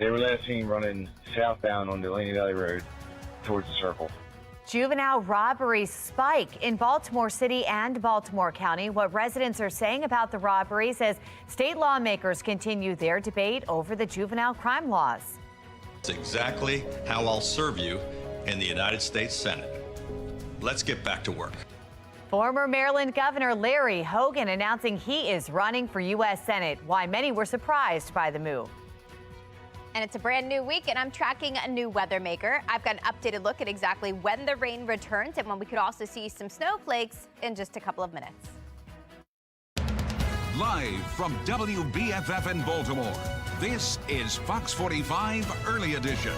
They were last seen running southbound on Delaney Valley Road towards the circle. Juvenile robberies spike in Baltimore City and Baltimore County. What residents are saying about the robberies as state lawmakers continue their debate over the juvenile crime laws. It's exactly how I'll serve you in the United States Senate. Let's get back to work. Former Maryland Governor Larry Hogan announcing he is running for U.S. Senate. Why many were surprised by the move. And it's a brand new week, and I'm tracking a new weather maker. I've got an updated look at exactly when the rain returns and when we could also see some snowflakes in just a couple of minutes. Live from WBFF in Baltimore, this is Fox 45 Early Edition.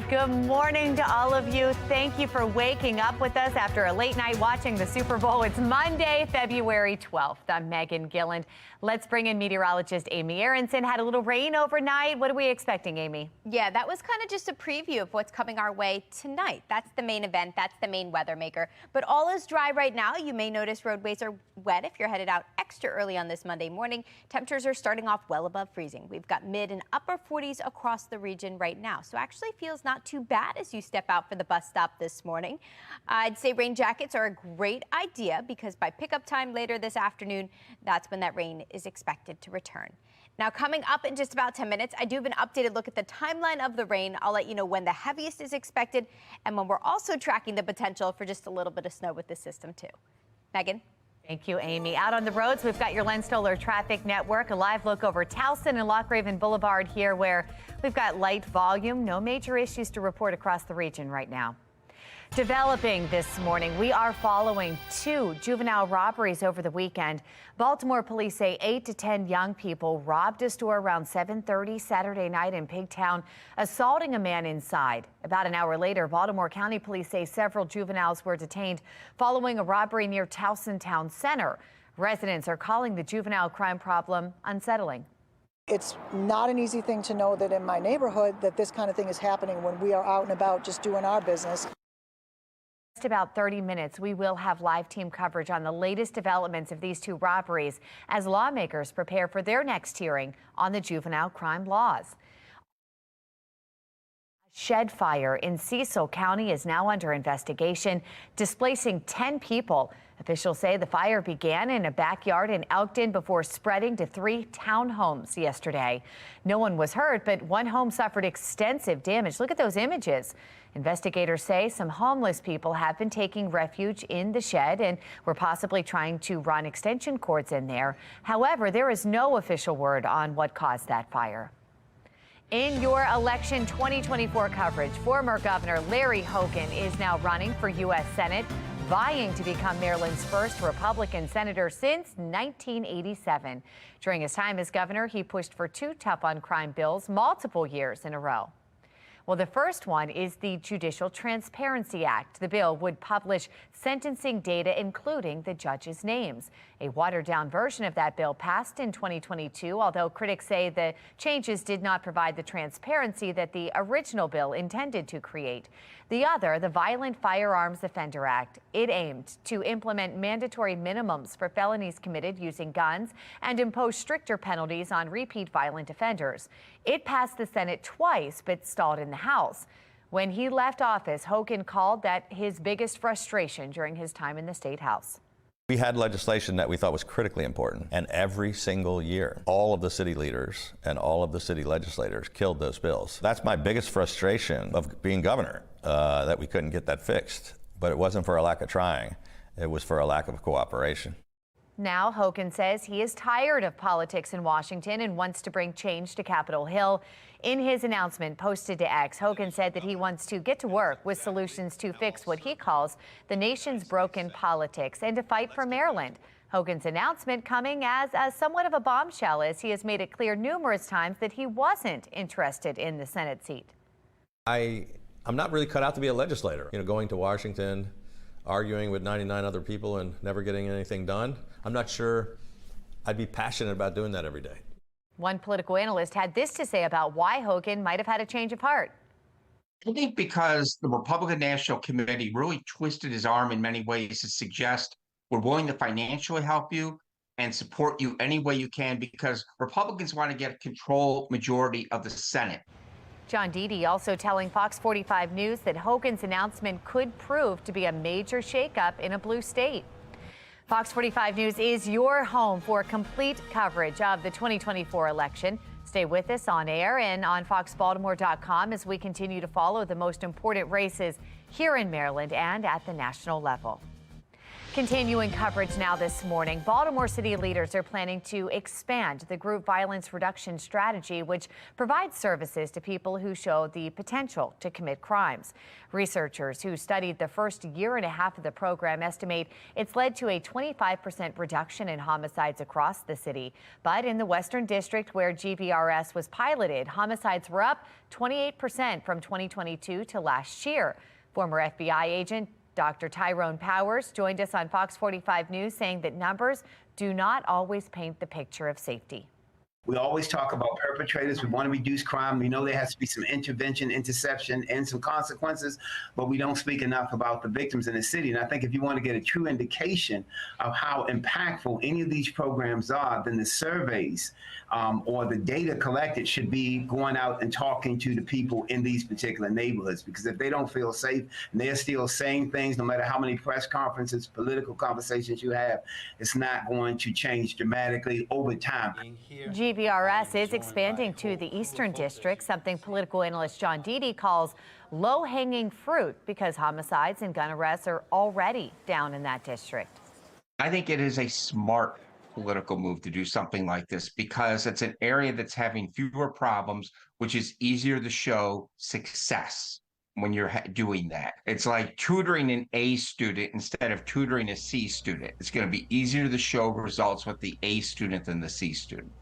Good morning to all of you. Thank you for waking up with us after a late night watching the Super Bowl. It's Monday, February 12th. I'm Megan Gilland. Let's bring in meteorologist Amy Aronson. Had a little rain overnight. What are we expecting, Amy? Yeah, that was kind of just a preview of what's coming our way tonight. That's the main event. That's the main weather maker. But all is dry right now. You may notice roadways are wet if you're headed out extra early on this Monday morning. Temperatures are starting off well above freezing. We've got mid and upper 40s across the region right now. So actually feels not too bad as you step out for the bus stop this morning. I'd say rain jackets are a great idea because by pickup time later this afternoon, that's when that rain is expected to return. Now, coming up in just about 10 minutes, I do have an updated look at the timeline of the rain. I'll let you know when the heaviest is expected and when we're also tracking the potential for just a little bit of snow with this system, too. Megan? Thank you, Amy. Out on the roads, we've got your Len Stoller Traffic Network. A live look over Towson and Loch Raven Boulevard here where we've got light volume. No major issues to report across the region right now. Developing this morning, we are following 2 juvenile robberies over the weekend. Baltimore police say 8 to 10 young people robbed a store around 7:30 Saturday night in Pigtown, assaulting a man inside. About an hour later, Baltimore County police say several juveniles were detained following a robbery near Towson Town Center. Residents are calling the juvenile crime problem unsettling. It's not an easy thing to know that in my neighborhood that this kind of thing is happening when we are out and about just doing our business. Just about 30 minutes, we will have live team coverage on the latest developments of these 2 robberies as lawmakers prepare for their next hearing on the juvenile crime laws. A shed fire in Cecil County is now under investigation, displacing 10 people. Officials say the fire began in a backyard in Elkton before spreading to 3 townhomes yesterday. No one was hurt, but one home suffered extensive damage. Look at those images. Investigators say some homeless people have been taking refuge in the shed and were possibly trying to run extension cords in there. However, there is no official word on what caused that fire. In your election 2024 coverage, former Governor Larry Hogan is now running for U.S. Senate, vying to become Maryland's first Republican senator since 1987. During his time as governor, he pushed for 2 tough-on-crime bills multiple years in a row. Well, the first one is the Judicial Transparency Act. The bill would publish sentencing data, including the judges' names. A watered-down version of that bill passed in 2022, although critics say the changes did not provide the transparency that the original bill intended to create. The other, the Violent Firearms Offender Act, it aimed to implement mandatory minimums for felonies committed using guns and impose stricter penalties on repeat violent offenders. It passed the Senate twice, but stalled in the House. When he left office, Hogan called that his biggest frustration during his time in the State House. We had legislation that we thought was critically important, and every single year, all of the city leaders and all of the city legislators killed those bills. That's my biggest frustration of being governor, that we couldn't get that fixed. But it wasn't for a lack of trying, it was for a lack of cooperation. Now, Hogan says he is tired of politics in Washington and wants to bring change to Capitol Hill. In his announcement posted to X, Hogan said that he wants to get to work with solutions to fix what he calls the nation's broken politics and to fight for Maryland. Hogan's announcement coming as somewhat of a bombshell, as he has made it clear numerous times that he wasn't interested in the Senate seat. I'm not really cut out to be a legislator. Going to Washington, arguing with 99 other people and never getting anything done. I'm not sure I'd be passionate about doing that every day. One political analyst had this to say about why Hogan might have had a change of heart. I think because the Republican National Committee really twisted his arm in many ways to suggest we're willing to financially help you and support you any way you can because Republicans want to get a control majority of the Senate. John Deedy also telling Fox 45 News that Hogan's announcement could prove to be a major shakeup in a blue state. Fox 45 News is your home for complete coverage of the 2024 election. Stay with us on air and on foxbaltimore.com as we continue to follow the most important races here in Maryland and at the national level. Continuing coverage now this morning, Baltimore City leaders are planning to expand the group violence reduction strategy, which provides services to people who show the potential to commit crimes. Researchers who studied the first year and a half of the program estimate it's led to a 25% reduction in homicides across the city. But in the Western District, where GVRS was piloted, homicides were up 28% from 2022 to last year. Former FBI agent Dr. Tyrone Powers joined us on Fox 45 News saying that numbers do not always paint the picture of safety. We always talk about perpetrators. We want to reduce crime. We know there has to be some intervention, interception, and some consequences, but we don't speak enough about the victims in the city. And I think if you want to get a true indication of how impactful any of these programs are, then the surveys or the data collected should be going out and talking to the people in these particular neighborhoods. Because if they don't feel safe and they're still saying things, no matter how many press conferences, political conversations you have, it's not going to change dramatically over time. GVRS is expanding to the Eastern District, something political analyst John Deedy calls low-hanging fruit because homicides and gun arrests are already down in that district. I think it is a smart political move to do something like this because it's an area that's having fewer problems, which is easier to show success when you're doing that. It's like tutoring an A student instead of tutoring a C student. It's going to be easier to show results with the A student than the C student.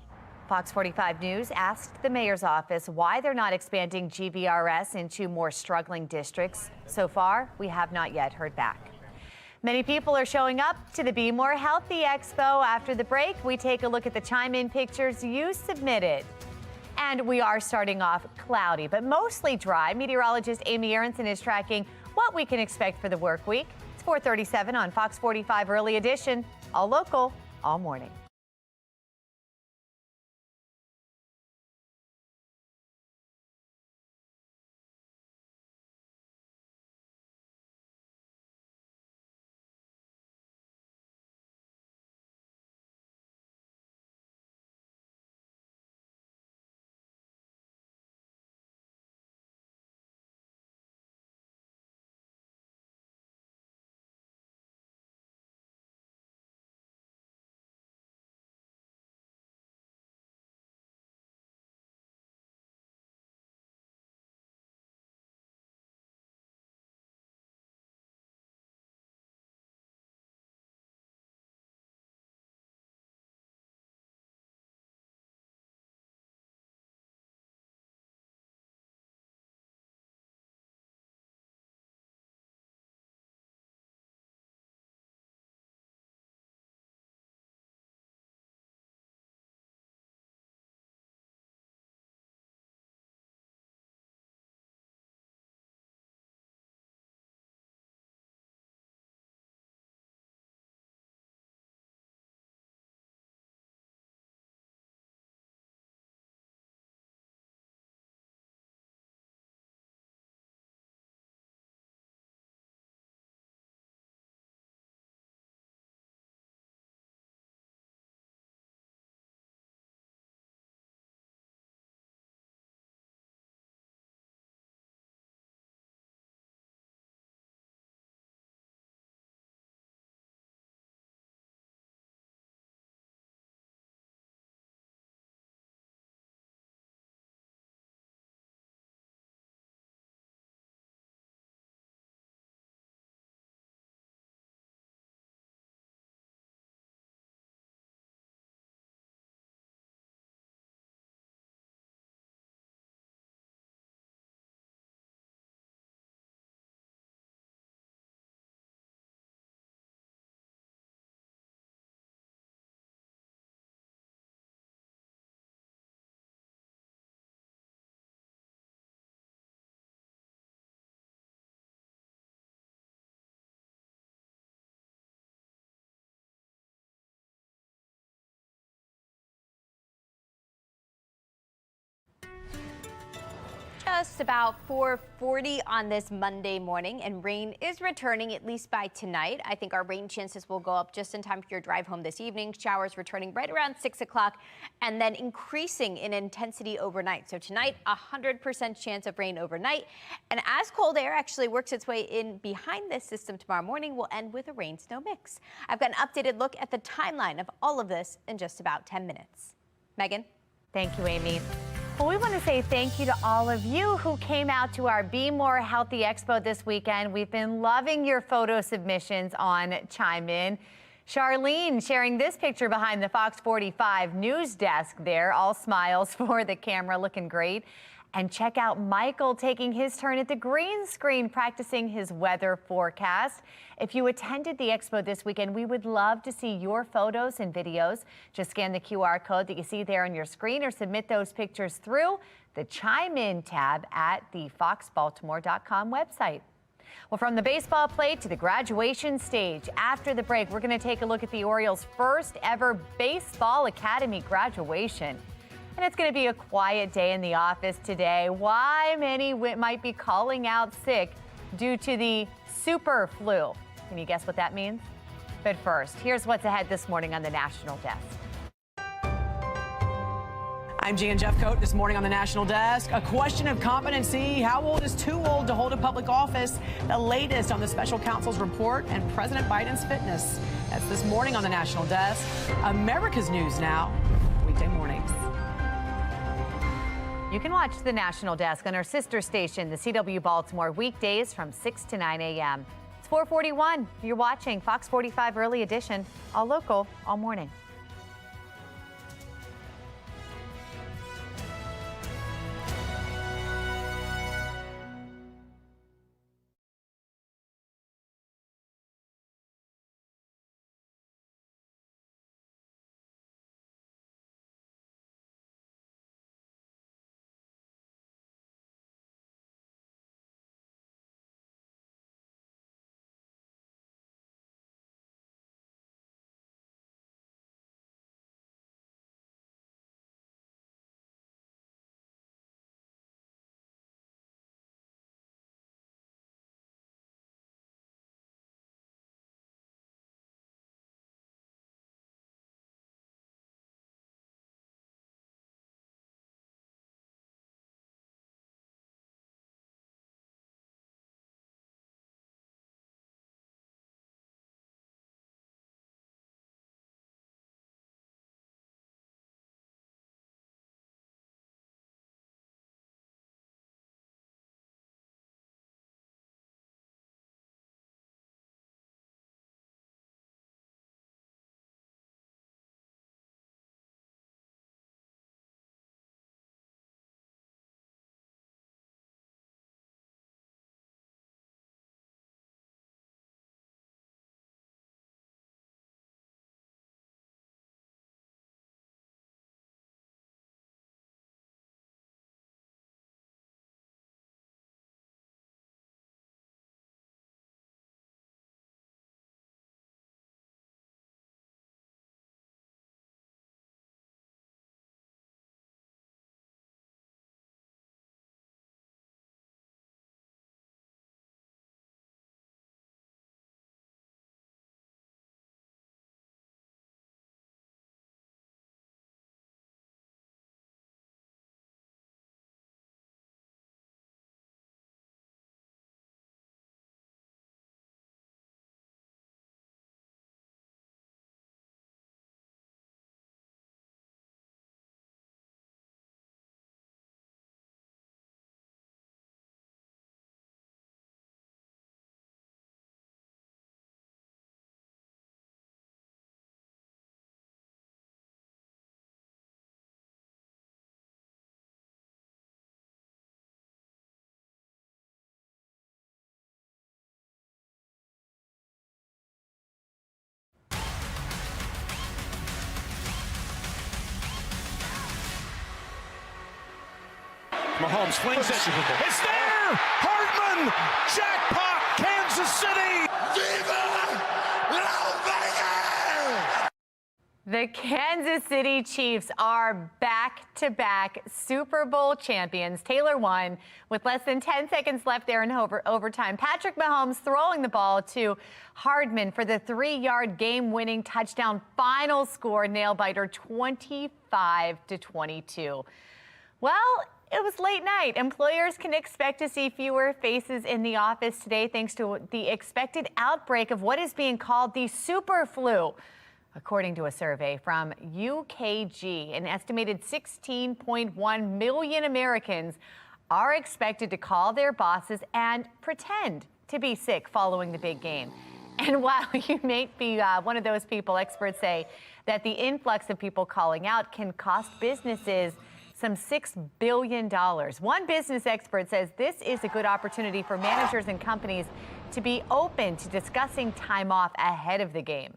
Fox 45 News asked the mayor's office why they're not expanding GVRS into more struggling districts. So far, we have not yet heard back. Many people are showing up to the Be More Healthy Expo. After the break, we take a look at the chime-in pictures you submitted. And we are starting off cloudy, but mostly dry. Meteorologist Amy Aronson is tracking what we can expect for the work week. It's 4:37 on Fox 45 Early Edition, all local, all morning. just about 4:40 on this Monday morning, and rain is returning at least by tonight. I think our rain chances will go up just in time for your drive home this evening. Showers returning right around 6 o'clock and then increasing in intensity overnight. So tonight, 100% chance of rain overnight. And as cold air actually works its way in behind this system tomorrow morning, we'll end with a rain-snow mix. I've got an updated look at the timeline of all of this in just about 10 minutes. Megan? Thank you, Amy. Well, we want to say thank you to all of you who came out to our Be More Healthy Expo this weekend. We've been loving your photo submissions on Chime In. Charlene sharing this picture behind the Fox 45 news desk there, all smiles for the camera, looking great. And check out Michael taking his turn at the green screen, practicing his weather forecast. If you attended the expo this weekend, we would love to see your photos and videos. Just scan the QR code that you see there on your screen or submit those pictures through the Chime In tab at the foxbaltimore.com website. Well, from the baseball plate to the graduation stage, after the break, we're going to take a look at the Orioles' first ever Baseball Academy graduation. And it's going to be a quiet day in the office today. Why many might be calling out sick due to the super flu. Can you guess what that means? But first, here's what's ahead this morning on the National Desk. I'm Jan Jeffcoat. This morning on the National Desk, a question of competency. How old is too old to hold a public office? The latest on the special counsel's report and President Biden's fitness. That's this morning on the National Desk. America's News Now, weekday mornings. You can watch the National Desk on our sister station, the CW Baltimore, weekdays from 6 to 9 a.m. It's 4:41. You're watching Fox 45 Early Edition, all local, all morning. Mahomes flings it. It's there! Hardman! Jackpot! Kansas City! Viva Las Vegas! The Kansas City Chiefs are back-to-back Super Bowl champions. Taylor won with less than 10 seconds left there in overtime. Patrick Mahomes throwing the ball to Hardman for the 3-yard game-winning touchdown. Final score, nail-biter, 25-22. Well, it was late night. Employers can expect to see fewer faces in the office today thanks to the expected outbreak of what is being called the super flu. According to a survey from UKG, an estimated 16.1 million Americans are expected to call their bosses and pretend to be sick following the big game. And while you may be one of those people, experts say that the influx of people calling out can cost businesses some $6 billion. One business expert says this is a good opportunity for managers and companies to be open to discussing time off ahead of the game.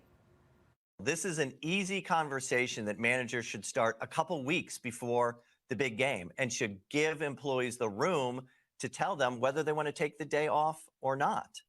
This is an easy conversation that managers should start a couple weeks before the big game and should give employees the room to tell them whether they want to take the day off or not.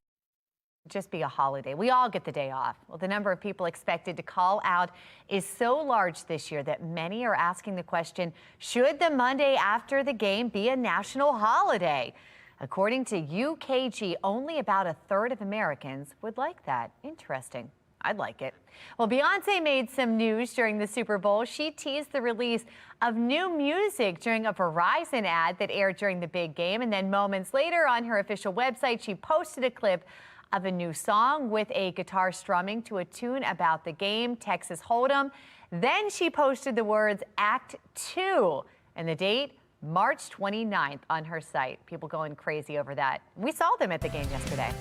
Just be a holiday. We all get the day off. Well, the number of people expected to call out is so large this year that many are asking the question, should the Monday after the game be a national holiday? According to UKG, only about a third of Americans would like that. Interesting. I'd like it. Well, Beyonce made some news during the Super Bowl. She teased the release of new music during a Verizon ad that aired during the big game. And then moments later on her official website, she posted a clip of a new song with a guitar strumming to a tune about the game, Texas Hold'em. Then she posted the words Act 2 and the date, March 29th on her site. People going crazy over that. We saw them at the game yesterday.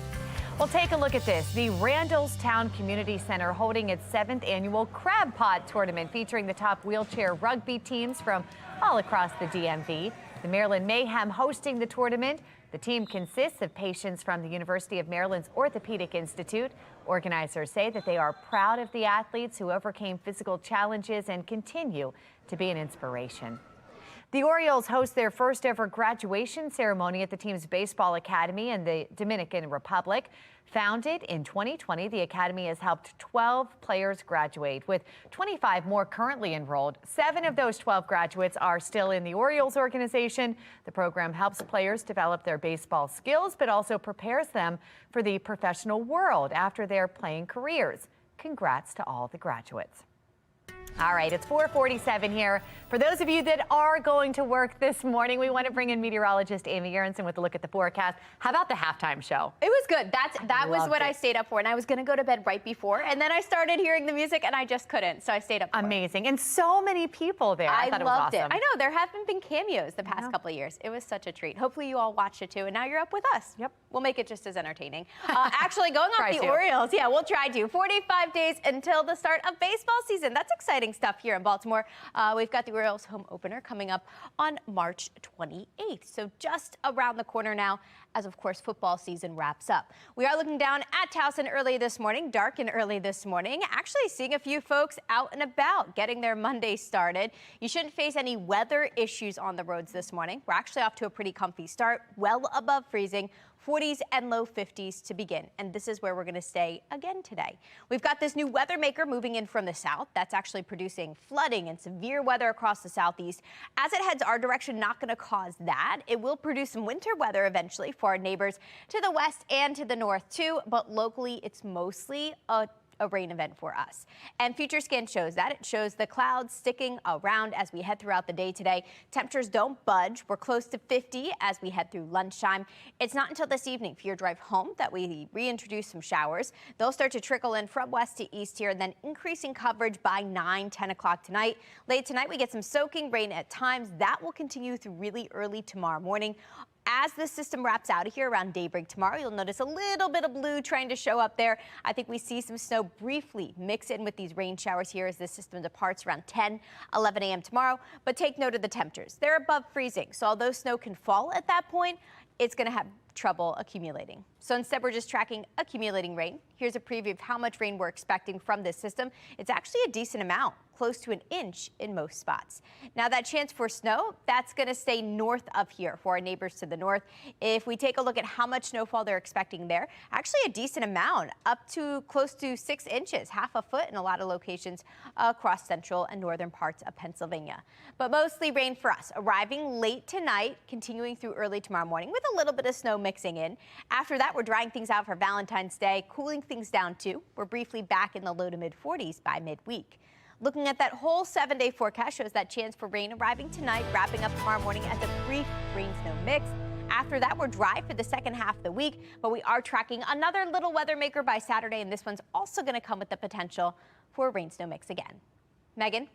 Well, take a look at this. The Randallstown Community Center holding its 7th annual Crab Pot Tournament featuring the top wheelchair rugby teams from all across the DMV. The Maryland Mayhem hosting the tournament. The team consists of patients from the University of Maryland's Orthopedic Institute. Organizers say that they are proud of the athletes who overcame physical challenges and continue to be an inspiration. The Orioles host their first ever graduation ceremony at the team's baseball academy in the Dominican Republic. Founded in 2020, the academy has helped 12 players graduate, with 25 more currently enrolled. 7 of those 12 graduates are still in the Orioles organization. The program helps players develop their baseball skills, but also prepares them for the professional world after their playing careers. Congrats to all the graduates. All right, it's 4:47 here. For those of you that are going to work this morning, we want to bring in meteorologist Amy Aronson with a look at the forecast. How about the halftime show? It was good. That was what I stayed up for, and I was going to go to bed right before, and then I started hearing the music, and I just couldn't, so I stayed up for Amazing, and so many people there. I thought loved it was awesome. I know, there haven't been cameos the past couple of years. It was such a treat. Hopefully you all watched it too, and now you're up with us. Yep. We'll make it just as entertaining. Actually, going off the Orioles, yeah, we'll try to. 45 days until the start of baseball season. That's exciting stuff here in Baltimore. We've got the Orioles home opener coming up on March 28th. So just around the corner now, as of course football season wraps up. We are looking down at Towson early this morning, dark and early this morning. Actually seeing a few folks out and about getting their Monday started. You shouldn't face any weather issues on the roads this morning. We're actually off to a pretty comfy start, well above freezing. 40s and low 50s to begin, and this is where we're going to stay again today. We've got this new weather maker moving in from the south. That's actually producing flooding and severe weather across the southeast. As it heads our direction, not going to cause that. It will produce some winter weather eventually for our neighbors to the west and to the north too, but locally it's mostly a rain event for us. And Future Scan shows that. It shows the clouds sticking around as we head throughout the day today. Temperatures don't budge. We're close to 50 as we head through lunchtime. It's not until this evening for your drive home that we reintroduce some showers. They'll start to trickle in from west to east here, and then increasing coverage by 10 o'clock tonight. Late tonight, we get some soaking rain at times. That will continue through really early tomorrow morning. As the system wraps out of here around daybreak tomorrow, you'll notice a little bit of blue trying to show up there. I think we see some snow briefly mix in with these rain showers here as the system departs around 10, 11 a.m. tomorrow. But take note of the temperatures. They're above freezing, so although snow can fall at that point, it's going to have trouble accumulating. So instead, we're just tracking accumulating rain. Here's a preview of how much rain we're expecting from this system. It's actually a decent amount, close to an inch in most spots. Now that chance for snow, that's going to stay north of here for our neighbors to the north. If we take a look at how much snowfall they're expecting there, actually a decent amount, up to close to 6 inches, half a foot in a lot of locations across central and northern parts of Pennsylvania. But mostly rain for us, arriving late tonight, continuing through early tomorrow morning with a little bit of snow mixing in. After that, we're drying things out for Valentine's Day, cooling things down too. We're briefly back in the low to mid 40s by midweek. Looking at that whole 7-day forecast shows that chance for rain arriving tonight, wrapping up tomorrow morning as a brief rain-snow mix. After that, we're dry for the second half of the week, but we are tracking another little weather maker by Saturday, and this one's also going to come with the potential for a rain-snow mix again. Megan?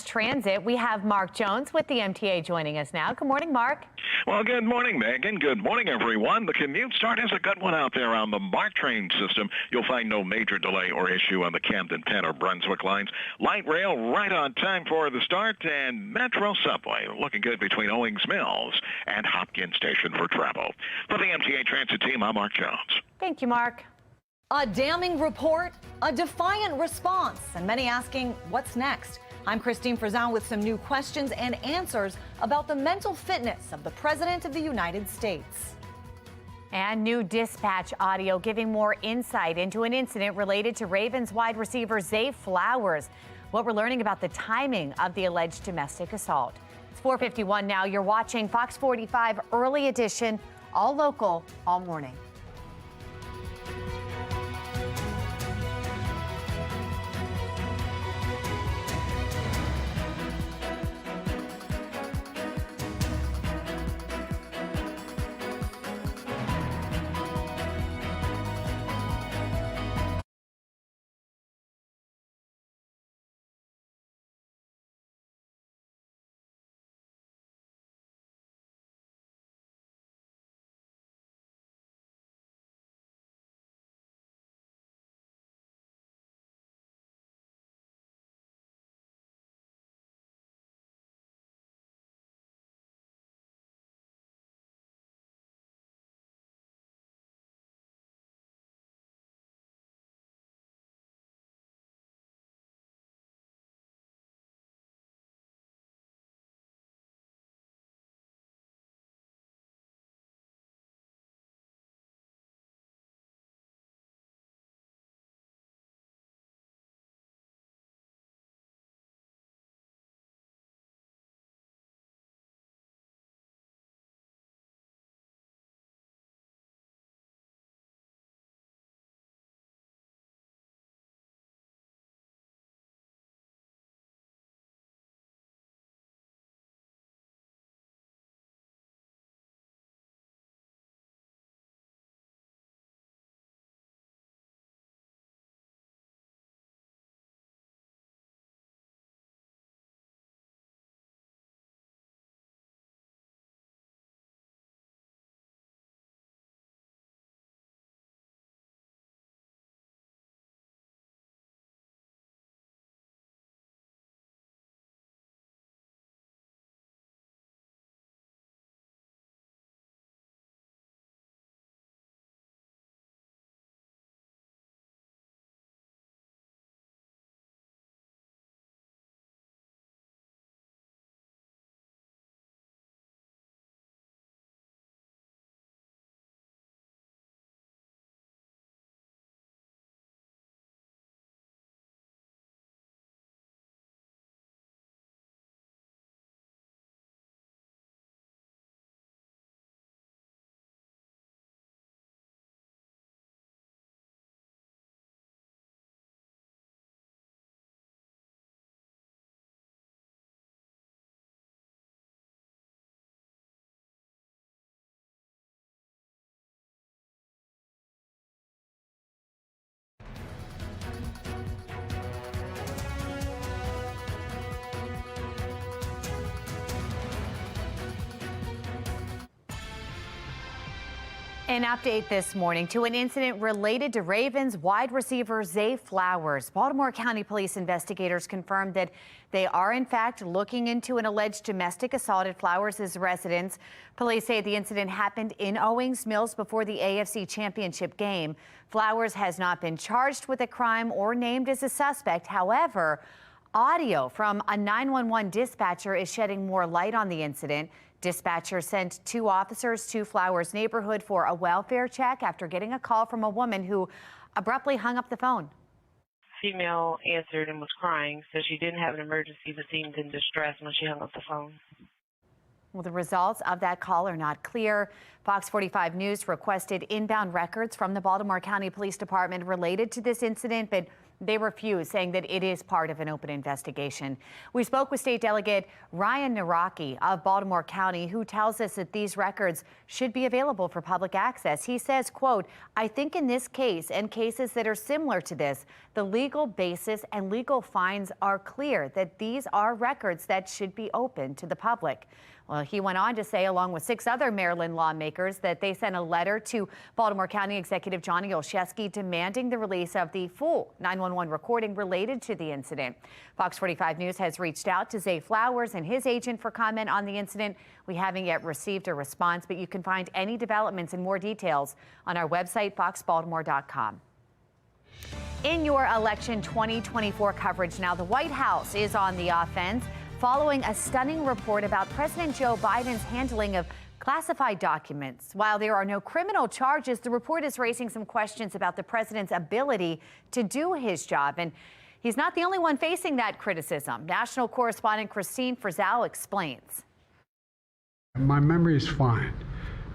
Transit, we have Mark Jones with the MTA joining us now. Good morning, Mark. Well, good morning, Megan. Good morning, everyone. The commute start is a good one out there on the MARC train system. You'll find no major delay or issue on the Camden, Penn, or Brunswick lines. Light rail right on time for the start, and Metro Subway looking good between Owings Mills and Hopkins Station for travel. For the MTA Transit team, I'm Mark Jones. Thank you, Mark. A damning report, a defiant response, and many asking, what's next? I'm Christine Frazan with some new questions and answers about the mental fitness of the President of the United States. And new dispatch audio giving more insight into an incident related to Ravens wide receiver Zay Flowers. What we're learning about the timing of the alleged domestic assault. It's 4:51 now. You're watching Fox 45 Early Edition, all local, all morning. An update this morning to an incident related to Ravens wide receiver Zay Flowers. Baltimore County Police investigators confirmed that they are in fact looking into an alleged domestic assault at Flowers' residence. Police say the incident happened in Owings Mills before the AFC Championship game. Flowers has not been charged with a crime or named as a suspect. However, audio from a 911 dispatcher is shedding more light on the incident. Dispatcher sent 2 officers to Flowers neighborhood for a welfare check after getting a call from a woman who abruptly hung up the phone. Female answered and was crying, said she didn't have an emergency but seemed in distress when she hung up the phone. Well, the results of that call are not clear. Fox 45 News requested inbound records from the Baltimore County Police Department related to this incident, but they refuse, saying that it is part of an open investigation. We spoke with State Delegate Ryan Naraki of Baltimore County, who tells us that these records should be available for public access. He says, quote, "I think in this case and cases that are similar to this, the legal basis and legal fines are clear that these are records that should be open to the public." Well, he went on to say, along with 6 other Maryland lawmakers, that they sent a letter to Baltimore County Executive Johnny Olszewski demanding the release of the full 911 recording related to the incident. Fox 45 News has reached out to Zay Flowers and his agent for comment on the incident. We haven't yet received a response, but you can find any developments and more details on our website, foxbaltimore.com. In your election 2024 coverage now, the White House is on the offense following a stunning report about President Joe Biden's handling of classified documents. While there are no criminal charges, the report is raising some questions about the president's ability to do his job. And he's not the only one facing that criticism. National correspondent Christine Frizzell explains. My memory is fine.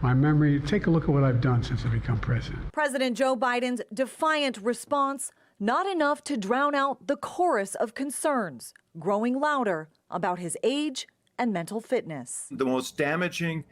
My memory, take a look at what I've done since I become president. President Joe Biden's defiant response, not enough to drown out the chorus of concerns, growing louder about his age and mental fitness. The most damaging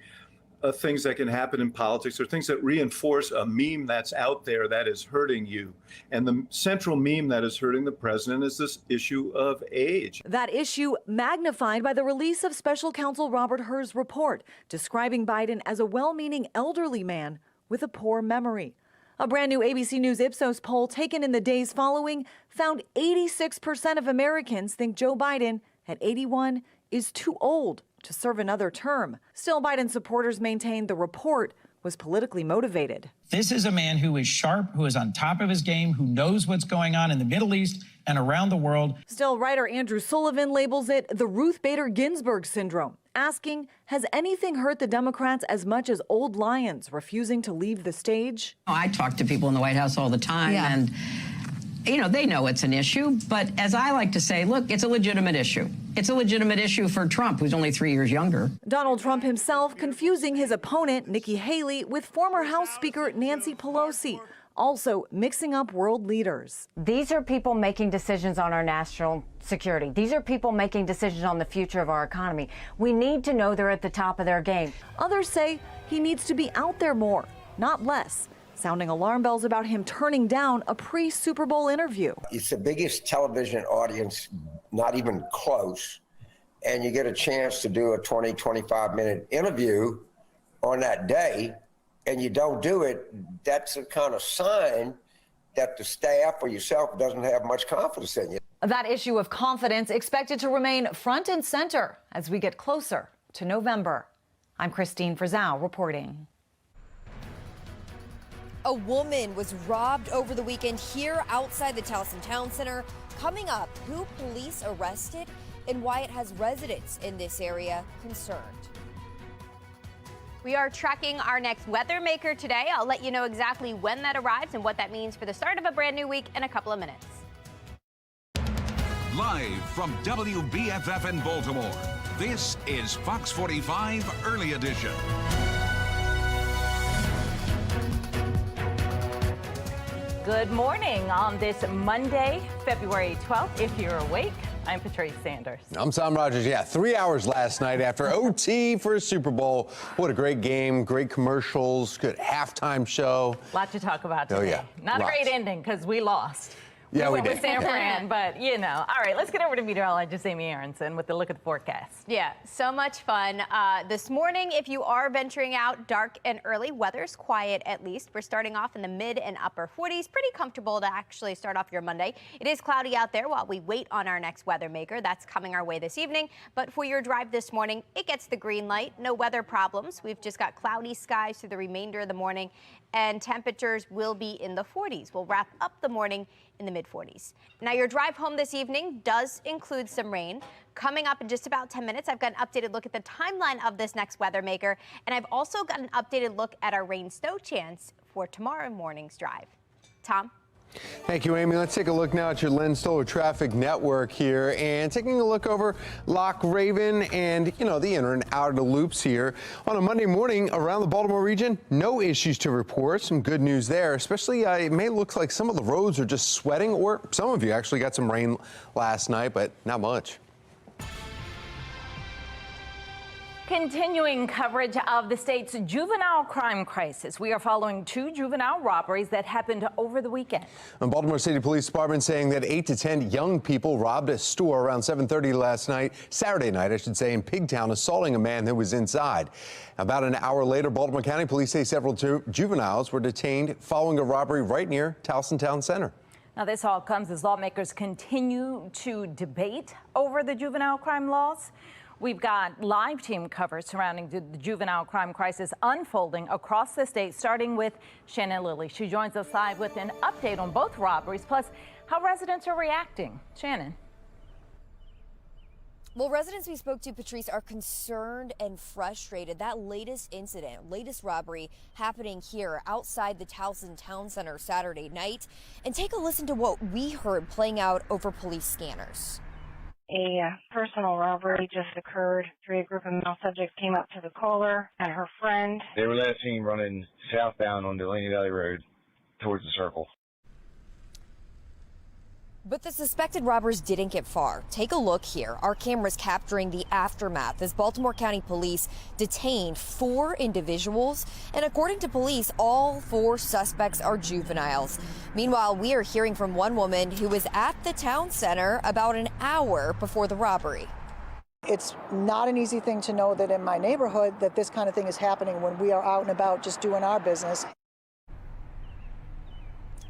things that can happen in politics are things that reinforce a meme that's out there that is hurting you. And the central meme that is hurting the president is this issue of age. That issue magnified by the release of special counsel Robert Hur's report, describing Biden as a well-meaning elderly man with a poor memory. A brand new ABC News Ipsos poll taken in the days following found 86% of Americans think Joe Biden at 81 is too old to serve another term. Still, Biden supporters maintain the report was politically motivated. This is a man who is sharp, who is on top of his game, who knows what's going on in the Middle East and around the world. Still, writer Andrew Sullivan labels it the Ruth Bader Ginsburg syndrome, asking, has anything hurt the Democrats as much as old lions refusing to leave the stage? I talk to people in the White House all the time, and they know it's an issue, but as I like to say, look, it's a legitimate issue. It's a legitimate issue for Trump, who's only 3 years younger. Donald Trump himself confusing his opponent, Nikki Haley, with former House Speaker Nancy Pelosi, also mixing up world leaders. These are people making decisions on our national security. These are people making decisions on the future of our economy. We need to know they're at the top of their game. Others say he needs to be out there more, not less, sounding alarm bells about him turning down a pre-Super Bowl interview. It's the biggest television audience, not even close, and you get a chance to do a 20, 25-minute interview on that day, and you don't do it. That's a kind of sign that the staff or yourself doesn't have much confidence in you. That issue of confidence expected to remain front and center as we get closer to November. I'm Christine Frizzell reporting. A woman was robbed over the weekend here outside the Towson Town Center. Coming up, who police arrested and why it has residents in this area concerned. We are tracking our next weather maker today. I'll let you know exactly when that arrives and what that means for the start of a brand new week in a couple of minutes. Live from WBFF in Baltimore, this is Fox 45 Early Edition. Good morning on this Monday, February 12th. If you're awake, I'm Patrice Sanders. I'm Tom Rogers. Yeah, 3 hours last night after OT for a Super Bowl. What a great game, great commercials, good halftime show. A lot to talk about today. Oh, yeah. Not Lots. a great ending because we lost. Yeah, we went did. with San Fran, but you know. All right, let's get over to meteorologist Amy Aronson with the look at the forecast. Yeah, so much fun. This morning, if you are venturing out dark and early, weather's quiet at least. We're starting off in the mid and upper 40s. Pretty comfortable to actually start off your Monday. It is cloudy out there while we wait on our next weather maker. That's coming our way this evening. But for your drive this morning, it gets the green light. No weather problems. We've just got cloudy skies through the remainder of the morning, and temperatures will be in the 40s. We'll wrap up the morning in the mid-40s. Now, your drive home this evening does include some rain. Coming up in just about 10 minutes, I've got an updated look at the timeline of this next weather maker, and I've also got an updated look at our rain snow chance for tomorrow morning's drive. Tom? Thank you, Amy. Let's take a look now at your Len Stoller traffic network here, and taking a look over Loch Raven and, you know, the inner and outer loops here. On a Monday morning around the Baltimore region, no issues to report. Some good news there, especially it may look like some of the roads are just sweating, or some of you actually got some rain last night, but not much. Continuing coverage of the state's juvenile crime crisis. We are following 2 juvenile robberies that happened over the weekend. The Baltimore City Police Department saying that 8 to 10 young people robbed a store around 7:30 last night, Saturday night, I should say, in Pigtown, assaulting a man who was inside. About an hour later, Baltimore County Police say several juveniles were detained following a robbery right near Towson Town Center. Now, this all comes as lawmakers continue to debate over the juvenile crime laws. We've got live team coverage surrounding the juvenile crime crisis unfolding across the state, starting with Shannon Lilly. She joins us live with an update on both robberies, plus how residents are reacting. Shannon. Well, residents we spoke to, Patrice, are concerned and frustrated. That latest incident, latest robbery happening here outside the Towson Town Center Saturday night. And take a listen to what we heard playing out over police scanners. A personal robbery just occurred. A group of male subjects came up to the caller and her friend. They were last seen running southbound on Delaney Valley Road towards the circle. But the suspected robbers didn't get far. Take a look here. Our cameras capturing the aftermath as Baltimore County Police detained 4 individuals. And according to police, all 4 suspects are juveniles. Meanwhile, we are hearing from one woman who was at the town center about an hour before the robbery. It's not an easy thing to know that in my neighborhood that this kind of thing is happening when we are out and about just doing our business.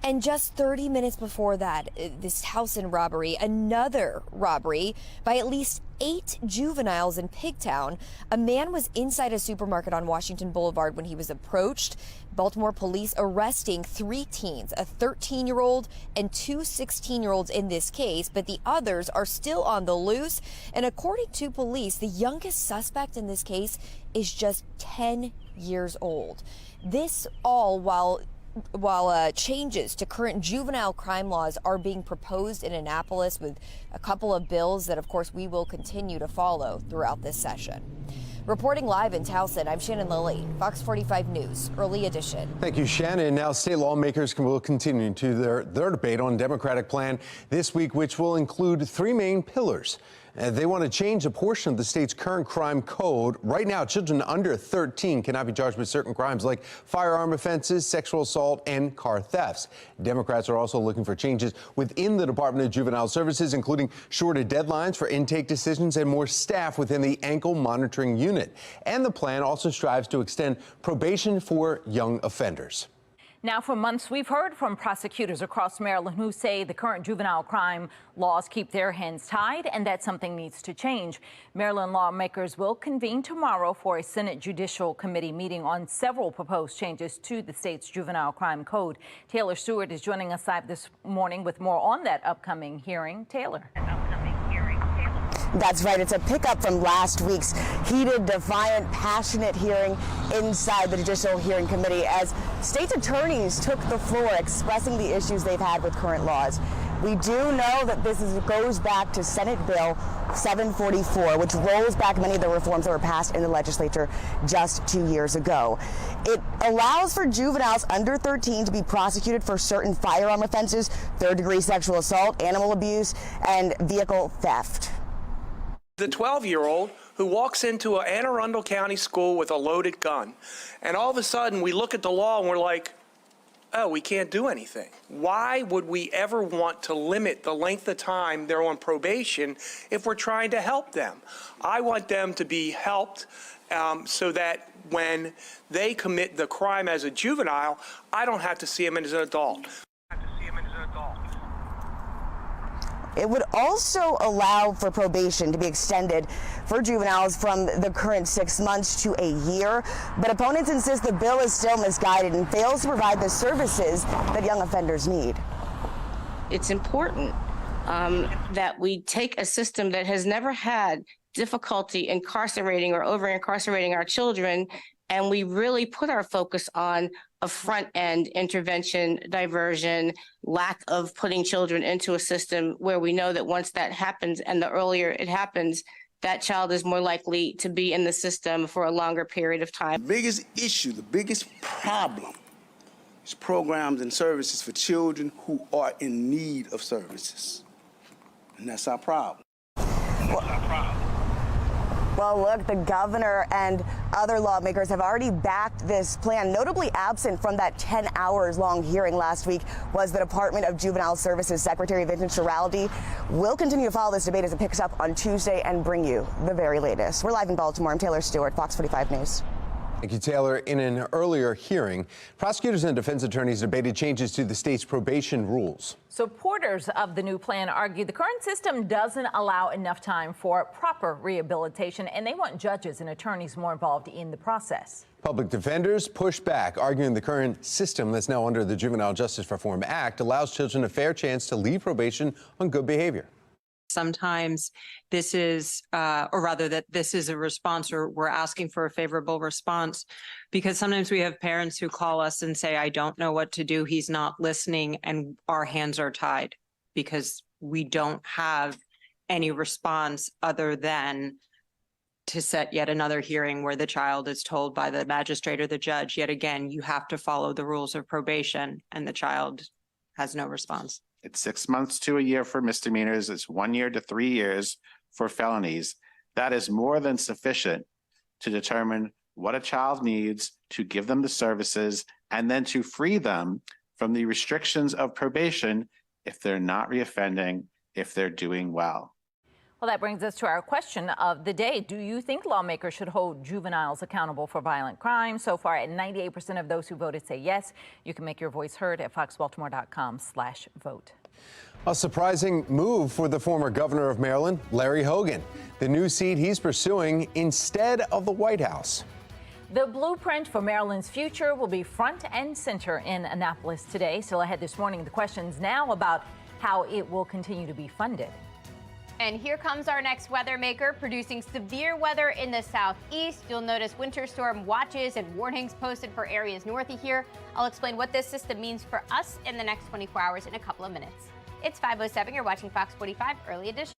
And just 30 minutes before that, this Towson robbery, another robbery by at least 8 juveniles in Pigtown. A man was inside a supermarket on Washington Boulevard when he was approached. Baltimore police arresting 3 teens, a 13-year-old and 2 16-year-olds in this case, but the others are still on the loose. And according to police, the youngest suspect in this case is just 10 years old. This all while changes to current juvenile crime laws are being proposed in Annapolis, with a couple of bills that, of course, we will continue to follow throughout this session. Reporting live in Towson, I'm Shannon Lilly, Fox 45 News, Early Edition. Thank you, Shannon. Now, state lawmakers will continue to their debate on a Democratic plan this week, which will include 3 main pillars. They want to change a portion of the state's current crime code. Right now, children under 13 cannot be charged with certain crimes like firearm offenses, sexual assault, and car thefts. Democrats are also looking for changes within the Department of Juvenile Services, including shorter deadlines for intake decisions and more staff within the ankle monitoring unit. And the plan also strives to extend probation for young offenders. Now, for months, we've heard from prosecutors across Maryland who say the current juvenile crime laws keep their hands tied and that something needs to change. Maryland lawmakers will convene tomorrow for a Senate Judicial Committee meeting on several proposed changes to the state's juvenile crime code. Taylor Stewart is joining us live this morning with more on that upcoming hearing. Taylor. That's right. It's a pickup from last week's heated, defiant, passionate hearing inside the Judicial Hearing Committee as state's attorneys took the floor expressing the issues they've had with current laws. We do know that this goes back to Senate Bill 744, which rolls back many of the reforms that were passed in the legislature just 2 years ago. It allows for juveniles under 13 to be prosecuted for certain firearm offenses, third-degree sexual assault, animal abuse, and vehicle theft. The 12-year-old who walks into an Anne Arundel County school with a loaded gun, and all of a sudden we look at the law and we're like, oh, we can't do anything. Why would we ever want to limit the length of time they're on probation if we're trying to help them? I want them to be helped so that when they commit the crime as a juvenile, I don't have to see them as an adult. It would also allow for probation to be extended for juveniles from the current 6 months to a year. But opponents insist the bill is still misguided and fails to provide the services that young offenders need. It's important that we take a system that has never had difficulty incarcerating or over-incarcerating our children, and we really put our focus on a front-end intervention, diversion, lack of putting children into a system where we know that once that happens, and the earlier it happens, that child is more likely to be in the system for a longer period of time. The biggest issue, the biggest problem is programs and services for children who are in need of services. And that's our problem. Well, look, the governor and other lawmakers have already backed this plan. Notably absent from that 10 hours long hearing last week was the Department of Juvenile Services Secretary Vincent Schiraldi. We'll continue to follow this debate as it picks up on Tuesday and bring you the very latest. We're live in Baltimore. I'm Taylor Stewart, Fox 45 News. Thank you, Taylor. In an earlier hearing, prosecutors and defense attorneys debated changes to the state's probation rules. Supporters of the new plan argue the current system doesn't allow enough time for proper rehabilitation, and they want judges and attorneys more involved in the process. Public defenders push back, arguing the current system that's now under the Juvenile Justice Reform Act allows children a fair chance to leave probation on good behavior. Sometimes this is, or rather that this is a response, or we're asking for a favorable response, because sometimes we have parents who call us and say, I don't know what to do. He's not listening. And our hands are tied because we don't have any response other than to set yet another hearing where the child is told by the magistrate or the judge, yet again, you have to follow the rules of probation, and the child has no response. It's 6 months to a year for misdemeanors. It's 1 year to 3 years for felonies. That is more than sufficient to determine what a child needs, to give them the services, and then to free them from the restrictions of probation if they're not reoffending, if they're doing well. Well, that brings us to our question of the day. Do you think lawmakers should hold juveniles accountable for violent crime? So far, at 98% of those who voted say yes. You can make your voice heard at foxbaltimore.com/vote. A surprising move for the former governor of Maryland, Larry Hogan. The new seat he's pursuing instead of the White House. The blueprint for Maryland's future will be front and center in Annapolis today. Still ahead this morning, the questions now about how it will continue to be funded. And here comes our next weather maker, producing severe weather in the southeast. You'll notice winter storm watches and warnings posted for areas north of here. I'll explain what this system means for us in the next 24 hours in a couple of minutes. It's 5:07. You're watching Fox 45 Early Edition.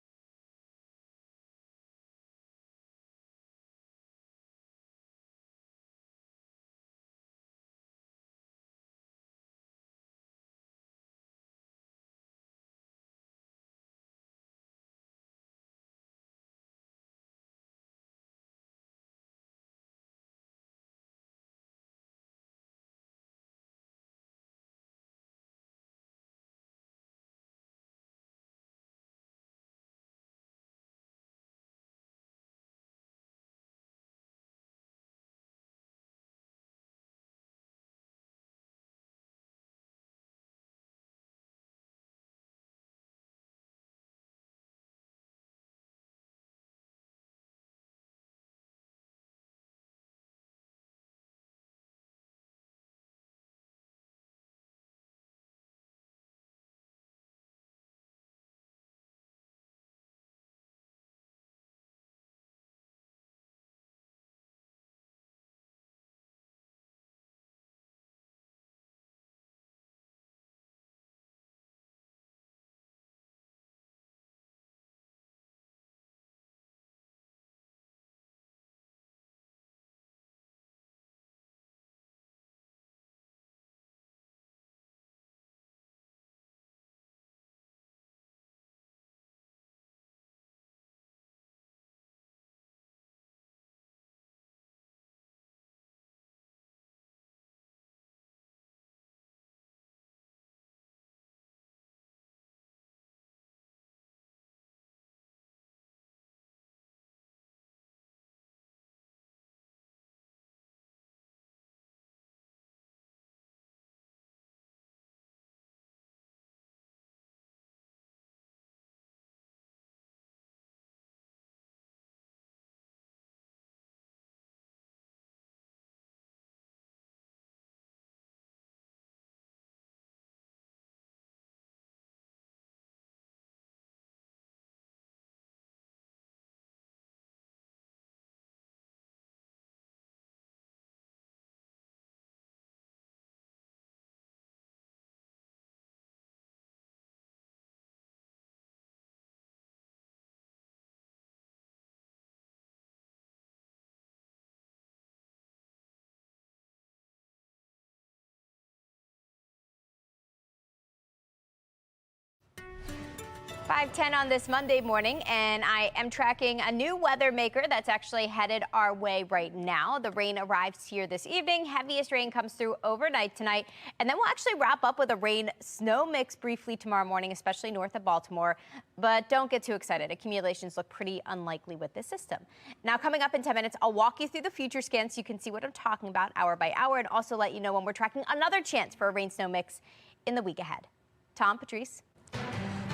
5:10 on this Monday morning, and I am tracking a new weather maker that's actually headed our way right now. The rain arrives here this evening. Heaviest rain comes through overnight tonight, and then we'll actually wrap up with a rain-snow mix briefly tomorrow morning, especially north of Baltimore. But don't get too excited. Accumulations look pretty unlikely with this system. Now, coming up in 10 minutes, I'll walk you through the future scan so you can see what I'm talking about hour by hour, and also let you know when we're tracking another chance for a rain-snow mix in the week ahead. Tom, Patrice.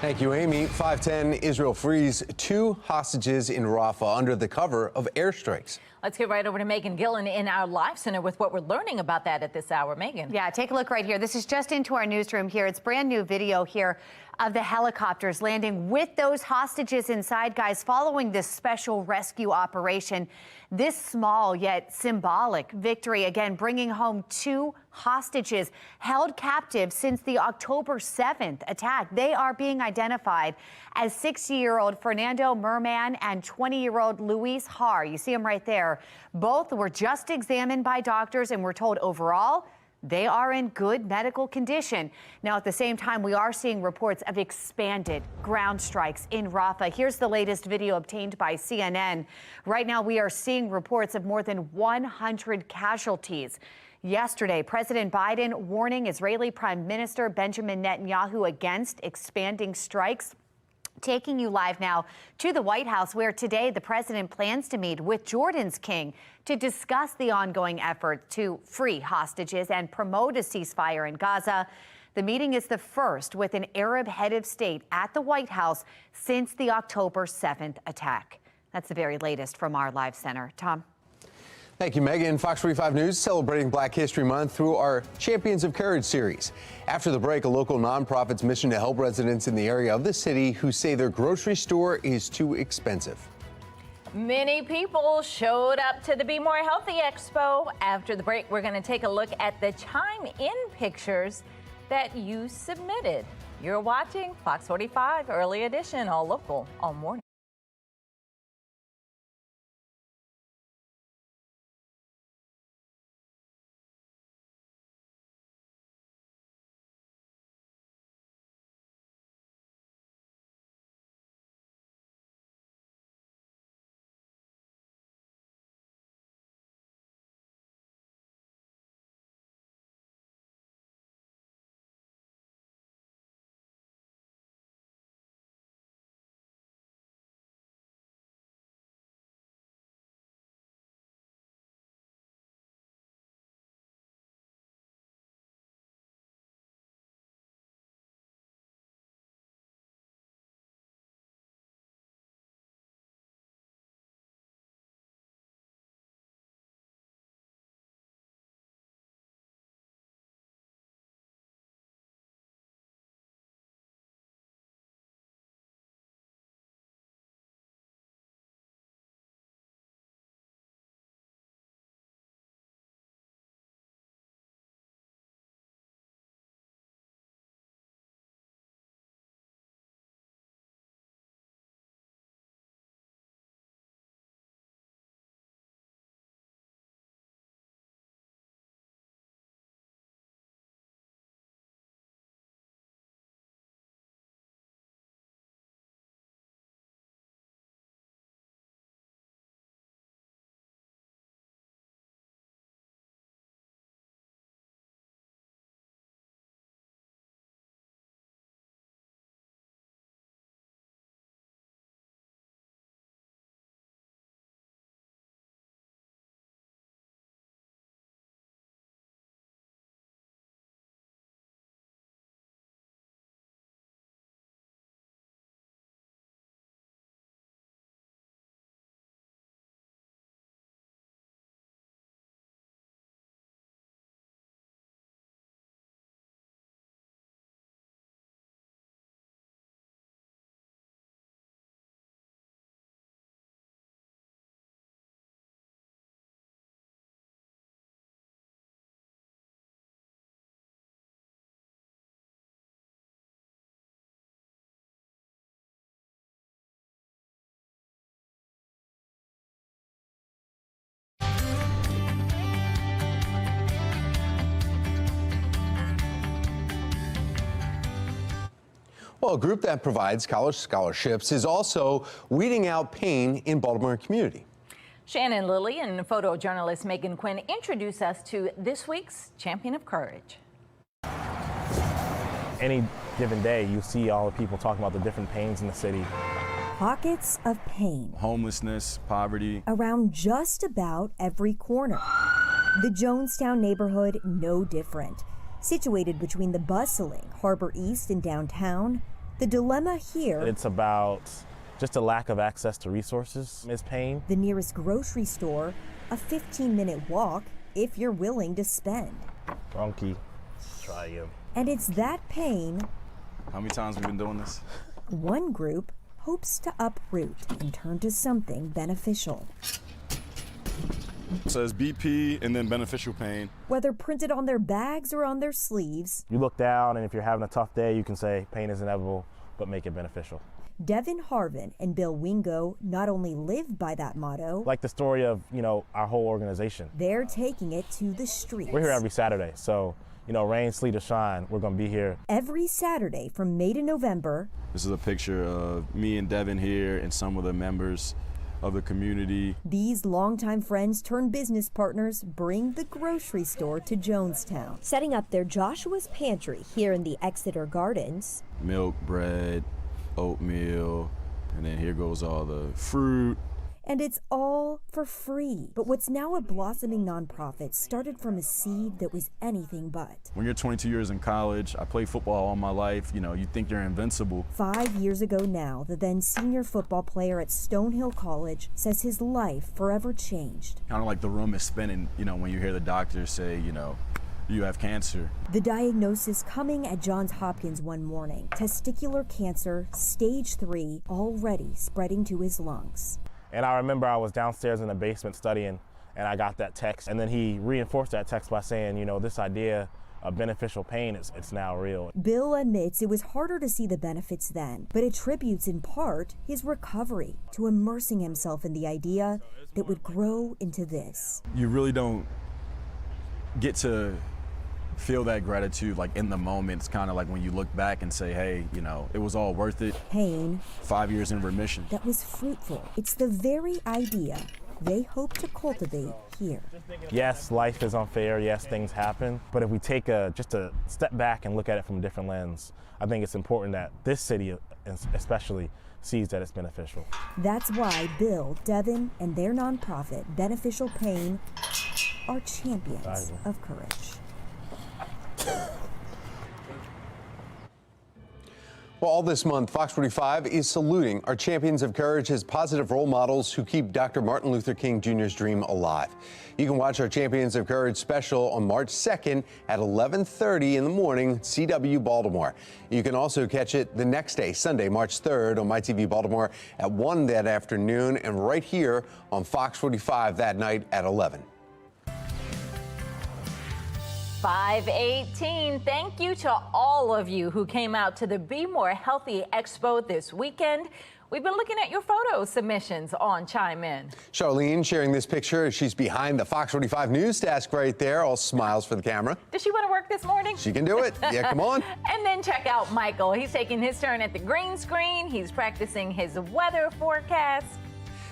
Thank you, Amy. 5:10, Israel frees 2 hostages in Rafah under the cover of airstrikes. Let's get right over to Megan Gillen in our live center with what we're learning about that at this hour. Megan. Yeah, take a look right here. This is just into our newsroom here. It's brand new video here of the helicopters landing with those hostages inside, guys, following this special rescue operation. This small yet symbolic victory, again, bringing home 2 hostages held captive since the October 7th attack. They are being identified as 60-year-old Fernando Merman and 20-year-old Luis Har. You see them right there. Both were just examined by doctors, and we're told overall they are in good medical condition. Now, at the same time, we are seeing reports of expanded ground strikes in Rafah. Here's the latest video obtained by CNN. Right now, we are seeing reports of more than 100 casualties. Yesterday, President Biden warning Israeli Prime Minister Benjamin Netanyahu against expanding strikes. Taking you live now to the White House, where today the president plans to meet with Jordan's king to discuss the ongoing effort to free hostages and promote a ceasefire in Gaza. The meeting is the first with an Arab head of state at the White House since the October 7th attack. That's the very latest from our live center. Tom. Thank you, Megan. Fox 45 News celebrating Black History Month through our Champions of Courage series. After the break, a local nonprofit's mission to help residents in the area of the city who say their grocery store is too expensive. Many people showed up to the Be More Healthy Expo. After the break, we're going to take a look at the Chime In pictures that you submitted. You're watching Fox 45 Early Edition, all local, all morning. Well, a group that provides college scholarships is also weeding out pain in Baltimore community. Shannon Lilly and photojournalist Megan Quinn introduce us to this week's Champion of Courage. Any given day, you see all the people talking about the different pains in the city. Pockets of pain. Homelessness, poverty. Around just about every corner. The Jonestown neighborhood, no different. Situated between the bustling Harbor East and downtown, the dilemma here. It's about just a lack of access to resources is pain. The nearest grocery store, a 15-minute walk if you're willing to spend. Wrong key. Try again. And it's that pain. How many times have we been doing this? One group hopes to uproot and turn to something beneficial. It says BP and then beneficial pain. Whether printed on their bags or on their sleeves. You look down, and if you're having a tough day, you can say pain is inevitable, but make it beneficial. Devin Harvin and Bill Wingo not only live by that motto. Like the story of, our whole organization. They're taking it to the streets. We're here every Saturday, so, rain, sleet, or shine, we're going to be here. Every Saturday from May to November. This is a picture of me and Devin here and some of the members of the community. These longtime friends turned business partners bring the grocery store to Jonestown, setting up their Joshua's Pantry here in the Exeter Gardens. Milk, bread, oatmeal, and then here goes all the fruit. And it's all for free. But what's now a blossoming nonprofit started from a seed that was anything but. When you're 22 years in college, I played football all my life, you think you're invincible. 5 years ago now, the then senior football player at Stonehill College says his life forever changed. Kind of like the room is spinning, when you hear the doctors say, you have cancer. The diagnosis coming at Johns Hopkins one morning. Testicular cancer, stage 3, already spreading to his lungs. And I remember I was downstairs in the basement studying, and I got that text. And then he reinforced that text by saying, this idea of beneficial pain, it's now real. Bill admits it was harder to see the benefits then, but attributes in part his recovery to immersing himself in the idea that would grow into this. You really don't get to feel that gratitude like in the moment. It's kind of like when you look back and say, hey, it was all worth it. Pain. 5 years in remission. That was fruitful. It's the very idea they hope to cultivate here. Yes, life is unfair. Yes, things happen. But if we take just a step back and look at it from a different lens, I think it's important that this city especially sees that it's beneficial. That's why Bill, Devin, and their nonprofit, Beneficial Pain, are champions of courage. Well, all this month, Fox 45 is saluting our champions of courage as positive role models who keep Dr. Martin Luther King Jr.'s dream alive. You can watch our Champions of Courage special on March 2nd at 11:30 in the morning, CW Baltimore. You can also catch it the next day, Sunday, March 3rd on MyTV Baltimore at 1 that afternoon, and right here on Fox 45 that night at 11. 5:18. Thank you to all of you who came out to the Be More Healthy Expo this weekend. We've been looking at your photo submissions on Chime In. Charlene sharing this picture as she's behind the Fox 45 news desk right there, all smiles for the camera. Does she want to work this morning? She can do it. Yeah, come on. And then check out Michael. He's taking his turn at the green screen. He's practicing his weather forecast.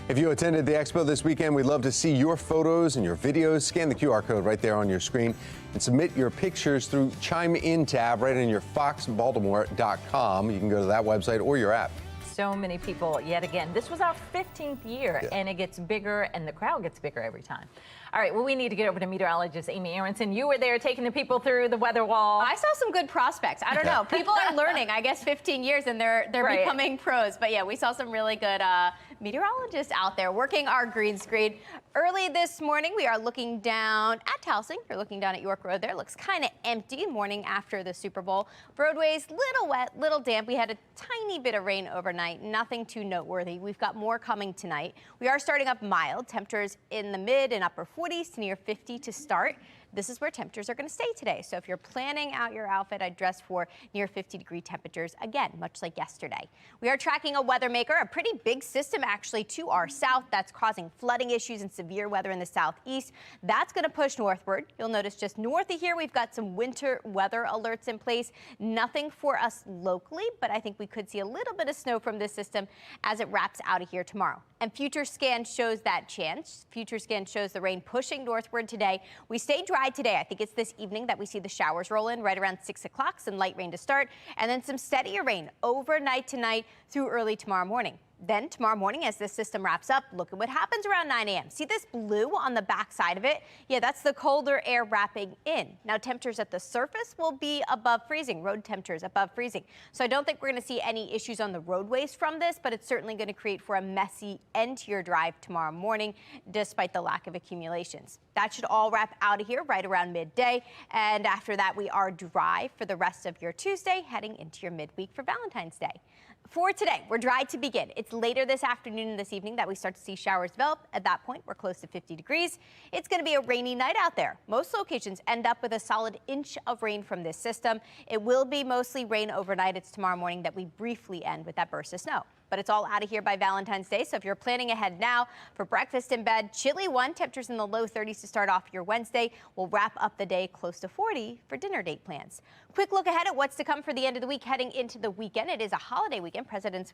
If you attended the expo this weekend, we'd love to see your photos and your videos. Scan the QR code right there on your screen and submit your pictures through Chime In tab right on your foxbaltimore.com. You can go to that website or your app. So many people yet again. This was our 15th year, and it gets bigger, and the crowd gets bigger every time. All right, well, we need to get over to meteorologist Amy Aronson. You were there taking the people through the weather wall. I saw some good prospects. I don't know. People are learning, I guess, 15 years, and they're becoming pros. But yeah, we saw some really good meteorologists out there working our green screen. Early this morning, we are looking down at Towsing. You're looking down at York Road there. Looks kind of empty morning after the Super Bowl. Roadways, little wet, little damp. We had a tiny bit of rain overnight. Nothing too noteworthy. We've got more coming tonight. We are starting up mild. Temperatures in the mid and upper 40s to near 50 to start. this is where temperatures are going to stay today. So if you're planning out your outfit, I'd dress for near 50-degree temperatures, again, much like yesterday. We are tracking a weather maker, a pretty big system actually to our south that's causing flooding issues and severe weather in the southeast. That's going to push northward. You'll notice just north of here, we've got some winter weather alerts in place. Nothing for us locally, but I think we could see a little bit of snow from this system as it wraps out of here tomorrow. And Future Scan shows that chance. Future Scan shows the rain pushing northward today. We stay dry today. I think it's this evening that we see the showers roll in right around 6 o'clock, some light rain to start, and then some steadier rain overnight tonight through early tomorrow morning. Then tomorrow morning, as this system wraps up, look at what happens around 9 a.m. See this blue on the back side of it? Yeah, that's the colder air wrapping in. Now, temperatures at the surface will be above freezing, road temperatures above freezing. So I don't think we're going to see any issues on the roadways from this, but it's certainly going to create for a messy end to your drive tomorrow morning, despite the lack of accumulations. That should all wrap out of here right around midday. And after that, we are dry for the rest of your Tuesday, heading into your midweek for Valentine's Day. For today, we're dry to begin. It's later this afternoon and this evening that we start to see showers develop. At that point, we're close to 50 degrees. It's going to be a rainy night out there. Most locations end up with a solid inch of rain from this system. It will be mostly rain overnight. It's tomorrow morning that we briefly end with that burst of snow. But it's all out of here by Valentine's Day. So if you're planning ahead now for breakfast in bed, chilly one, temperatures in the low 30s to start off your Wednesday. We'll wrap up the day close to 40 for dinner date plans. Quick look ahead at what's to come for the end of the week heading into the weekend. It is a holiday weekend, President's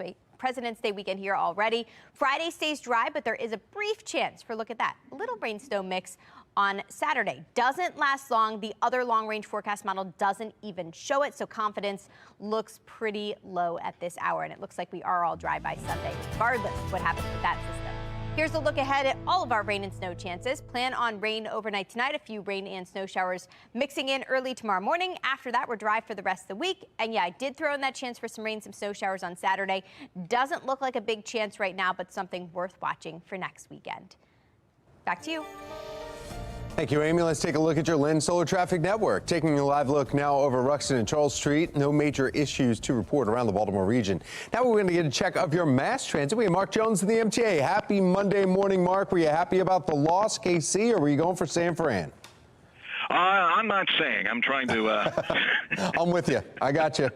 Day weekend here already. Friday stays dry, but there is a brief chance for, look at that, a little rain snow mix on Saturday. Doesn't last long. The other long-range forecast model doesn't even show it, so confidence looks pretty low at this hour, and it looks like we are all dry by Sunday, regardless of what happens with that system. Here's a look ahead at all of our rain and snow chances. Plan on rain overnight tonight, a few rain and snow showers mixing in early tomorrow morning. After that, we're dry for the rest of the week. And yeah, I did throw in that chance for some rain, some snow showers on Saturday. Doesn't look like a big chance right now, but something worth watching for next weekend. Back to you. Thank you, Amy. Let's take a look at your Lens Solar Traffic Network. Taking a live look now over Ruxton and Charles Street. No major issues to report around the Baltimore region. Now we're going to get a check of your mass transit. We have Mark Jones in the MTA. Happy Monday morning, Mark. Were you happy about the loss, KC, or were you going for San Fran? I'm not saying. I'm trying to... I'm with you. I got you.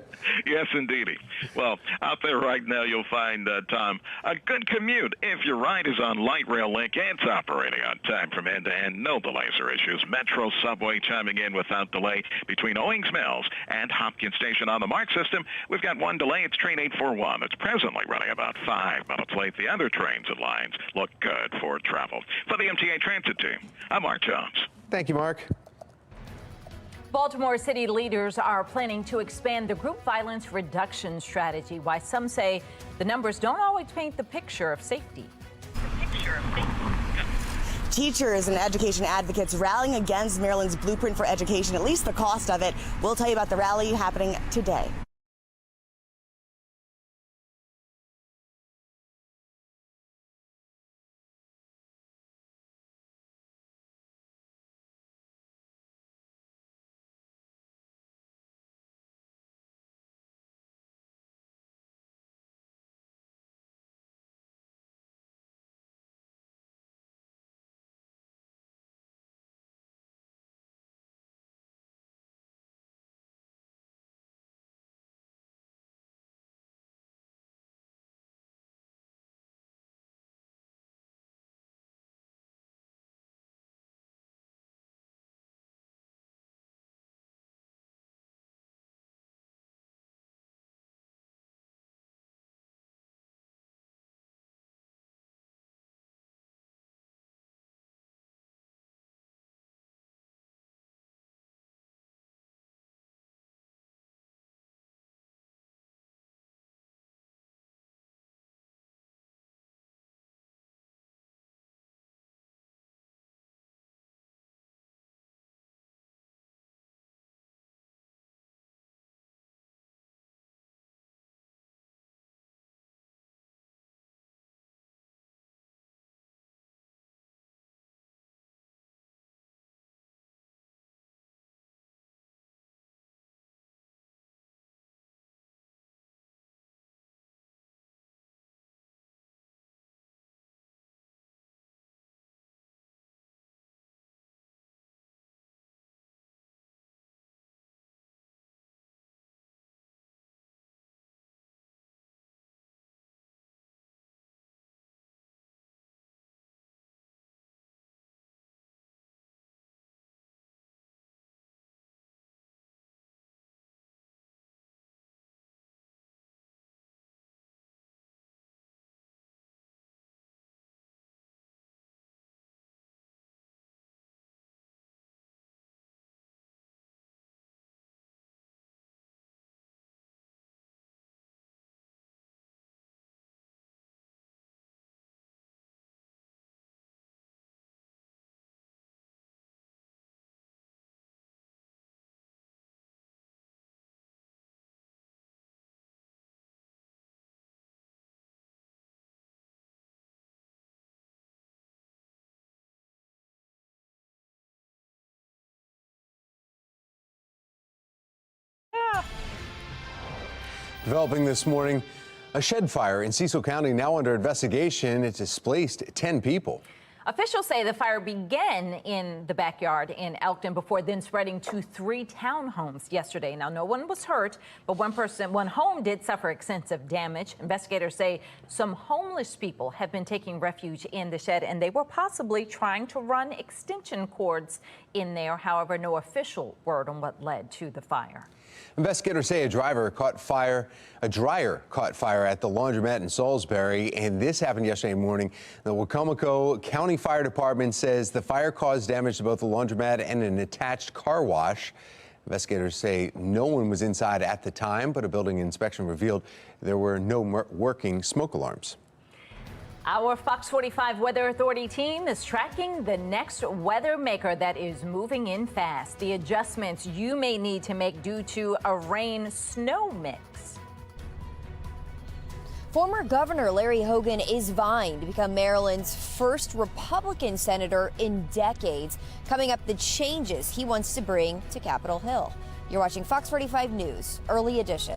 Yes, indeedy. Well, out there right now, you'll find, Tom, a good commute. If your ride is on Light Rail Link, it's operating on time from end to end. No delays or issues. Metro Subway chiming in without delay between Owings Mills and Hopkins Station on the MARC system. We've got one delay. It's train 841. It's presently running about 5 minutes late. The other trains and lines look good for travel. For the MTA Transit team, I'm Mark Jones. Thank you, Mark. Baltimore city leaders are planning to expand the group violence reduction strategy, while some say the numbers don't always paint the picture of safety. Teachers and education advocates rallying against Maryland's blueprint for education, at least the cost of it. We'll tell you about the rally happening today. Developing this morning, a shed fire in Cecil County now under investigation. It displaced 10 people. Officials say the fire began in the backyard in Elkton before then spreading to 3 townhomes yesterday. Now, no one was hurt, but one home did suffer extensive damage. Investigators say some homeless people have been taking refuge in the shed, and they were possibly trying to run extension cords in there. However, no official word on what led to the fire. Investigators say a dryer caught fire at the laundromat in Salisbury, and this happened yesterday morning. The Wicomico County Fire Department says the fire caused damage to both the laundromat and an attached car wash. Investigators say no one was inside at the time, but a building inspection revealed there were no working smoke alarms. Our Fox 45 Weather Authority team is tracking the next weather maker that is moving in fast. The adjustments you may need to make due to a rain-snow mix. Former Governor Larry Hogan is vying to become Maryland's first Republican senator in decades. Coming up, the changes he wants to bring to Capitol Hill. You're watching Fox 45 News, Early Edition.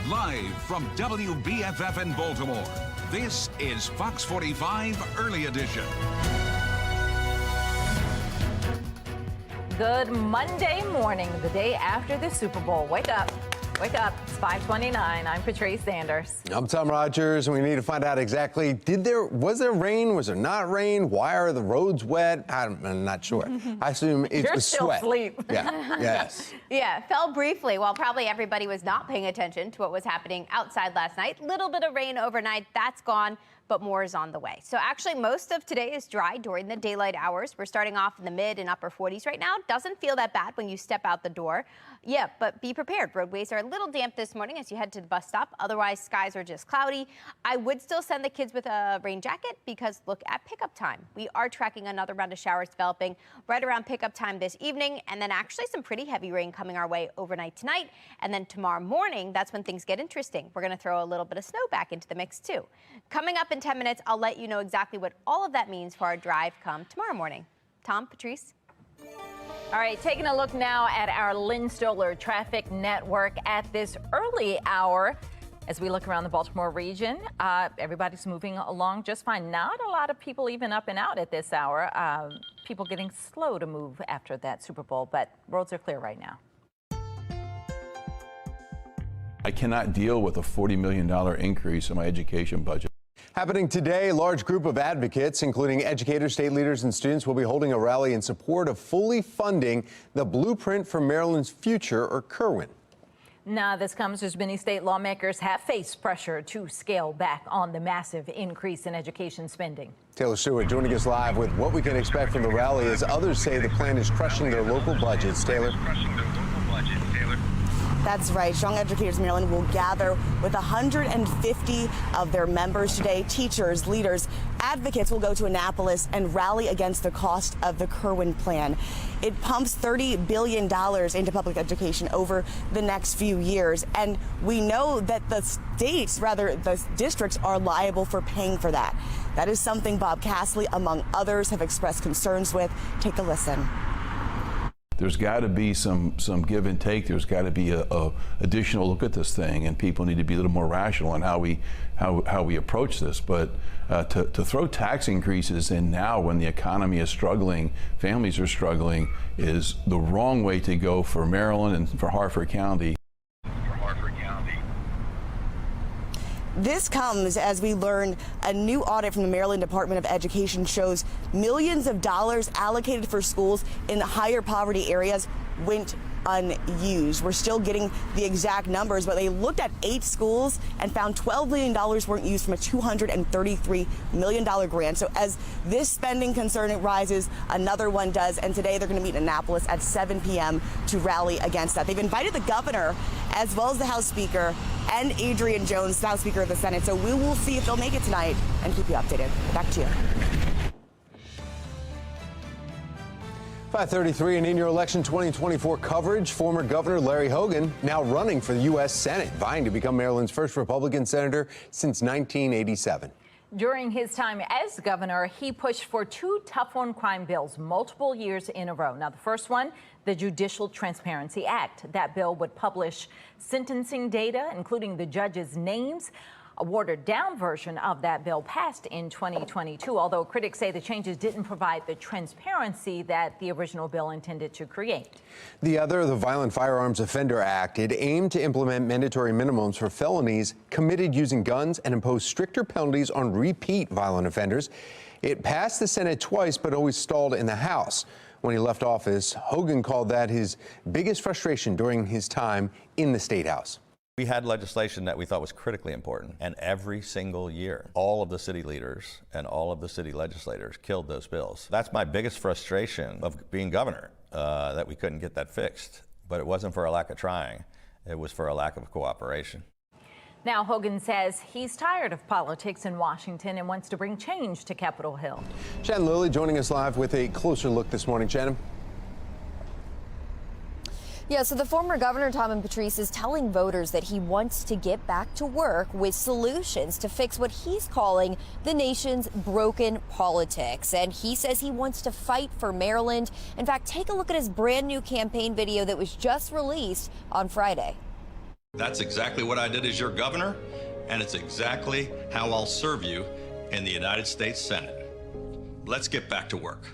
Live from WBFF in Baltimore, this is Fox 45 Early Edition. Good Monday morning, the day after the Super Bowl. Wake up. Wake up. It's 5:29. I'm Patrice Sanders. I'm Tom Rogers, and we need to find out exactly, was there rain? Was there not rain? Why are the roads wet? I'm not sure. I assume it was sweat. You're still asleep. Yeah, yes. Yeah, fell briefly while probably everybody was not paying attention to what was happening outside last night. Little bit of rain overnight, that's gone, but more is on the way. So actually most of today is dry during the daylight hours. We're starting off in the mid and upper 40s right now. Doesn't feel that bad when you step out the door. Yeah, but be prepared. Roadways are a little damp this morning as you head to the bus stop. Otherwise, skies are just cloudy. I would still send the kids with a rain jacket because look at pickup time. We are tracking another round of showers developing right around pickup time this evening, and then actually some pretty heavy rain coming our way overnight tonight. And then tomorrow morning, that's when things get interesting. We're going to throw a little bit of snow back into the mix too. Coming up in 10 minutes, I'll let you know exactly what all of that means for our drive come tomorrow morning. Tom, Patrice? All right, taking a look now at our Lynn Stoller traffic network at this early hour. As we look around the Baltimore region, everybody's moving along just fine. Not a lot of people even up and out at this hour. People getting slow to move after that Super Bowl, but roads are clear right now. I cannot deal with a $40 million increase in my education budget. Happening today, a large group of advocates, including educators, state leaders, and students, will be holding a rally in support of fully funding the Blueprint for Maryland's Future, or Kerwin. Now, this comes as many state lawmakers have faced pressure to scale back on the massive increase in education spending. Taylor Stewart joining us live with what we can expect from the rally as others say the plan is crushing their local budgets. Taylor. That's right. Strong Educators Maryland will gather with 150 of their members today. Teachers, leaders, advocates will go to Annapolis and rally against the cost of the Kerwin plan. It pumps $30 billion into public education over the next few years. And we know that the districts are liable for paying for that. That is something Bob Castley, among others, have expressed concerns with. Take a listen. There's got to be some give and take. There's got to be a additional look at this thing, and people need to be a little more rational in how we approach this. But to throw tax increases in now when the economy is struggling, families are struggling, is the wrong way to go for Maryland and for Harford County. This comes as we learn a new audit from the Maryland Department of Education shows millions of dollars allocated for schools in higher poverty areas went unused. We're still getting the exact numbers, but they looked at 8 schools and found $12 million weren't used from a $233 million grant. So as this spending concern rises, another one does. And today they're going to meet in Annapolis at 7 p.m. to rally against that. They've invited the governor as well as the House Speaker and Adrian Jones, House Speaker of the Senate. So we will see if they'll make it tonight and keep you updated. Back to you. 5:33 and in your election 2024 coverage, former Governor Larry Hogan now running for the U.S. Senate, vying to become Maryland's first Republican senator since 1987. During his time as governor, he pushed for 2 tough-on-crime bills multiple years in a row. Now, the first one, the Judicial Transparency Act. That bill would publish sentencing data, including the judges' names. A watered-down version of that bill passed in 2022, although critics say the changes didn't provide the transparency that the original bill intended to create. The other, the Violent Firearms Offender Act, it aimed to implement mandatory minimums for felonies committed using guns and impose stricter penalties on repeat violent offenders. It passed the Senate twice, but always stalled in the House. When he left office, Hogan called that his biggest frustration during his time in the State House. We had legislation that we thought was critically important, and every single year, all of the city leaders and all of the city legislators killed those bills. That's my biggest frustration of being governor, that we couldn't get that fixed. But it wasn't for a lack of trying, it was for a lack of cooperation. Now, Hogan says he's tired of politics in Washington and wants to bring change to Capitol Hill. Shannon Lilly joining us live with a closer look this morning. Shannon. Yeah, so the former governor, Tom Patrice, is telling voters that he wants to get back to work with solutions to fix what he's calling the nation's broken politics. And he says he wants to fight for Maryland. In fact, take a look at his brand new campaign video that was just released on Friday. That's exactly what I did as your governor, and it's exactly how I'll serve you in the United States Senate. Let's get back to work.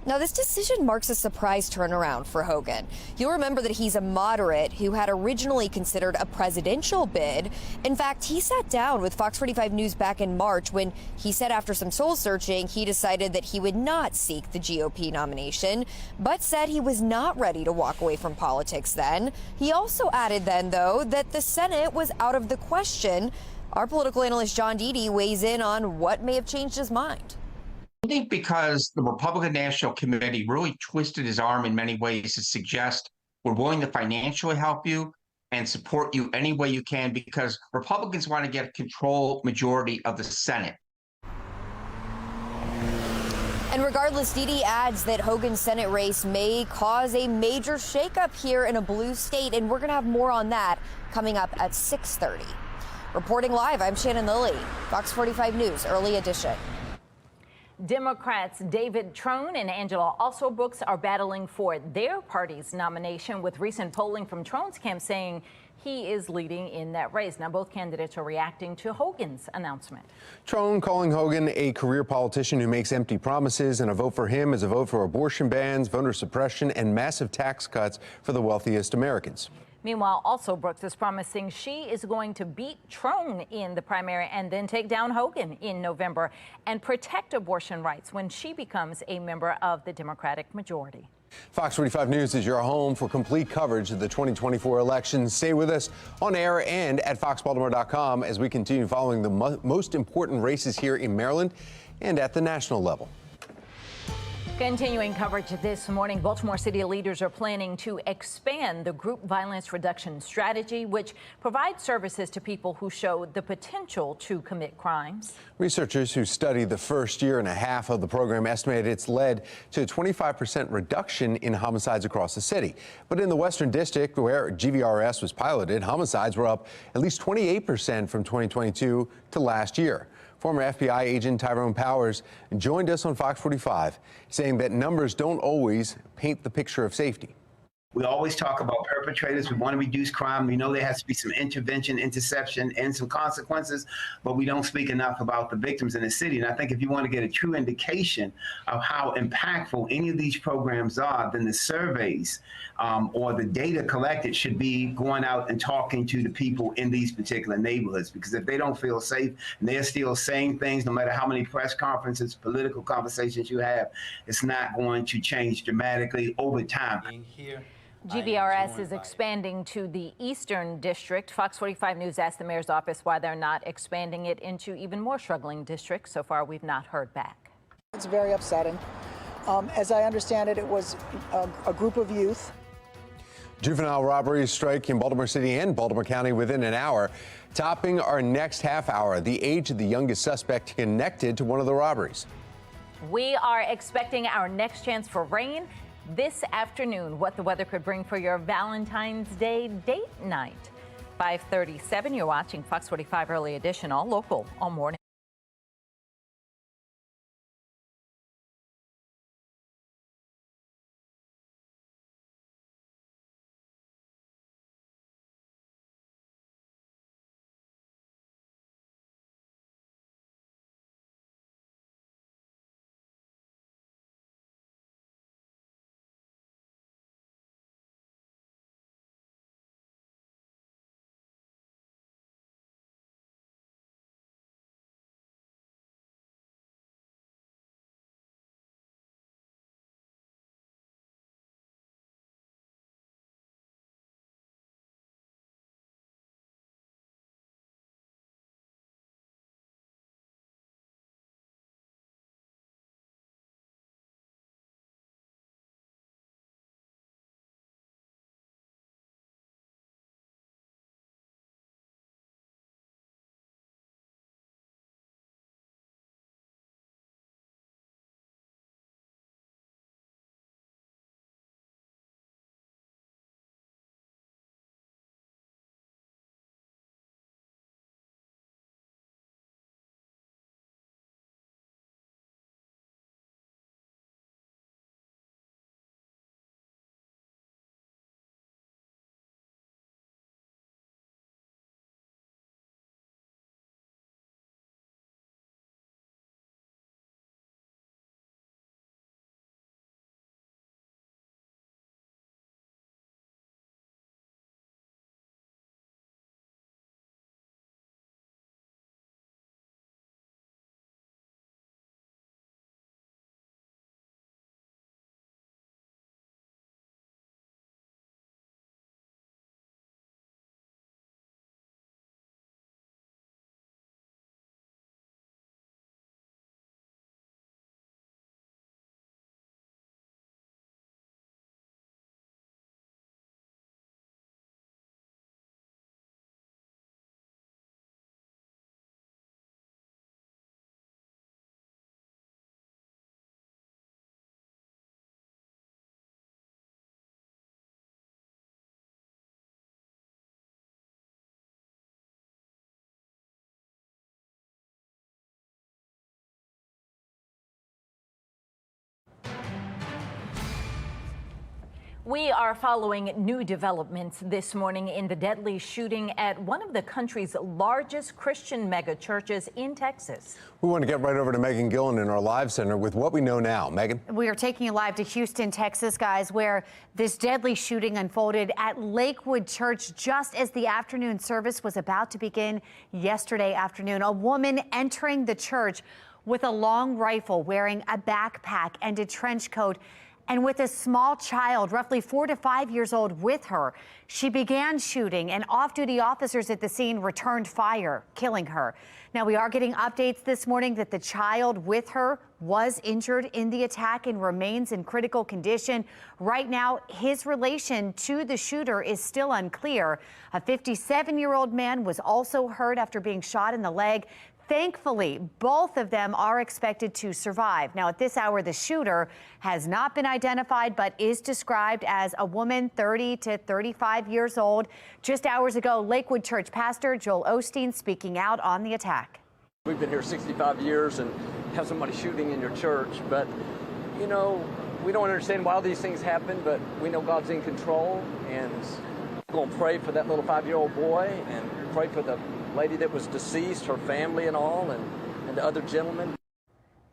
Now, this decision marks a surprise turnaround for Hogan. You'll remember that he's a moderate who had originally considered a presidential bid. In fact, he sat down with FOX45 News back in March when he said after some soul searching, he decided that he would not seek the GOP nomination, but said he was not ready to walk away from politics then. He also added then, though, that the Senate was out of the question. Our political analyst John Deedy weighs in on what may have changed his mind. I think because the Republican National Committee really twisted his arm in many ways to suggest we're willing to financially help you and support you any way you can because Republicans want to get a control majority of the Senate. And regardless, Deedy adds that Hogan's Senate race may cause a major shakeup here in a blue state, and we're going to have more on that coming up at 6:30. Reporting live, I'm Shannon Lilly, Fox 45 News, Early Edition. Democrats David Trone and Angela Alsobrooks are battling for their party's nomination, with recent polling from Trone's camp saying he is leading in that race. Now, both candidates are reacting to Hogan's announcement. Trone calling Hogan a career politician who makes empty promises, and a vote for him is a vote for abortion bans, voter suppression, and massive tax cuts for the wealthiest Americans. Meanwhile, Alsobrooks is promising she is going to beat Trone in the primary and then take down Hogan in November and protect abortion rights when she becomes a member of the Democratic majority. Fox 45 News is your home for complete coverage of the 2024 election. Stay with us on air and at foxbaltimore.com as we continue following the most important races here in Maryland and at the national level. Continuing coverage this morning, Baltimore City leaders are planning to expand the group violence reduction strategy, which provides services to people who show the potential to commit crimes. Researchers who studied the first year and a half of the program estimate it's led to a 25% reduction in homicides across the city. But in the Western District, where GVRS was piloted, homicides were up at least 28% from 2022 to last year. Former FBI agent Tyrone Powers joined us on Fox 45, saying that numbers don't always paint the picture of safety. We always talk about perpetrators. We want to reduce crime. We know there has to be some intervention, interception, and some consequences, but we don't speak enough about the victims in the city. And I think if you want to get a true indication of how impactful any of these programs are, then the surveys or the data collected should be going out and talking to the people in these particular neighborhoods. Because if they don't feel safe and they're still saying things, no matter how many press conferences, political conversations you have, it's not going to change dramatically over time. GVRS is expanding to the Eastern District. Fox 45 News asked the mayor's office why they're not expanding it into even more struggling districts. So far, we've not heard back. It's very upsetting. As I understand it, it was a group of youth. Juvenile robberies strike in Baltimore City and Baltimore County within an hour. Topping our next half hour, the age of the youngest suspect connected to one of the robberies. We are expecting our next chance for rain this afternoon. What the weather could bring for your Valentine's Day date night. 5:37, you're watching Fox 45 Early Edition, all local, all morning. We are following new developments this morning in the deadly shooting at one of the country's largest Christian megachurches in Texas. We want to get right over to Megan Gillen in our live center with what we know now. Megan? We are taking you live to Houston, Texas, guys, where this deadly shooting unfolded at Lakewood Church just as the afternoon service was about to begin yesterday afternoon. A woman entering the church with a long rifle, wearing a backpack and a trench coat, and with a small child, roughly 4 to 5 years old, with her. She began shooting, and off-duty officers at the scene returned fire, killing her. Now, we are getting updates this morning that the child with her was injured in the attack and remains in critical condition. Right now, his relation to the shooter is still unclear. A 57-year-old man was also hurt after being shot in the leg. Thankfully, both of them are expected to survive. Now, at this hour, the shooter has not been identified, but is described as a woman 30 to 35 years old. Just hours ago, Lakewood Church pastor Joel Osteen speaking out on the attack. We've been here 65 years and have somebody shooting in your church, but, you know, we don't understand why these things happen, but we know God's in control, and we're going to pray for that little 5-year-old boy and pray for the lady that was deceased, her family and all, and the other gentleman.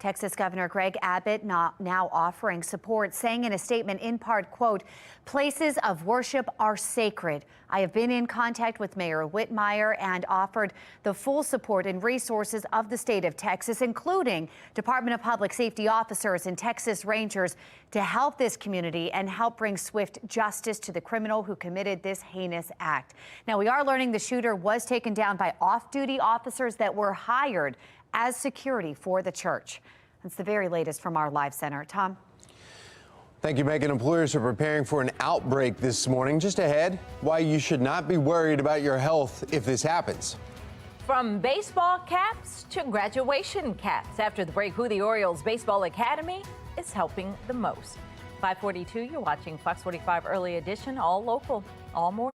Texas Governor Greg Abbott now offering support, saying in a statement in part, quote, "Places of worship are sacred. I have been in contact with Mayor Whitmire and offered the full support and resources of the state of Texas, including Department of Public Safety officers and Texas Rangers, to help this community and help bring swift justice to the criminal who committed this heinous act." Now, we are learning the shooter was taken down by off-duty officers that were hired as security for the church. That's the very latest from our live center. Tom? Thank you, Megan. Employers are preparing for an outbreak this morning. Just ahead, why you should not be worried about your health if this happens. From baseball caps to graduation caps. After the break, who the Orioles Baseball Academy is helping the most. 5:42, you're watching Fox 45 Early Edition, all local, all morning.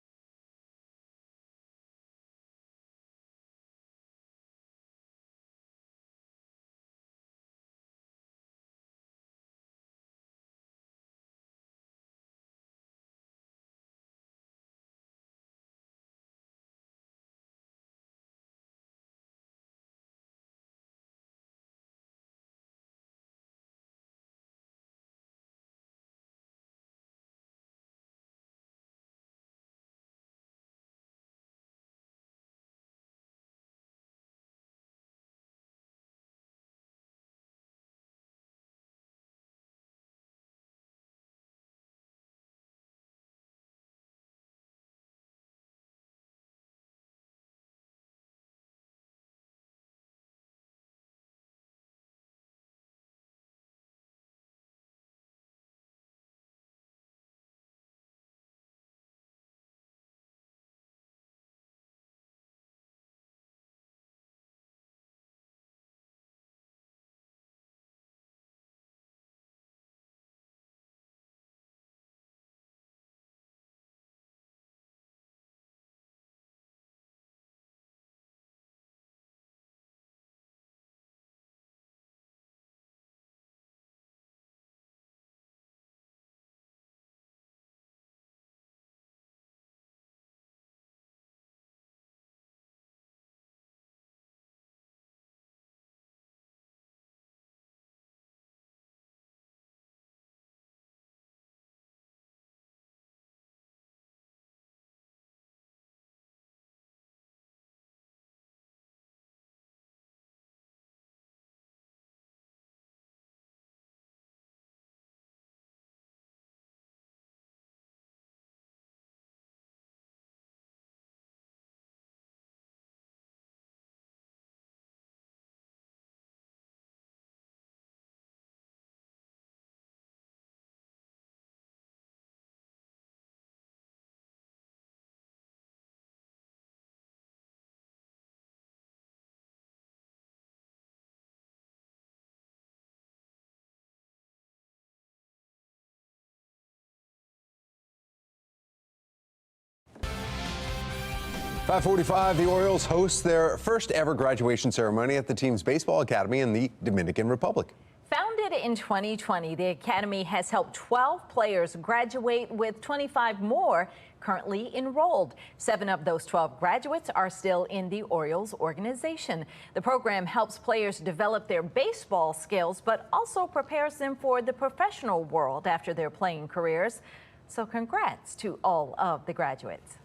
.545, the Orioles host their first ever graduation ceremony at the team's baseball academy in the Dominican Republic. Founded Founded in 2020, the Academy has helped 12 players graduate, with 25 more currently enrolled. 7 of those 12 graduates are still in the Orioles organization. The program helps players develop their baseball skills, but also prepares them for the professional world after their playing careers. So congrats to all of the graduates.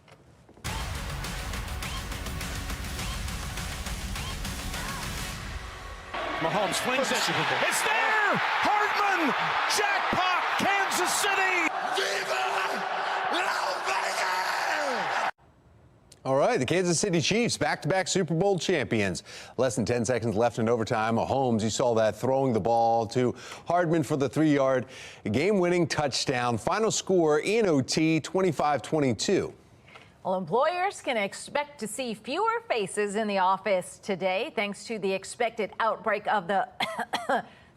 Mahomes flings it. It's there! Hardman! Jackpot! Kansas City! All right, the Kansas City Chiefs, back-to-back Super Bowl champions. Less than 10 seconds left in overtime. Mahomes, you saw that, throwing the ball to Hardman for the 3-yard game-winning touchdown. Final score in OT, 25-22. Well, employers can expect to see fewer faces in the office today thanks to the expected outbreak of the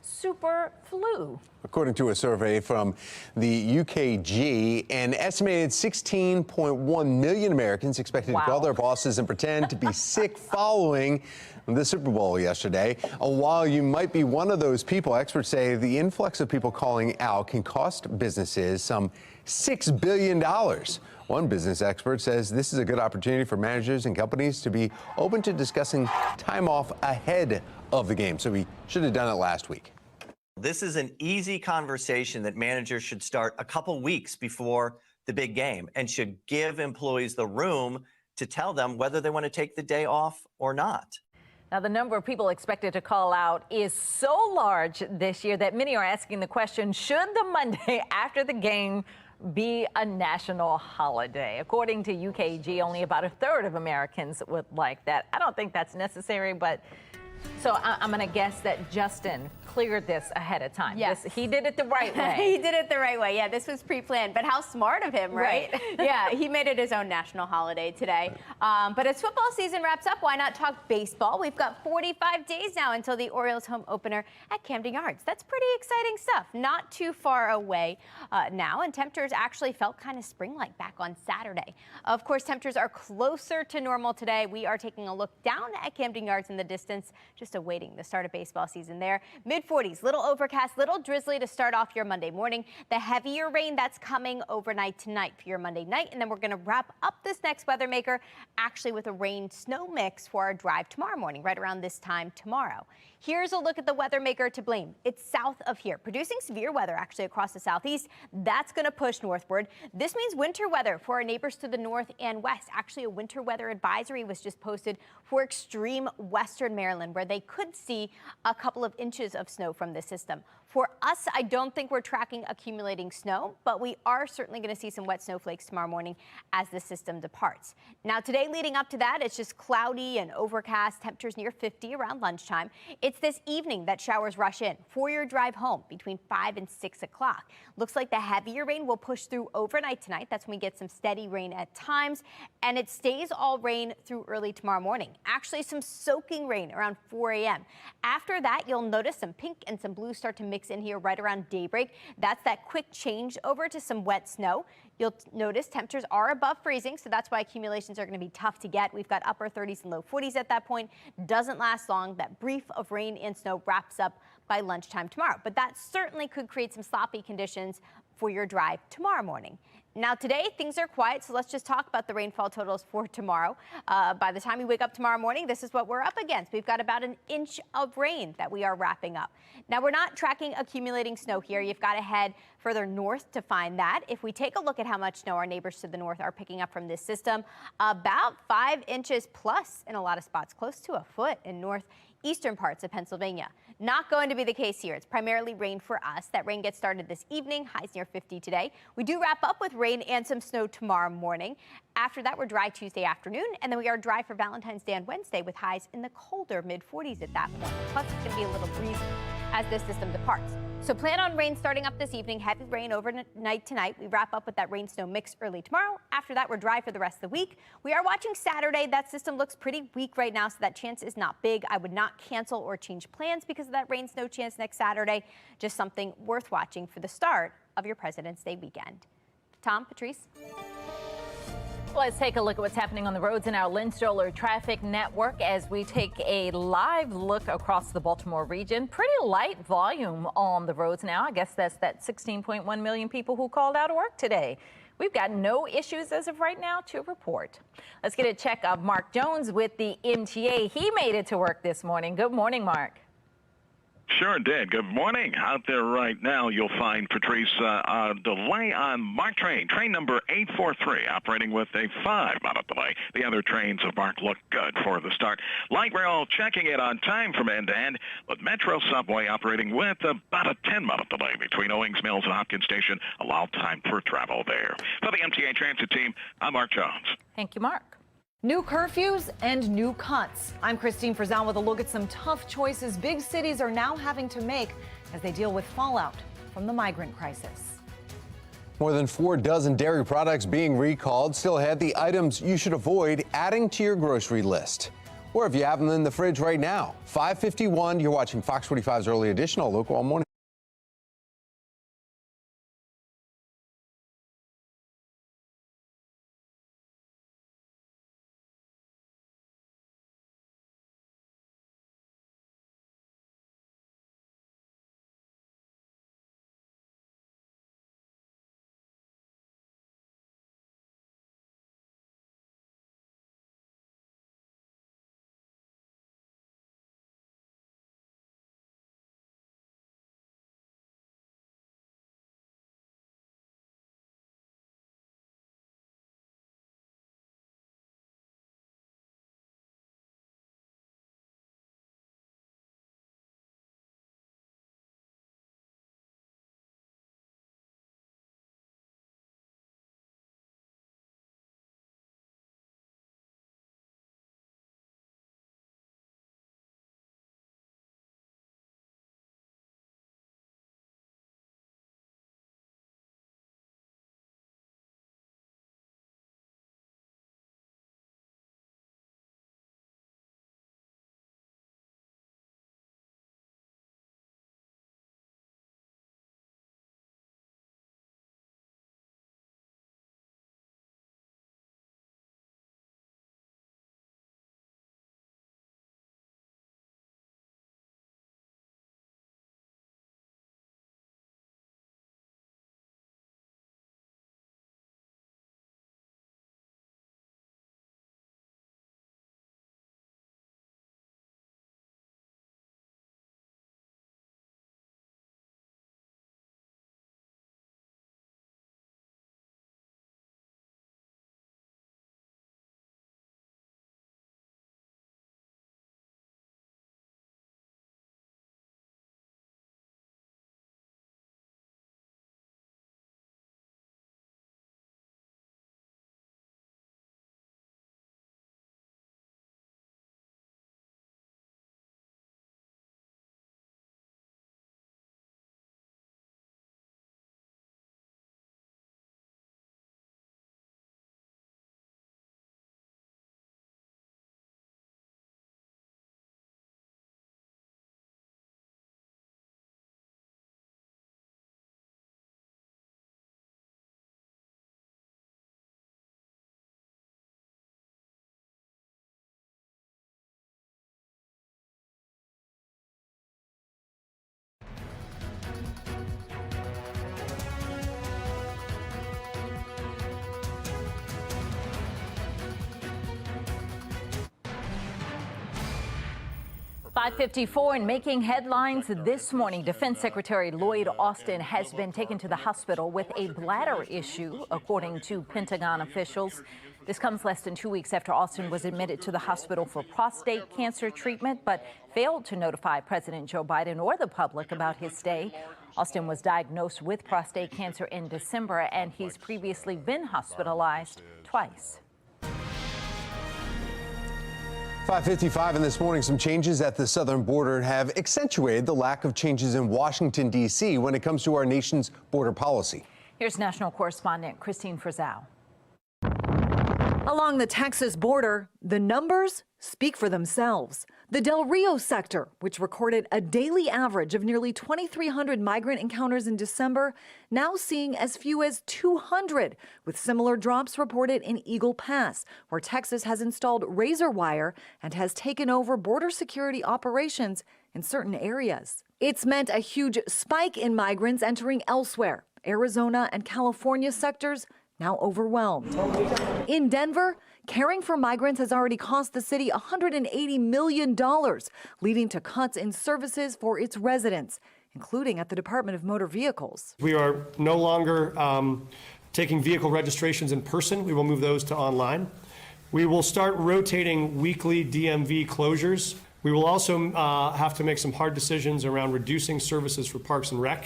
super flu. According to a survey from the UKG, an estimated 16.1 million Americans expected to call their bosses and pretend to be sick following the Super Bowl yesterday. While you might be one of those people, experts say the influx of people calling out can cost businesses some $6 billion. One business expert says this is a good opportunity for managers and companies to be open to discussing time off ahead of the game. So we should have done it last week. This is an easy conversation that managers should start a couple weeks before the big game and should give employees the room to tell them whether they want to take the day off or not. Now, the number of people expected to call out is so large this year that many are asking the question, should the Monday after the game be a national holiday? According to UKG, only about a third of Americans would like that. I don't think that's necessary, but so I'm going to guess that Justin cleared this ahead of time. Yes. He did it the right way. He did it the right way. Yeah, this was pre-planned, but how smart of him, right? Yeah, he made it his own national holiday today. But as football season wraps up, why not talk baseball? We've got 45 days now until the Orioles home opener at Camden Yards. That's pretty exciting stuff. Not too far away now, and temperatures actually felt kind of spring-like back on Saturday. Of course, temperatures are closer to normal today. We are taking a look down at Camden Yards in the distance, just awaiting the start of baseball season there. Mid-40s, little overcast, little drizzly to start off your Monday morning. The heavier rain that's coming overnight tonight for your Monday night. And then we're going to wrap up this next weather maker actually with a rain-snow mix for our drive tomorrow morning, right around this time tomorrow. Here's a look at the weather maker to blame. It's south of here, producing severe weather actually across the southeast. That's going to push northward. This means winter weather for our neighbors to the north and west. Actually, a winter weather advisory was just posted for extreme western Maryland, where they could see a couple of inches of snow from this system. For us, I don't think we're tracking accumulating snow, but we are certainly going to see some wet snowflakes tomorrow morning as the system departs. Now, today leading up to that, it's just cloudy and overcast, temperatures near 50 around lunchtime. It's this evening that showers rush in for your drive home between 5 and 6 o'clock. Looks like the heavier rain will push through overnight tonight. That's when we get some steady rain at times, and it stays all rain through early tomorrow morning. Actually, some soaking rain around 4 a.m. After that, you'll notice some pink and some blue start to mix in here right around daybreak. That's that quick change over to some wet snow. You'll notice temperatures are above freezing, so that's why accumulations are going to be tough to get. We've got upper 30s and low 40s at that point. Doesn't last long. That brief of rain and snow wraps up by lunchtime tomorrow. But that certainly could create some sloppy conditions for your drive tomorrow morning. Now today, things are quiet, so let's just talk about the rainfall totals for tomorrow. By the time you wake up tomorrow morning, this is what we're up against. We've got about an inch of rain that we are wrapping up. Now, we're not tracking accumulating snow here. You've got to head further north to find that. If we take a look at how much snow our neighbors to the north are picking up from this system, about 5 inches plus in a lot of spots, close to a foot in northeastern parts of Pennsylvania. Not going to be the case here. It's primarily rain for us. That rain gets started this evening, highs near 50 today. We do wrap up with rain and some snow tomorrow morning. After that, we're dry Tuesday afternoon, and then we are dry for Valentine's Day on Wednesday with highs in the colder mid-40s at that point. Plus, it's going to be a little breezy as this system departs. So plan on rain starting up this evening, heavy rain overnight tonight. We wrap up with that rain-snow mix early tomorrow. After that, we're dry for the rest of the week. We are watching Saturday. That system looks pretty weak right now, so that chance is not big. I would not cancel or change plans because of that rain-snow chance next Saturday. Just something worth watching for the start of your President's Day weekend. Tom, Patrice? Let's take a look at what's happening on the roads in our Lynn Stoller Traffic Network as we take a live look across the Baltimore region. Pretty light volume on the roads now. I guess that's that 16.1 million people who called out of work today. We've got no issues as of right now to report. Let's get a check of Mark Jones with the MTA. He made it to work this morning. Good morning, Mark. Sure did. Good morning. Out there right now, you'll find, Patrice, a delay on MARC train number 843, operating with a 5-minute delay. The other trains of MARC look good for the start. Light rail checking it on time from end to end, with Metro Subway operating with about a 10-minute delay between Owings Mills and Hopkins Station. Allow time for travel there. For the MTA Transit Team, I'm Mark Jones. Thank you, Mark. New curfews and new cuts. I'm Christine Frizell with a look at some tough choices big cities are now having to make as they deal with fallout from the migrant crisis. More than 4 dozen dairy products being recalled. Still ahead, the items you should avoid adding to your grocery list. Or if you have them in the fridge right now. 5:51, you're watching Fox 45's Early Edition, all local all morning. .554 and making headlines this morning. Defense Secretary Lloyd Austin has been taken to the hospital with a bladder issue, according to Pentagon officials. This comes less than 2 weeks after Austin was admitted to the hospital for prostate cancer treatment, but failed to notify President Joe Biden or the public about his stay. Austin was diagnosed with prostate cancer in December, and he's previously been hospitalized twice. 5:55 in this morning, some changes at the southern border have accentuated the lack of changes in Washington, D.C. when it comes to our nation's border policy. Here's national correspondent Christine Frizell. Along the Texas border, the numbers speak for themselves. The Del Rio sector, which recorded a daily average of nearly 2,300 migrant encounters in December, now seeing as few as 200, with similar drops reported in Eagle Pass, where Texas has installed razor wire and has taken over border security operations in certain areas. It's meant a huge spike in migrants entering elsewhere. Arizona and California sectors now overwhelmed. In Denver, caring for migrants has already cost the city $180 million, leading to cuts in services for its residents, including at the Department of Motor Vehicles. We are no longer taking vehicle registrations in person. We will move those to online. We will start rotating weekly DMV closures. We will also have to make some hard decisions around reducing services for Parks and Rec.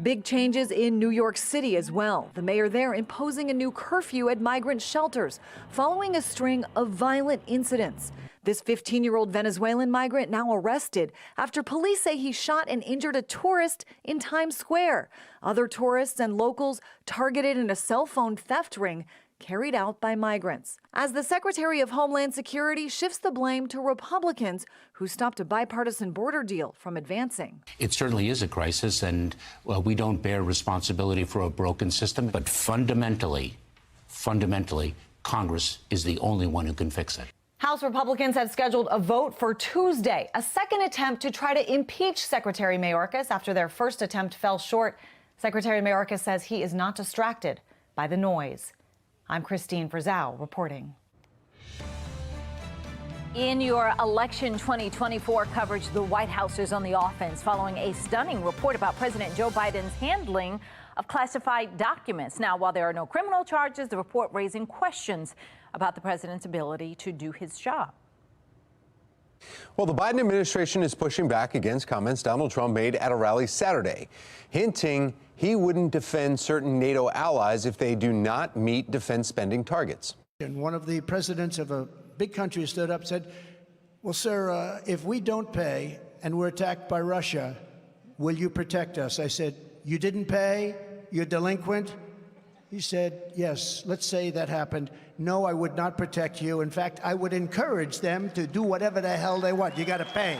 Big changes in New York City as well. The mayor there imposing a new curfew at migrant shelters following a string of violent incidents. This 15-year-old Venezuelan migrant now arrested after police say he shot and injured a tourist in Times Square. Other tourists and locals targeted in a cell phone theft ring carried out by migrants. As the Secretary of Homeland Security shifts the blame to Republicans who stopped a bipartisan border deal from advancing. It certainly is a crisis, and we don't bear responsibility for a broken system, but fundamentally, Congress is the only one who can fix it. House Republicans have scheduled a vote for Tuesday, a second attempt to try to impeach Secretary Mayorkas after their first attempt fell short. Secretary Mayorkas says he is not distracted by the noise. I'm Christine Frizzell reporting. In your election 2024 coverage, the White House is on the offense following a stunning report about President Joe Biden's handling of classified documents. Now, while there are no criminal charges, the report raising questions about the president's ability to do his job. Well, the Biden administration is pushing back against comments Donald Trump made at a rally Saturday, hinting he wouldn't defend certain NATO allies if they do not meet defense spending targets. And one of the presidents of a big country stood up and said, well, sir, if we don't pay and we're attacked by Russia, will you protect us? I said, you didn't pay? You're delinquent? He said, yes, let's say that happened. No, I would not protect you. In fact, I would encourage them to do whatever the hell they want. You got to pay.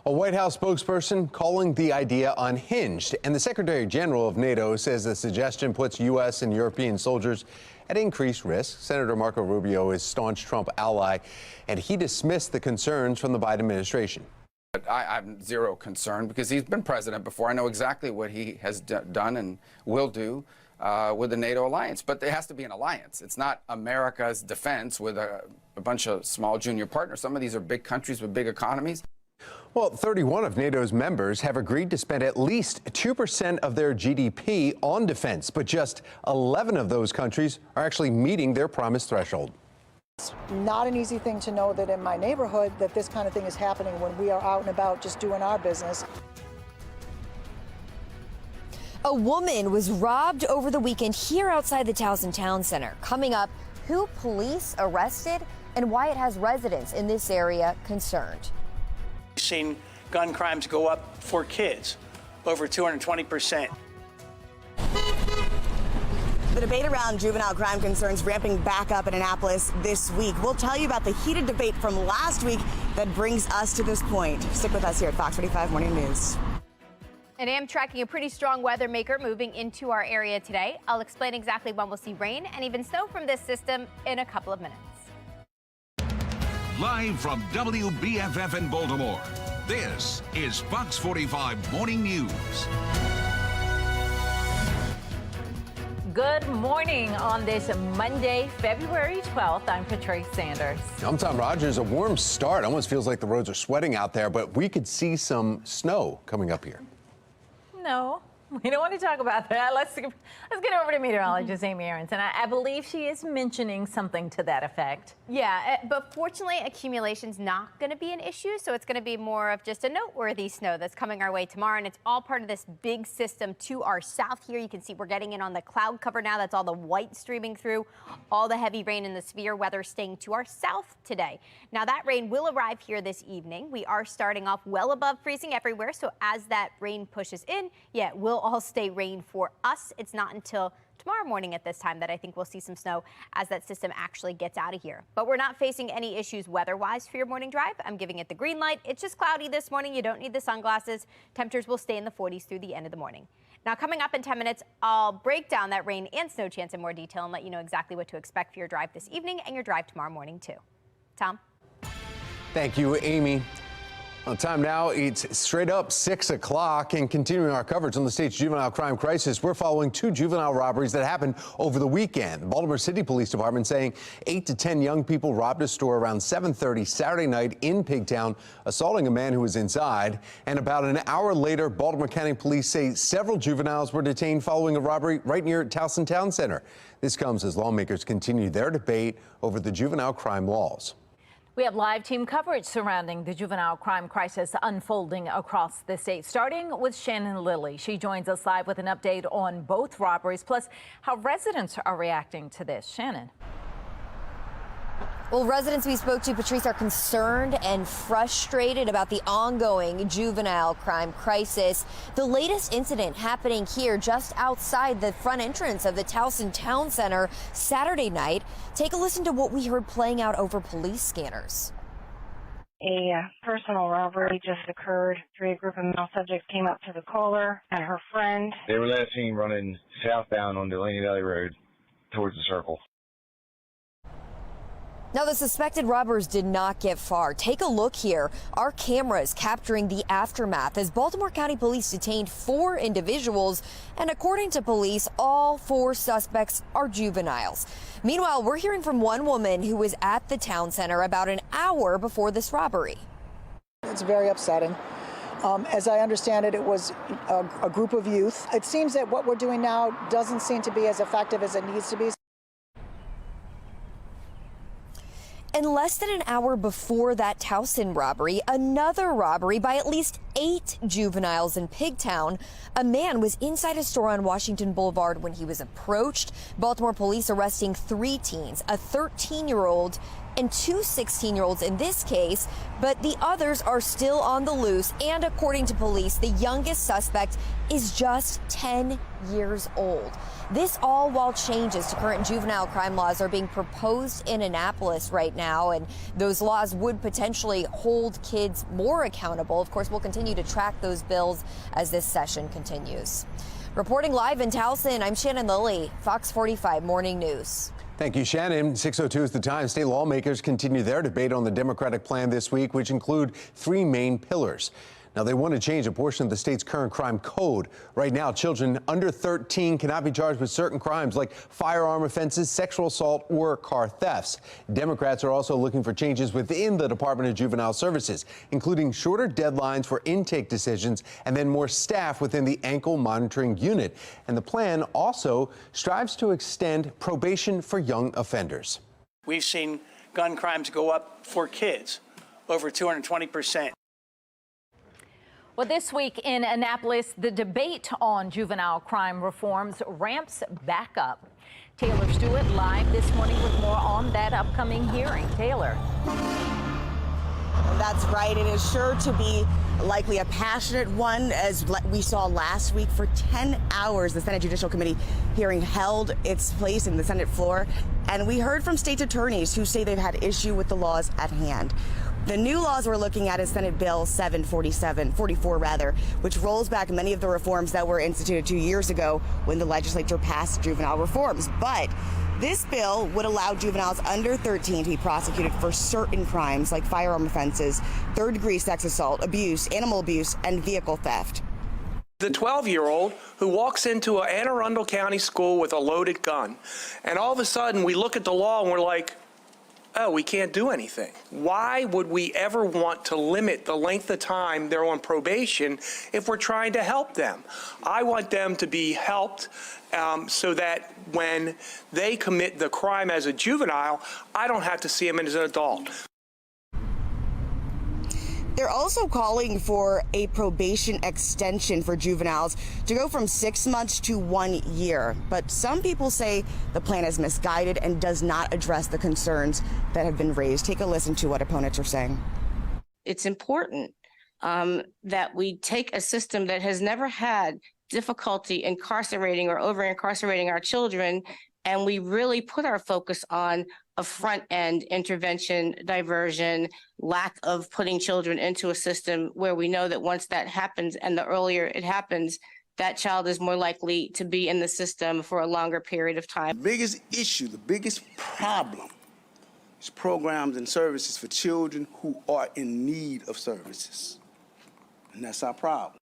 A White House spokesperson calling the idea unhinged. And the Secretary General of NATO says the suggestion puts U.S. and European soldiers at increased risk. Senator Marco Rubio is staunch Trump ally, and he dismissed the concerns from the Biden administration. I have zero concern because he's been president before. I know exactly what he has done and will do with the NATO alliance. But there has to be an alliance. It's not America's defense with a bunch of small junior partners. Some of these are big countries with big economies. Well, 31 of NATO's members have agreed to spend at least 2% of their GDP on defense, but just 11 of those countries are actually meeting their promised threshold. It's not an easy thing to know that in my neighborhood that this kind of thing is happening when we are out and about just doing our business. A woman was robbed over the weekend here outside the Towson Town Center. Coming up, who police arrested and why it has residents in this area concerned. We've seen gun crimes go up for kids, over 220%. The debate around juvenile crime concerns ramping back up in Annapolis this week. We'll tell you about the heated debate from last week that brings us to this point. Stick with us here at Fox 45 Morning News. And I am tracking a pretty strong weather maker moving into our area today. I'll explain exactly when we'll see rain and even snow from this system in a couple of minutes. Live from WBFF in Baltimore, this is Fox 45 Morning News. Good morning on this Monday, February 12th. I'm Patrice Sanders. I'm Tom Rogers. A warm start. Almost feels like the roads are sweating out there, but we could see some snow coming up here. No, we don't want to talk about that. Let's get over to meteorologist Amy Aronson. I believe she is mentioning something to that effect. Yeah, but fortunately, accumulation's not going to be an issue, so it's going to be more of just a noteworthy snow that's coming our way tomorrow, and it's all part of this big system to our south here. You can see we're getting in on the cloud cover now. That's all the white streaming through, all the heavy rain and the severe weather staying to our south today. Now, that rain will arrive here this evening. We are starting off well above freezing everywhere, so as that rain pushes in, yeah, it will all stay rain for us. It's not until tomorrow morning at this time that I think we'll see some snow as that system actually gets out of here. But we're not facing any issues weather-wise for your morning drive. I'm giving it the green light. It's just cloudy this morning. You don't need the sunglasses. Temperatures will stay in the 40s through the end of the morning. Now, coming up in 10 minutes, I'll break down that rain and snow chance in more detail and let you know exactly what to expect for your drive this evening and your drive tomorrow morning, too. Tom? Thank you, Amy. On time now, it's straight up 6 o'clock, and continuing our coverage on the state's juvenile crime crisis, we're following 2 juvenile robberies that happened over the weekend. The Baltimore City Police Department saying 8 to 10 young people robbed a store around 7:30 Saturday night in Pigtown, assaulting a man who was inside. And about an hour later, Baltimore County Police say several juveniles were detained following a robbery right near Towson Town Center. This comes as lawmakers continue their debate over the juvenile crime laws. We have live team coverage surrounding the juvenile crime crisis unfolding across the state, starting with Shannon Lilly. She joins us live with an update on both robberies, plus how residents are reacting to this. Shannon. Well, residents we spoke to, Patrice, are concerned and frustrated about the ongoing juvenile crime crisis. The latest incident happening here just outside the front entrance of the Towson Town Center Saturday night. Take a listen to what we heard playing out over police scanners. A personal robbery just occurred. A group of male subjects came up to the caller and her friend. They were last seen running southbound on Delaney Valley Road towards the circle. Now, the suspected robbers did not get far. Take a look here. Our cameras capturing the aftermath as Baltimore County Police detained 4 individuals. And according to police, all 4 suspects are juveniles. Meanwhile, we're hearing from one woman who was at the town center about an hour before this robbery. It's very upsetting. As I understand it, it was a group of youth. It seems that what we're doing now doesn't seem to be as effective as it needs to be. And less than an hour before that Towson robbery, another robbery by at least 8 juveniles in Pigtown. A man was inside a store on Washington Boulevard when he was approached. Baltimore police arresting 3 teens, a 13-year-old and 2 16-year-olds in this case, but the others are still on the loose. And according to police, the youngest suspect is just 10 years old. This all while changes to current juvenile crime laws are being proposed in Annapolis right now, and those laws would potentially hold kids more accountable. Of course, we'll continue to track those bills as this session continues. Reporting live in Towson, I'm Shannon Lilly, Fox 45 Morning News. Thank you, Shannon. 6:02 is the time. State lawmakers continue their debate on the Democratic plan this week, which include 3 main pillars. Now, they want to change a portion of the state's current crime code. Right now, children under 13 cannot be charged with certain crimes like firearm offenses, sexual assault, or car thefts. Democrats are also looking for changes within the Department of Juvenile Services, including shorter deadlines for intake decisions and then more staff within the ankle monitoring unit. And the plan also strives to extend probation for young offenders. We've seen gun crimes go up for kids over 220%. Well, this week in Annapolis, the debate on juvenile crime reforms ramps back up. Taylor Stewart live this morning with more on that upcoming hearing. Taylor. That's right. It is sure to be likely a passionate one, as we saw last week. For 10 hours, the Senate Judicial Committee hearing held its place in the Senate floor, and we heard from state attorneys who say they've had issue with the laws at hand. The new laws we're looking at is Senate Bill 744, which rolls back many of the reforms that were instituted 2 years ago when the legislature passed juvenile reforms. But this bill would allow juveniles under 13 to be prosecuted for certain crimes like firearm offenses, third-degree sex assault, abuse, animal abuse, and vehicle theft. The 12-year-old who walks into an Anne Arundel County school with a loaded gun, and all of a sudden we look at the law and we're like, oh, we can't do anything. Why would we ever want to limit the length of time they're on probation if we're trying to help them? I want them to be helped so that when they commit the crime as a juvenile, I don't have to see them as an adult. They're also calling for a probation extension for juveniles to go from 6 months to 1 year. But some people say the plan is misguided and does not address the concerns that have been raised. Take a listen to what opponents are saying. It's important that we take a system that has never had difficulty incarcerating or over-incarcerating our children, and we really put our focus on a front-end intervention, diversion, lack of putting children into a system where we know that once that happens and the earlier it happens, that child is more likely to be in the system for a longer period of time. The biggest issue, the biggest problem is programs and services for children who are in need of services. And that's our problem.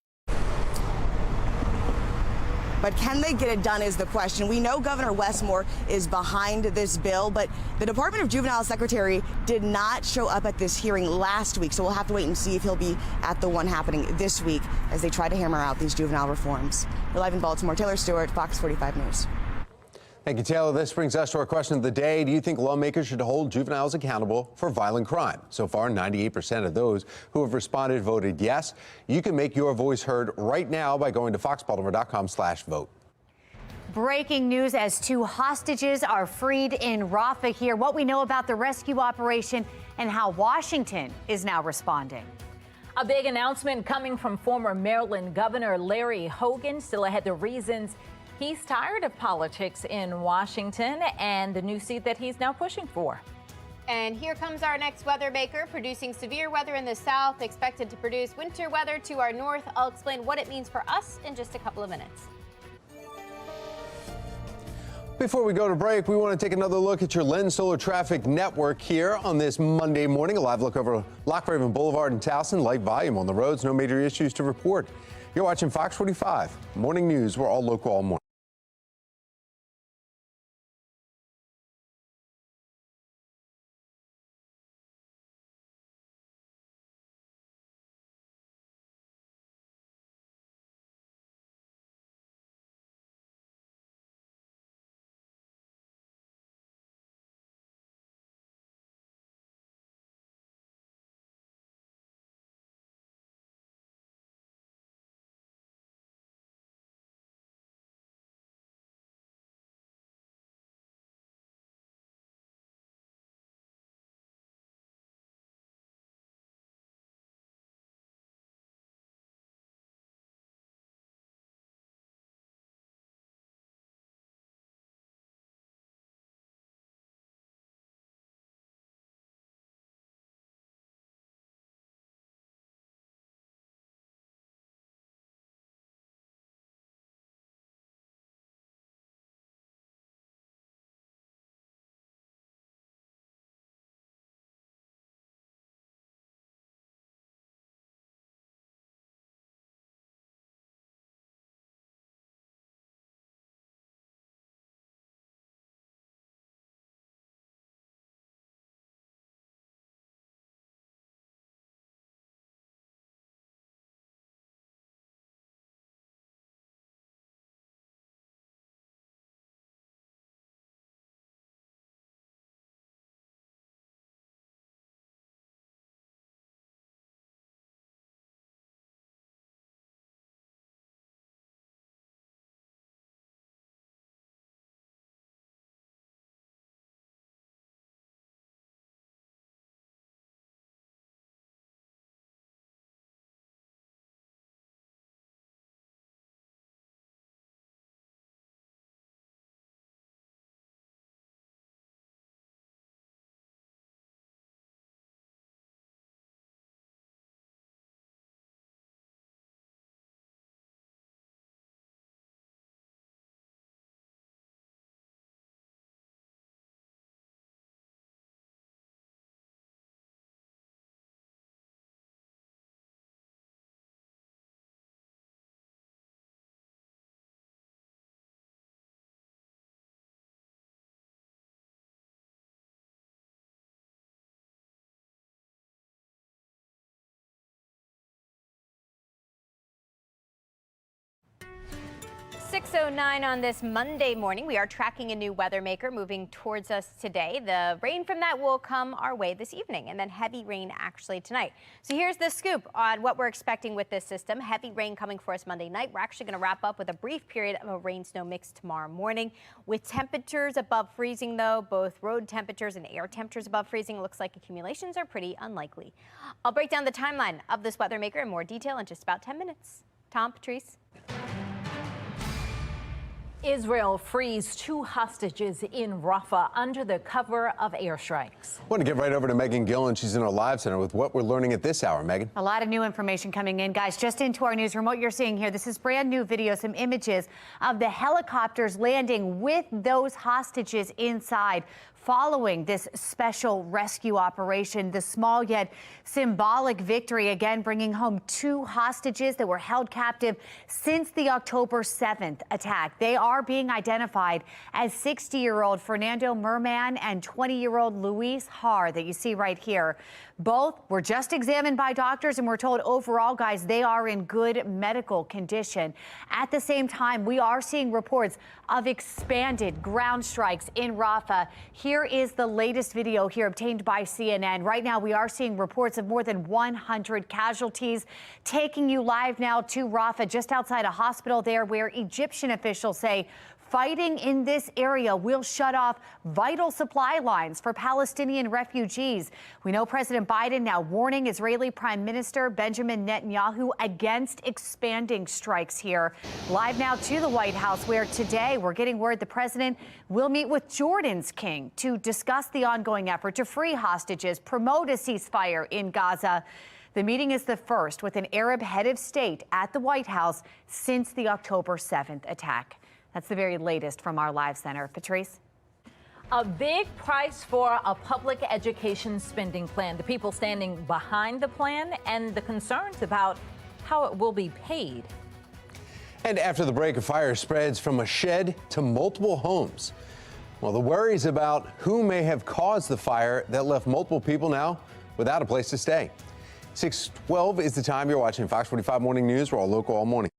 But can they get it done is the question. We know Governor Westmore is behind this bill, but the Department of Juvenile Secretary did not show up at this hearing last week, so we'll have to wait and see if he'll be at the one happening this week as they try to hammer out these juvenile reforms. We're live in Baltimore. Taylor Stewart, Fox 45 News. Thank you, Taylor. This brings us to our question of the day. Do you think lawmakers should hold juveniles accountable for violent crime? So far, 98% of those who have responded voted yes. You can make your voice heard right now by going to foxbaltimore.com/vote. Breaking news as 2 hostages are freed in Rafah here. What we know about the rescue operation and how Washington is now responding. A big announcement coming from former Maryland Governor Larry Hogan. Still ahead, the reasons he's tired of politics in Washington and the new seat that he's now pushing for. And here comes our next weather maker, producing severe weather in the south, expected to produce winter weather to our north. I'll explain what it means for us in just a couple of minutes. Before we go to break, we want to take another look at your Lens Solar Traffic Network here on this Monday morning. A live look over Lock Raven Boulevard in Towson. Light volume on the roads. No major issues to report. You're watching Fox 45 Morning News. We're all local all morning. .09 on this Monday morning. We are tracking a new weather maker moving towards us today. The rain from that will come our way this evening, and then heavy rain actually tonight. So here's the scoop on what we're expecting with this system. Heavy rain coming for us Monday night. We're actually going to wrap up with a brief period of a rain-snow mix tomorrow morning. With temperatures above freezing, though, both road temperatures and air temperatures above freezing, it looks like accumulations are pretty unlikely. I'll break down the timeline of this weather maker in more detail in just about 10 minutes. Tom, Patrice. Israel frees 2 hostages in Rafah under the cover of airstrikes. I want to get right over to Megan Gillen. She's in our live center with what we're learning at this hour. Megan. A lot of new information coming in, guys, just into our newsroom. What you're seeing here, this is brand new video, some images of the helicopters landing with those hostages inside. Following this special rescue operation, the small yet symbolic victory, again bringing home 2 hostages that were held captive since the October 7th attack. They are being identified as 60-year-old Fernando Merman and 20-year-old Luis Har that you see right here. Both were just examined by doctors, and we're told overall, guys, they are in good medical condition. At the same time, we are seeing reports of expanded ground strikes in Rafah. Here is the latest video here obtained by CNN. Right now, we are seeing reports of more than 100 casualties. Taking you live now to Rafah, just outside a hospital there, where Egyptian officials say fighting in this area will shut off vital supply lines for Palestinian refugees. We know President Biden now warning Israeli Prime Minister Benjamin Netanyahu against expanding strikes here. Live now to the White House, where today we're getting word the president will meet with Jordan's king to discuss the ongoing effort to free hostages, promote a ceasefire in Gaza. The meeting is the first with an Arab head of state at the White House since the October 7th attack. That's the very latest from our live center. Patrice? A big price for a public education spending plan. The people standing behind the plan and the concerns about how it will be paid. And after the break, a fire spreads from a shed to multiple homes. Well, the worries about who may have caused the fire that left multiple people now without a place to stay. 6:12 is the time. You're watching Fox 45 Morning News. We're all local all morning.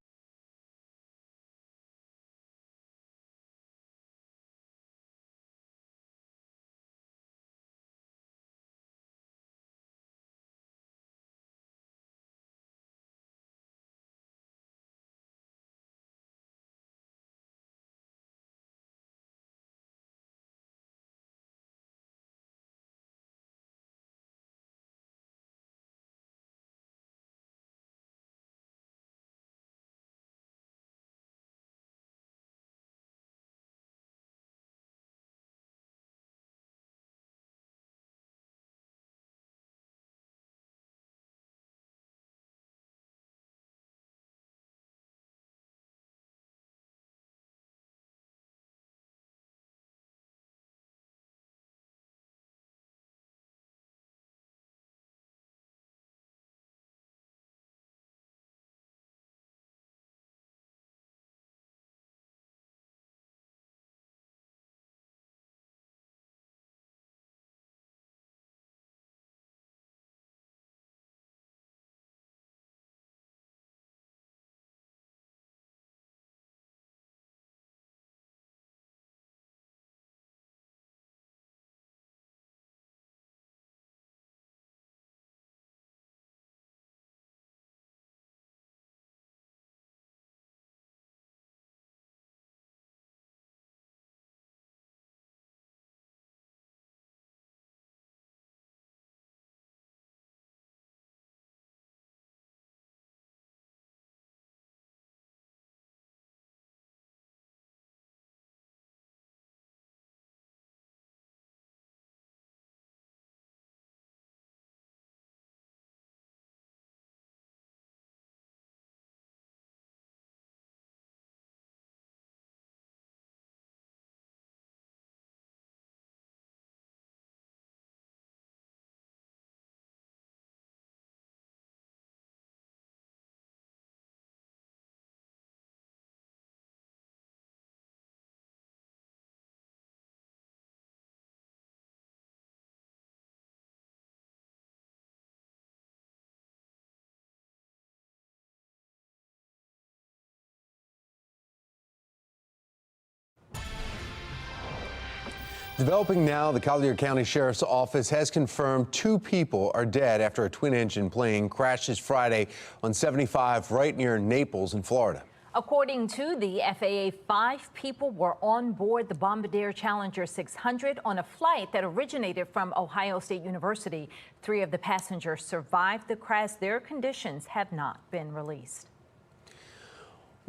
Developing now, the Collier County Sheriff's Office has confirmed 2 people are dead after a twin-engine plane crashes Friday on 75 right near Naples in Florida. According to the FAA, 5 people were on board the Bombardier Challenger 600 on a flight that originated from Ohio State University. 3 of the passengers survived the crash. Their conditions have not been released.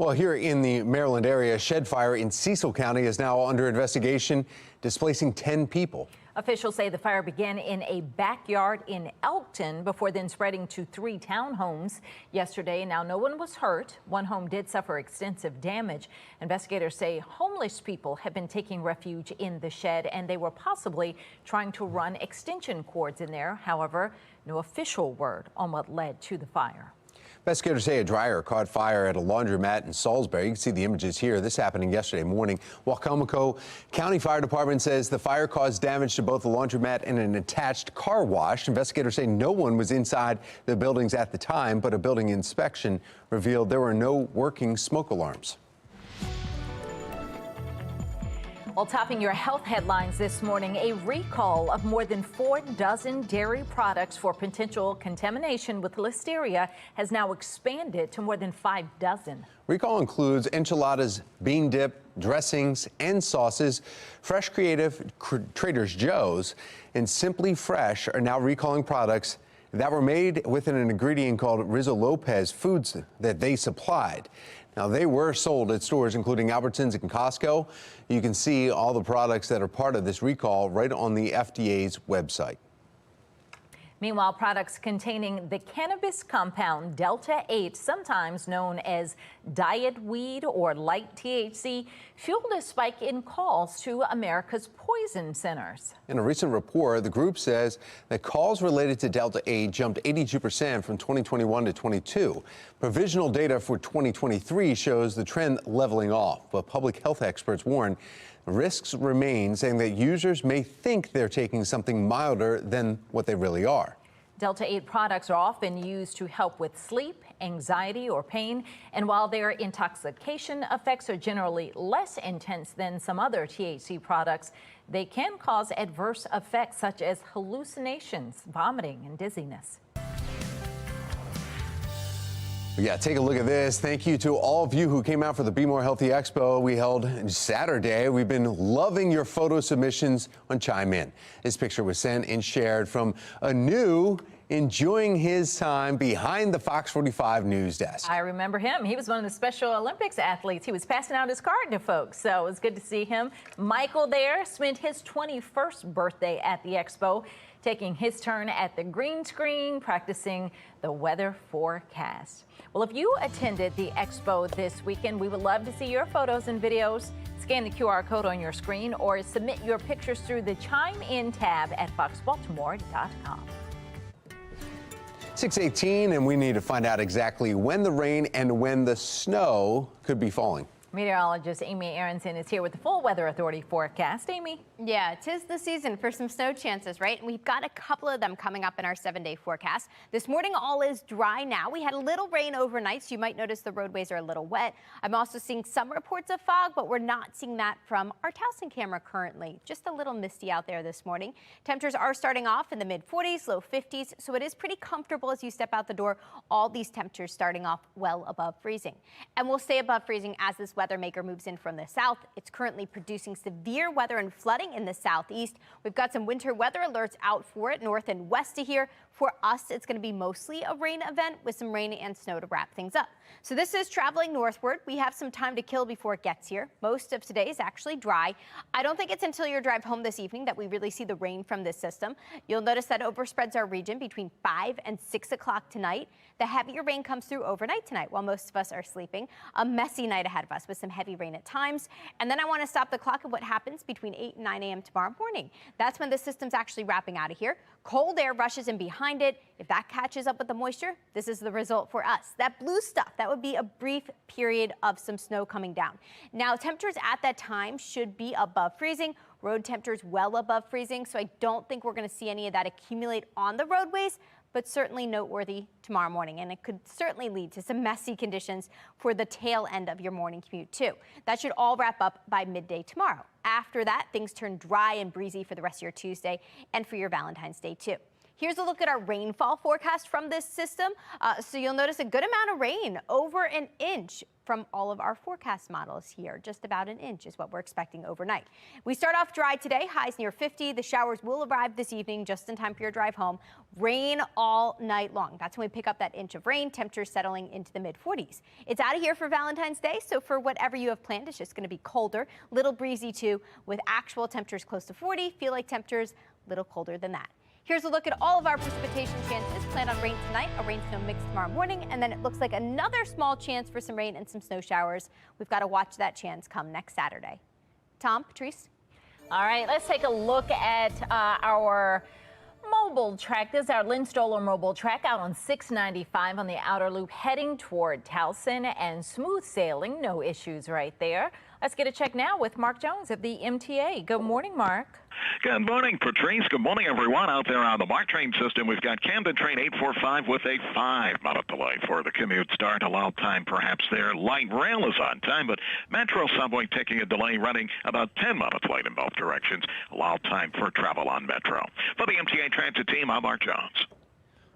Well, here in the Maryland area, a shed fire in Cecil County is now under investigation, displacing 10 people. Officials say the fire began in a backyard in Elkton before then spreading to 3 townhomes yesterday. Now, no one was hurt. One home did suffer extensive damage. Investigators say homeless people have been taking refuge in the shed, and they were possibly trying to run extension cords in there. However, no official word on what led to the fire. Investigators say a dryer caught fire at a laundromat in Salisbury. You can see the images here. This happening yesterday morning. Wacomico County Fire Department says the fire caused damage to both the laundromat and an attached car wash. Investigators say no one was inside the buildings at the time, but a building inspection revealed there were no working smoke alarms. Well, topping your health headlines this morning, a recall of more than 4 dozen dairy products for potential contamination with listeria has now expanded to more than 5 dozen. Recall includes enchiladas, bean dip, dressings, and sauces. Fresh Creative, Trader Joe's, and Simply Fresh are now recalling products that were made with an ingredient called Rizzo Lopez foods that they supplied. Now, they were sold at stores including Albertsons and Costco. You can see all the products that are part of this recall right on the FDA's website. Meanwhile, products containing the cannabis compound Delta-8, sometimes known as diet weed or light THC, fueled a spike in calls to America's poison centers. In a recent report, the group says that calls related to Delta-8 jumped 82% from 2021 to 22. Provisional data for 2023 shows the trend leveling off, but public health experts warn risks remain, saying that users may think they're taking something milder than what they really are. Delta-8 products are often used to help with sleep, anxiety, or pain, and while their intoxication effects are generally less intense than some other THC products, they can cause adverse effects such as hallucinations, vomiting, and dizziness. Yeah, take a look at this. Thank you to all of you who came out for the Be More Healthy Expo we held Saturday. We've been loving your photo submissions on Chime In. This picture was sent and shared from Anu enjoying his time behind the Fox 45 news desk. I remember him. He was one of the Special Olympics athletes. He was passing out his card to folks, so it was good to see him. Michael there spent his 21st birthday at the expo, taking his turn at the green screen, practicing the weather forecast. Well, if you attended the expo this weekend, we would love to see your photos and videos. Scan the QR code on your screen or submit your pictures through the Chime In tab at foxbaltimore.com. 6:18, and we need to find out exactly when the rain and when the snow could be falling. Meteorologist Amy Aronson is here with the full Weather Authority forecast. Amy. Yeah, 'tis the season for some snow chances, right? And we've got a couple of them coming up in our 7-day forecast. This morning, all is dry now. We had a little rain overnight, so you might notice the roadways are a little wet. I'm also seeing some reports of fog, but we're not seeing that from our Towson camera currently. Just a little misty out there this morning. Temperatures are starting off in the mid-40s, low 50s, so it is pretty comfortable as you step out the door. All these temperatures starting off well above freezing. And we'll stay above freezing as this weather maker moves in from the south. It's currently producing severe weather and flooding in the southeast. We've got some winter weather alerts out for it north and west of here. For us, it's going to be mostly a rain event with some rain and snow to wrap things up. So this is traveling northward. We have some time to kill before it gets here. Most of today is actually dry. I don't think it's until your drive home this evening that we really see the rain from this system. You'll notice that overspreads our region between 5 and 6 o'clock tonight. The heavier rain comes through overnight tonight while most of us are sleeping. A messy night ahead of us with some heavy rain at times. And then I want to stop the clock at what happens between 8 and 9 a.m. tomorrow morning. That's when the system's actually wrapping out of here. Cold air rushes in behind it. If that catches up with the moisture, this is the result for us. That blue stuff, that would be a brief period of some snow coming down. Now, temperatures at that time should be above freezing. Road temperatures well above freezing, so I don't think we're going to see any of that accumulate on the roadways, but certainly noteworthy tomorrow morning. And it could certainly lead to some messy conditions for the tail end of your morning commute, too. That should all wrap up by midday tomorrow. After that, things turn dry and breezy for the rest of your Tuesday and for your Valentine's Day, too. Here's a look at our rainfall forecast from this system. So you'll notice a good amount of rain, over an inch from all of our forecast models here. Just about an inch is what we're expecting overnight. We start off dry today, highs near 50. The showers will arrive this evening just in time for your drive home. Rain all night long. That's when we pick up that inch of rain, temperatures settling into the mid-40s. It's out of here for Valentine's Day, so for whatever you have planned, it's just going to be colder, little breezy too, with actual temperatures close to 40. Feel like temperatures a little colder than that. Here's a look at all of our precipitation chances. Plan on rain tonight, a rain-snow mix tomorrow morning, and then it looks like another small chance for some rain and some snow showers. We've got to watch that chance come next Saturday. Tom, Patrice? All right, let's take a look at our mobile track. This is our Lynn Stoller mobile track out on 695 on the outer loop heading toward Towson, and smooth sailing, no issues right there. Let's get a check now with Mark Jones of the MTA. Good morning, Mark. Good morning, Patrice. Good morning, everyone out there on the MARC train system. We've got Camden train 845 with a 5-minute delay for the commute start. Allowed time perhaps there. Light rail is on time, but Metro subway taking a delay, running about 10 minutes late in both directions. Allowed time for travel on Metro. For the MTA Transit team, I'm Mark Jones.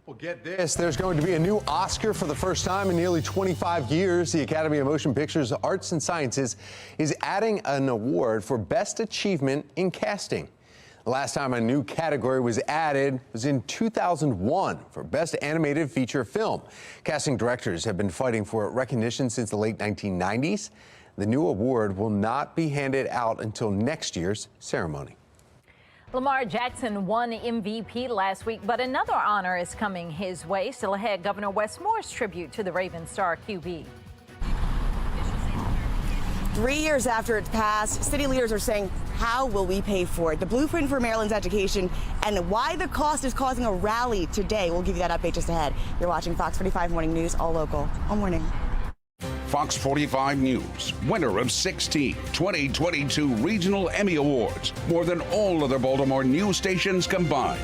Well, get this. There's going to be a new Oscar for the first time in nearly 25 years. The Academy of Motion Pictures Arts and Sciences is adding an award for Best Achievement in Casting. The last time a new category was added was in 2001 for Best Animated Feature Film. Casting directors have been fighting for recognition since the late 1990s. The new award will not be handed out until next year's ceremony. Lamar Jackson won MVP last week, but another honor is coming his way. Still ahead, Governor Wes Moore's tribute to the Ravens star QB. 3 years after it's passed, city leaders are saying, how will we pay for it? The blueprint for Maryland's education and why the cost is causing a rally today. We'll give you that update just ahead. You're watching Fox 45 Morning News, all local, all morning. Fox 45 News, winner of 16 2022 Regional Emmy Awards, more than all other Baltimore news stations combined.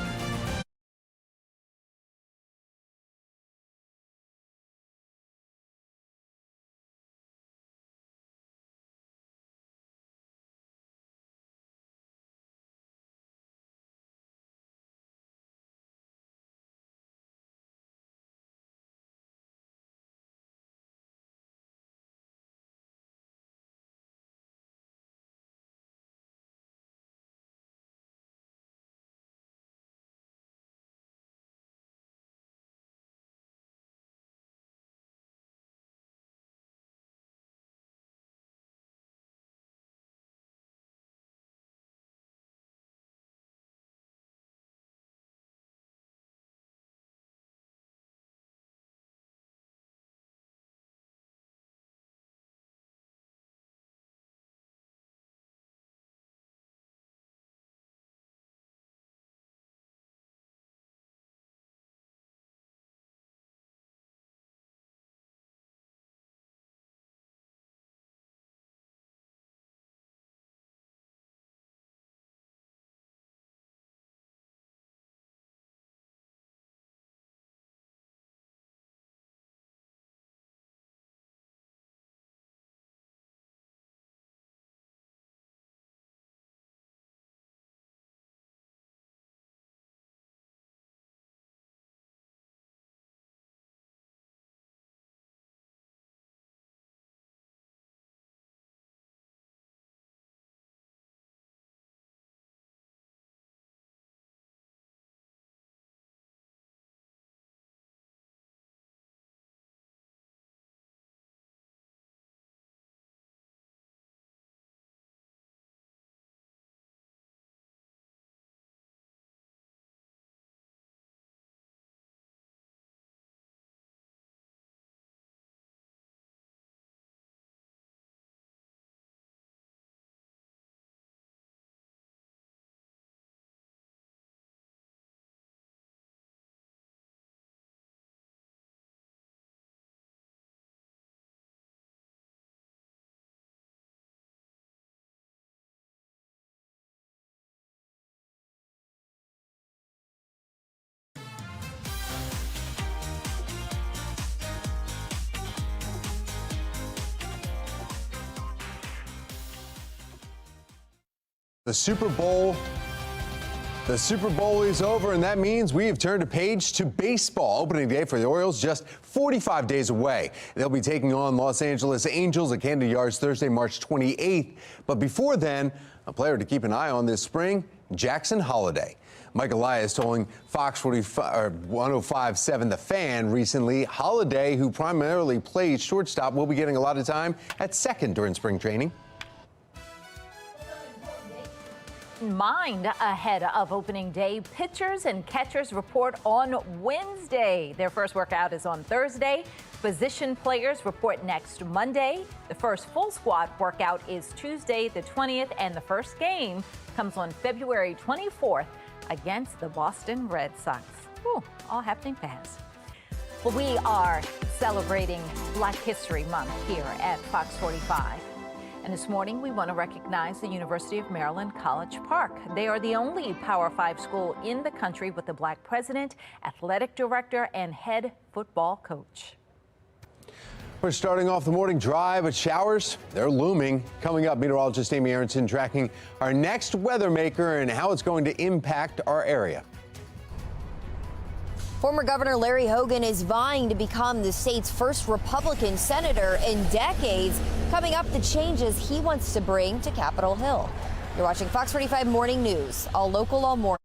The Super Bowl The Super Bowl is over, and that means we have turned a page to baseball. Opening day for the Orioles just 45 days away. They'll be taking on Los Angeles Angels at Camden Yards Thursday, March 28th. But before then, a player to keep an eye on this spring, Jackson Holliday. Mike Elias told FOX45 105.7 The Fan recently, Holliday, who primarily plays shortstop, will be getting a lot of time at second during spring training. Mind ahead of opening day. Pitchers and catchers report on Wednesday. Their first workout is on Thursday. Position players report next Monday. The first full squad workout is Tuesday the 20th, and the first game comes on February 24th against the Boston Red Sox. Ooh, all happening fast. Well, we are celebrating Black History Month here at Fox 45. And this morning, we want to recognize the University of Maryland College Park. They are the only Power 5 school in the country with a Black president, athletic director, and head football coach. We're starting off the morning dry, but showers, they're looming. Coming up, meteorologist Amy Aronson tracking our next weather maker and how it's going to impact our area. Former Governor Larry Hogan is vying to become the state's first Republican senator in decades. Coming up, the changes he wants to bring to Capitol Hill. You're watching Fox 45 Morning News, all local, all morning.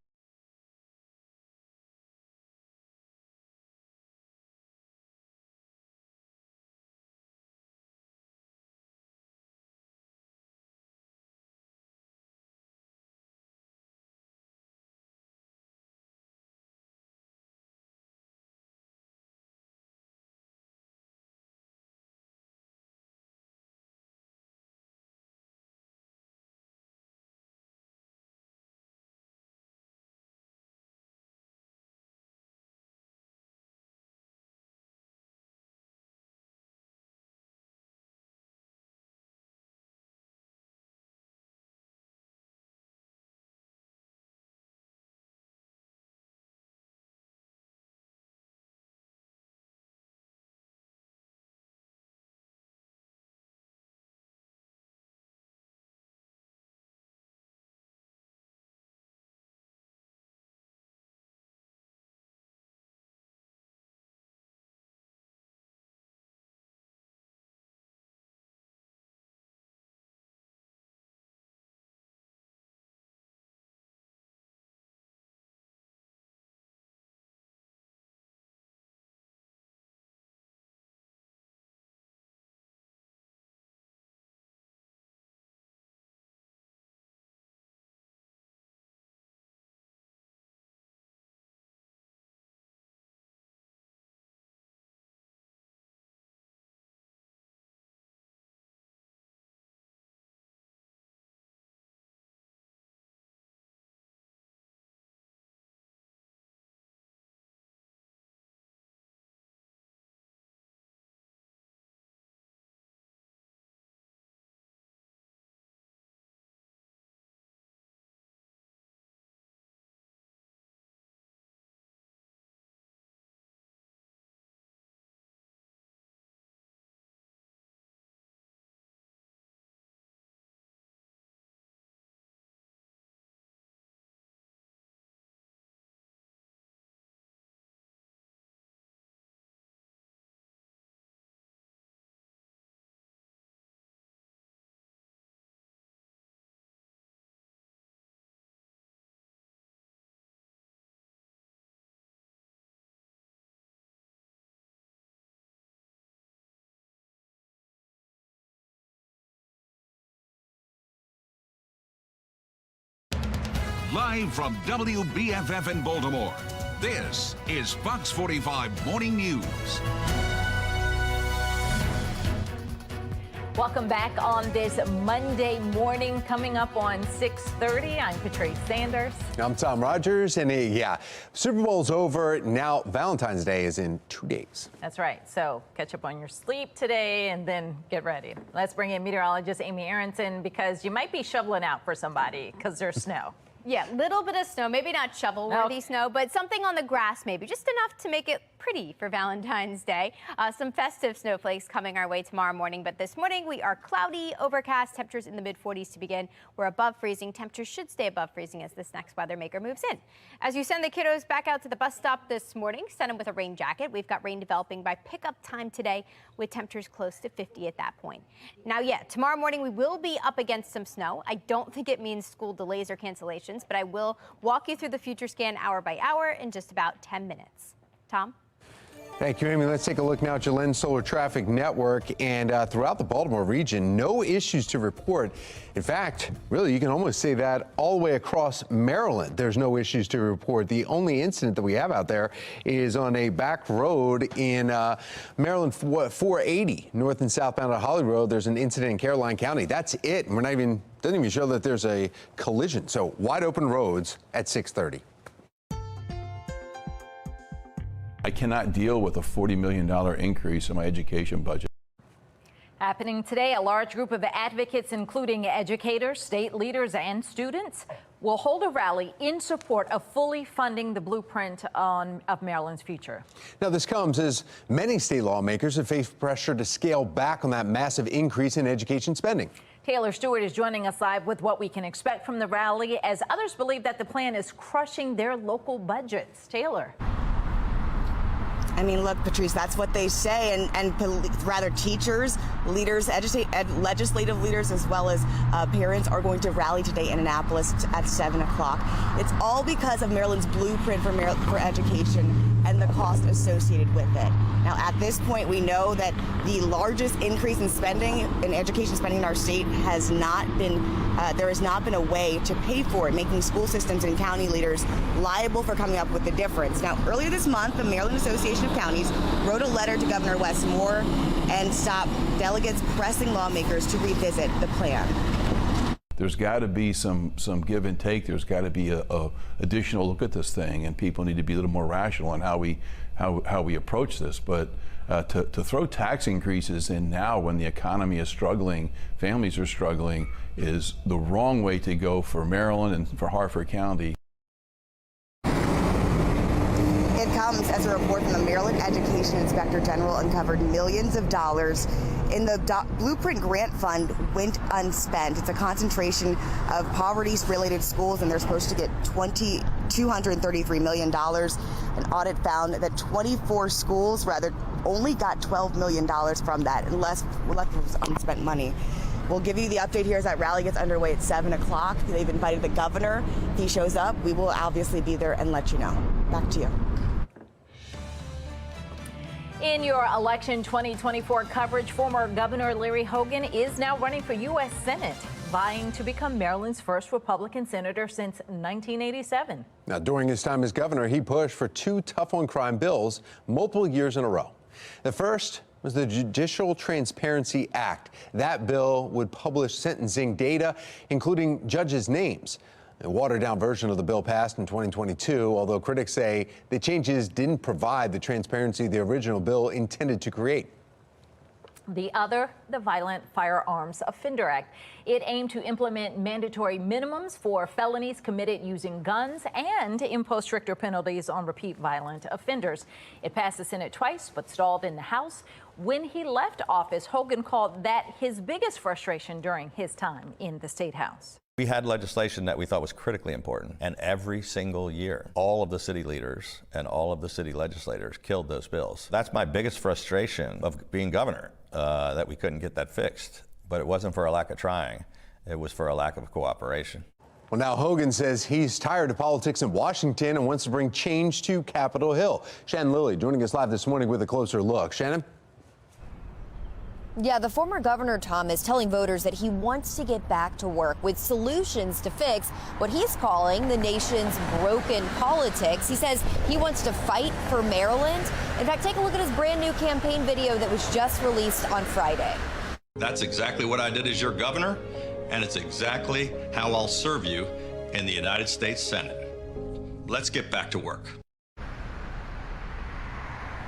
Live from WBFF in Baltimore, this is Fox 45 Morning News. Welcome back on this Monday morning. Coming up on 6:30, I'm Patrice Sanders. I'm Tom Rogers, and Super Bowl's over. Now Valentine's Day is in 2 days. That's right. So catch up on your sleep today and then get ready. Let's bring in meteorologist Amy Aronson, because you might be shoveling out for somebody because there's snow. Yeah, little bit of snow, maybe not shovel-worthy snow, but something on the grass maybe, just enough to make it pretty for Valentine's Day. Some festive snowflakes coming our way tomorrow morning, but this morning we are cloudy, overcast, temperatures in the mid-40s to begin. We're above freezing. Temperatures should stay above freezing as this next weather maker moves in. As you send the kiddos back out to the bus stop this morning, send them with a rain jacket. We've got rain developing by pickup time today with temperatures close to 50 at that point. Now, tomorrow morning we will be up against some snow. I don't think it means school delays or cancellations, but I will walk you through the future scan hour by hour in just about 10 minutes. Tom? Thank you, Amy. Let's take a look now at your Lens Solar Traffic Network. And throughout the Baltimore region, no issues to report. In fact, really, you can almost say that all the way across Maryland, there's no issues to report. The only incident that we have out there is on a back road in Maryland 480, north and southbound at Holly Road. There's an incident in Caroline County. That's it. We're not even, doesn't even show that there's a collision. So wide open roads at 6:30. I cannot deal with a $40 million increase in my education budget. Happening today, a large group of advocates, including educators, state leaders, and students, will hold a rally in support of fully funding the blueprint of Maryland's future. Now, this comes as many state lawmakers have faced pressure to scale back on that massive increase in education spending. Taylor Stewart is joining us live with what we can expect from the rally, as others believe that the plan is crushing their local budgets. Taylor. I mean, look, Patrice, that's what they say, and rather teachers, leaders, legislative leaders, as well as parents are going to rally today in Annapolis at 7 o'clock. It's all because of Maryland's blueprint for education and the cost associated with it. Now, at this point, we know that the largest increase in spending, in education spending in our state, has not been, there has not been a way to pay for it, making school systems and county leaders liable for coming up with the difference. Now, earlier this month, the Maryland Association of Counties wrote a letter to Governor Wes Moore and stopped delegates pressing lawmakers to revisit the plan. There's got to be some give and take. There's got to be a additional look at this thing, and people need to be a little more rational on how we approach this. But to throw tax increases in now when the economy is struggling, families are struggling, is the wrong way to go for Maryland and for Harford County. It comes as a report from the Maryland Education Inspector General uncovered millions of dollars in the Blueprint Grant Fund went unspent. It's a concentration of poverty-related schools, and they're supposed to get $233 million. An audit found that 24 schools, only got $12 million from that, and left with unspent money. We'll give you the update here as that rally gets underway at 7 o'clock. They've invited the governor. If he shows up, we will obviously be there and let you know. Back to you. In your election 2024 coverage, former Governor Larry Hogan is now running for U.S. Senate, vying to become Maryland's first Republican senator since 1987. Now, during his time as governor, he pushed for 2 tough-on-crime bills multiple years in a row. The first was the Judicial Transparency Act. That bill would publish sentencing data, including judges' names. A watered-down version of the bill passed in 2022, although critics say the changes didn't provide the transparency the original bill intended to create. The other, the Violent Firearms Offender Act. It aimed to implement mandatory minimums for felonies committed using guns and impose stricter penalties on repeat violent offenders. It passed the Senate twice, but stalled in the House. When he left office, Hogan called that his biggest frustration during his time in the State House. We had legislation that we thought was critically important, and every single year, all of the city leaders and all of the city legislators killed those bills. That's my biggest frustration of being governor, that we couldn't get that fixed. But it wasn't for a lack of trying, it was for a lack of cooperation. Well, now Hogan says he's tired of politics in Washington and wants to bring change to Capitol Hill. Shannon Lilly joining us live this morning with a closer look. Shannon? Yeah, the former governor, Tom, is telling voters that he wants to get back to work with solutions to fix what he's calling the nation's broken politics. He says he wants to fight for Maryland. In fact, take a look at his brand new campaign video that was just released on Friday. That's exactly what I did as your governor, and it's exactly how I'll serve you in the United States Senate. Let's get back to work.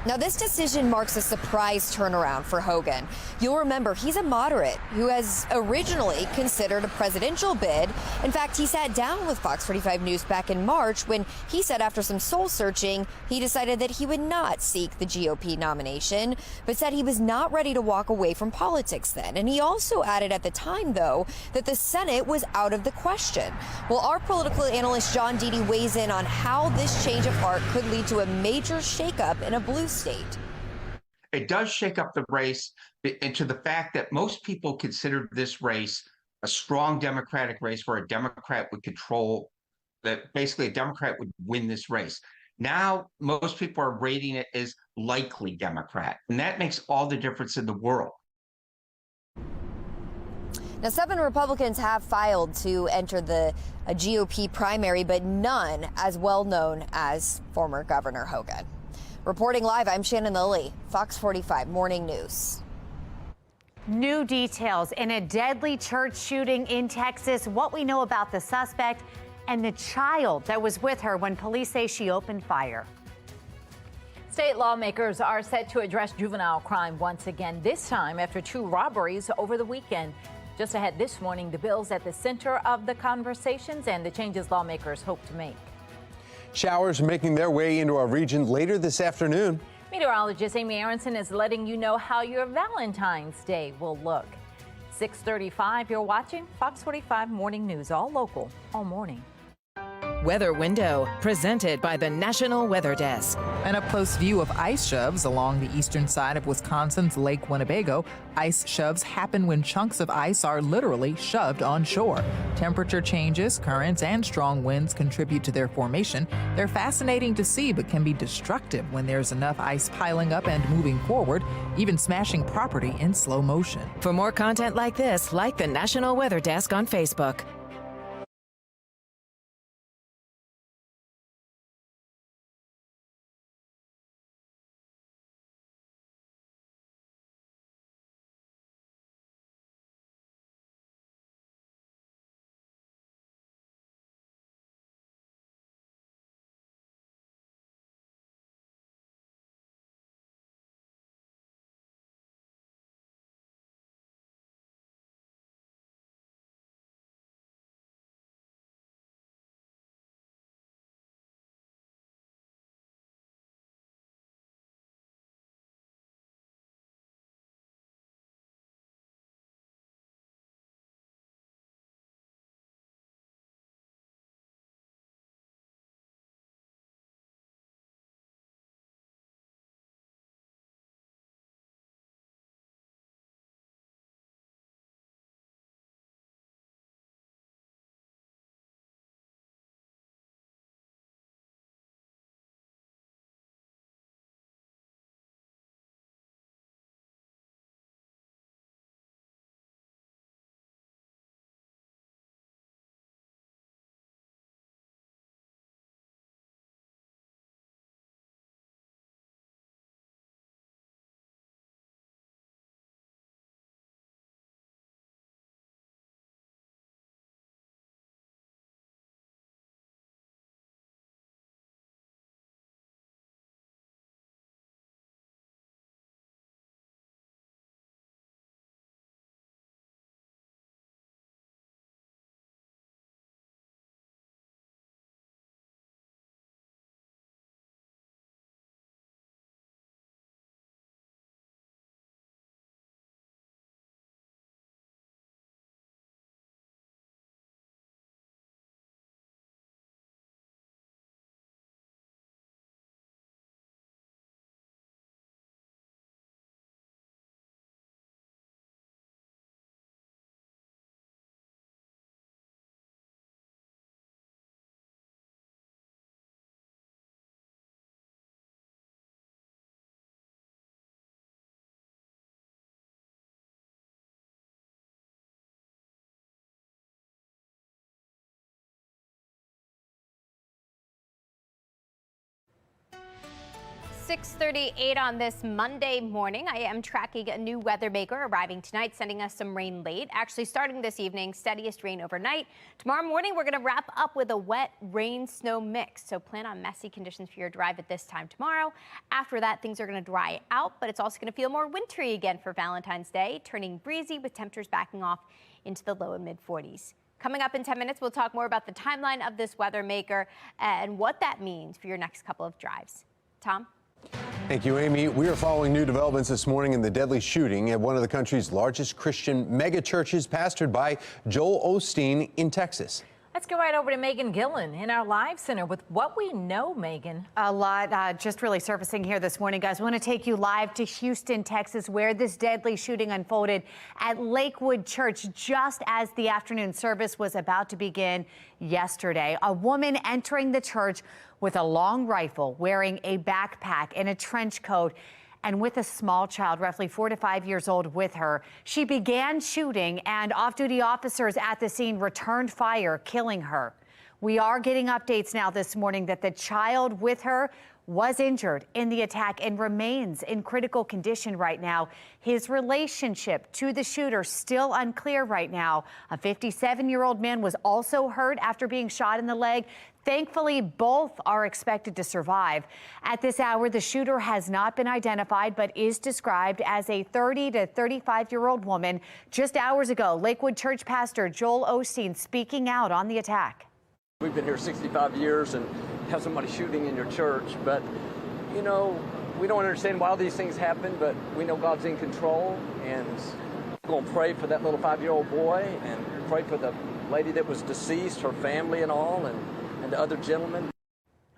Now, this decision marks a surprise turnaround for Hogan. You'll remember he's a moderate who has originally considered a presidential bid. In fact, he sat down with Fox 45 News back in March when he said after some soul searching, he decided that he would not seek the GOP nomination, but said he was not ready to walk away from politics then. And he also added at the time, though, that the Senate was out of the question. Well, our political analyst John Deedy weighs in on how this change of heart could lead to a major shakeup in a blue state. It does shake up the race into the fact that most people considered this race a strong Democratic race where a Democrat would control, that basically a Democrat would win this race. Now, most people are rating it as likely Democrat, and that makes all the difference in the world. Now, 7 Republicans have filed to enter the GOP primary, but none as well known as former Governor Hogan. Reporting live, I'm Shannon Lilly, Fox 45 Morning News. New details in a deadly church shooting in Texas, what we know about the suspect and the child that was with her when police say she opened fire. State lawmakers are set to address juvenile crime once again, this time after 2 robberies over the weekend. Just ahead this morning, the bill's at the center of the conversations and the changes lawmakers hope to make. Showers making their way into our region later this afternoon. Meteorologist Amy Aronson is letting you know how your Valentine's Day will look. 6:35, you're watching Fox 45 Morning News, all local, all morning. Weather Window, presented by the National Weather Desk. An up-close view of ice shoves along the eastern side of Wisconsin's Lake Winnebago. Ice shoves happen when chunks of ice are literally shoved on shore. Temperature changes, currents, and strong winds contribute to their formation. They're fascinating to see, but can be destructive when there's enough ice piling up and moving forward, even smashing property in slow motion. For more content like this, like the National Weather Desk on Facebook. 6:38 on this Monday morning. I am tracking a new weather maker arriving tonight, sending us some rain late. Actually starting this evening, steadiest rain overnight. Tomorrow morning, we're going to wrap up with a wet rain-snow mix. So plan on messy conditions for your drive at this time tomorrow. After that, things are going to dry out, but it's also going to feel more wintry again for Valentine's Day, turning breezy with temperatures backing off into the low and mid 40s. Coming up in 10 minutes, we'll talk more about the timeline of this weather maker and what that means for your next couple of drives. Tom? Thank you, Amy. We are following new developments this morning in the deadly shooting at one of the country's largest Christian megachurches, pastored by Joel Osteen in Texas. Let's go right over to Megan Gillen in our live center with what we know, Megan. A lot just really surfacing here this morning, guys. We want to take you live to Houston, Texas, where this deadly shooting unfolded at Lakewood Church just as the afternoon service was about to begin yesterday. A woman entering the church with a long rifle, wearing a backpack and a trench coat, and with a small child, roughly 4 to 5 years old, with her. She began shooting, and off-duty officers at the scene returned fire, killing her. We are getting updates now this morning that the child with her was injured in the attack and remains in critical condition right now. His relationship to the shooter still unclear right now. A 57-year-old man was also hurt after being shot in the leg. Thankfully, both are expected to survive. At this hour, the shooter has not been identified, but is described as a 30 to 35-year-old woman. Just hours ago, Lakewood Church pastor Joel Osteen speaking out on the attack. We've been here 65 years and have somebody shooting in your church, but you know, we don't understand why these things happen, but we know God's in control, and we're going to pray for that little 5-year-old boy and pray for the lady that was deceased, her family and all, and the other gentlemen.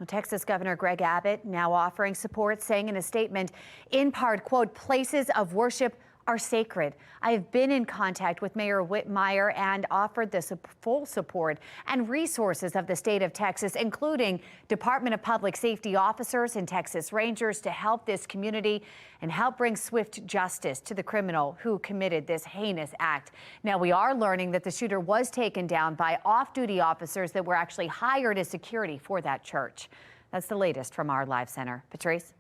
Texas Governor Greg Abbott now offering support, saying in a statement, in part, quote, places of worship are sacred. I have been in contact with Mayor Whitmire and offered the full support and resources of the state of Texas, including Department of Public Safety officers and Texas Rangers, to help this community and help bring swift justice to the criminal who committed this heinous act. Now, we are learning that the shooter was taken down by off-duty officers that were actually hired as security for that church. That's the latest from our live center. Patrice?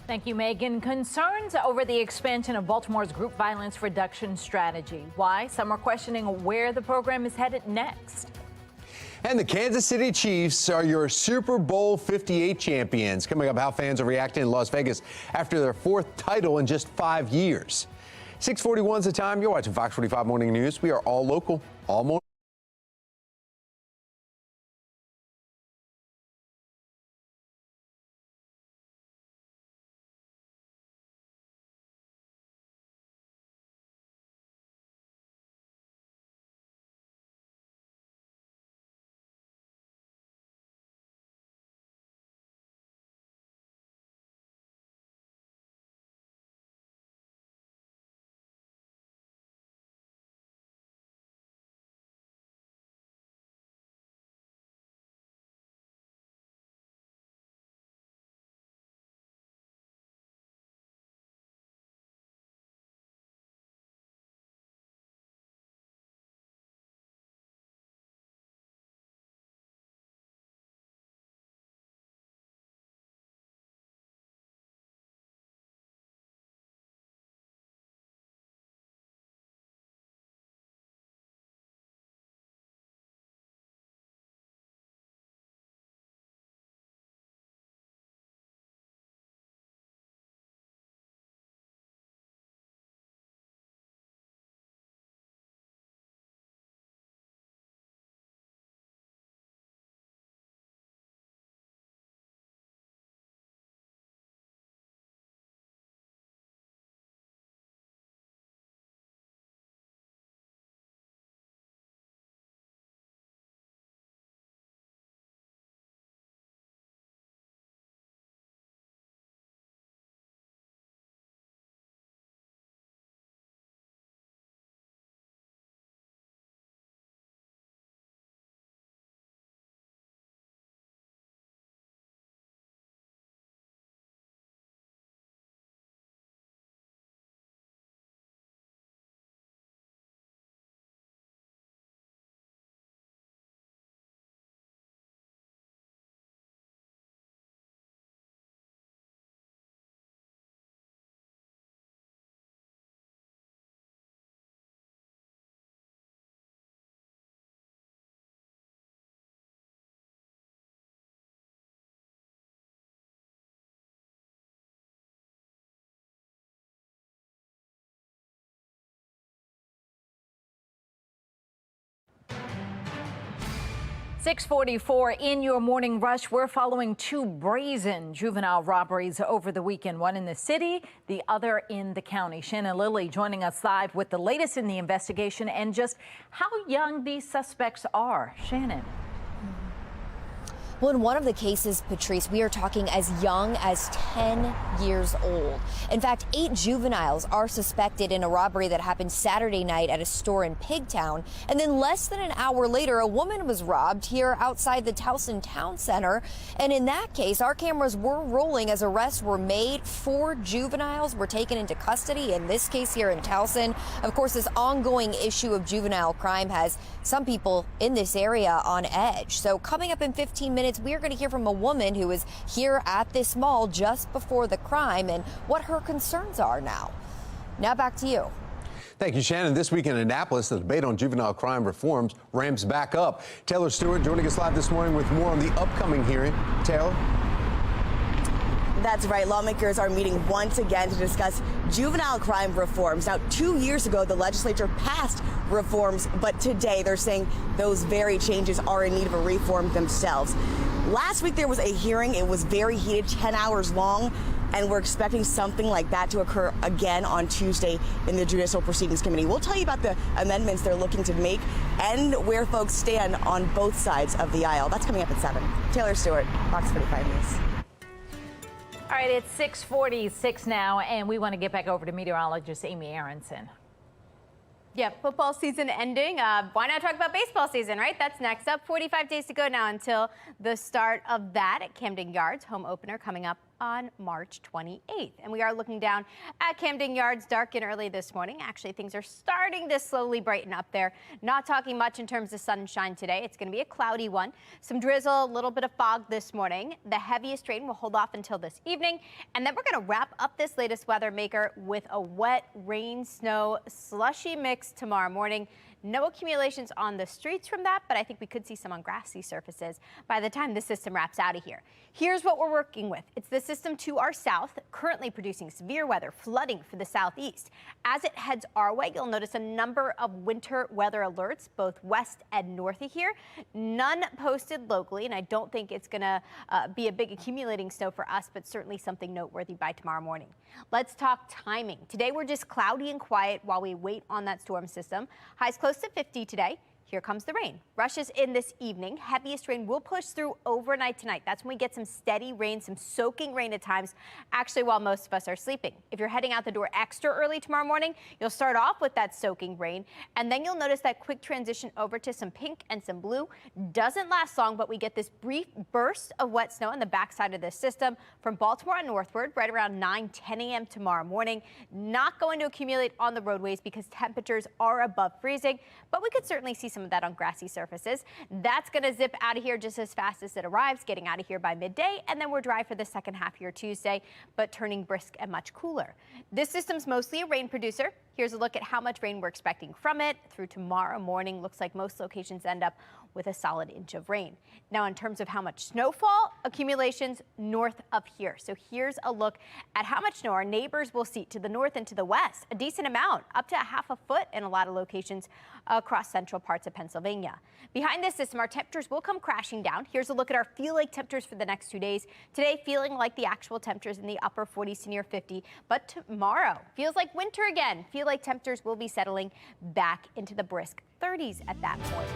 Thank you, Megan. Concerns over the expansion of Baltimore's group violence reduction strategy. Why? Some are questioning where the program is headed next. And the Kansas City Chiefs are your Super Bowl 58 champions. Coming up, how fans are reacting in Las Vegas after their 4th title in just 5 years. 6:41 is the time. You're watching Fox 45 Morning News. We are all local, all morning. 6:44 in your morning rush. We're following two brazen juvenile robberies over the weekend, one in the city, the other in the county. Shannon Lilly joining us live with the latest in the investigation and just how young these suspects are. Shannon. Well, in one of the cases, Patrice, we are talking as young as 10 years old. In fact, 8 juveniles are suspected in a robbery that happened Saturday night at a store in Pigtown. And then less than an hour later, a woman was robbed here outside the Towson Town Center. And in that case, our cameras were rolling as arrests were made. 4 juveniles were taken into custody in this case here in Towson. Of course, this ongoing issue of juvenile crime has some people in this area on edge. So coming up in 15 minutes, we are going to hear from a woman who was here at this mall just before the crime and what her concerns are now. Now back to you. Thank you, Shannon. This week in Annapolis, the debate on juvenile crime reforms ramps back up. Taylor Stewart joining us live this morning with more on the upcoming hearing. Taylor? That's right. Lawmakers are meeting once again to discuss juvenile crime reforms. Now, 2 years ago, the legislature passed reforms, but today they're saying those very changes are in need of a reform themselves. Last week, there was a hearing. It was very heated, 10 hours long, and we're expecting something like that to occur again on Tuesday in the Judicial Proceedings Committee. We'll tell you about the amendments they're looking to make and where folks stand on both sides of the aisle. That's coming up at 7. Taylor Stewart, Fox 45 News. All right, it's 6:46 now, and we want to get back over to meteorologist Amy Aronson. Yeah, football season ending. Why not talk about baseball season, right? That's next up. 45 days to go now until the start of that at Camden Yards. Home opener coming up on March 28th. And we are looking down at Camden Yards, dark and early this morning. Actually, things are starting to slowly brighten up there. Not talking much in terms of sunshine today. It's going to be a cloudy one. Some drizzle, a little bit of fog this morning. The heaviest rain will hold off until this evening. And then we're going to wrap up this latest weather maker with a wet rain, snow, slushy mix tomorrow morning. No accumulations on the streets from that, but I think we could see some on grassy surfaces by the time this system wraps out of here. Here's what we're working with. It's the system to our south, currently producing severe weather, flooding for the southeast. As it heads our way, you'll notice a number of winter weather alerts, both west and north of here. None posted locally, and I don't think it's going to be a big accumulating snow for us, but certainly something noteworthy by tomorrow morning. Let's talk timing. Today, we're just cloudy and quiet while we wait on that storm system. Highs close to 50 today. Here comes the rain. Rushes in this evening. Heaviest rain will push through overnight tonight. That's when we get some steady rain, some soaking rain at times, actually while most of us are sleeping. If you're heading out the door extra early tomorrow morning, you'll start off with that soaking rain, and then you'll notice that quick transition over to some pink and some blue. Doesn't last long, but we get this brief burst of wet snow on the backside of this system from Baltimore and northward right around 9-10 a.m. tomorrow morning. Not going to accumulate on the roadways because temperatures are above freezing, but we could certainly see some of that on grassy surfaces. That's going to zip out of here just as fast as it arrives, getting out of here by midday, and then we're dry for the second half here Tuesday, but turning brisk and much cooler. This system's mostly a rain producer. Here's a look at how much rain we're expecting from it through tomorrow morning. Looks like most locations end up with a solid inch of rain. Now, in terms of how much snowfall, accumulations north of here. So here's a look at how much snow our neighbors will see to the north and to the west. A decent amount, up to a half a foot in a lot of locations across central parts of Pennsylvania. Behind this system, our temperatures will come crashing down. Here's a look at our feel-like temperatures for the next 2 days. Today, feeling like the actual temperatures in the upper 40s to near 50, but tomorrow feels like winter again. Feel like temperatures will be settling back into the brisk 30s at that point.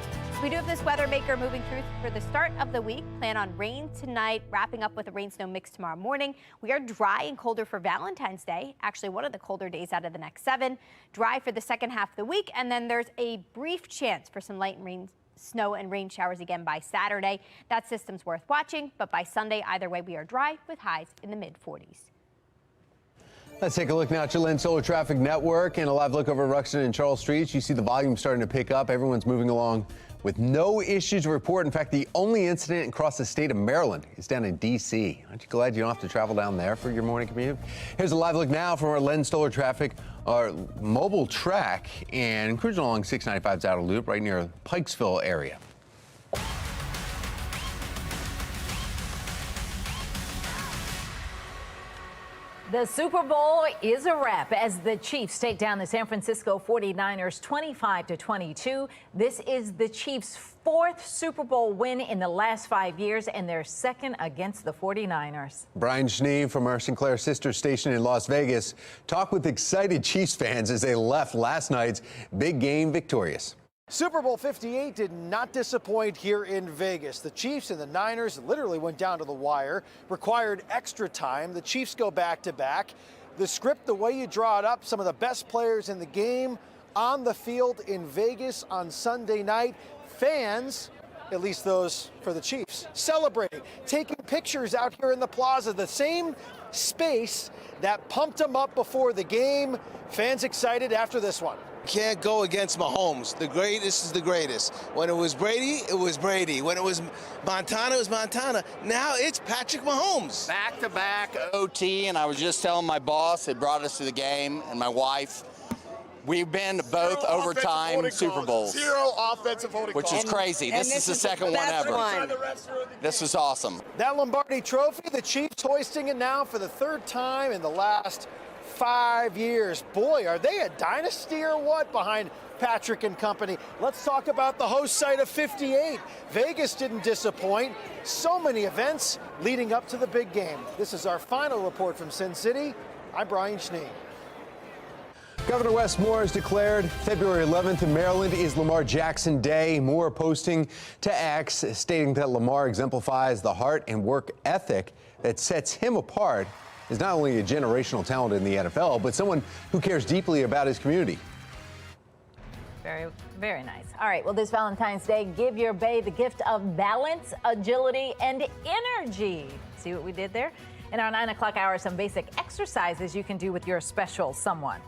We do have this weather maker moving through for the start of the week. Plan on rain tonight, wrapping up with a rain-snow mix tomorrow morning. We are dry and colder for Valentine's Day, actually one of the colder days out of the next 7. Dry for the second half of the week, and then there's a brief chance for some light rain, snow and rain showers again by Saturday. That system's worth watching, but by Sunday, either way, we are dry with highs in the mid-40s. Let's take a look now at your Lynn Solar Traffic Network and a live look over Ruxton and Charles Streets. You see the volume starting to pick up. Everyone's moving along with no issues to report. In fact, the only incident across the state of Maryland is down in D.C. Aren't you glad you don't have to travel down there for your morning commute? Here's a live look now from our Lynn Solar Traffic, our mobile track, and cruising along 695's outer loop right near Pikesville area. The Super Bowl is a wrap as the Chiefs take down the San Francisco 49ers 25-22. This is the Chiefs' fourth Super Bowl win in the last 5 years and their second against the 49ers. Brian Schnee from our Sinclair sister station in Las Vegas talked with excited Chiefs fans as they left last night's big game victorious. Super Bowl 58 did not disappoint here in Vegas. The Chiefs and the Niners literally went down to the wire, required extra time. The Chiefs go back-to-back. The script, the way you draw it up, some of the best players in the game on the field in Vegas on Sunday night. Fans, at least those for the Chiefs, celebrating, taking pictures out here in the plaza, the same space that pumped them up before the game. Fans excited after this one. Can't go against Mahomes. The greatest is the greatest. When it was Brady, it was Brady. When it was Montana, it was Montana. Now it's Patrick Mahomes. Back-to-back OT, and I was just telling my boss, it brought us to the game, and my wife, we've been to both overtime Super Bowls. Zero offensive holding which is crazy. This is the second one ever. This is awesome. That Lombardi Trophy, the Chiefs hoisting it now for the third time in the last 5 years. Boy, are they a dynasty or what behind Patrick and company? Let's talk about the host site of 58. Vegas didn't disappoint. So many events leading up to the big game. This is our final report from Sin City. I'm Brian Schnee. Governor Wes Moore has declared February 11th in Maryland is Lamar Jackson Day. Moore posting to X, stating that Lamar exemplifies the heart and work ethic that sets him apart as not only a generational talent in the NFL, but someone who cares deeply about his community. Very, very nice. All right, well, this Valentine's Day, give your bae the gift of balance, agility, and energy. See what we did there? In our 9 o'clock hour, some basic exercises you can do with your special someone.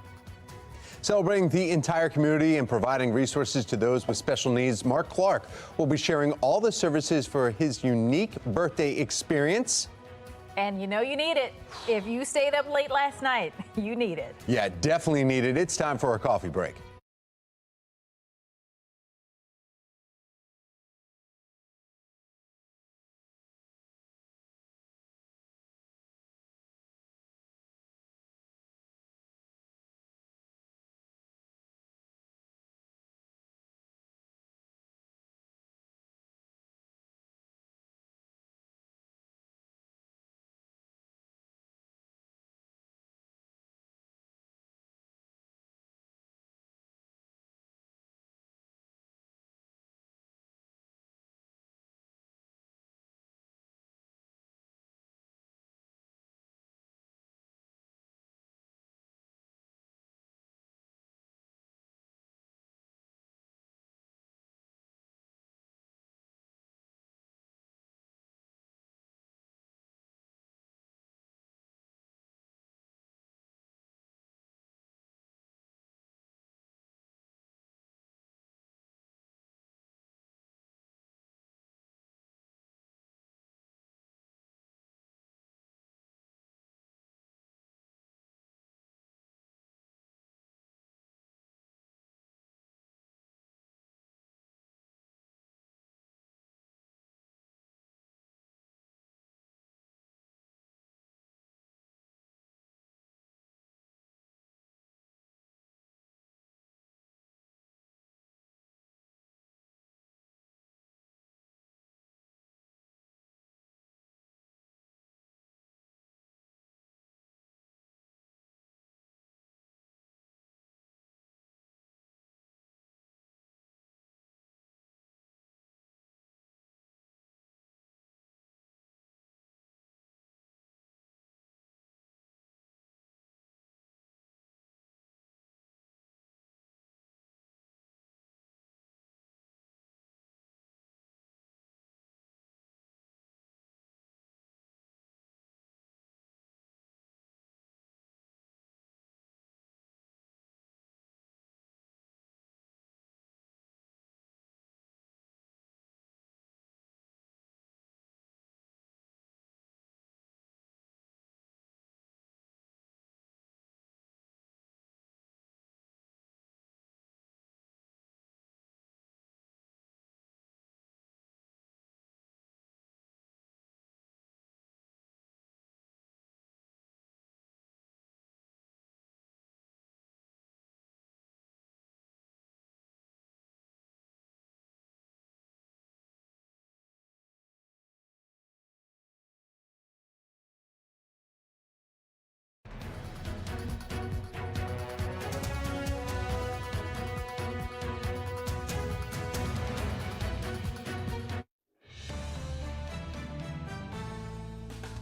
Celebrating the entire community and providing resources to those with special needs, Mark Clark will be sharing all the services for his unique birthday experience. And you know you need it. If you stayed up late last night, you need it. Yeah, definitely need it. It's time for a coffee break.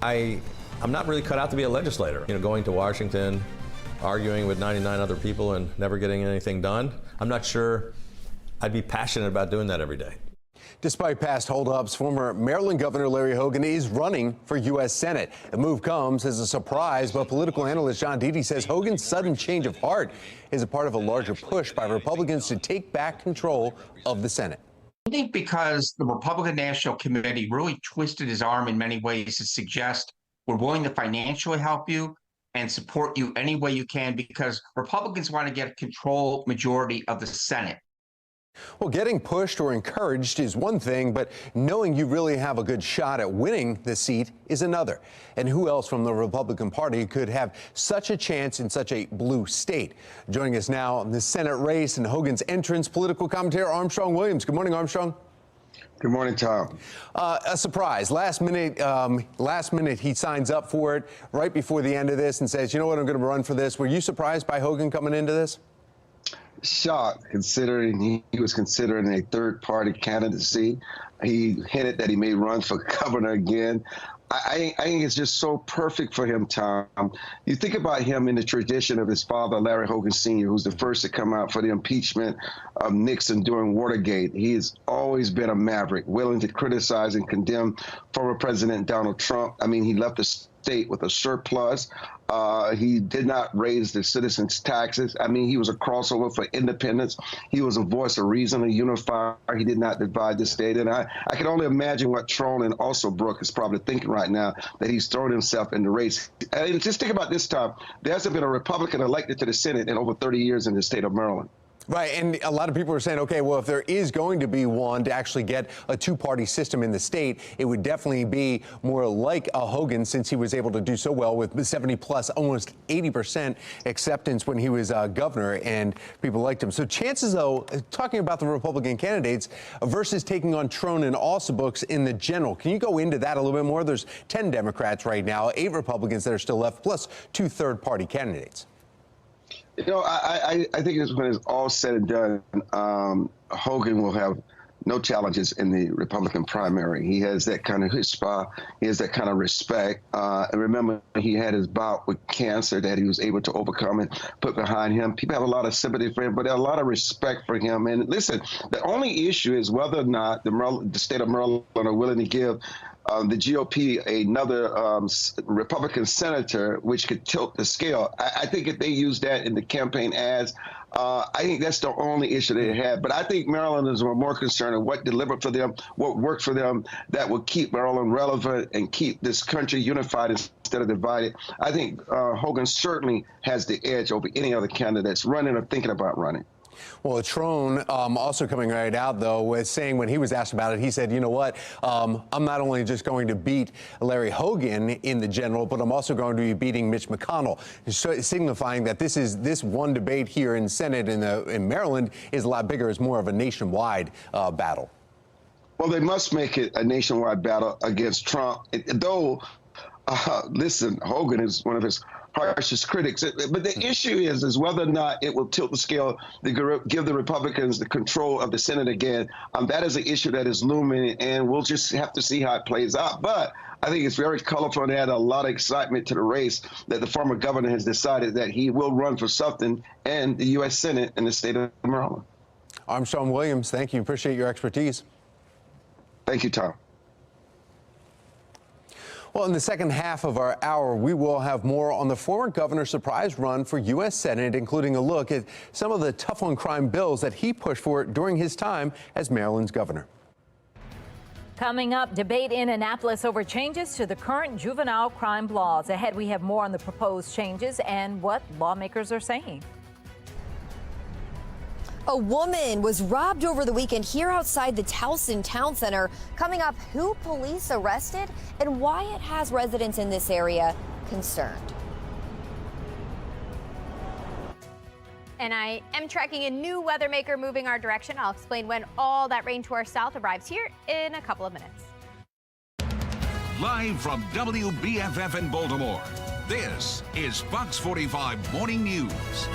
I'm not really cut out to be a legislator. You know, going to Washington, arguing with 99 other people and never getting anything done. I'm not sure I'd be passionate about doing that every day. Despite past holdups, former Maryland Governor Larry Hogan is running for U.S. Senate. The move comes as a surprise, but political analyst John Deedy says Hogan's sudden change of heart is a part of a larger push by Republicans to take back control of the Senate. I think because the Republican National Committee really twisted his arm in many ways to suggest we're willing to financially help you and support you any way you can, because Republicans want to get a control majority of the Senate. Well, getting pushed or encouraged is one thing, but knowing you really have a good shot at winning the seat is another. And who else from the Republican Party could have such a chance in such a blue state? Joining us now on the Senate race and Hogan's entrance, political commentator Armstrong Williams. Good morning, Armstrong. Good morning, Tom. A surprise. Last minute, he signs up for it right before the end of this and says, you know what, I'm going to run for this. Were you surprised by Hogan coming into this? Shocked, considering he was considering a third-party candidacy. He hinted that he may run for governor again. I think it's just so perfect for him, Tom. You think about him in the tradition of his father, Larry Hogan Sr., who's the first to come out for the impeachment of Nixon during Watergate. He has always been a maverick, willing to criticize and condemn former President Donald Trump. I mean, he left the state with a surplus. He did not raise the citizens' taxes. I mean, he was a crossover for independence. He was a voice of reason, a unifier. He did not divide the state. And I can only imagine what Trone and also Brooke is probably thinking right now, that he's thrown himself in the race. And just think about this, Tom. There hasn't been a Republican elected to the Senate in over 30 years in the state of Maryland. Right, and a lot of people are saying, okay, well, if there is going to be one to actually get a two-party system in the state, it would definitely be more like a Hogan, since he was able to do so well with 70+, almost 80% acceptance when he was governor, and people liked him. So chances, though, talking about the Republican candidates versus taking on Trone and Alsobooks in the general, can you go into that a little bit more? There's 10 Democrats right now, 8 Republicans that are still left, plus 2 third-party candidates. You know, I think when it's all said and done, Hogan will have no challenges in the Republican primary. He has that kind of chutzpah. He has that kind of respect. And remember, he had his bout with cancer that he was able to overcome and put behind him. People have a lot of sympathy for him, but a lot of respect for him. And listen, the only issue is whether or not the state of Maryland are willing to give the GOP another Republican senator, which could tilt the scale. I think if they use that in the campaign ads, I think that's the only issue they have. But I think Marylanders are more concerned with what delivered for them, what worked for them, that will keep Maryland relevant and keep this country unified instead of divided. I think Hogan certainly has the edge over any other candidates running or thinking about running. Well, Trone also coming right out, though, was saying when he was asked about it, he said, you know what, I'm not only just going to beat Larry Hogan in the general, but I'm also going to be beating Mitch McConnell, signifying that this one debate here in Senate in Maryland is a lot bigger. It's more of a nationwide battle. Well, they must make it a nationwide battle against Trump, though, listen, Hogan is one of his harshest critics. But the issue is whether or not it will tilt the scale to give the Republicans the control of the Senate again. That is an issue that is looming, and we'll just have to see how it plays out. But I think it's very colorful and add a lot of excitement to the race that the former governor has decided that he will run for something in the U.S. Senate in the state of Maryland. Armstrong Williams, thank you. Appreciate your expertise. Thank you, Tom. Well, in the second half of our hour, we will have more on the former governor's surprise run for U.S. Senate, including a look at some of the tough-on-crime bills that he pushed for during his time as Maryland's governor. Coming up, debate in Annapolis over changes to the current juvenile crime laws. Ahead, we have more on the proposed changes and what lawmakers are saying. A woman was robbed over the weekend here outside the Towson Town Center. Coming up, who police arrested and why it has residents in this area concerned. And I am tracking a new weather maker moving our direction. I'll explain when all that rain to our south arrives here in a couple of minutes. Live from WBFF in Baltimore, this is Fox 45 Morning News.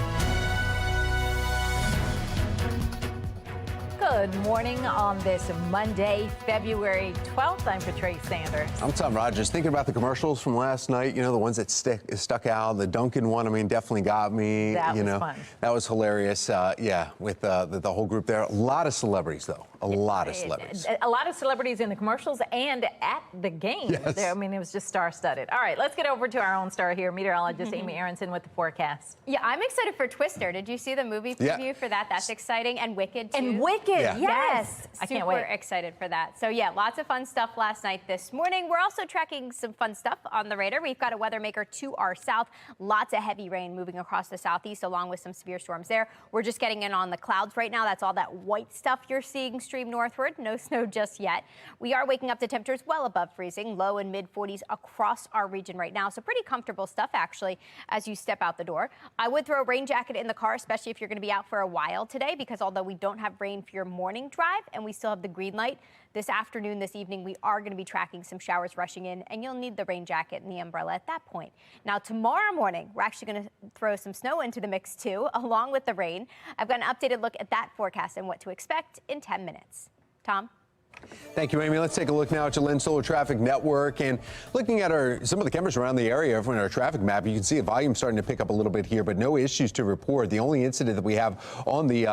Good morning on this Monday, February 12th. I'm Patrice Sanders. I'm Tom Rogers. Thinking about the commercials from last night, you know, the ones that stuck out. The Dunkin' one, I mean, definitely got me. That was fun. That was hilarious. Yeah, with the whole group there. A lot of celebrities, though. A lot of celebrities. A lot of celebrities in the commercials and at the game. Yes. I mean, it was just star-studded. All right, let's get over to our own star here, meteorologist Amy Aronson with the forecast. Yeah, I'm excited for Twister. Did you see the movie preview for that? That's exciting. And Wicked, too. And Wicked, yes. I can't wait. Super excited for that. So, yeah, lots of fun stuff last night, this morning. We're also tracking some fun stuff on the radar. We've got a weather maker to our south. Lots of heavy rain moving across the southeast, along with some severe storms there. We're just getting in on the clouds right now. That's all that white stuff you're seeing stream northward. No snow just yet. We are waking up to temperatures well above freezing, low and mid 40s across our region right now. So pretty comfortable stuff, actually, as you step out the door. I would throw a rain jacket in the car, especially if you're going to be out for a while today, because although we don't have rain for your morning drive and we still have the green light, this afternoon, this evening, we are going to be tracking some showers rushing in, and you'll need the rain jacket and the umbrella at that point. Now, tomorrow morning, we're actually going to throw some snow into the mix, too, along with the rain. I've got an updated look at that forecast and what to expect in 10 minutes. Tom? Thank you, Amy. Let's take a look now at your Lynn Solar Traffic Network. And looking at some of the cameras around the area from our traffic map, you can see a volume starting to pick up a little bit here, but no issues to report. The only incident that we have on the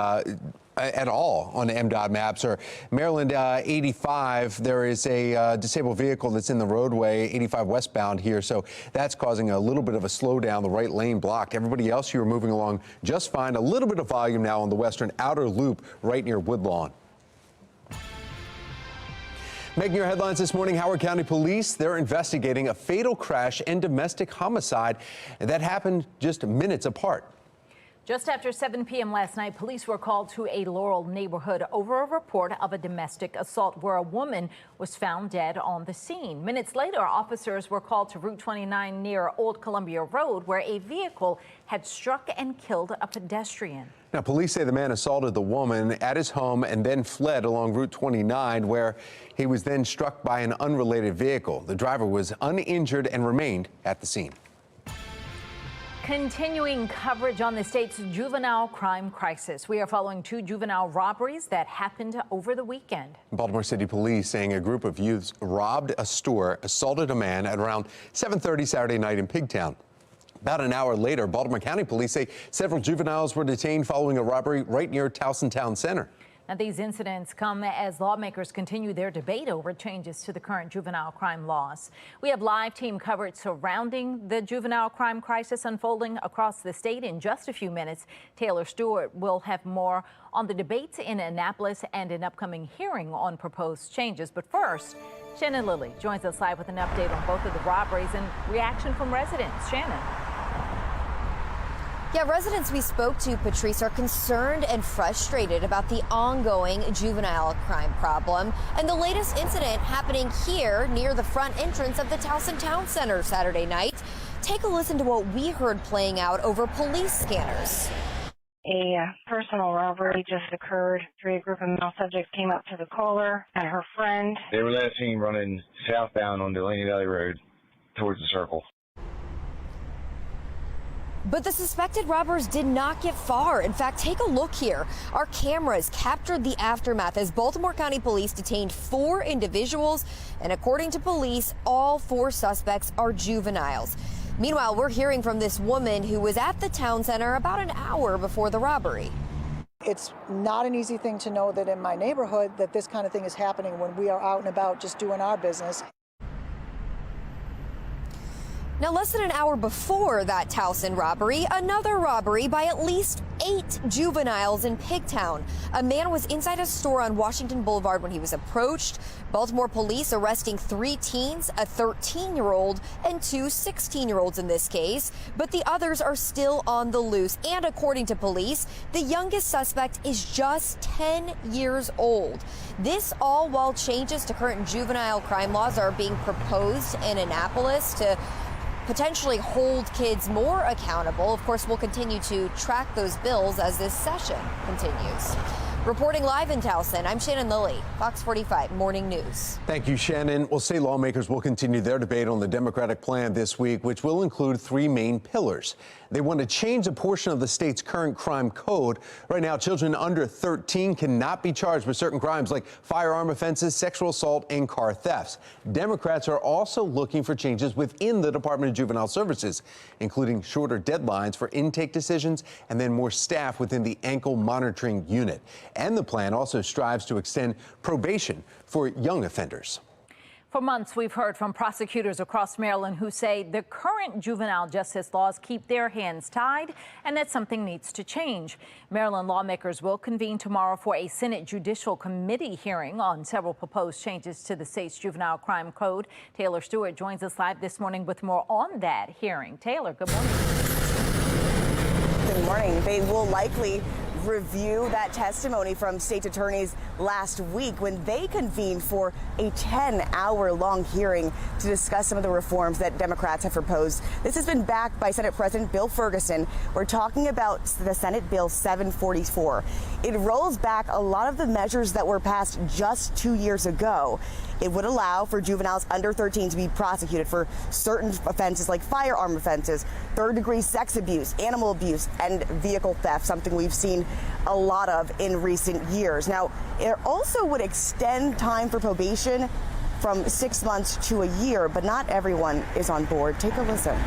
at all on the MDOT maps are Maryland 85. There is a disabled vehicle that's in the roadway, 85 westbound here, so that's causing a little bit of a slowdown. The right lane blocked. Everybody else here are moving along just fine. A little bit of volume now on the western outer loop right near Woodlawn. Making your headlines this morning, Howard County Police, they're investigating a fatal crash and domestic homicide that happened just minutes apart. Just after 7 p.m. last night, police were called to a Laurel neighborhood over a report of a domestic assault where a woman was found dead on the scene. Minutes later, officers were called to Route 29 near Old Columbia Road, where a vehicle had struck and killed a pedestrian. Now, police say the man assaulted the woman at his home and then fled along Route 29, where he was then struck by an unrelated vehicle. The driver was uninjured and remained at the scene. Continuing coverage on the state's juvenile crime crisis. We are following 2 juvenile robberies that happened over the weekend. Baltimore City Police saying a group of youths robbed a store, assaulted a man at around 7:30 Saturday night in Pigtown. About an hour later, Baltimore County Police say several juveniles were detained following a robbery right near Towson Town Center. Now, these incidents come as lawmakers continue their debate over changes to the current juvenile crime laws. We have live team coverage surrounding the juvenile crime crisis unfolding across the state in just a few minutes. Taylor Stewart will have more on the debates in Annapolis and an upcoming hearing on proposed changes. But first, Shannon Lilly joins us live with an update on both of the robberies and reaction from residents. Shannon. Yeah, residents we spoke to, Patrice, are concerned and frustrated about the ongoing juvenile crime problem and the latest incident happening here near the front entrance of the Towson Town Center Saturday night. Take a listen to what we heard playing out over police scanners. A personal robbery just occurred. A group of male subjects came up to the caller and her friend. They were last seen running southbound on Delaney Valley Road towards the circle. But the suspected robbers did not get far. In fact, take a look here. Our cameras captured the aftermath as Baltimore County Police detained 4 individuals. And according to police, all 4 suspects are juveniles. Meanwhile, we're hearing from this woman who was at the town center about an hour before the robbery. It's not an easy thing to know that in my neighborhood that this kind of thing is happening when we are out and about just doing our business. Now, less than an hour before that Towson robbery, another robbery by at least 8 juveniles in Pigtown. A man was inside a store on Washington Boulevard when he was approached. Baltimore police arresting 3 teens, a 13-year-old and 2 16-year-olds in this case. But the others are still on the loose. And according to police, the youngest suspect is just 10 years old. This all while changes to current juvenile crime laws are being proposed in Annapolis to potentially hold kids more accountable. Of course, we'll continue to track those bills as this session continues. Reporting live in Towson, I'm Shannon Lilly, Fox 45 Morning News. Thank you, Shannon. Well, state lawmakers will continue their debate on the Democratic plan this week, which will include three main pillars. They want to change a portion of the state's current crime code. Right now, children under 13 cannot be charged with certain crimes like firearm offenses, sexual assault, and car thefts. Democrats are also looking for changes within the Department of Juvenile Services, including shorter deadlines for intake decisions and then more staff within the ankle monitoring unit. And the plan also strives to extend probation for young offenders. For months, we've heard from prosecutors across Maryland who say the current juvenile justice laws keep their hands tied and that something needs to change. Maryland lawmakers will convene tomorrow for a Senate Judicial Committee hearing on several proposed changes to the state's juvenile crime code. Taylor Stewart joins us live this morning with more on that hearing. Taylor, good morning. Good morning. They will likely review that testimony from state attorneys last week when they convened for a 10-hour-long hearing to discuss some of the reforms that Democrats have proposed. This has been backed by Senate President Bill Ferguson. We're talking about the Senate Bill 744. It rolls back a lot of the measures that were passed just 2 years ago. It would allow for juveniles under 13 to be prosecuted for certain offenses like firearm offenses, third-degree sex abuse, animal abuse, and vehicle theft, something we've seen a lot of in recent years. Now, it also would extend time for probation from 6 months to a year, but not everyone is on board. Take a listen.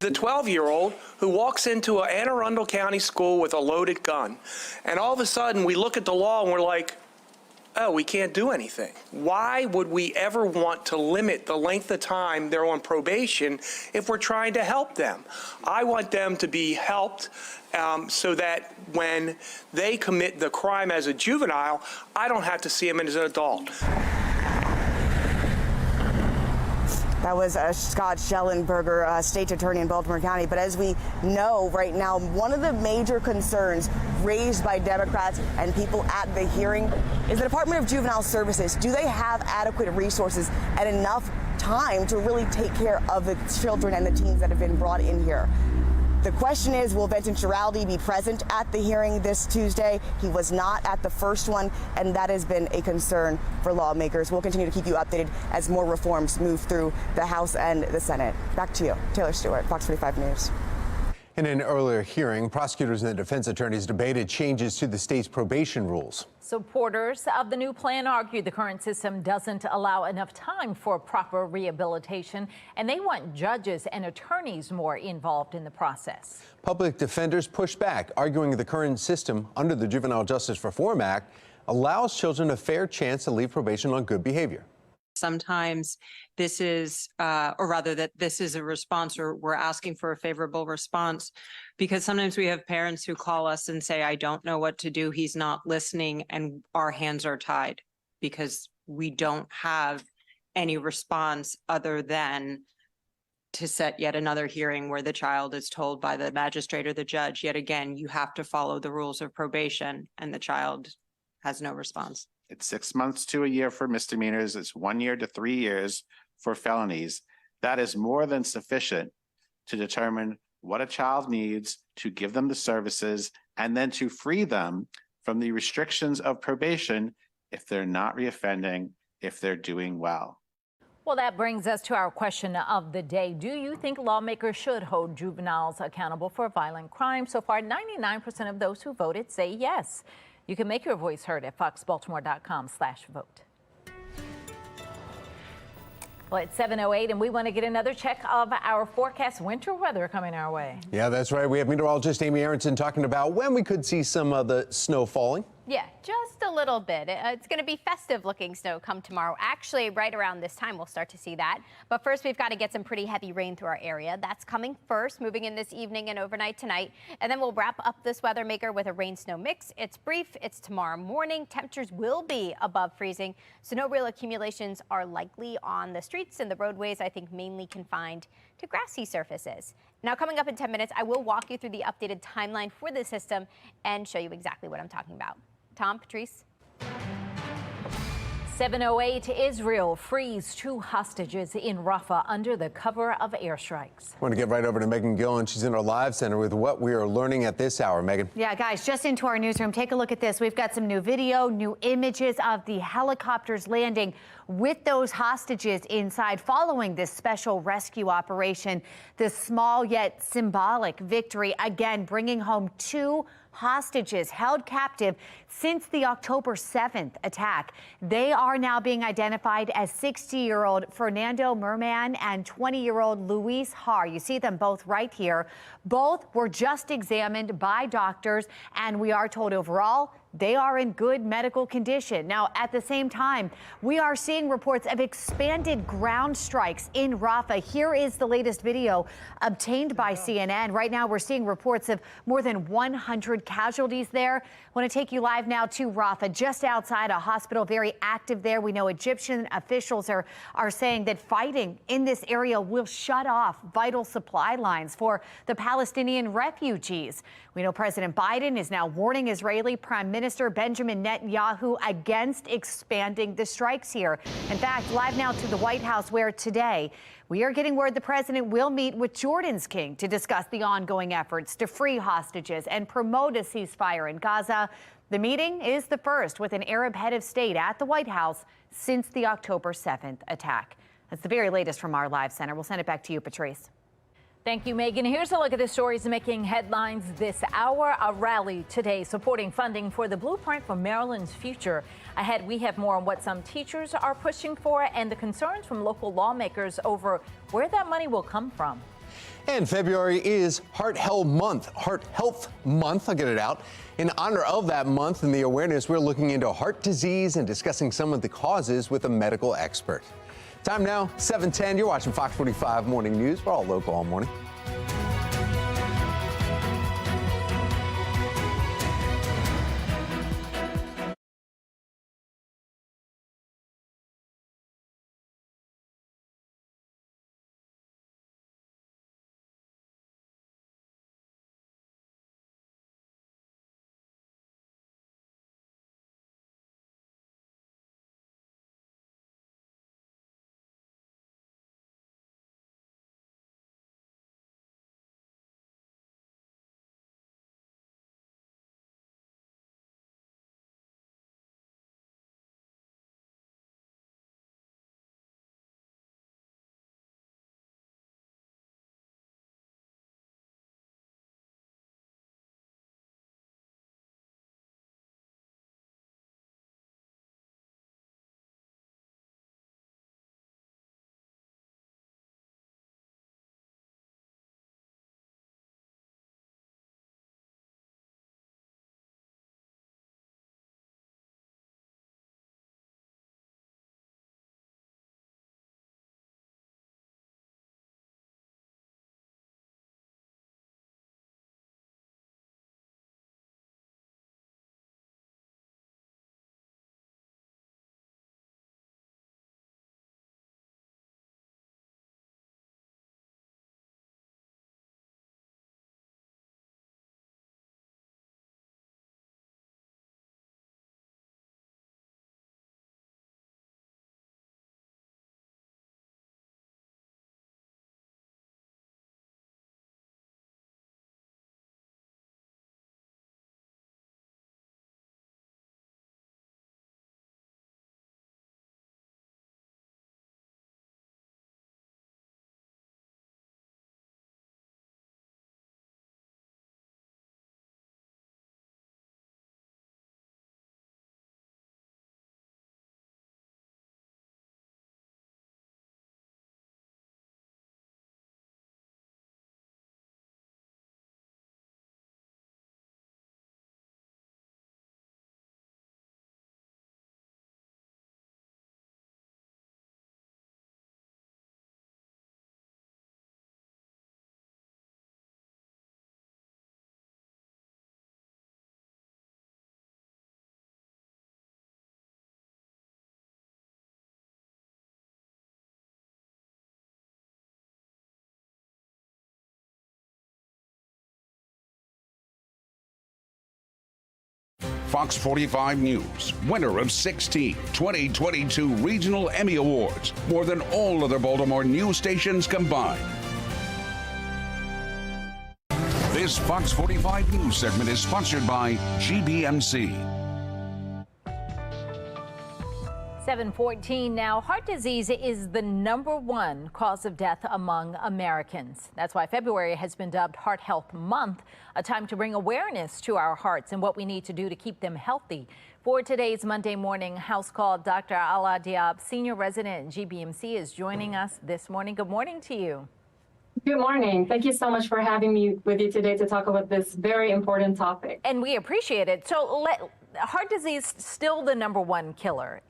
The 12-year-old who walks into an Anne Arundel County school with a loaded gun, and all of a sudden we look at the law and we're like, oh, we can't do anything. Why would we ever want to limit the length of time they're on probation if we're trying to help them? I want them to be helped so that when they commit the crime as a juvenile, I don't have to see them as an adult. That was Scott Schellenberger, state attorney in Baltimore County. But as we know right now, one of the major concerns raised by Democrats and people at the hearing is the Department of Juvenile Services. Do they have adequate resources and enough time to really take care of the children and the teens that have been brought in here? The question is, will Vincent Giraldi be present at the hearing this Tuesday? He was not at the first one, and that has been a concern for lawmakers. We'll continue to keep you updated as more reforms move through the House and the Senate. Back to you, Taylor Stewart, Fox 45 News. In an earlier hearing, prosecutors and the defense attorneys debated changes to the state's probation rules. Supporters of the new plan argue the current system doesn't allow enough time for proper rehabilitation, and they want judges and attorneys more involved in the process. Public defenders pushed back, arguing the current system under the Juvenile Justice Reform Act allows children a fair chance to leave probation on good behavior. Sometimes this is, or rather that this is a response, or we're asking for a favorable response, because sometimes we have parents who call us and say, I don't know what to do. He's not listening, and our hands are tied because we don't have any response other than to set yet another hearing where the child is told by the magistrate or the judge, yet again, you have to follow the rules of probation, and the child has no response. It's 6 months to a year for misdemeanors. It's 1 year to 3 years for felonies. That is more than sufficient to determine what a child needs, to give them the services, and then to free them from the restrictions of probation if they're not reoffending, if they're doing well. Well, that brings us to our question of the day. Do you think lawmakers should hold juveniles accountable for violent crime? So far, 99% of those who voted say yes. You can make your voice heard at foxbaltimore.com/vote. Well, it's 7:08, and we want to get another check of our forecast. Winter weather coming our way. Yeah, that's right. We have meteorologist Amy Aronson talking about when we could see some of the snow falling. Yeah, just a little bit. It's going to be festive looking snow come tomorrow. Actually, right around this time, we'll start to see that. But first, we've got to get some pretty heavy rain through our area. That's coming first, moving in this evening and overnight tonight. And then we'll wrap up this weather maker with a rain snow mix. It's brief. It's tomorrow morning. Temperatures will be above freezing, so no real accumulations are likely on the streets and the roadways, I think mainly confined to grassy surfaces. Now, coming up in 10 minutes, I will walk you through the updated timeline for the system and show you exactly what I'm talking about. Tom, Patrice. 7:08, Israel frees 2 hostages in Rafah under the cover of airstrikes. I want to get right over to Megan Gillen. She's in our live center with what we are learning at this hour. Megan. Yeah, guys, just into our newsroom. Take a look at this. We've got some new video, new images of the helicopters landing with those hostages inside following this special rescue operation. This small yet symbolic victory, again, bringing home 2 hostages held captive since the October 7th attack. They are now being identified as 60-year-old Fernando Merman and 20-year-old Luis Har. You see them both right here. Both were just examined by doctors, and we are told overall they are in good medical condition. Now, at the same time, we are seeing reports of expanded ground strikes in Rafah. Here is the latest video obtained by CNN. Right now, we're seeing reports of more than 100 casualties there. I want to take you live now to Rafah, just outside a hospital, very active there. We know Egyptian officials are saying that fighting in this area will shut off vital supply lines for the Palestinian refugees. We know President Biden is now warning Israeli Prime Minister Benjamin Netanyahu against expanding the strikes here. In fact, live now to the White House, where today we are getting word the president will meet with Jordan's king to discuss the ongoing efforts to free hostages and promote a ceasefire in Gaza. The meeting is the first with an Arab head of state at the White House since the October 7th attack. That's the very latest from our live center. We'll send it back to you, Patrice. Thank you, Megan. Here's a look at the stories making headlines this hour. A rally today supporting funding for the blueprint for Maryland's future. Ahead, we have more on what some teachers are pushing for and the concerns from local lawmakers over where that money will come from. And February is Heart Health Month. I'll get it out. In honor of that month and the awareness, we're looking into heart disease and discussing some of the causes with a medical expert. Time now, 7:10. You're watching Fox 45 Morning News. We're all local all morning. Fox 45 News, winner of 16 2022 Regional Emmy Awards, more than all other Baltimore news stations combined. This Fox 45 News segment is sponsored by GBMC. 7:14 now. Heart disease is the #1 cause of death among Americans. That's why February has been dubbed Heart Health Month, a time to bring awareness to our hearts and what we need to do to keep them healthy. For today's Monday morning house call, Dr. Ala Diab, senior resident at GBMC, is joining us this morning. Good morning to you. Good morning. Thank you so much for having me with you today to talk about this very important topic. And we appreciate it. So heart disease still the #1 killer.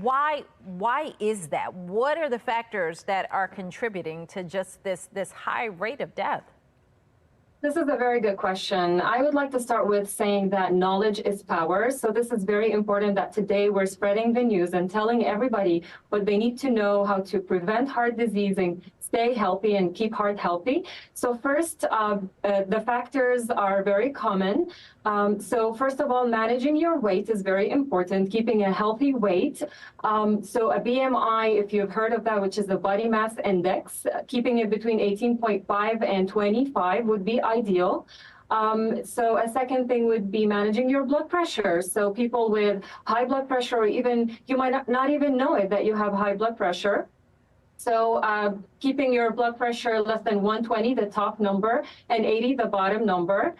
Why is that? What are the factors that are contributing to just this high rate of death? This is a very good question. I would like to start with saying that knowledge is power. So this is very important that today we're spreading the news and telling everybody what they need to know, how to prevent heart disease and stay healthy and keep heart healthy. So first, the factors are very common. So first of all, managing your weight is very important, keeping a healthy weight. So a BMI, if you've heard of that, which is the body mass index, keeping it between 18.5 and 25 would be ideal. So a second thing would be managing your blood pressure. So people with high blood pressure, or even you might not even know it that you have high blood pressure. So keeping your blood pressure less than 120, the top number, and 80, the bottom number.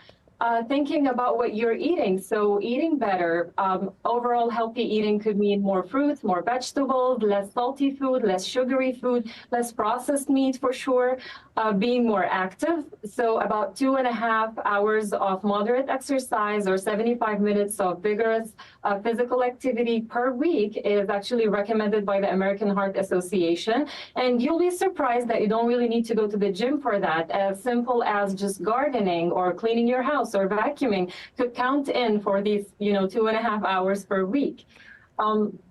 Thinking about what you're eating. So eating better. Overall healthy eating could mean more fruits, more vegetables, less salty food, less sugary food, less processed meat for sure. Being more active. So about 2.5 hours of moderate exercise or 75 minutes of vigorous physical activity per week is actually recommended by the American Heart Association. And you'll be surprised that you don't really need to go to the gym for that. As simple as just gardening or cleaning your house or vacuuming could count in for these, 2.5 hours per week.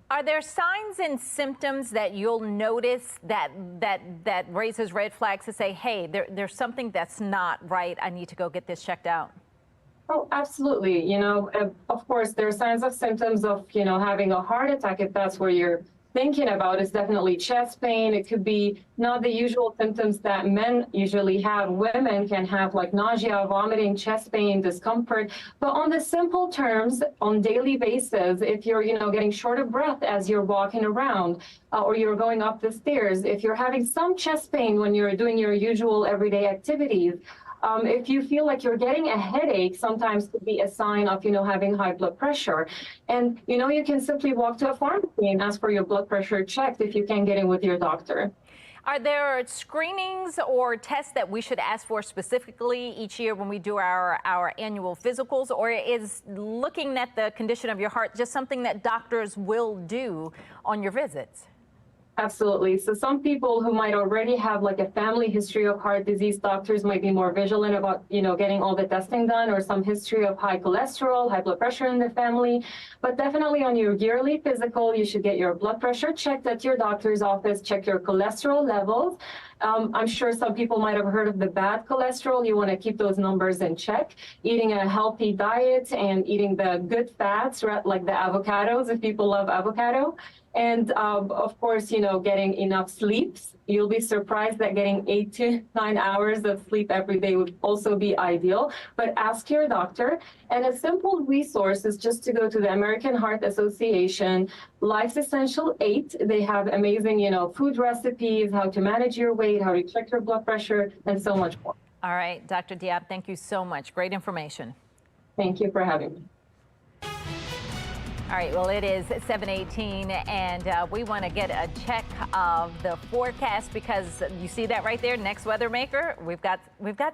Are there signs and symptoms that you'll notice that raises red flags to say, hey, there's something that's not right. I need to go get this checked out? Oh, absolutely. Of course, there are signs of symptoms of, having a heart attack if that's where you're thinking about. Is definitely chest pain. It could be not the usual symptoms that men usually have. Women can have like nausea, vomiting, chest pain, discomfort. But on the simple terms, on daily basis, if you're, getting short of breath as you're walking around or you're going up the stairs, if you're having some chest pain when you're doing your usual everyday activities, if you feel like you're getting a headache, sometimes could be a sign of, having high blood pressure. And, you can simply walk to a pharmacy and ask for your blood pressure checked if you can get in with your doctor. Are there screenings or tests that we should ask for specifically each year when we do our annual physicals, or is looking at the condition of your heart just something that doctors will do on your visits? Absolutely. So some people who might already have like a family history of heart disease, doctors might be more vigilant about, getting all the testing done, or some history of high cholesterol, high blood pressure in the family. But definitely on your yearly physical, you should get your blood pressure checked at your doctor's office, check your cholesterol levels. I'm sure some people might have heard of the bad cholesterol. You want to keep those numbers in check. Eating a healthy diet and eating the good fats, like the avocados, if people love avocado. And of course, getting enough sleep. You'll be surprised that getting 8 to 9 hours of sleep every day would also be ideal. But ask your doctor. And a simple resource is just to go to the American Heart Association, Life's Essential 8. They have amazing, food recipes, how to manage your weight, how to check your blood pressure, and so much more. All right, Dr. Diab, thank you so much. Great information. Thank you for having me. All right, well, it is 7:18, and we want to get a check of the forecast because you see that right there, next weather maker. We've got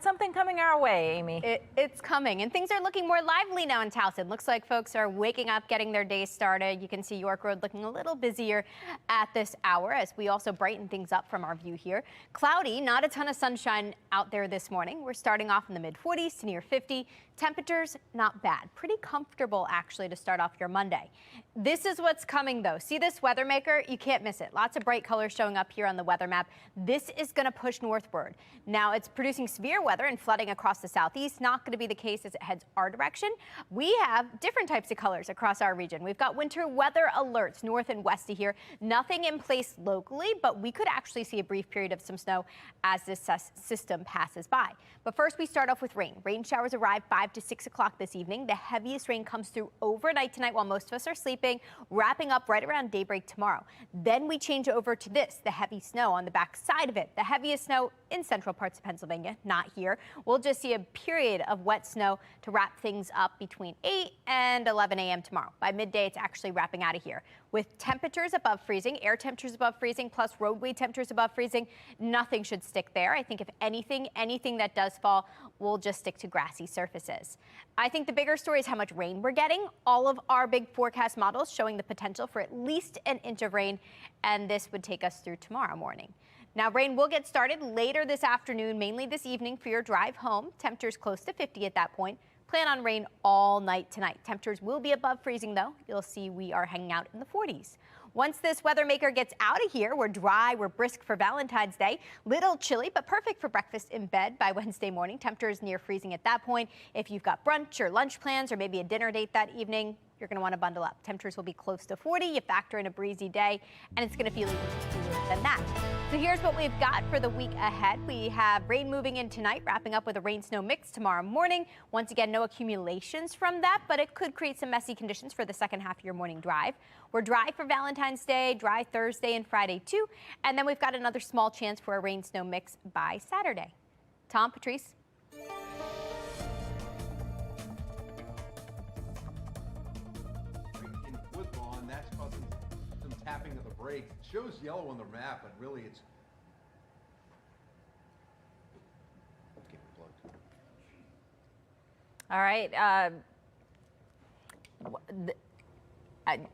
something coming our way, Amy. It's coming, and things are looking more lively now in Towson. Looks like folks are waking up, getting their day started. You can see York Road looking a little busier at this hour as we also brighten things up from our view here. Cloudy, not a ton of sunshine out there this morning. We're starting off in the mid-40s to near 50. Temperatures, not bad. Pretty comfortable, actually, to start off your Monday. This is what's coming, though. See this weather maker? You can't miss it. Lots of bright colors showing up here on the weather map. This is going to push northward. Now, it's producing severe weather and flooding across the southeast. Not going to be the case as it heads our direction. We have different types of colors across our region. We've got winter weather alerts north and west of here. Nothing in place locally, but we could actually see a brief period of some snow as this system passes by. But first, we start off with rain. Rain showers arrive 5 to 6 o'clock this evening. The heaviest rain comes through overnight tonight while most of us are sleeping, wrapping up right around daybreak tomorrow. Then we change over to this, the heavy snow on the back side of it. The heaviest snow in central parts of Pennsylvania, not here. We'll just see a period of wet snow to wrap things up between 8 and 11 a.m. tomorrow. By midday, it's actually wrapping out of here. With temperatures above freezing, air temperatures above freezing, plus roadway temperatures above freezing, nothing should stick there. I think if anything that does fall will just stick to grassy surfaces. I think the bigger story is how much rain we're getting. All of our big forecast models showing the potential for at least an inch of rain, and this would take us through tomorrow morning. Now, rain will get started later this afternoon, mainly this evening for your drive home. Temperatures close to 50 at that point. Plan on rain all night tonight. Temperatures will be above freezing, though. You'll see we are hanging out in the 40s. Once this weather maker gets out of here, we're dry, we're brisk for Valentine's Day. Little chilly, but perfect for breakfast in bed by Wednesday morning. Temperatures near freezing at that point. If you've got brunch or lunch plans or maybe a dinner date that evening, you're going to want to bundle up. Temperatures will be close to 40. You factor in a breezy day, and it's going to feel even cooler than that. So here's what we've got for the week ahead. We have rain moving in tonight, wrapping up with a rain-snow mix tomorrow morning. Once again, no accumulations from that, but it could create some messy conditions for the second half of your morning drive. We're dry for Valentine's Day, dry Thursday and Friday too, and then we've got another small chance for a rain-snow mix by Saturday. Tom, Patrice. That's causing some tapping of the brakes. It shows yellow on the map, but really it's All right.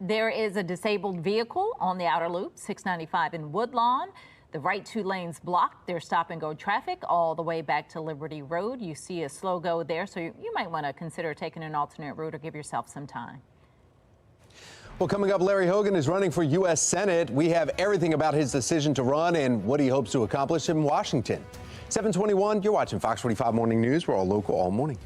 There is a disabled vehicle on the outer loop, 695 in Woodlawn. The right two lanes blocked. There's stop and go traffic all the way back to Liberty Road. You see a slow go there, so you might want to consider taking an alternate route or give yourself some time. Well, coming up, Larry Hogan is running for U.S. Senate. We have everything about his decision to run and what he hopes to accomplish in Washington. 7:21, you're watching Fox 45 Morning News. We're all local all morning.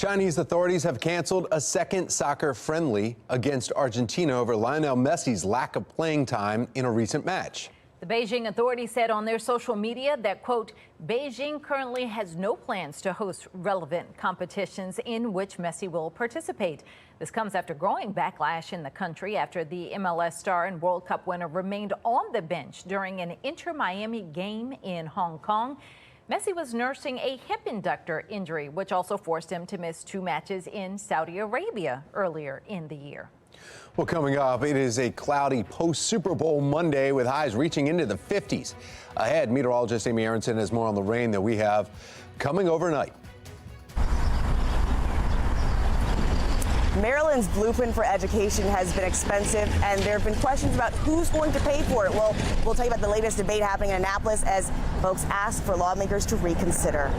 Chinese authorities have canceled a second soccer friendly against Argentina over Lionel Messi's lack of playing time in a recent match. The Beijing authorities said on their social media that, quote, Beijing currently has no plans to host relevant competitions in which Messi will participate. This comes after growing backlash in the country after the MLS star and World Cup winner remained on the bench during an Inter-Miami game in Hong Kong. Messi was nursing a hip inductor injury, which also forced him to miss 2 matches in Saudi Arabia earlier in the year. Well, coming up, it is a cloudy post-Super Bowl Monday with highs reaching into the 50s. Ahead, meteorologist Amy Aronson has more on the rain that we have coming overnight. Maryland's blueprint for education has been expensive, and there have been questions about who's going to pay for it. Well, we'll tell you about the latest debate happening in Annapolis as folks ask for lawmakers to reconsider.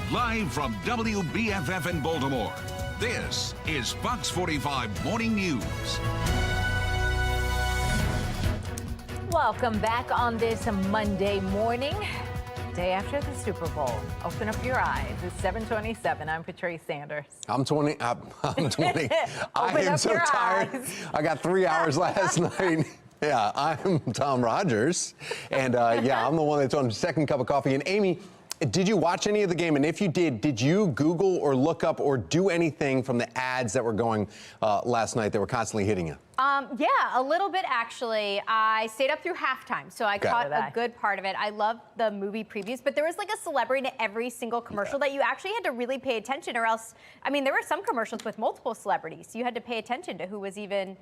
Live from WBFF in Baltimore, this is Fox 45 Morning News. Welcome back on this Monday morning, day after the Super Bowl. Open up your eyes. It's 7:27. I'm Patrice Sanders. I'm 20. I am so tired. I got 3 hours last night. Yeah, I'm Tom Rogers. And yeah, I'm the one that's on second cup of coffee. And Amy, did you watch any of the game? And if you did you Google or look up or do anything from the ads that were going last night that were constantly hitting you? Yeah, a little bit actually. I stayed up through halftime, so I caught a good part of it. I love the movie previews, but there was like a celebrity in every single commercial that you actually had to really pay attention, or else, I mean, there were some commercials with multiple celebrities. You had to pay attention to who was even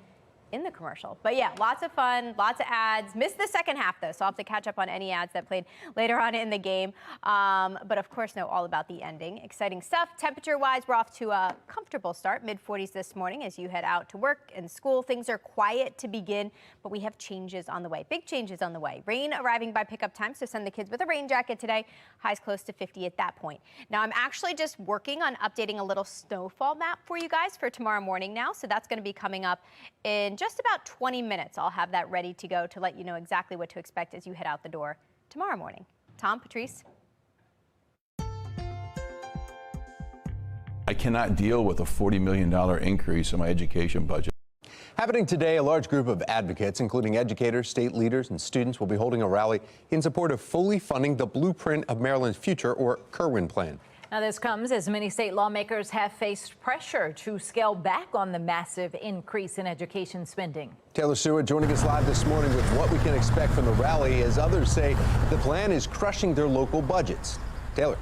in the commercial. But yeah, lots of fun, lots of ads. Missed the second half though, so I'll have to catch up on any ads that played later on in the game. But of course, know all about the ending. Exciting stuff. Temperature-wise, we're off to a comfortable start, mid-40s this morning as you head out to work and school. Things are quiet to begin, but we have changes on the way. Big changes on the way. Rain arriving by pickup time, so send the kids with a rain jacket today. Highs close to 50 at that point. Now, I'm actually just working on updating a little snowfall map for you guys for tomorrow morning now, so that's going to be coming up in just just about 20 minutes. I'll have that ready to go to let you know exactly what to expect as you head out the door tomorrow morning. Tom, Patrice. I cannot deal with a $40 million increase in my education budget. Happening today, a large group of advocates, including educators, state leaders, and students, will be holding a rally in support of fully funding the Blueprint of Maryland's Future, or Kerwin plan. Now, this comes as many state lawmakers have faced pressure to scale back on the massive increase in education spending. Taylor Stewart joining us live this morning with what we can expect from the rally, as others say the plan is crushing their local budgets. Taylor.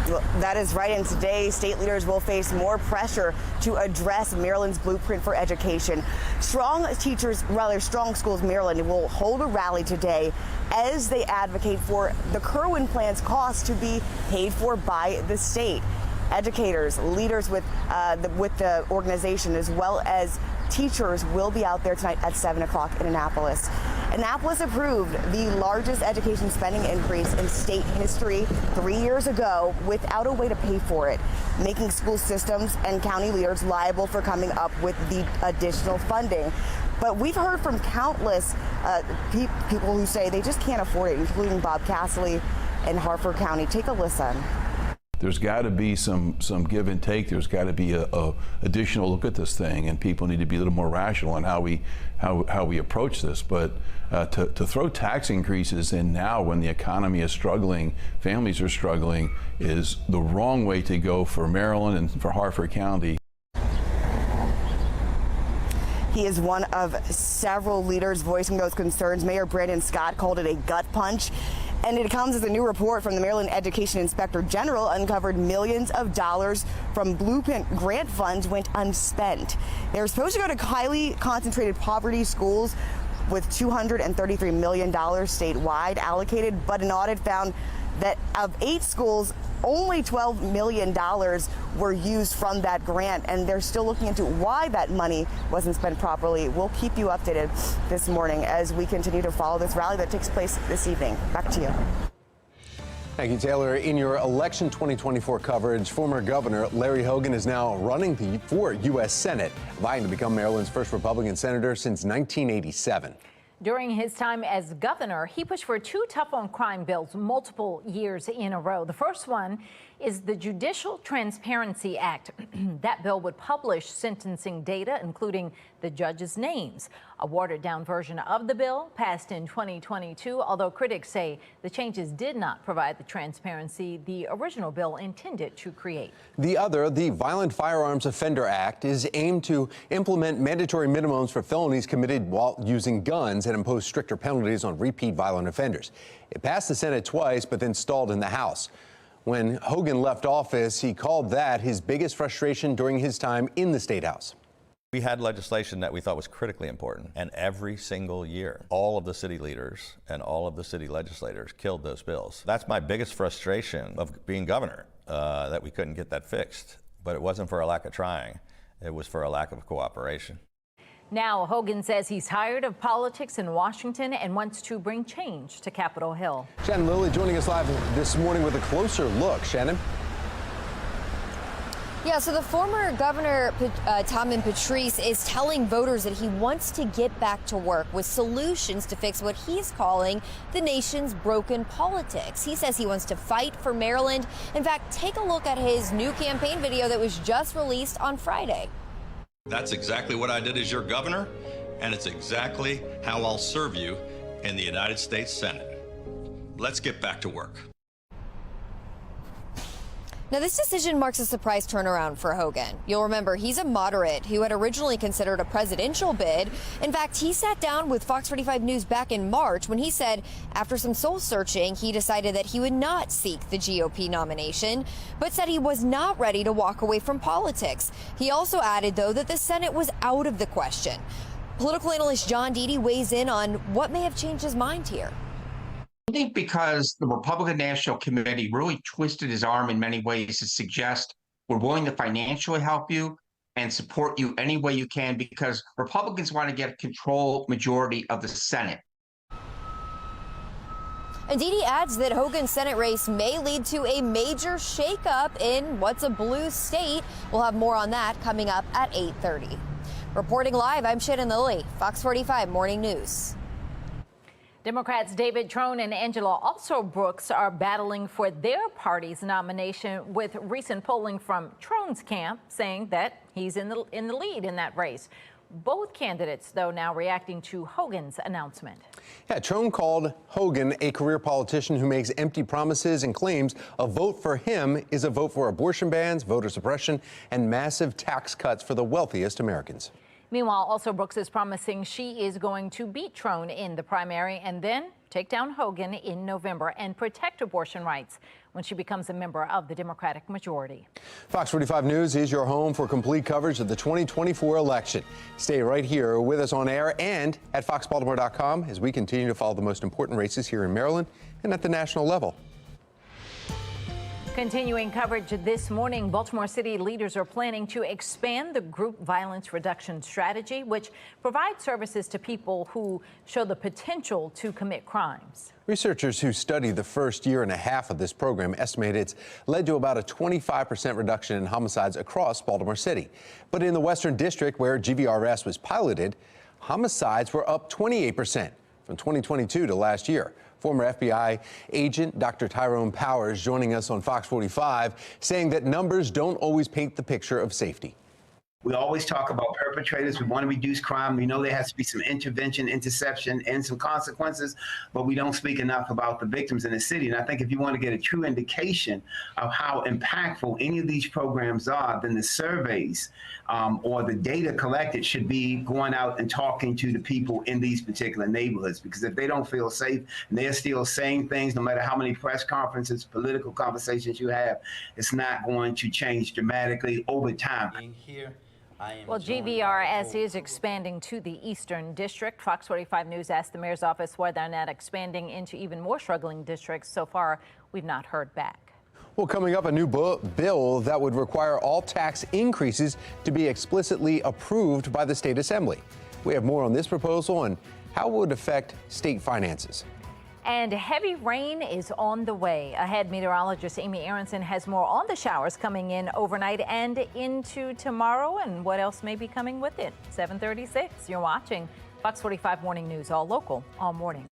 Well, that is right, and today state leaders will face more pressure to address Maryland's Blueprint for Education. Strong Schools Maryland will hold a rally today as they advocate for the Kerwin plan's costs to be paid for by the state. Educators, leaders with the organization, as well as teachers, will be out there tonight at 7 o'clock in Annapolis. Annapolis approved the largest education spending increase in state history 3 years ago without a way to pay for it, making school systems and county leaders liable for coming up with the additional funding. But we've heard from countless people who say they just can't afford it, including Bob Casserly in Harford County. Take a listen. There's got to be some give and take. There's got to be a additional look at this thing, and people need to be a little more rational in how we approach this. But to throw tax increases in now when the economy is struggling, families are struggling, is the wrong way to go for Maryland and for Harford County. He is one of several leaders voicing those concerns. Mayor Brandon Scott called it a gut punch. And it comes as a new report from the Maryland Education Inspector General uncovered millions of dollars from Blueprint grant funds went unspent. They were supposed to go to highly concentrated poverty schools with $233 million statewide allocated, but an audit found that of 8 schools, only $12 million were used from that grant, and they're still looking into why that money wasn't spent properly. We'll keep you updated this morning as we continue to follow this rally that takes place this evening. Back to you. Thank you, Taylor. In your election 2024 coverage, former Governor Larry Hogan is now running for U.S. Senate, vying to become Maryland's first Republican senator since 1987. During his time as governor, he pushed for 2 tough-on-crime bills multiple years in a row. The first one is the Judicial Transparency Act. That bill would publish sentencing data, including the judges' names. A watered-down version of the bill passed in 2022, although critics say the changes did not provide the transparency the original bill intended to create. The other, the Violent Firearms Offender Act, is aimed to implement mandatory minimums for felonies committed while using guns and impose stricter penalties on repeat violent offenders. It passed the Senate twice, but then stalled in the House. When Hogan left office, he called that his biggest frustration during his time in the State House. We had legislation that we thought was critically important, and every single year, all of the city leaders and all of the city legislators killed those bills. That's my biggest frustration of being governor, that we couldn't get that fixed. But it wasn't for a lack of trying. It was for a lack of cooperation. Now, Hogan says he's tired of politics in Washington and wants to bring change to Capitol Hill. Shannon Lilly joining us live this morning with a closer look. Shannon? Yeah, so the former governor, Tom Patrice, is telling voters that he wants to get back to work with solutions to fix what he's calling the nation's broken politics. He says he wants to fight for Maryland. In fact, take a look at his new campaign video that was just released on Friday. That's exactly what I did as your governor, and it's exactly how I'll serve you in the United States Senate. Let's get back to work. Now, this decision marks a surprise turnaround for Hogan. You'll remember he's a moderate who had originally considered a presidential bid. In fact, he sat down with FOX45 News back in March when he said after some soul searching, he decided that he would not seek the GOP nomination, but said he was not ready to walk away from politics. He also added, though, that the Senate was out of the question. Political analyst John Deedy weighs in on what may have changed his mind here. I think because the Republican National Committee really twisted his arm in many ways to suggest we're willing to financially help you and support you any way you can because Republicans want to get a control majority of the Senate. And Deedy adds that Hogan's Senate race may lead to a major shakeup in what's a blue state. We'll have more on that coming up at 8:30. Reporting live, I'm Shannon Lilly, Fox 45 Morning News. Democrats David Trone and Angela Alsobrooks are battling for their party's nomination, with recent polling from Trone's camp saying that he's in the lead in that race. Both candidates, though, now reacting to Hogan's announcement. Yeah, Trone called Hogan a career politician who makes empty promises and claims a vote for him is a vote for abortion bans, voter suppression, and massive tax cuts for the wealthiest Americans. Meanwhile, also Brooks is promising she is going to beat Trone in the primary and then take down Hogan in November and protect abortion rights when she becomes a member of the Democratic majority. Fox 45 News is your home for complete coverage of the 2024 election. Stay right here with us on air and at foxbaltimore.com as we continue to follow the most important races here in Maryland and at the national level. Continuing coverage this morning, Baltimore City leaders are planning to expand the group violence reduction strategy, which provides services to people who show the potential to commit crimes. Researchers who studied the first year and a half of this program estimate it's led to about a 25% reduction in homicides across Baltimore City. But in the Western District, where GVRS was piloted, homicides were up 28% from 2022 to last year. Former FBI agent Dr. Tyrone Powers joining us on Fox 45, saying that numbers don't always paint the picture of safety. We always talk about perpetrators. We want to reduce crime. We know there has to be some intervention, interception, and some consequences, but we don't speak enough about the victims in the city. And I think if you want to get a true indication of how impactful any of these programs are, then the surveys or the data collected should be going out and talking to the people in these particular neighborhoods. Because if they don't feel safe and they're still saying things, no matter how many press conferences, political conversations you have, it's not going to change dramatically over time. Well, GVRS is expanding to the Eastern District. Fox 45 News asked the mayor's office why they're not expanding into even more struggling districts. So far, we've not heard back. Well, coming up, a new bill that would require all tax increases to be explicitly approved by the state assembly. We have more on this proposal and how it would affect state finances. And heavy rain is on the way. Ahead, meteorologist Amy Aronson has more on the showers coming in overnight and into tomorrow and what else may be coming with it. 7:36, you're watching Fox 45 Morning News, all local, all morning.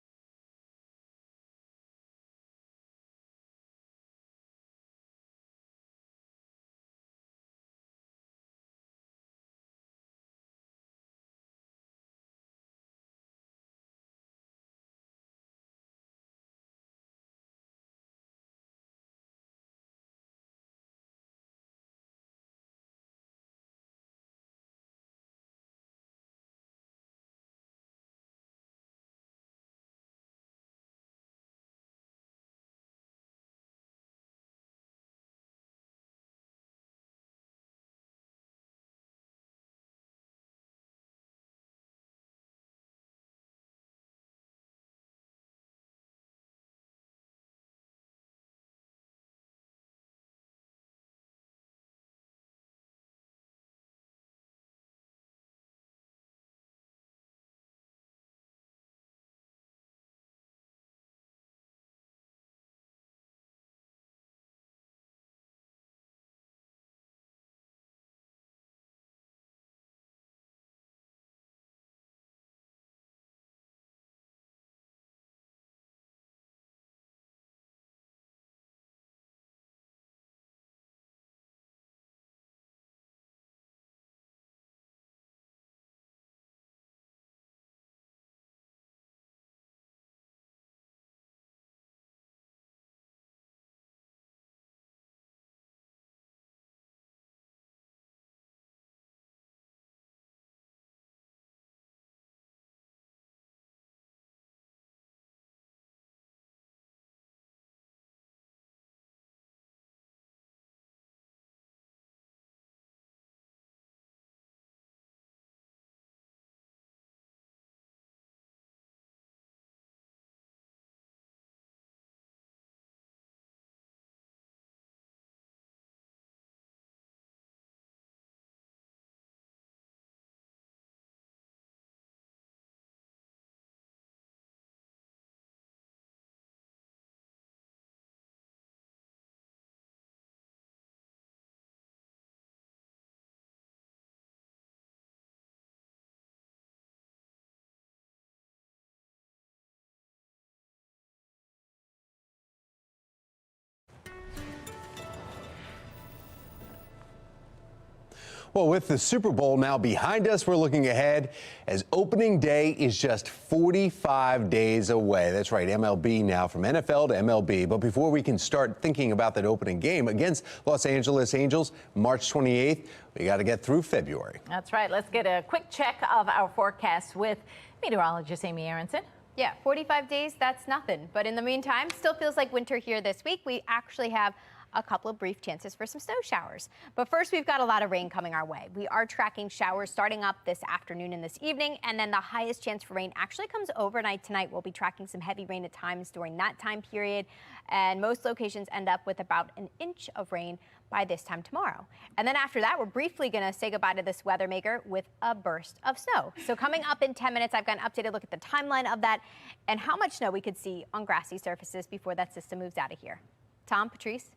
Well, with the Super Bowl now behind us, we're looking ahead as opening day is just 45 days away. That's right, MLB now from NFL to MLB. But before we can start thinking about that opening game against Los Angeles Angels, March 28th, we got to get through February. That's right. Let's get a quick check of our forecast with meteorologist Amy Aronson. Yeah, 45 days, that's nothing. But in the meantime, still feels like winter here this week. We actually have a couple of brief chances for some snow showers. But first, we've got a lot of rain coming our way. We are tracking showers starting up this afternoon and this evening, and then the highest chance for rain actually comes overnight tonight. We'll be tracking some heavy rain at times during that time period, and most locations end up with about an inch of rain by this time tomorrow. And then after that, we're briefly going to say goodbye to this weather maker with a burst of snow. So coming up in 10 minutes, I've got an updated look at the timeline of that and how much snow we could see on grassy surfaces before that system moves out of here. Tom, Patrice?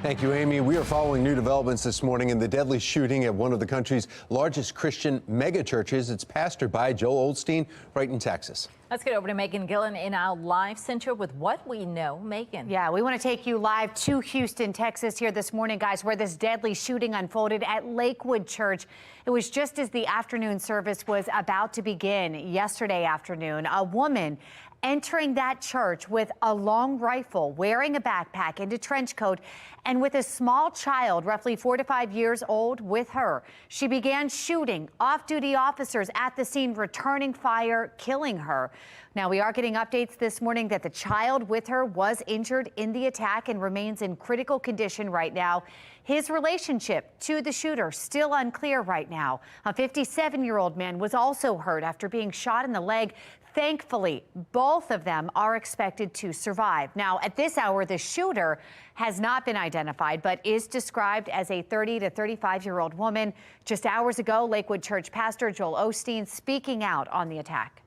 Thank you, Amy. We are following new developments this morning in the deadly shooting at one of the country's largest Christian megachurches. It's pastored by Joel Osteen right in Texas. Let's get over to Megan Gillen in our live center with what we know. Megan. Yeah, we want to take you live to Houston, Texas here this morning, guys, where this deadly shooting unfolded at Lakewood Church. It was just as the afternoon service was about to begin yesterday afternoon. A woman entering that church with a long rifle, wearing a backpack and a trench coat, and with a small child, roughly 4 to 5 years old, with her. She began shooting off-duty officers at the scene, returning fire, killing her. Now, we are getting updates this morning that the child with her was injured in the attack and remains in critical condition right now. His relationship to the shooter still unclear right now. A 57-year-old man was also hurt after being shot in the leg. Thankfully, both of them are expected to survive. Now, at this hour, the shooter has not been identified, but is described as a 30 to 35-year-old woman. Just hours ago, Lakewood Church pastor Joel Osteen speaking out on the attack.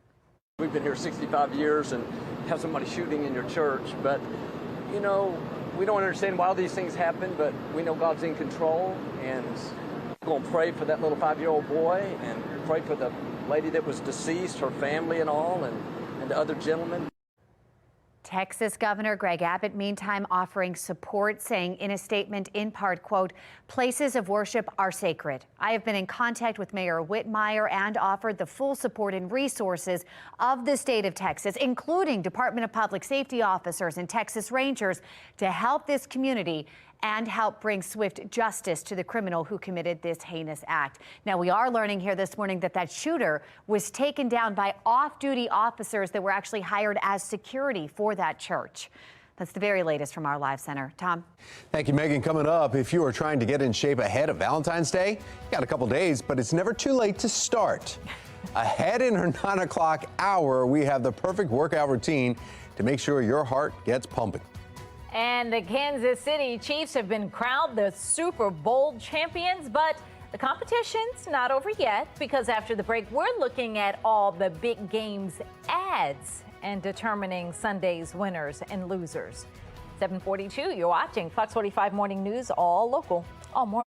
We've been here 65 years and have somebody shooting in your church, but, you know, we don't understand why these things happen, but we know God's in control, and we're going to pray for that little 5-year-old boy and pray for the lady that was deceased, her family and all, and the other gentlemen. Texas Governor Greg Abbott, meantime, offering support, saying in a statement, in part, quote, "Places of worship are sacred. I have been in contact with Mayor Whitmire and offered the full support and resources of the state of Texas, including Department of Public Safety officers and Texas Rangers, to help this community and help bring swift justice to the criminal who committed this heinous act." Now, we are learning here this morning that that shooter was taken down by off-duty officers that were actually hired as security for that church. That's the very latest from our live center. Tom? Thank you, Megan. Coming up, if you are trying to get in shape ahead of Valentine's Day, you got a couple days, but it's never too late to start. Ahead in our 9 o'clock hour, we have the perfect workout routine to make sure your heart gets pumping. And the Kansas City Chiefs have been crowned the Super Bowl champions, but the competition's not over yet, because after the break, we're looking at all the big games ads and determining Sunday's winners and losers. 7:42, you're watching Fox 45 Morning News, all local, all morning.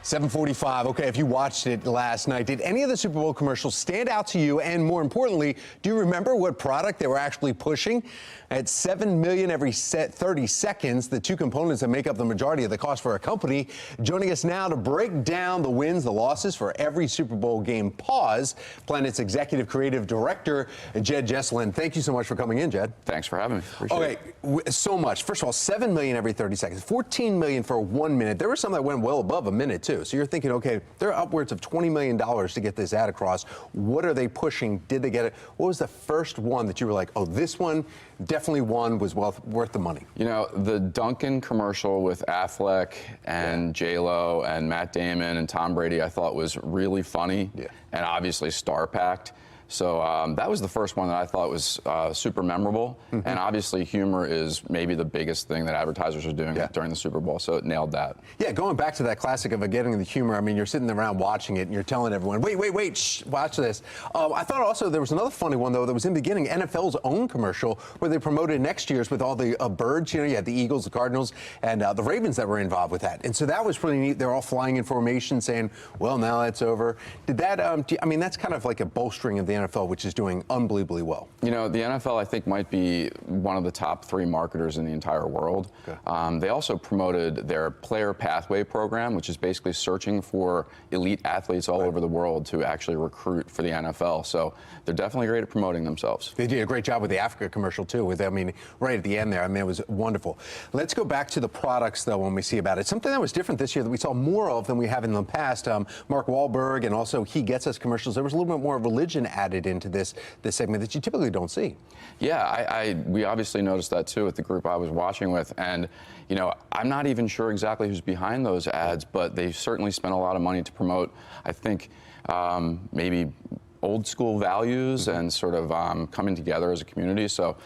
7:45. Okay, if you watched it last night, did any of the Super Bowl commercials stand out to you? And more importantly, do you remember what product they were actually pushing? At $7 million every 30 seconds, the two components that make up the majority of the cost for a company. Joining us now to break down the wins, the losses for every Super Bowl game pause, Planet's Executive Creative Director, Jed Jesselin. Thank you so much for coming in, Jed. Thanks for having me. Appreciate it. So much. First of all, $7 million every 30 seconds, $14 million for 1 minute. There were some that went well above a minute, too. So you're thinking, okay, they're upwards of $20 million to get this ad across. What are they pushing? Did they get it? What was the first one that you were like, oh, this one definitely was worth the money? You know, the Dunkin' commercial with Affleck and J-Lo and Matt Damon and Tom Brady, I thought was really funny and obviously star-packed. So that was the first one that I thought was super memorable. And obviously humor is maybe the biggest thing that advertisers are doing during the Super Bowl. So it nailed that. Yeah, going back to that classic of getting the humor, I mean, you're sitting around watching it and you're telling everyone, wait, shh, watch this. I thought also there was another funny one, though, that was in the beginning, NFL's own commercial where they promoted next year's with all the birds. You know, you had the Eagles, the Cardinals, and the Ravens that were involved with that. And so that was pretty neat. They're all flying in formation saying, well, now that's over. Did that, I mean, that's kind of like a bolstering of the NFL, which is doing unbelievably well. You know, the NFL, I think, might be one of the top 3 marketers in the entire world. Okay. They also promoted their Player Pathway program, which is basically searching for elite athletes all over the world to actually recruit for the NFL. So they're definitely great at promoting themselves. They did a great job with the Africa commercial, too, with, I mean, right at the end there. I mean, it was wonderful. Let's go back to the products, though, when we see about it. Something that was different this year that we saw more of than we have in the past. Mark Wahlberg and also He Gets Us commercials. There was a little bit more religion added into this segment that you typically don't see. Yeah, we obviously noticed that too with the group I was watching with, and you know, I'm not even sure exactly who's behind those ads, but they certainly spent a lot of money to promote, I think, maybe old school values and sort of coming together as a community. So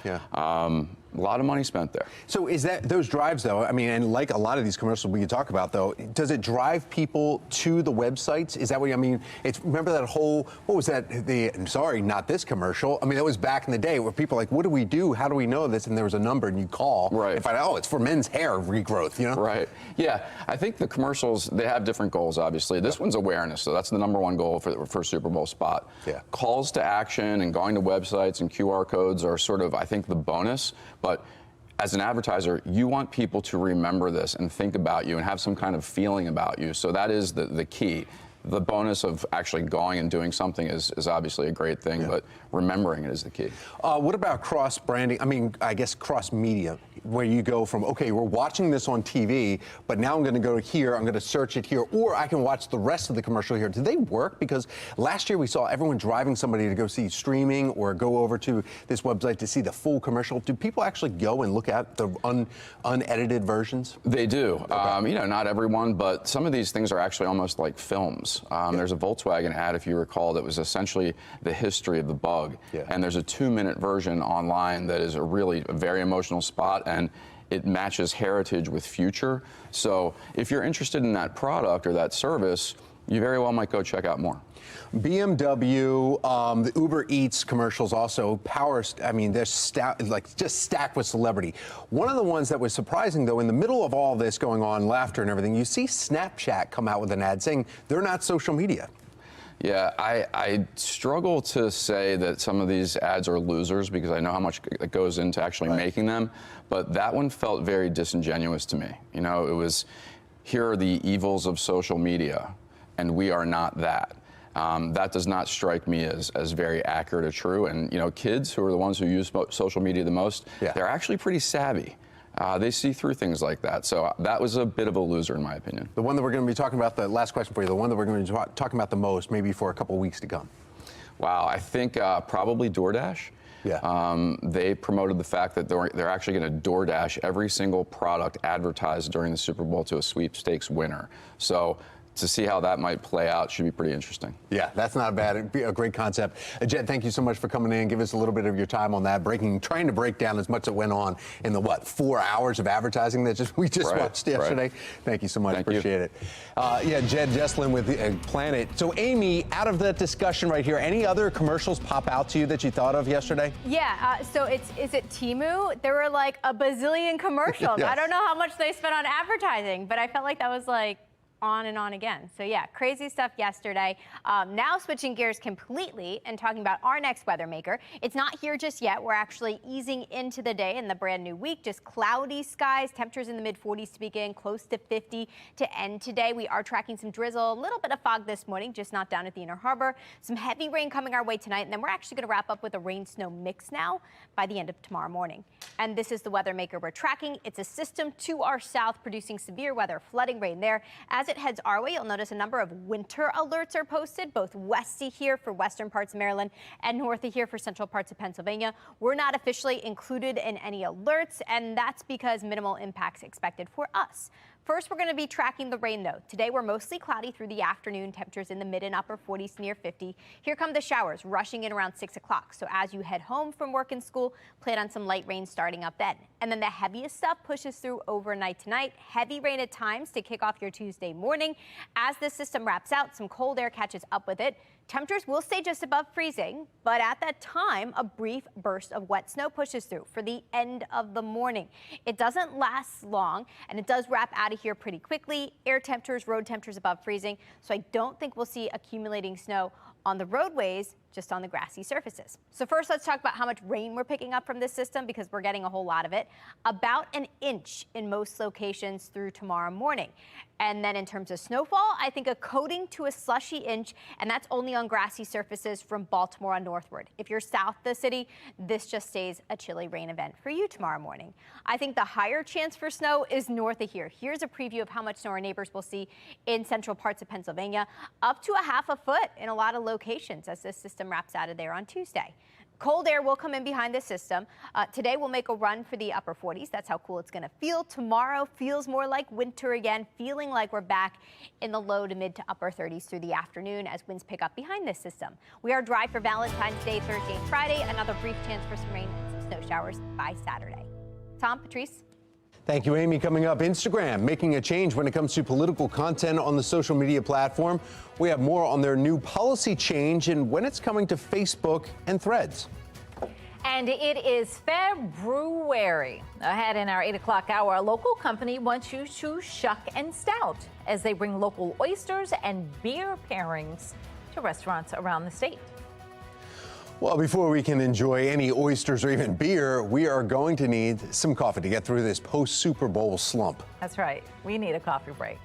a lot of money spent there. So is that those drives, though, I mean, and like a lot of these commercials we could talk about, though, does it drive people to the websites? Is that what I mean? It's, remember that whole, what was that, sorry, not this commercial. I mean, that was back in the day where people were like, what do we do? How do we know this? And there was a number and you call and find out, oh, it's for men's hair regrowth, you know? Right. Yeah, I think the commercials, they have different goals, obviously. This one's awareness, so that's the #1 goal for Super Bowl spot. Yeah. Calls to action and going to websites and QR codes are sort of, I think, the bonus. But as an advertiser, you want people to remember this and think about you and have some kind of feeling about you. So that is the key. The bonus of actually going and doing something is obviously a great thing, but remembering it is the key. What about cross-branding? I mean, I guess cross-media, where you go from, okay, we're watching this on TV, but now I'm going to go here, I'm going to search it here, or I can watch the rest of the commercial here. Do they work? Because last year we saw everyone driving somebody to go see streaming or go over to this website to see the full commercial. Do people actually go and look at the unedited versions? They do. Okay. You know, not everyone, but some of these things are actually almost like films. There's a Volkswagen ad, if you recall, that was essentially the history of the bug. And there's a 2-minute version online that is a very emotional spot, and it matches heritage with future. So if you're interested in that product or that service, you very well might go check out more. BMW, the Uber Eats commercials also, I mean, they're just stacked with celebrity. One of the ones that was surprising, though, in the middle of all this going on, laughter and everything, you see Snapchat come out with an ad saying they're not social media. Yeah, I struggle to say that some of these ads are losers because I know how much it goes into actually making them, but that one felt very disingenuous to me. You know, it was, here are the evils of social media, and we are not that. That does not strike me as very accurate or true. And, you know, kids who are the ones who use social media the most, they're actually pretty savvy. They see through things like that. So that was a bit of a loser, in my opinion. The one that we're going to be talking about, the last question for you, the one that we're going to be talking about the most, maybe for a couple of weeks to come. Wow, I think probably DoorDash. Yeah. They promoted the fact that they're actually going to DoorDash every single product advertised during the Super Bowl to a sweepstakes winner. So to see how that might play out should be pretty interesting. Yeah, that's not bad. It'd be a great concept. Jed, thank you so much for coming in. Give us a little bit of your time on that, trying to break down as much that went on in the, 4 hours of advertising that we just watched yesterday. Thank you so much. Appreciate it. Yeah, Jed Jesselin with Planet. So, Amy, out of that discussion right here, any other commercials pop out to you that you thought of yesterday? Yeah, so is it Temu? There were like a bazillion commercials. Yes. I don't know how much they spent on advertising, but I felt like that was like on and on again. So yeah, crazy stuff yesterday. Now switching gears completely and talking about our next weather maker. It's not here just yet. We're actually easing into the day in the brand new week. Just cloudy skies, temperatures in the mid 40s to begin, close to 50 to end today. We are tracking some drizzle, a little bit of fog this morning, just not down at the Inner Harbor. Some heavy rain coming our way tonight, and then we're actually going to wrap up with a rain-snow mix now by the end of tomorrow morning. And this is the weather maker we're tracking. It's a system to our south producing severe weather, flooding, rain there. As it heads our way, you'll notice a number of winter alerts are posted, both westy here for western parts of Maryland and northy here for central parts of Pennsylvania. We're not officially included in any alerts, and that's because minimal impacts expected for us. First, we're going to be tracking the rain, though. Today, we're mostly cloudy through the afternoon, temperatures in the mid and upper 40s near 50. Here come the showers, rushing in around 6 o'clock. So as you head home from work and school, plan on some light rain starting up then. And then the heaviest stuff pushes through overnight tonight. Heavy rain at times to kick off your Tuesday morning. As this system wraps out, some cold air catches up with it. Temperatures will stay just above freezing, but at that time, a brief burst of wet snow pushes through for the end of the morning. It doesn't last long, and it does wrap out of here pretty quickly. Air temperatures, road temperatures above freezing, so I don't think we'll see accumulating snow on the roadways, just on the grassy surfaces. So first, let's talk about how much rain we're picking up from this system, because we're getting a whole lot of it. About an inch in most locations through tomorrow morning. And then in terms of snowfall, I think a coating to a slushy inch, and that's only on grassy surfaces from Baltimore on northward. If you're south of the city, this just stays a chilly rain event for you tomorrow morning. I think the higher chance for snow is north of here. Here's a preview of how much snow our neighbors will see in central parts of Pennsylvania, up to a half a foot in a lot of locations as this system wraps out of there on Tuesday. Cold air will come in behind the system. Today we'll make a run for the upper 40s. That's how cool it's going to feel. Tomorrow feels more like winter again, feeling like we're back in the low to mid to upper 30s through the afternoon as winds pick up behind this system. We are dry for Valentine's Day, Thursday and Friday. Another brief chance for some rain and some snow showers by Saturday. Tom, Patrice. Thank you, Amy. Coming up, Instagram making a change when it comes to political content on the social media platform. We have more on their new policy change and when it's coming to Facebook and Threads. And it is February. Ahead in our 8 o'clock hour, a local company wants you to shuck and stout as they bring local oysters and beer pairings to restaurants around the state. Well, before we can enjoy any oysters or even beer, we are going to need some coffee to get through this post-Super Bowl slump. That's right. We need a coffee break.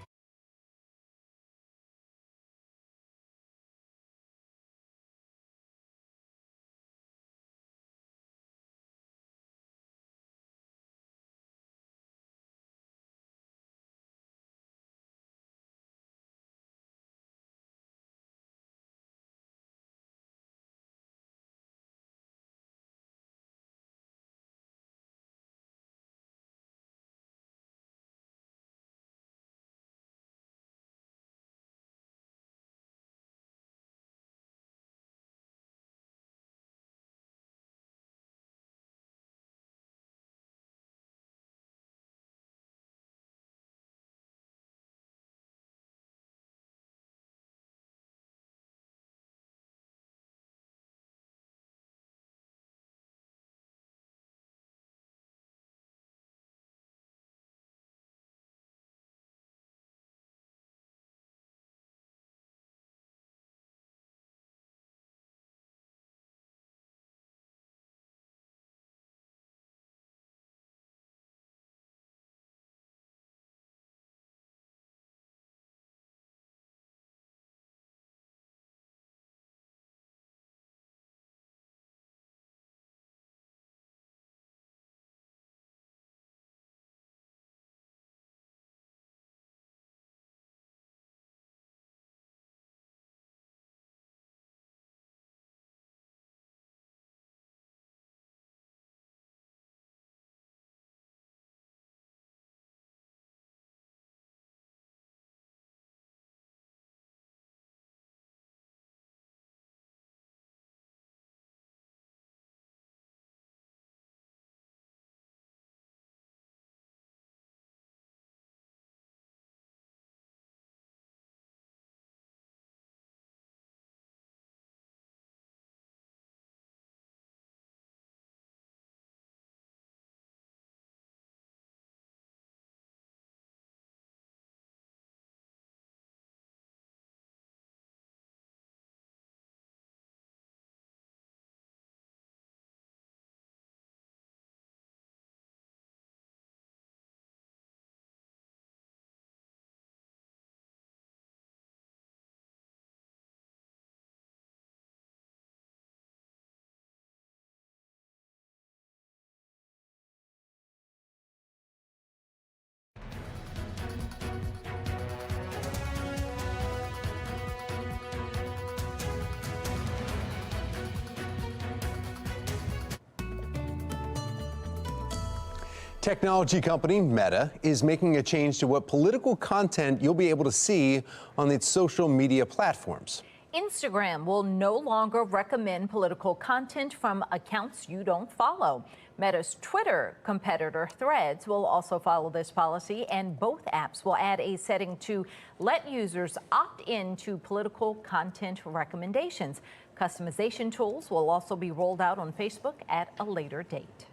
Technology company Meta is making a change to what political content you'll be able to see on its social media platforms. Instagram will no longer recommend political content from accounts you don't follow. Meta's Twitter competitor Threads will also follow this policy, and both apps will add a setting to let users opt in to political content recommendations. Customization tools will also be rolled out on Facebook at a later date.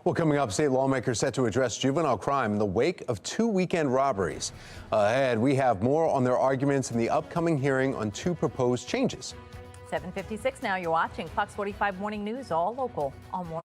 Well, coming up, state lawmakers set to address juvenile crime in the wake of 2 weekend robberies. Ahead, we have more on their arguments in the upcoming hearing on 2 proposed changes. 7:56 now. You're watching Fox 45 Morning News, all local, all morning.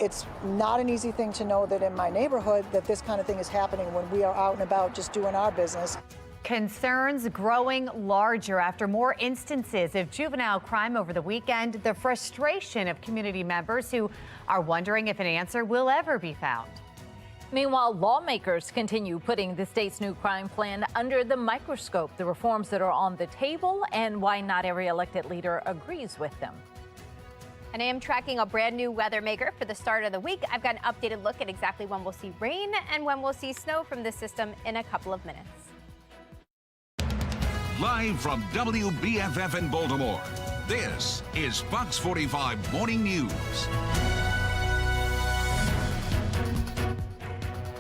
It's not an easy thing to know that in my neighborhood that this kind of thing is happening when we are out and about just doing our business. Concerns growing larger after more instances of juvenile crime over the weekend. The frustration of community members who are wondering if an answer will ever be found. Meanwhile, lawmakers continue putting the state's new crime plan under the microscope, the reforms that are on the table and why not every elected leader agrees with them. And I am tracking a brand new weather maker for the start of the week. I've got an updated look at exactly when we'll see rain and when we'll see snow from this system in a couple of minutes. Live from WBFF in Baltimore, this is Fox 45 Morning News.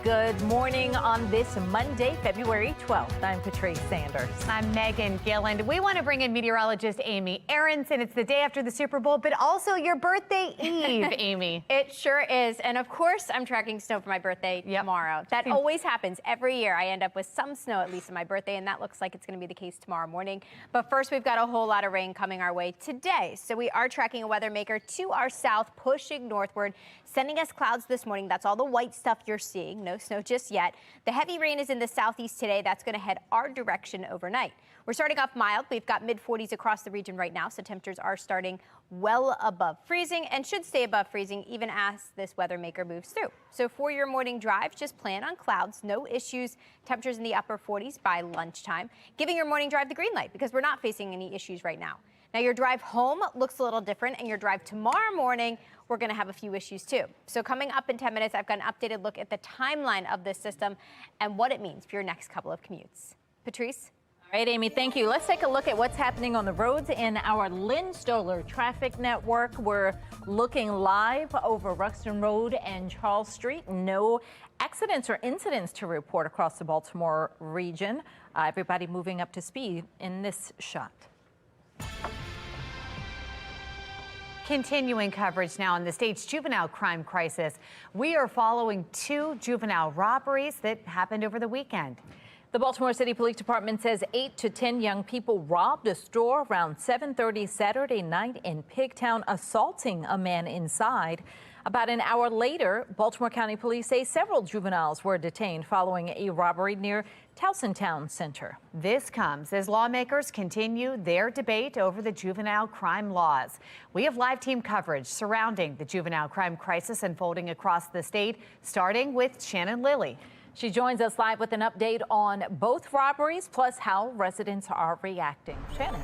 Good morning on this Monday, February 12th. I'm Patrice Sanders. I'm Megan Gilland. We want to bring in meteorologist Amy Aronson. It's the day after the Super Bowl, but also your birthday eve, Amy. It sure is. And of course, I'm tracking snow for my birthday tomorrow. That always happens every year. I end up with some snow at least on my birthday, and that looks like it's going to be the case tomorrow morning. But first, we've got a whole lot of rain coming our way today. So we are tracking a weather maker to our south, pushing northward, sending us clouds this morning. That's all the white stuff you're seeing. No snow just yet. The heavy rain is in the southeast today. That's going to head our direction overnight. We're starting off mild. We've got mid-40s across the region right now, so temperatures are starting well above freezing and should stay above freezing even as this weather maker moves through. So for your morning drive, just plan on clouds, no issues, temperatures in the upper 40s by lunchtime, giving your morning drive the green light because we're not facing any issues right now. Now, your drive home looks a little different, and your drive tomorrow morning, we're going to have a few issues too. So coming up in 10 minutes, I've got an updated look at the timeline of this system and what it means for your next couple of commutes. Patrice? All right, Amy, thank you. Let's take a look at what's happening on the roads in our Lynn Stoller traffic network. We're looking live over Ruxton Road and Charles Street. No accidents or incidents to report across the Baltimore region. Everybody moving up to speed in this shot. Continuing coverage now on the state's juvenile crime crisis. We are following 2 juvenile robberies that happened over the weekend. The Baltimore City Police Department says 8 to 10 young people robbed a store around 7:30 Saturday night in Pigtown, assaulting a man inside. About an hour later, Baltimore County Police say several juveniles were detained following a robbery near Towson Town Center. This comes as lawmakers continue their debate over the juvenile crime laws. We have live team coverage surrounding the juvenile crime crisis unfolding across the state, starting with Shannon Lilly. She joins us live with an update on both robberies, plus how residents are reacting. Shannon.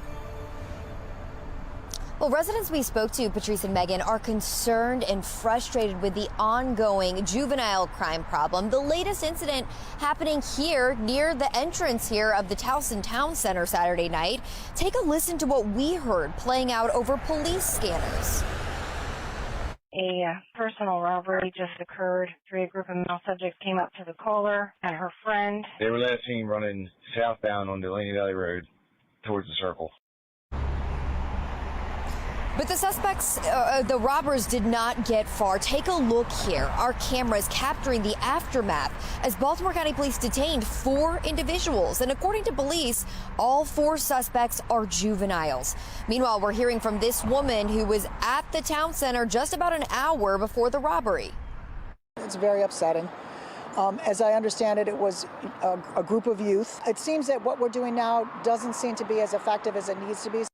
Well, residents we spoke to, Patrice and Megan, are concerned and frustrated with the ongoing juvenile crime problem. The latest incident happening here near the entrance here of the Towson Town Center Saturday night. Take a listen to what we heard playing out over police scanners. A personal robbery just occurred. A group of male subjects came up to the caller and her friend. They were last seen running southbound on Delaney Valley Road towards the circle. But the suspects, the robbers, did not get far. Take a look here. Our cameras capturing the aftermath as Baltimore County Police detained 4 individuals. And according to police, all 4 suspects are juveniles. Meanwhile, we're hearing from this woman who was at the town center just about an hour before the robbery. It's very upsetting. As I understand it, it was a group of youth. It seems that what we're doing now doesn't seem to be as effective as it needs to be.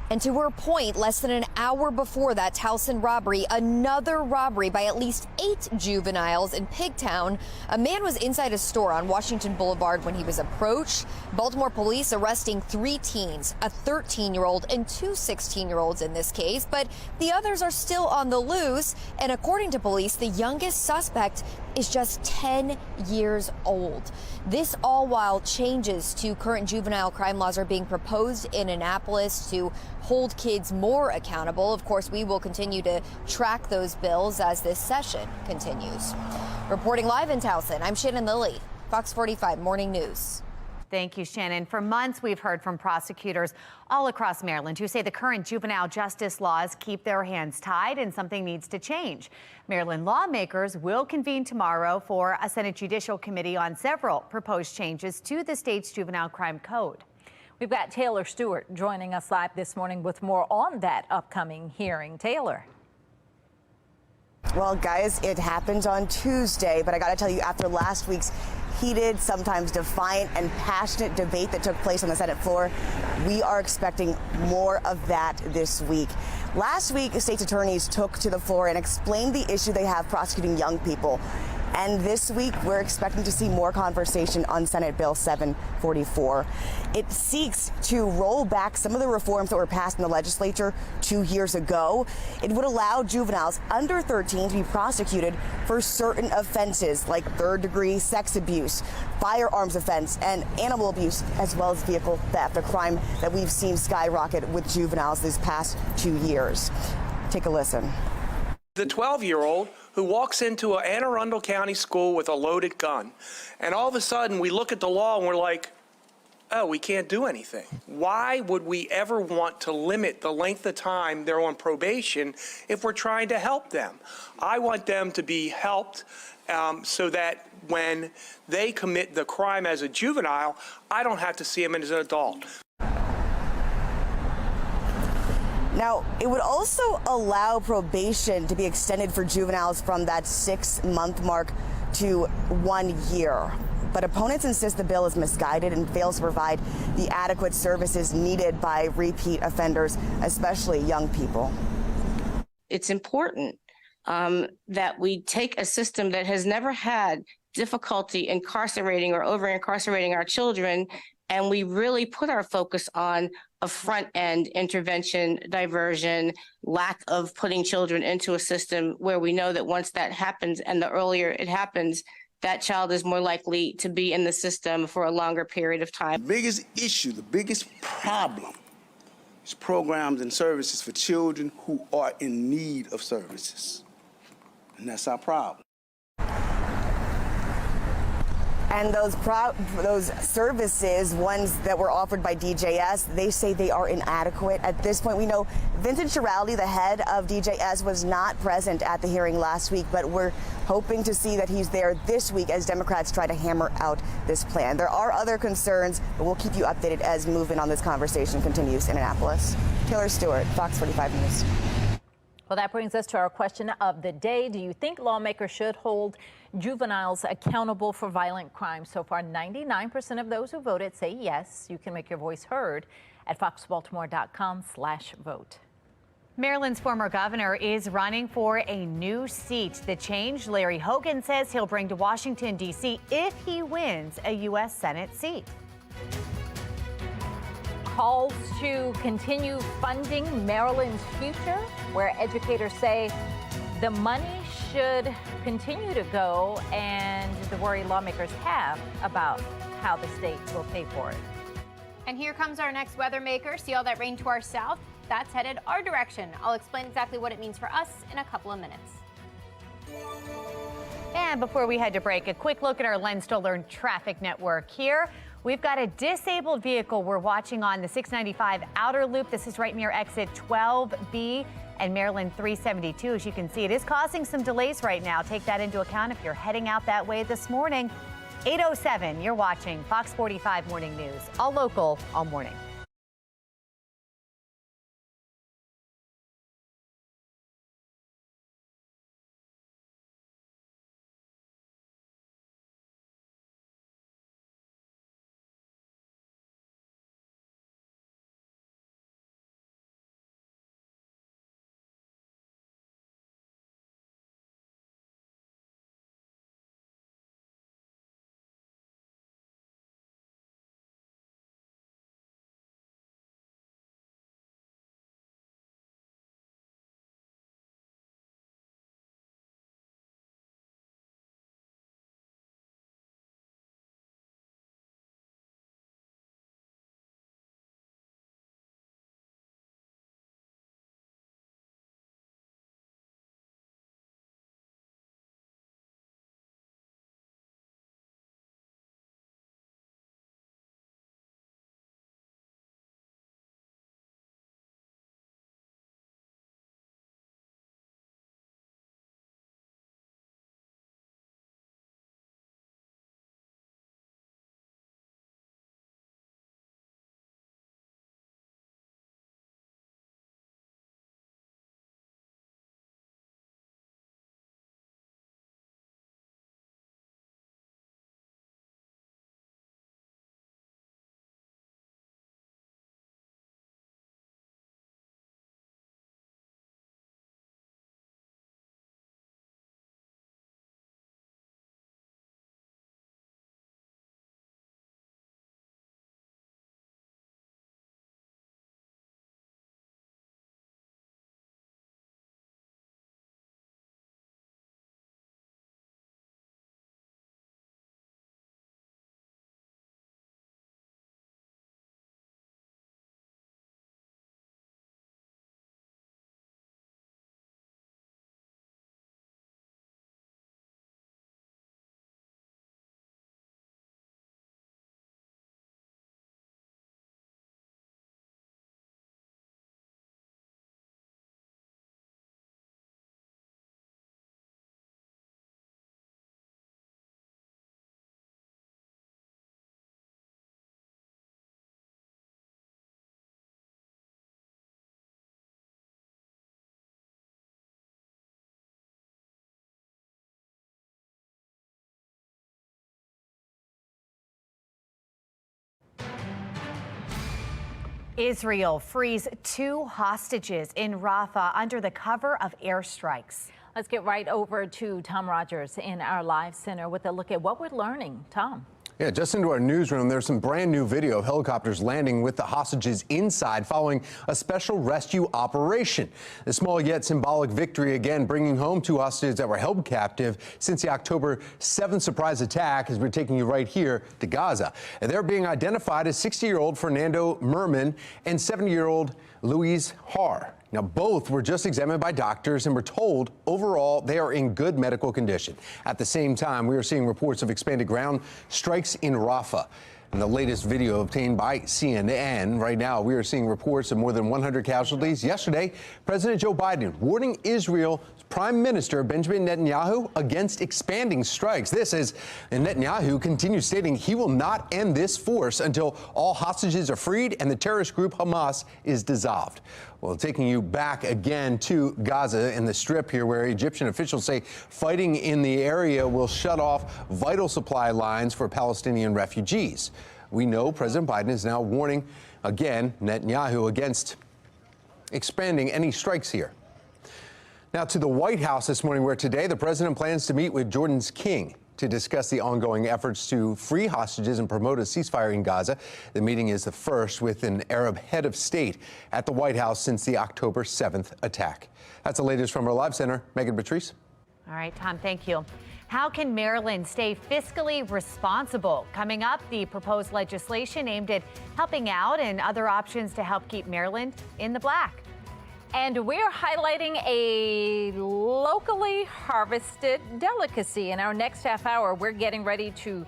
And to her point, less than an hour before that Towson robbery, another robbery by at least 8 juveniles in Pigtown. A man was inside a store on Washington Boulevard when he was approached. Baltimore police arresting 3 teens, a 13-year-old and 2 16-year-olds in this case, but the others are still on the loose. And according to police, the youngest suspect is just 10 years old. This all while changes to current juvenile crime laws are being proposed in Annapolis to hold kids more accountable. Of course, we will continue to track those bills as this session continues. Reporting live in Towson, I'm Shannon Lilly, Fox 45 Morning News. Thank you, Shannon. For months, we've heard from prosecutors all across Maryland who say the current juvenile justice laws keep their hands tied and something needs to change. Maryland lawmakers will convene tomorrow for a Senate Judicial Committee on several proposed changes to the state's juvenile crime code. We've got Taylor Stewart joining us live this morning with more on that upcoming hearing. Taylor. Well, guys, it happens on Tuesday, but I got to tell you, after last week's heated, sometimes defiant and passionate debate that took place on the Senate floor, we are expecting more of that this week. Last week, state's attorneys took to the floor and explained the issue they have prosecuting young people. And this week, we're expecting to see more conversation on Senate Bill 744. It seeks to roll back some of the reforms that were passed in the legislature 2 years ago. It would allow juveniles under 13 to be prosecuted for certain offenses like third-degree sex abuse, firearms offense, and animal abuse, as well as vehicle theft, a crime that we've seen skyrocket with juveniles these past 2 years. Take a listen. The 12-year-old who walks into an Anne Arundel County school with a loaded gun, and all of a sudden we look at the law and we're like, oh, we can't do anything. Why would we ever want to limit the length of time they're on probation if we're trying to help them? I want them to be helped so that when they commit the crime as a juvenile, I don't have to see them as an adult. Now, it would also allow probation to be extended for juveniles from that 6-month mark to 1 year. But opponents insist the bill is misguided and fails to provide the adequate services needed by repeat offenders, especially young people. It's important that we take a system that has never had difficulty incarcerating or over-incarcerating our children And we really put our focus on a front-end intervention, diversion, lack of putting children into a system where we know that once that happens and the earlier it happens, that child is more likely to be in the system for a longer period of time. The biggest issue, the biggest problem is programs and services for children who are in need of services. And that's our problem. And those services, ones that were offered by DJS, they say they are inadequate. At this point, we know Vincent Giraldi, the head of DJS, was not present at the hearing last week, but we're hoping to see that he's there this week as Democrats try to hammer out this plan. There are other concerns, but we'll keep you updated as movement on this conversation continues in Annapolis. Taylor Stewart, Fox 45 News. Well, that brings us to our question of the day. Do you think lawmakers should hold juveniles accountable for violent crimes? So far, 99% of those who voted say yes. You can make your voice heard at foxbaltimore.com/vote. Maryland's former governor is running for a new seat. The change Larry Hogan says he'll bring to Washington, D.C. if he wins a U.S. Senate seat. Calls to continue funding Maryland's future, where educators say the money should continue to go, and the worry lawmakers have about how the state will pay for it. And here comes our next weather maker. See all that rain to our south? That's headed our direction. I'll explain exactly what it means for us in a couple of minutes. And before we head to break, a quick look at our Lens to Learn traffic network here. We've got a disabled vehicle we're watching on the 695 outer loop. This is right near exit 12B and Maryland 372. As you can see, it is causing some delays right now. Take that into account if you're heading out that way this morning. 8:07, you're watching Fox 45 Morning News, all local, all morning. Israel frees 2 hostages in Rafah under the cover of airstrikes. Let's get right over to Tom Rogers in our live center with a look at what we're learning. Tom. Yeah, just into our newsroom, there's some brand new video of helicopters landing with the hostages inside following a special rescue operation. The small yet symbolic victory again bringing home 2 hostages that were held captive since the October 7th surprise attack, as we're taking you right here to Gaza. And they're being identified as 60-year-old Fernando Merman and 70-year-old Louise Har. Now, both were just examined by doctors and were told overall they are in good medical condition. At the same time, we are seeing reports of expanded ground strikes in Rafah. In the latest video obtained by CNN, right now we are seeing reports of more than 100 casualties. Yesterday, President Joe Biden warning Israel's Prime Minister Benjamin Netanyahu against expanding strikes. This as Netanyahu continues stating he will not end this force until all hostages are freed and the terrorist group Hamas is dissolved. Well, taking you back again to Gaza in the Strip here, where Egyptian officials say fighting in the area will shut off vital supply lines for Palestinian refugees. We know President Biden is now warning again Netanyahu against expanding any strikes here. Now to the White House this morning, where today the president plans to meet with Jordan's king to discuss the ongoing efforts to free hostages and promote a ceasefire in Gaza. The meeting is the first with an Arab head of state at the White House since the October 7th attack. That's the latest from our live center. Megan Patrice. All right, Tom, thank you. How can Maryland stay fiscally responsible? Coming up, the proposed legislation aimed at helping out and other options to help keep Maryland in the black. And we're highlighting a locally harvested delicacy. In our next half hour, we're getting ready to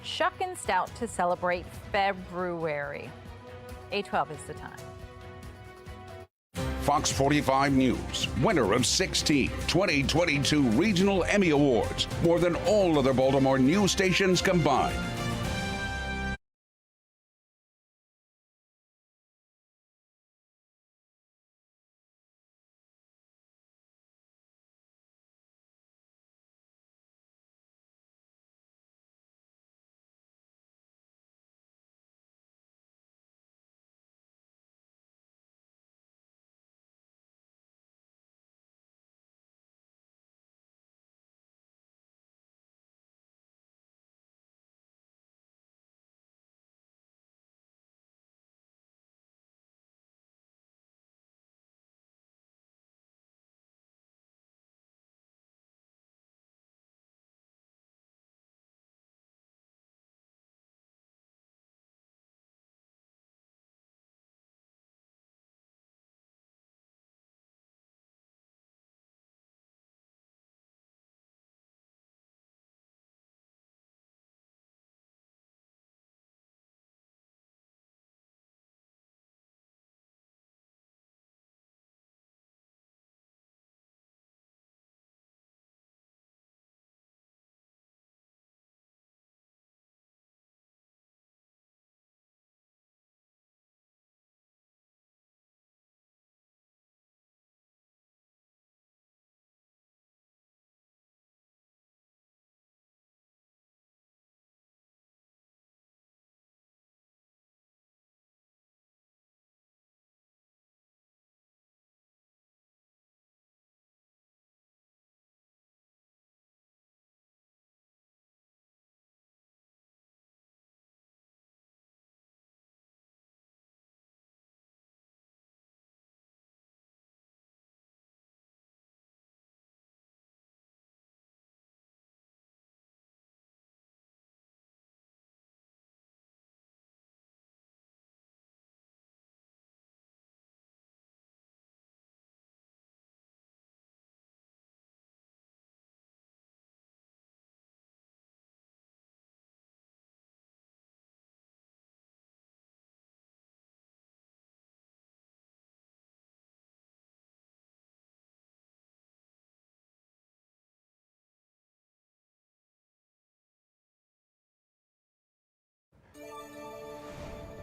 shuck and stout to celebrate February. 8:12 is the time. Fox 45 News, winner of 16 2022 Regional Emmy Awards, more than all other Baltimore news stations combined.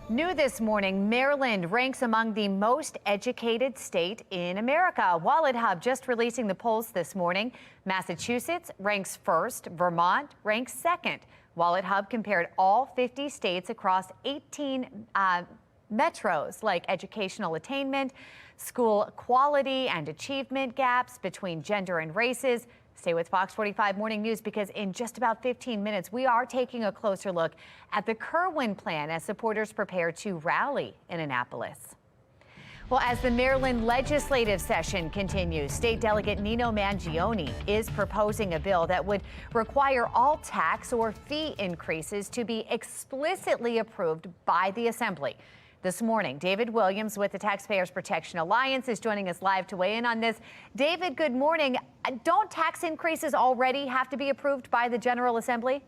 New this morning, Maryland ranks among the most educated state in America. Wallet Hub just releasing the polls this morning. Massachusetts ranks first. Vermont ranks second. Wallet Hub compared all 50 states across 18 metros, like educational attainment, school quality and achievement gaps between gender and races, Stay with Fox 45 Morning News, because in just about 15 minutes, we are taking a closer look at the Kerwin plan as supporters prepare to rally in Annapolis. Well, as the Maryland legislative session continues, State Delegate Nino Mangione is proposing a bill that would require all tax or fee increases to be explicitly approved by the Assembly. This morning, David Williams with the Taxpayers Protection Alliance is joining us live to weigh in on this. David, good morning. Don't tax increases already have to be approved by the General Assembly?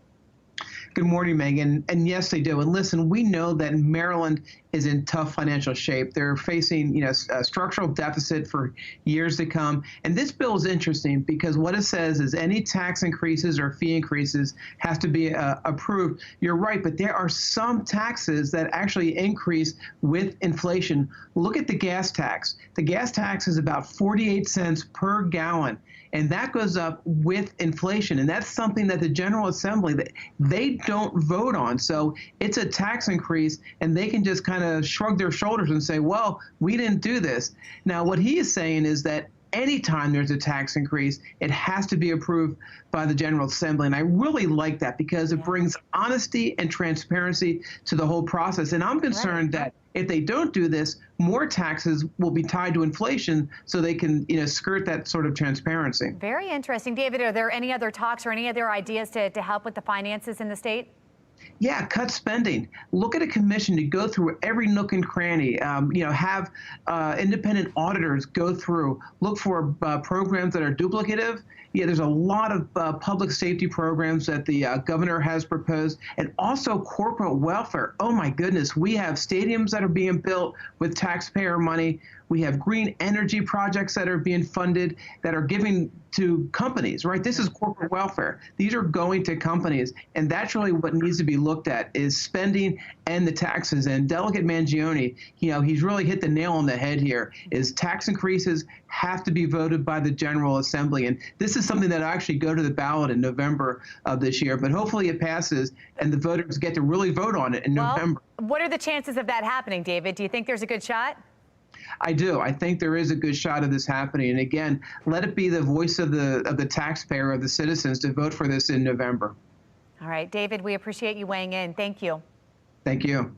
Good morning, Megan. And yes, they do. And listen, we know that Maryland is in tough financial shape. They're facing, a structural deficit for years to come. And this bill is interesting because what it says is any tax increases or fee increases has to be approved. You're right, but there are some taxes that actually increase with inflation. Look at the gas tax. The gas tax is about 48 cents per gallon. And that goes up with inflation. And that's something that the General Assembly, they don't vote on. So it's a tax increase, and they can just kind of shrug their shoulders and say, well, we didn't do this. Now, what he is saying is that anytime there's a tax increase, it has to be approved by the General Assembly. And I really like that because it brings honesty and transparency to the whole process. And I'm concerned that if they don't do this, more taxes will be tied to inflation so they can, skirt that sort of transparency. Very interesting. David, are there any other talks or any other ideas to help with the finances in the state? Yeah, cut spending. Look at a commission to go through every nook and cranny. Have independent auditors go through, look for programs that are duplicative. Yeah, there's a lot of public safety programs that the governor has proposed, and also corporate welfare. Oh my goodness, we have stadiums that are being built with taxpayer money. We have green energy projects that are being funded that are giving to companies, right? This is corporate welfare. These are going to companies, and that's really what needs to be looked at is spending and the taxes. And Delegate Mangione, he's really hit the nail on the head here, is tax increases have to be voted by the General Assembly. And this is something that will actually go to the ballot in November of this year, but hopefully it passes and the voters get to really vote on it in November. What are the chances of that happening, David? Do you think there's a good shot? I do. I think there is a good shot of this happening. And again, let it be the voice of the taxpayer, of the citizens, to vote for this in November. All right, David, we appreciate you weighing in. Thank you. Thank you.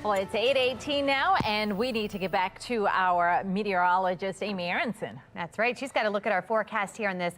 Well, it's 8:18 now, and we need to get back to our meteorologist, Amy Aronson. That's right. She's got to look at our forecast here on this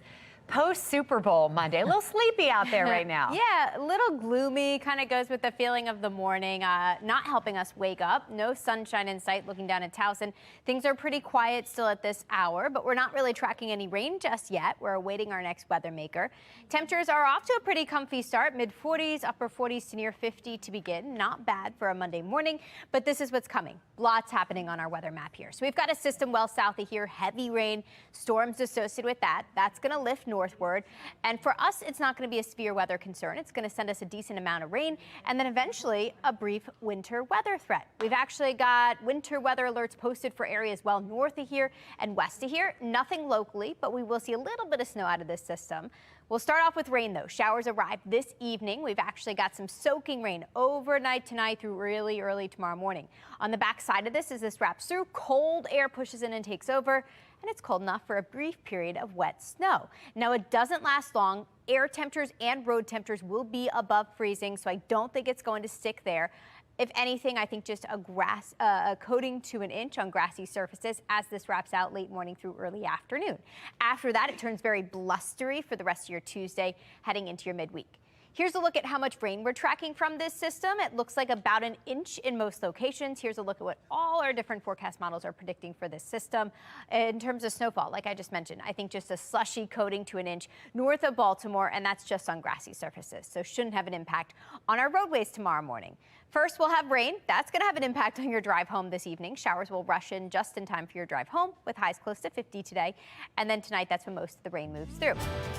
post-Super Bowl Monday. A little sleepy out there right now. Yeah, a little gloomy, kind of goes with the feeling of the morning, not helping us wake up. No sunshine in sight looking down at Towson. Things are pretty quiet still at this hour, but we're not really tracking any rain just yet. We're awaiting our next weather maker. Temperatures are off to a pretty comfy start, mid-40s, upper 40s to near 50 to begin. Not bad for a Monday morning, but this is what's coming. Lots happening on our weather map here. So we've got a system well south of here, heavy rain, storms associated with that. That's going to lift northward. And for us, it's not going to be a severe weather concern. It's going to send us a decent amount of rain and then eventually a brief winter weather threat. We've actually got winter weather alerts posted for areas well north of here and west of here. Nothing locally, but we will see a little bit of snow out of this system. We'll start off with rain, though. Showers arrive this evening. We've actually got some soaking rain overnight tonight through really early tomorrow morning. On the back side of this, as this wraps through, cold air pushes in and takes over, and it's cold enough for a brief period of wet snow. Now, it doesn't last long. Air temperatures and road temperatures will be above freezing, so I don't think it's going to stick there. If anything, I think just a coating to an inch on grassy surfaces as this wraps out late morning through early afternoon. After that, it turns very blustery for the rest of your Tuesday, heading into your midweek. Here's a look at how much rain we're tracking from this system. It looks like about an inch in most locations. Here's a look at what all our different forecast models are predicting for this system. In terms of snowfall, like I just mentioned, I think just a slushy coating to an inch north of Baltimore, and that's just on grassy surfaces, so shouldn't have an impact on our roadways tomorrow morning. First, we'll have rain. That's going to have an impact on your drive home this evening. Showers will rush in just in time for your drive home with highs close to 50 today. And then tonight, that's when most of the rain moves through.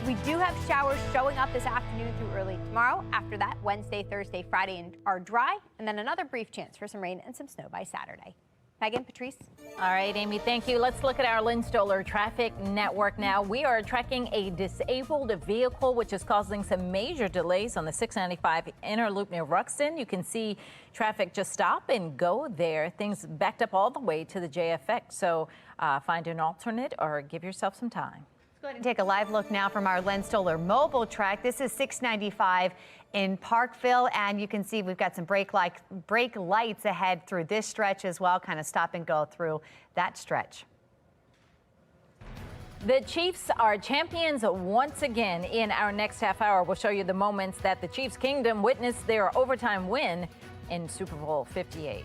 We do have showers showing up this afternoon through early tomorrow. After that, Wednesday, Thursday, Friday are dry. And then another brief chance for some rain and some snow by Saturday. Megan, Patrice. All right, Amy, thank you. Let's look at our Lynn Stoller traffic network now. We are tracking a disabled vehicle, which is causing some major delays on the 695 inner loop near Ruxton. You can see traffic just stop and go there. Things backed up all the way to the JFX. So find an alternate or give yourself some time. Let's go ahead and take a live look now from our Len Stoller mobile track. This is 695 in Parkville, and you can see we've got some brake lights ahead through this stretch as well, kind of stop and go through that stretch. The Chiefs are champions once again. In our next half hour, we'll show you the moments that the Chiefs Kingdom witnessed their overtime win in Super Bowl 58.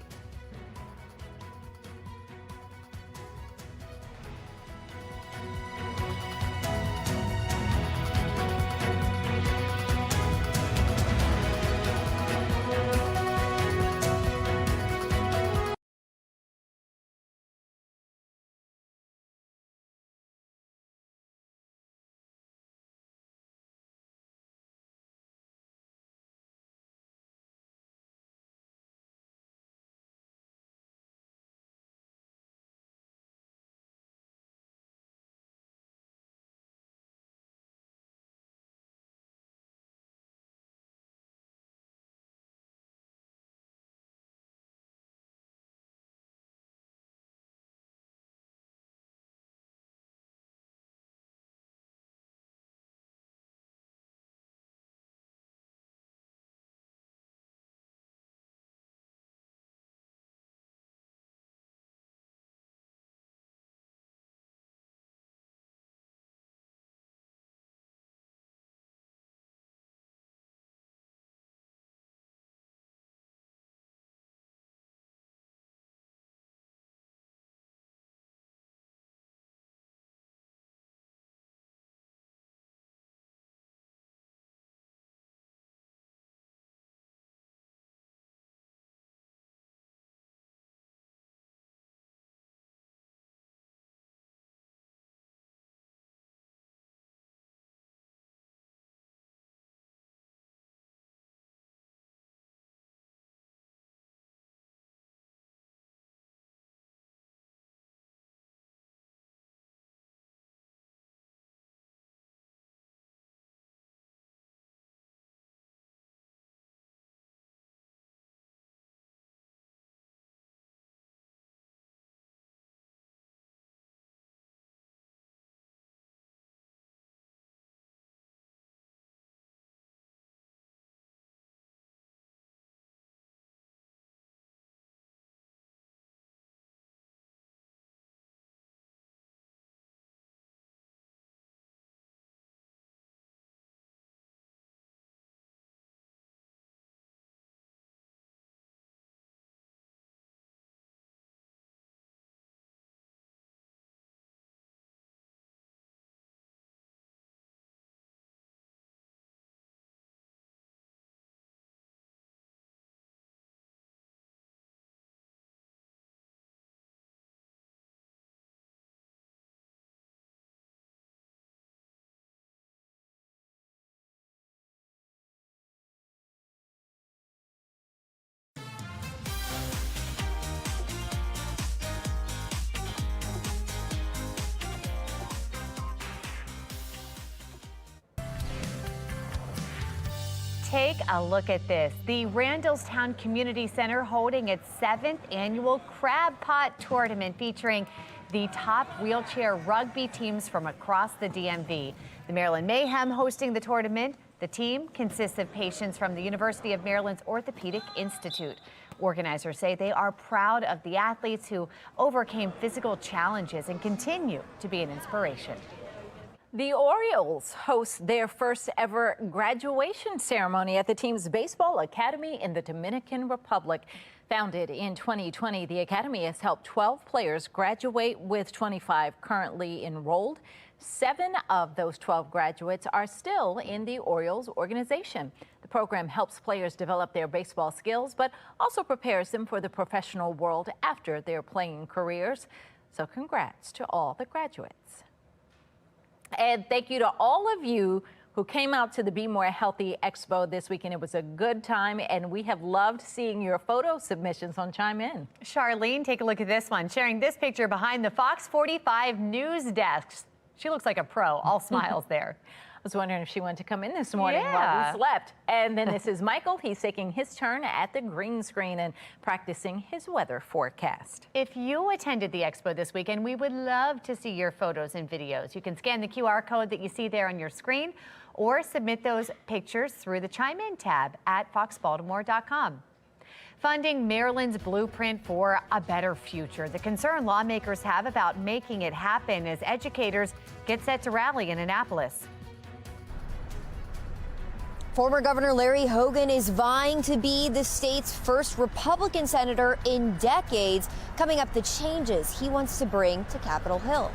Take a look at this. The Randallstown Community Center holding its 7th annual Crab Pot Tournament featuring the top wheelchair rugby teams from across the DMV. The Maryland Mayhem hosting the tournament. The team consists of patients from the University of Maryland's Orthopedic Institute. Organizers say they are proud of the athletes who overcame physical challenges and continue to be an inspiration. The Orioles host their first ever graduation ceremony at the team's baseball academy in the Dominican Republic. Founded in 2020, the academy has helped 12 players graduate, with 25 currently enrolled. 7 of those 12 graduates are still in the Orioles organization. The program helps players develop their baseball skills, but also prepares them for the professional world after their playing careers. So congrats to all the graduates. And thank you to all of you who came out to the Be More Healthy Expo this weekend. It was a good time, and we have loved seeing your photo submissions on Chime In. Charlene, take a look at this one, sharing this picture behind the Fox 45 news desk. She looks like a pro, all smiles there. I was wondering if she wanted to come in this morning while we slept. And then this is Michael. He's taking his turn at the green screen and practicing his weather forecast. If you attended the expo this weekend, we would love to see your photos and videos. You can scan the QR code that you see there on your screen or submit those pictures through the Chime In tab at foxbaltimore.com. Funding Maryland's blueprint for a better future. The concern lawmakers have about making it happen as educators get set to rally in Annapolis. Former Governor Larry Hogan is vying to be the state's first Republican senator in decades. Coming up, the changes he wants to bring to Capitol Hill.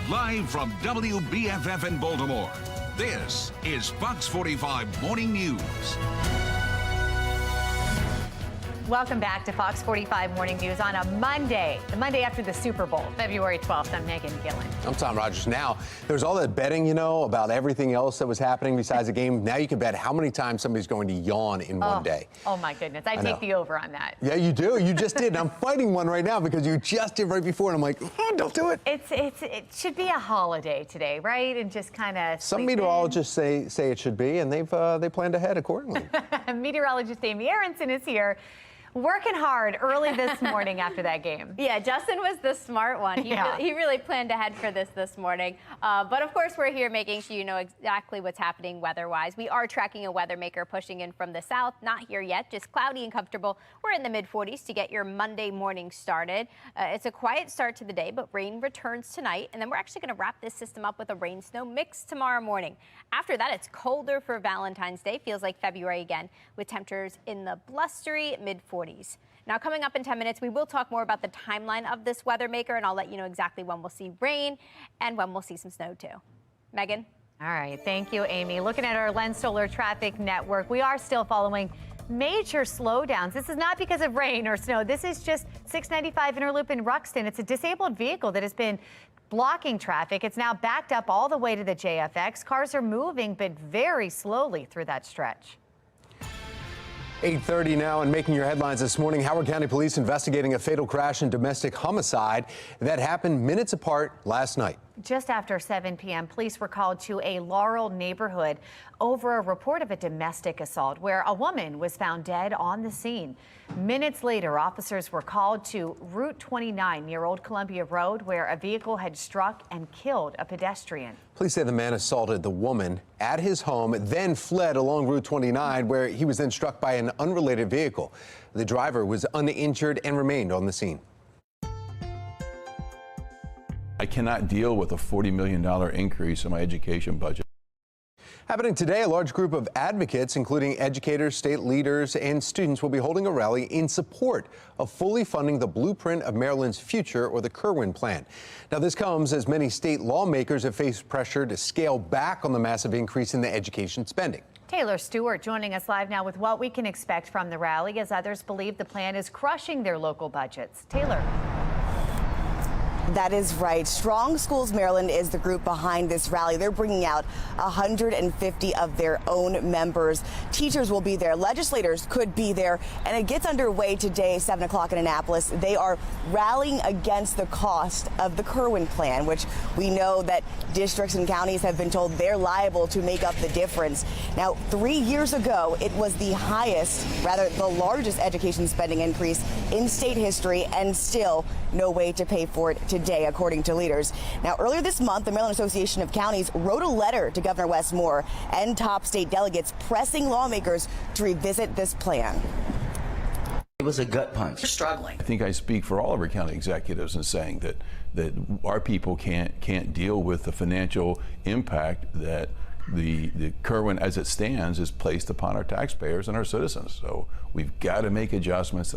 Live from WBFF in Baltimore, this is Fox 45 Morning News. Welcome back to Fox 45 Morning News on a Monday, the Monday after the Super Bowl, February 12th. I'm Megan Gillen. I'm Tom Rogers. Now, there's all that betting, about everything else that was happening besides the game. Now you can bet how many times somebody's going to yawn in one day. Oh, my goodness. I take the over on that. Yeah, you do. You just did. And I'm fighting one right now because you just did right before. And I'm like, oh, don't do it. It should be a holiday today, right? And just kind of some meteorologists say it should be, and they planned ahead accordingly. Meteorologist Amy Aronson is here. Working hard early this morning after that game. Yeah, Justin was the smart one. He really planned ahead for this morning. But of course, we're here making sure you know exactly what's happening weather-wise. We are tracking a weather maker pushing in from the south. Not here yet, just cloudy and comfortable. We're in the mid-40s to get your Monday morning started. It's a quiet start to the day, but rain returns tonight. And then we're actually going to wrap this system up with a rain-snow mix tomorrow morning. After that, it's colder for Valentine's Day. Feels like February again, with temperatures in the blustery mid-40s. Now, coming up in 10 minutes, we will talk more about the timeline of this weather maker, and I'll let you know exactly when we'll see rain and when we'll see some snow, too. Megan? All right. Thank you, Amy. Looking at our Lens Solar traffic network, we are still following major slowdowns. This is not because of rain or snow. This is just 695 Inner Loop in Ruxton. It's a disabled vehicle that has been blocking traffic. It's now backed up all the way to the JFX. Cars are moving, but very slowly through that stretch. 8:30 now, and making your headlines this morning, Howard County Police investigating a fatal crash and domestic homicide that happened minutes apart last night. Just after 7 p.m., police were called to a Laurel neighborhood over a report of a domestic assault where a woman was found dead on the scene. Minutes later, officers were called to Route 29 near Old Columbia Road, where a vehicle had struck and killed a pedestrian. Police say the man assaulted the woman at his home, then fled along Route 29, where he was then struck by an unrelated vehicle. The driver was uninjured and remained on the scene. I cannot deal with a $40 million increase in my education budget. Happening today, a large group of advocates, including educators, state leaders, and students, will be holding a rally in support of fully funding the blueprint of Maryland's future, or the Kerwin plan. Now, this comes as many state lawmakers have faced pressure to scale back on the massive increase in the education spending. Taylor Stewart joining us live now with what we can expect from the rally, as others believe the plan is crushing their local budgets. Taylor. That is right. Strong Schools Maryland is the group behind this rally. They're bringing out 150 of their own members. Teachers will be there. Legislators could be there. And it gets underway today, 7 o'clock in Annapolis. They are rallying against the cost of the Kerwin plan, which we know that districts and counties have been told they're liable to make up the difference. Now, 3 years ago, it was the largest education spending increase in state history, and still no way to pay for it today, according to leaders. Now, earlier this month, the Maryland Association of Counties wrote a letter to Governor Wes Moore and top state delegates pressing lawmakers to revisit this plan. It was a gut punch. We're struggling. I think I speak for all of our county executives in saying that our people can't deal with the financial impact that the Kerwin, as it stands, is placed upon our taxpayers and our citizens. So we've got to make adjustments.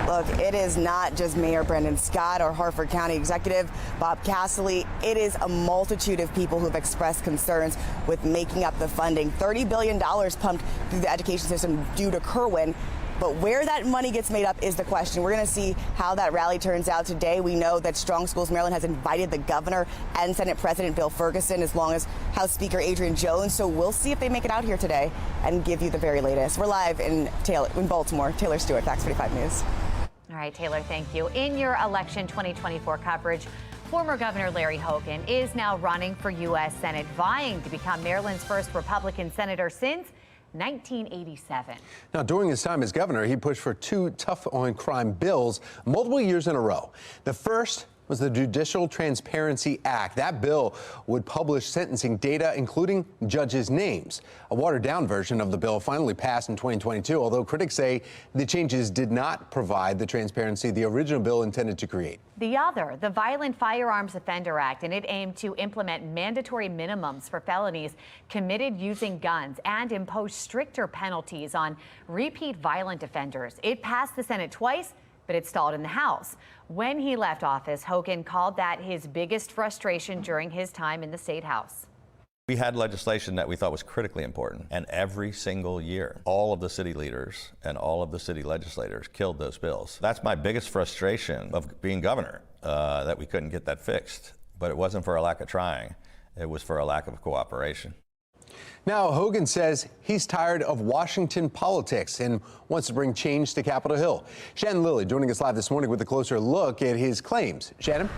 Look, it is not just Mayor Brendan Scott or Harford County Executive Bob Casserly. It is a multitude of people who have expressed concerns with making up the funding. $30 billion pumped through the education system due to Kerwin. But where that money gets made up is the question. We're going to see how that rally turns out today. We know that Strong Schools Maryland has invited the governor and Senate President Bill Ferguson, as well as House Speaker Adrian Jones. So we'll see if they make it out here today and give you the very latest. We're live in Baltimore. Taylor Stewart, FOX45 News. All right, Taylor, thank you. In your election 2024 coverage, former Governor Larry Hogan is now running for U.S. Senate, vying to become Maryland's first Republican senator since 1987. Now, during his time as governor, he pushed for 2 tough-on-crime bills multiple years in a row. The first was the Judicial Transparency Act. That bill would publish sentencing data, including judges' names. A watered-down version of the bill finally passed in 2022, although critics say the changes did not provide the transparency the original bill intended to create. The other, the Violent Firearms Offender Act, and it aimed to implement mandatory minimums for felonies committed using guns and impose stricter penalties on repeat violent offenders. It passed the Senate twice, but it stalled in the House. When he left office, Hogan called that his biggest frustration during his time in the State House. We had legislation that we thought was critically important, and every single year, all of the city leaders and all of the city legislators killed those bills. That's my biggest frustration of being governor, that we couldn't get that fixed. But it wasn't for a lack of trying, it was for a lack of cooperation. Now, Hogan says he's tired of Washington politics and wants to bring change to Capitol Hill. Shannon Lilly joining us live this morning with a closer look at his claims. Shannon?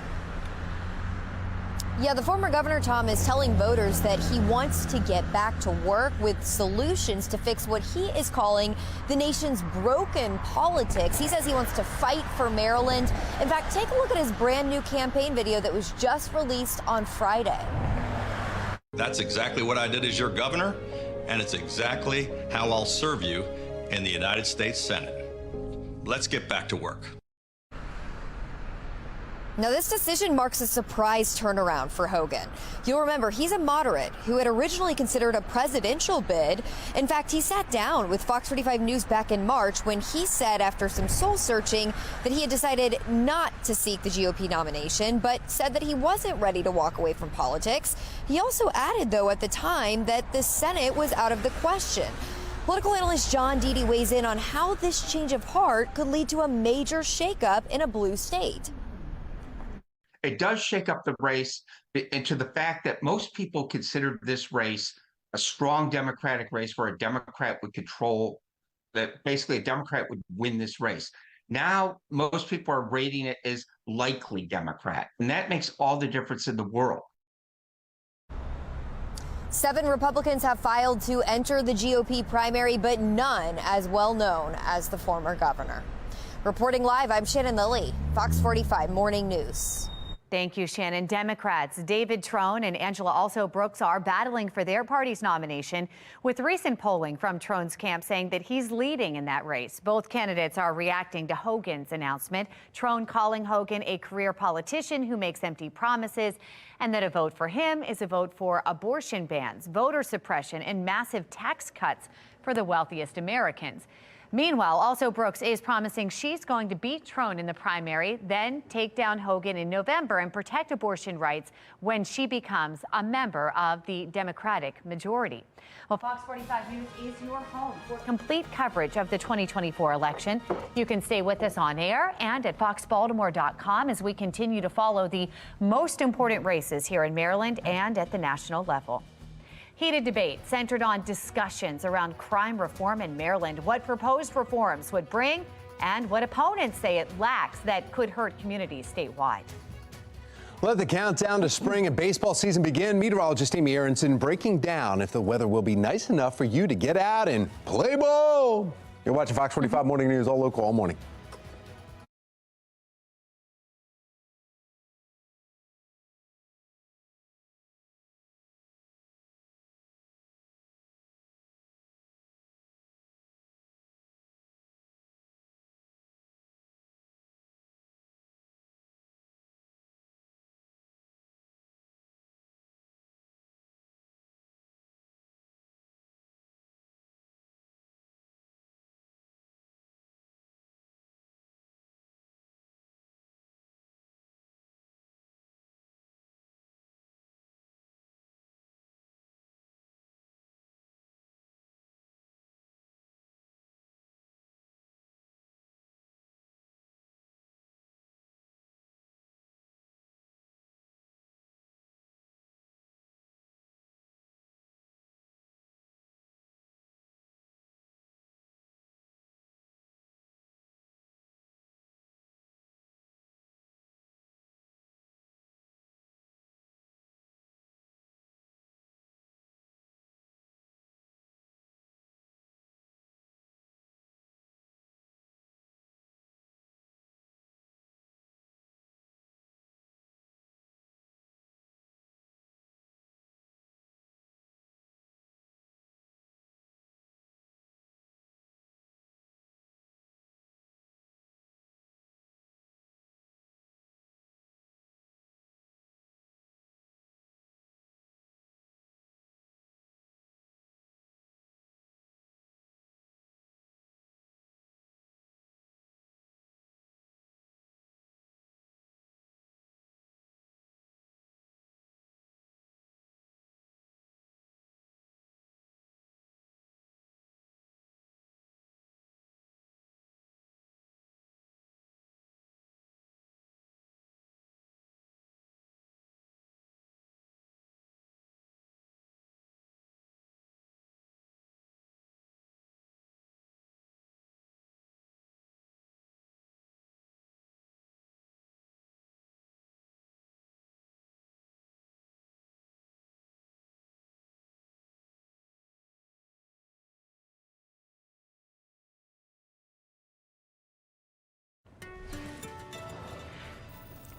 Yeah, the former governor, Tom, is telling voters that he wants to get back to work with solutions to fix what he is calling the nation's broken politics. He says he wants to fight for Maryland. In fact, take a look at his brand new campaign video that was just released on Friday. That's exactly what I did as your governor, and it's exactly how I'll serve you in the United States Senate. Let's get back to work. Now, this decision marks a surprise turnaround for Hogan. You'll remember he's a moderate who had originally considered a presidential bid. In fact, he sat down with Fox 45 News back in March when he said after some soul searching that he had decided not to seek the GOP nomination, but said that he wasn't ready to walk away from politics. He also added, though, at the time that the Senate was out of the question. Political analyst John Deedy weighs in on how this change of heart could lead to a major shakeup in a blue state. It does shake up the race into the fact that most people considered this race a strong Democratic race where a Democrat would control, that basically a Democrat would win this race. Now, most people are rating it as likely Democrat, and that makes all the difference in the world. 7 Republicans have filed to enter the GOP primary, but none as well known as the former governor. Reporting live, I'm Shannon Lilly, Fox 45 Morning News. Thank you, Shannon. Democrats David Trone and Angela Also Brooks are battling for their party's nomination, with recent polling from Trone's camp saying that he's leading in that race. Both candidates are reacting to Hogan's announcement, Trone calling Hogan a career politician who makes empty promises, and that a vote for him is a vote for abortion bans, voter suppression, and massive tax cuts for the wealthiest Americans. Meanwhile, Also Brooks is promising she's going to beat Trone in the primary, then take down Hogan in November and protect abortion rights when she becomes a member of the Democratic majority. Well, Fox 45 News is your home for complete coverage of the 2024 election. You can stay with us on air and at foxbaltimore.com as we continue to follow the most important races here in Maryland and at the national level. Heated debate centered on discussions around crime reform in Maryland, what proposed reforms would bring and what opponents say it lacks that could hurt communities statewide. Let the countdown to spring and baseball season begin. Meteorologist Amy Aronson breaking down if the weather will be nice enough for you to get out and play ball. You're watching Fox 45 Morning News, all local, all morning.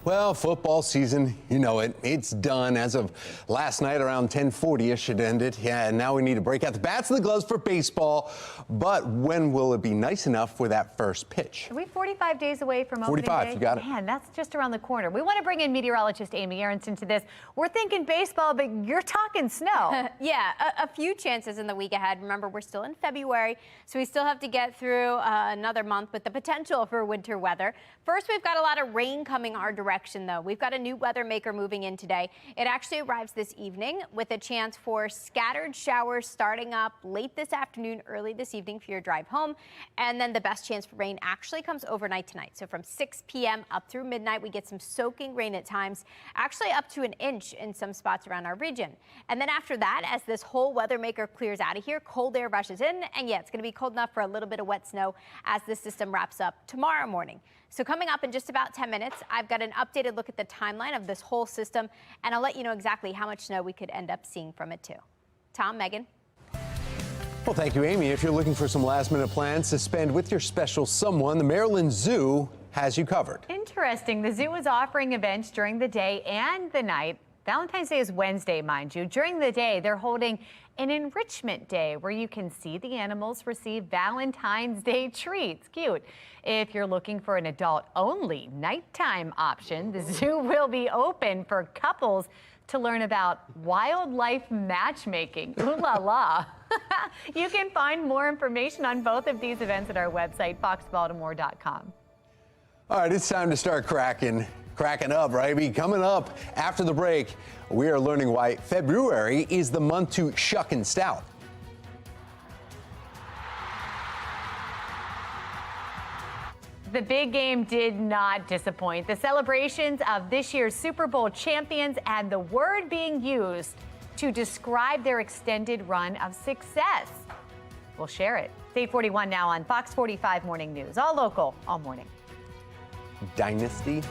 Well, football season, you know it. It's done. As of last night around 10:40ish, it ended. Yeah, and now we need to break out the bats and the gloves for baseball. But when will it be nice enough for that first pitch? Are we 45 days away from opening 45, day? you got it. Man, that's just around the corner. We want to bring in meteorologist Amy Aronson to this. We're thinking baseball, but you're talking snow. Yeah, a few chances in the week ahead. Remember, we're still in February, so we still have to get through another month with the potential for winter weather. First, we've got a lot of rain coming our direction, though. We've got a new weather maker moving in today. It actually arrives this evening with a chance for scattered showers starting up late this afternoon, early this evening for your drive home. And then the best chance for rain actually comes overnight tonight. So from 6 p.m. up through midnight, we get some soaking rain at times, actually up to an inch in some spots around our region. And then after that, as this whole weather maker clears out of here, cold air rushes in. And yeah, it's going to be cold enough for a little bit of wet snow as this system wraps up tomorrow morning. So coming up in just about 10 minutes, I've got an updated look at the timeline of this whole system, and I'll let you know exactly how much snow we could end up seeing from it too. Tom, Megan. Well, thank you, Amy. If you're looking for some last-minute plans to spend with your special someone, the Maryland Zoo has you covered. Interesting. The zoo is offering events during the day and the night. Valentine's Day is Wednesday, mind you. During the day, they're holding an enrichment day where you can see the animals receive Valentine's Day treats. Cute. If you're looking for an adult-only nighttime option, the zoo will be open for couples to learn about wildlife matchmaking. Ooh la la. You can find more information on both of these events at our website, foxbaltimore.com. All right, it's time to start cracking up, right? Coming up after the break, we are learning why February is the month to shuck and stout. The big game did not disappoint. The celebrations of this year's Super Bowl champions and the word being used to describe their extended run of success. We'll share it. It's 8:41 now on Fox 45 Morning News. All local, all morning. Dynasty.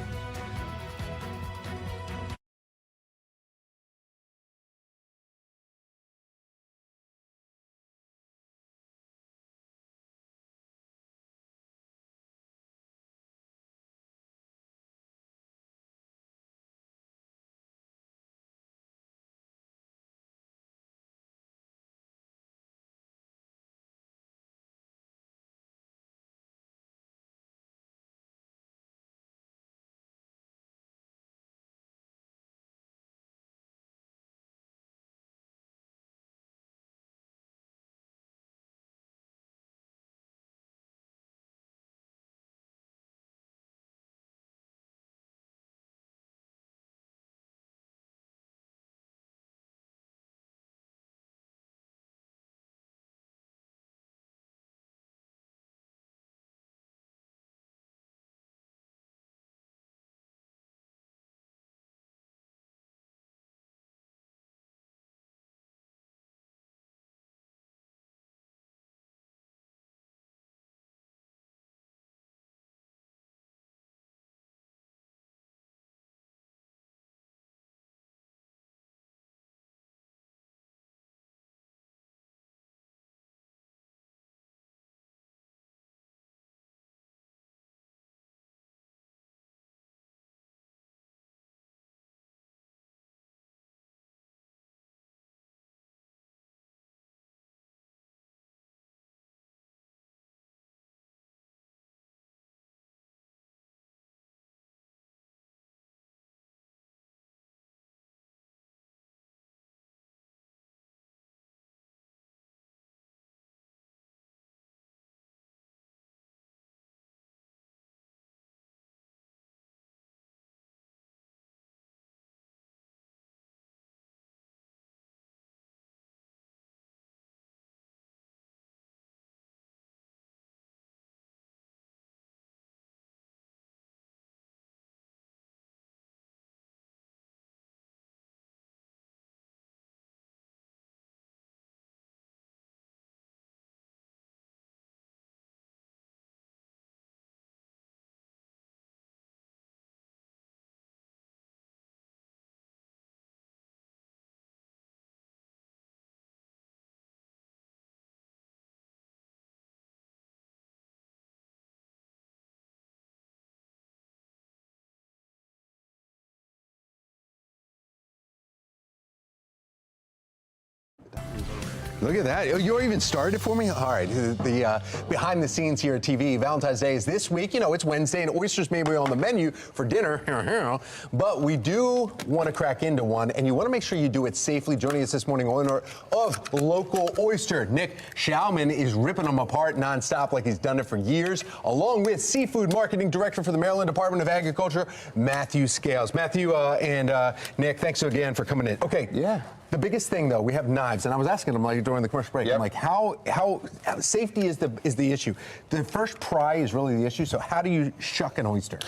Look at that. You even started for me? All right. The behind the scenes here at TV, Valentine's Day is this week. You know, it's Wednesday, and oysters may be on the menu for dinner. But we do want to crack into one, and you want to make sure you do it safely. Joining us this morning, owner of Local Oyster, Nick Schauman, is ripping them apart nonstop like he's done it for years, along with Seafood Marketing Director for the Maryland Department of Agriculture, Matthew Scales. Matthew and Nick, thanks again for coming in. Okay. Yeah. The biggest thing, though, we have knives, and I was asking them like during the commercial break. Yep. I'm like, how safety is the issue. The first pry is really the issue. So how do you shuck an oyster?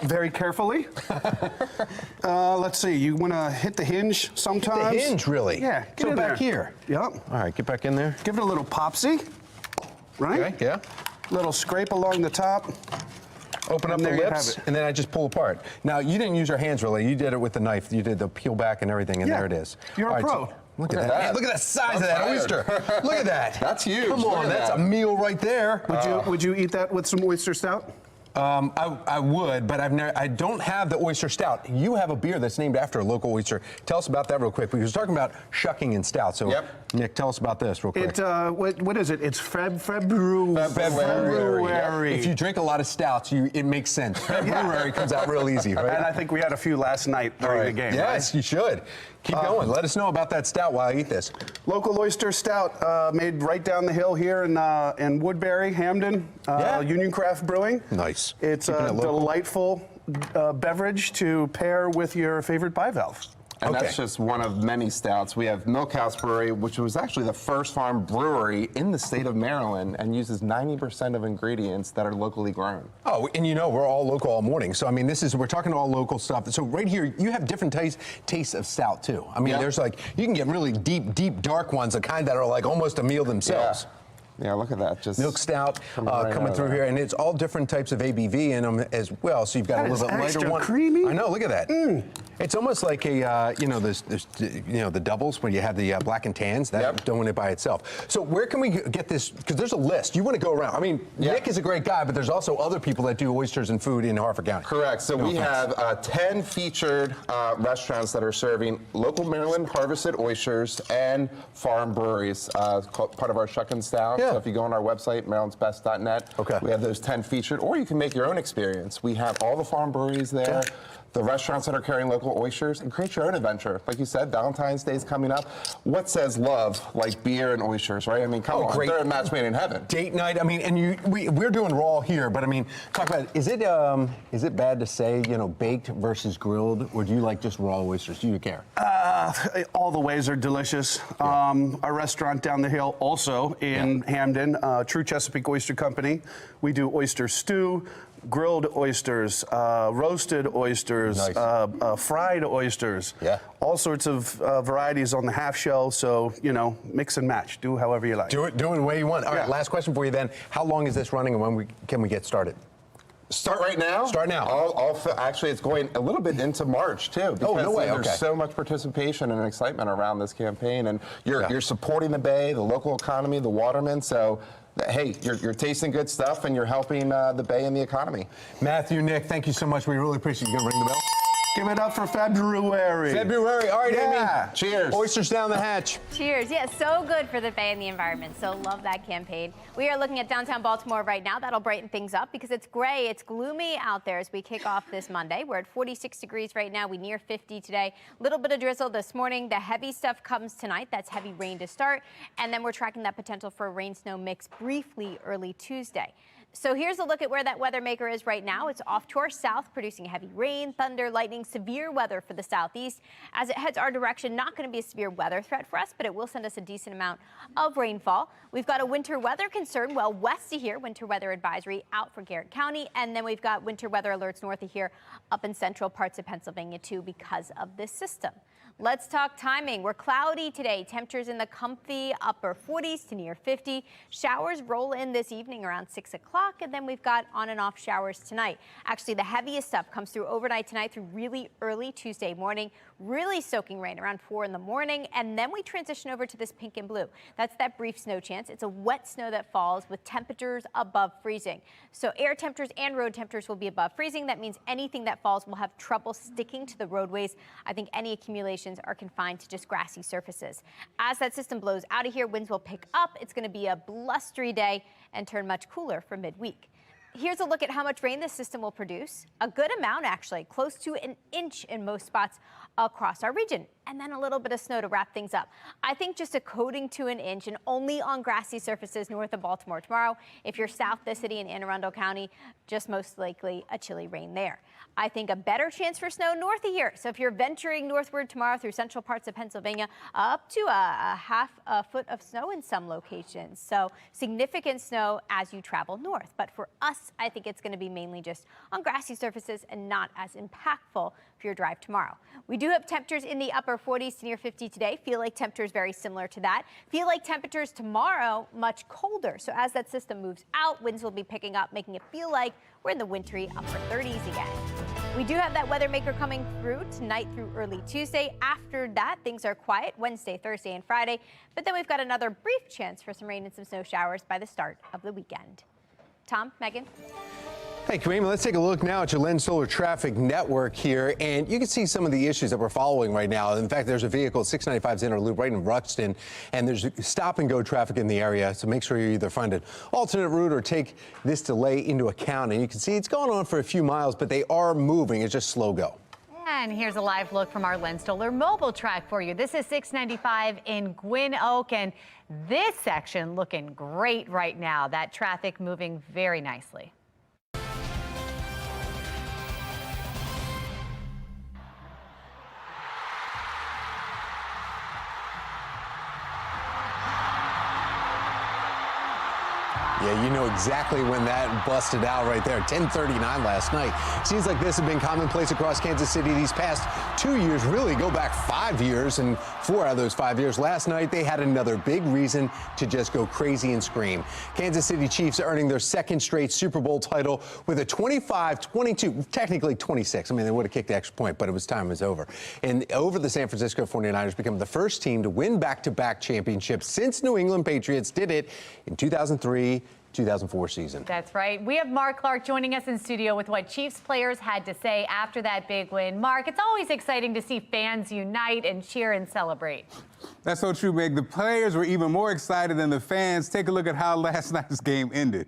Very carefully. Let's see. You want to hit the hinge sometimes. Hit the hinge, really? Yeah. Get so back here. Yep. All right, get back in there. Give it a little popsy. Right. Okay. Yeah. Little scrape along the top. Open up the lips, and then I just pull apart. Now, you didn't use your hands, really. You did it with the knife. You did the peel back and everything, and there it is. You're a pro. So, look at that. Man, look at the size of that oyster. Look at that. That's huge. Come on, that's a meal right there. Would you eat that with some oyster stout? I would, but I don't have the oyster stout. You have a beer that's named after a local oyster. Tell us about that real quick, because we're talking about shucking and stout. So, Nick, tell us about this real quick. What is it? It's February. If you drink a lot of stouts, it makes sense. February comes out real easy, right? And I think we had a few last night during the game. Yes, you should. Keep going. Let us know about that stout while I eat this. Local oyster stout made right down the hill here in Woodbury, Hamden, Union Craft Brewing. Nice. It's a delightful beverage to pair with your favorite bivalve. And that's just one of many stouts. We have Milk House Brewery, which was actually the first farm brewery in the state of Maryland and uses 90% of ingredients that are locally grown. Oh, and you know, we're all local all morning. So, I mean, we're talking all local stuff. So right here, you have different tastes of stout, too. I mean, there's like, you can get really deep, dark ones, the kind that are like almost a meal themselves. Yeah, look at that. Just milk stout coming through here, and it's all different types of ABV in them as well. So you've got a little bit lighter one. Creamy. I know. Look at that. It's almost like a the doubles where you have the black and tans that doing it by itself. So where can we get this? Because there's a list. You want to go around. I mean, Nick is a great guy, but there's also other people that do oysters and food in Harford County. Correct. So we have 10 featured restaurants that are serving local Maryland harvested oysters and farm breweries. Part of our Shuck and Stout. So if you go on our website, marylandsbest.net, we have those 10 featured, or you can make your own experience. We have all the farm breweries there, the restaurants that are carrying local oysters, and create your own adventure. Like you said, Valentine's Day is coming up. What says love like beer and oysters, right? I mean, come on, they're a match made in heaven. Date night. I mean, and we're doing raw here, but I mean, talk about is it bad to say, you know, baked versus grilled, or do you like just raw oysters? Do you care? All the ways are delicious. Our restaurant down the hill, also in Hamden, True Chesapeake Oyster Company. We do oyster stew, grilled oysters, roasted oysters, fried oysters. All sorts of varieties on the half shell. So, you know, mix and match. Do however you like. Do it the way you want. All right, last question for you then. How long is this running, and when can we get started? Start right now? Start now. Actually, it's going a little bit into March, too. Because no way. There's so much participation and excitement around this campaign. And you're supporting the Bay, the local economy, the watermen. So, hey, you're tasting good stuff, and you're helping the Bay and the economy. Matthew, Nick, thank you so much. We really appreciate you. Going to ring the bell? Give it up for February. February. All right, Amy. Cheers. Oysters down the hatch. Cheers. Yeah, so good for the Bay and the environment. So love that campaign. We are looking at downtown Baltimore right now. That'll brighten things up because it's gray. It's gloomy out there as we kick off this Monday. We're at 46 degrees right now. We near 50 today. Little bit of drizzle this morning. The heavy stuff comes tonight. That's heavy rain to start. And then we're tracking that potential for a rain-snow mix briefly early Tuesday. So here's a look at where that weather maker is right now. It's off to our south, producing heavy rain, thunder, lightning, severe weather for the southeast. As it heads our direction, not going to be a severe weather threat for us, but it will send us a decent amount of rainfall. We've got a winter weather concern well west of here, winter weather advisory out for Garrett County. And then we've got winter weather alerts north of here up in central parts of Pennsylvania, too, because of this system. Let's talk timing. We're cloudy today. Temperatures in the comfy upper 40s to near 50. Showers roll in this evening around 6 o'clock, and then we've got on and off showers tonight. Actually, the heaviest stuff comes through overnight tonight through really early Tuesday morning. Really soaking rain around 4 in the morning, and then we transition over to this pink and blue. That's that brief snow chance. It's a wet snow that falls with temperatures above freezing. So air temperatures and road temperatures will be above freezing. That means anything that falls will have trouble sticking to the roadways. I think any accumulations are confined to just grassy surfaces. As that system blows out of here, winds will pick up. It's going to be a blustery day and turn much cooler for midweek. Here's a look at how much rain this system will produce. A good amount, actually, close to an inch in most spots across our region, and then a little bit of snow to wrap things up. I think just a coating to an inch and only on grassy surfaces north of Baltimore tomorrow. If you're south of the city in Anne Arundel County, just most likely a chilly rain there. I think a better chance for snow north of here. So if you're venturing northward tomorrow through central parts of Pennsylvania, up to a half a foot of snow in some locations. So significant snow as you travel north. But for us, I think it's going to be mainly just on grassy surfaces and not as impactful for your drive tomorrow. We do have temperatures in the upper 40s to near 50 today. Feel like temperatures very similar to that. Feel like temperatures tomorrow much colder. So as that system moves out, winds will be picking up, making it feel like we're in the wintry upper 30s again. We do have that weather maker coming through tonight through early Tuesday. After that, things are quiet Wednesday, Thursday, and Friday. But then we've got another brief chance for some rain and some snow showers by the start of the weekend. Tom, Megan. Thank you, Amy. Let's take a look now at your Lens Solar traffic network here, and you can see some of the issues that we're following right now. In fact, there's a vehicle at 695's inner loop right in Ruxton, and there's stop and go traffic in the area, so make sure you either find an alternate route or take this delay into account. And you can see it's going on for a few miles, but they are moving. It's just slow go. And here's a live look from our Lens Solar mobile track for you. This is 695 in Gwynn Oak, and this section looking great right now. That traffic moving very nicely. Yeah, you know exactly when that busted out right there. 10:39 last night. Seems like this has been commonplace across Kansas City these past 2 years, really go back 5 years, and 4 out of those 5 years. Last night, they had another big reason to just go crazy and scream. Kansas City Chiefs earning their second straight Super Bowl title with a 25-22, technically 26. I mean, they would have kicked the extra point, but it was time was over. And over the San Francisco 49ers become the first team to win back-to-back championships since New England Patriots did it in 2003-2004 season. That's right. We have Mark Clark joining us in studio with what Chiefs players had to say after that big win. Mark, it's always exciting to see fans unite and cheer and celebrate. That's so true, Meg. The players were even more excited than the fans. Take a look at how last night's game ended.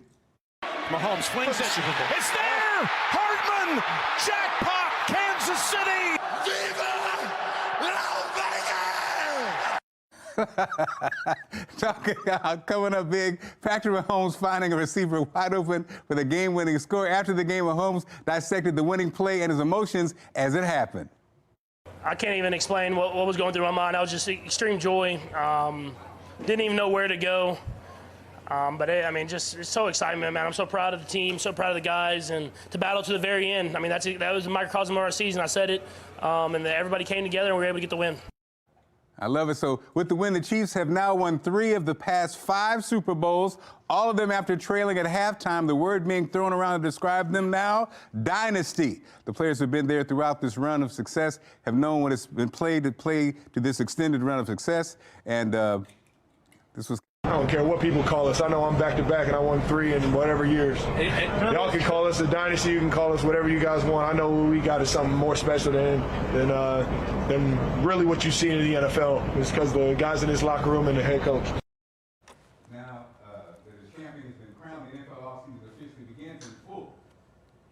Mahomes flings it. It's there! Hardman! Jackpot! Kansas City! Viva Talking coming up big, Patrick Mahomes finding a receiver wide open for the game-winning score. After the game, Mahomes dissected the winning play and his emotions as it happened. I can't even explain what was going through my mind. I was just extreme joy. Didn't even know where to go. But I mean, just it's so excitement, man. I'm so proud of the team, so proud of the guys, and to battle to the very end. I mean, that was the microcosm of our season. I said it, and everybody came together and we were able to get the win. I love it. So with the win, the Chiefs have now won 3 of the past 5 Super Bowls, all of them after trailing at halftime. The word being thrown around to describe them now, dynasty. The players who have been there throughout this run of success have known what it's been played to play to this extended run of success. And this was... I don't care what people call us. I know I'm back-to-back and I won 3 in whatever years. Y'all can call us a dynasty. You can call us whatever you guys want. I know what we got is something more special than really what you see in the NFL. It's because the guys in this locker room and the head coach. Now, the champion has been crowned. The NFL offseason officially begins in full.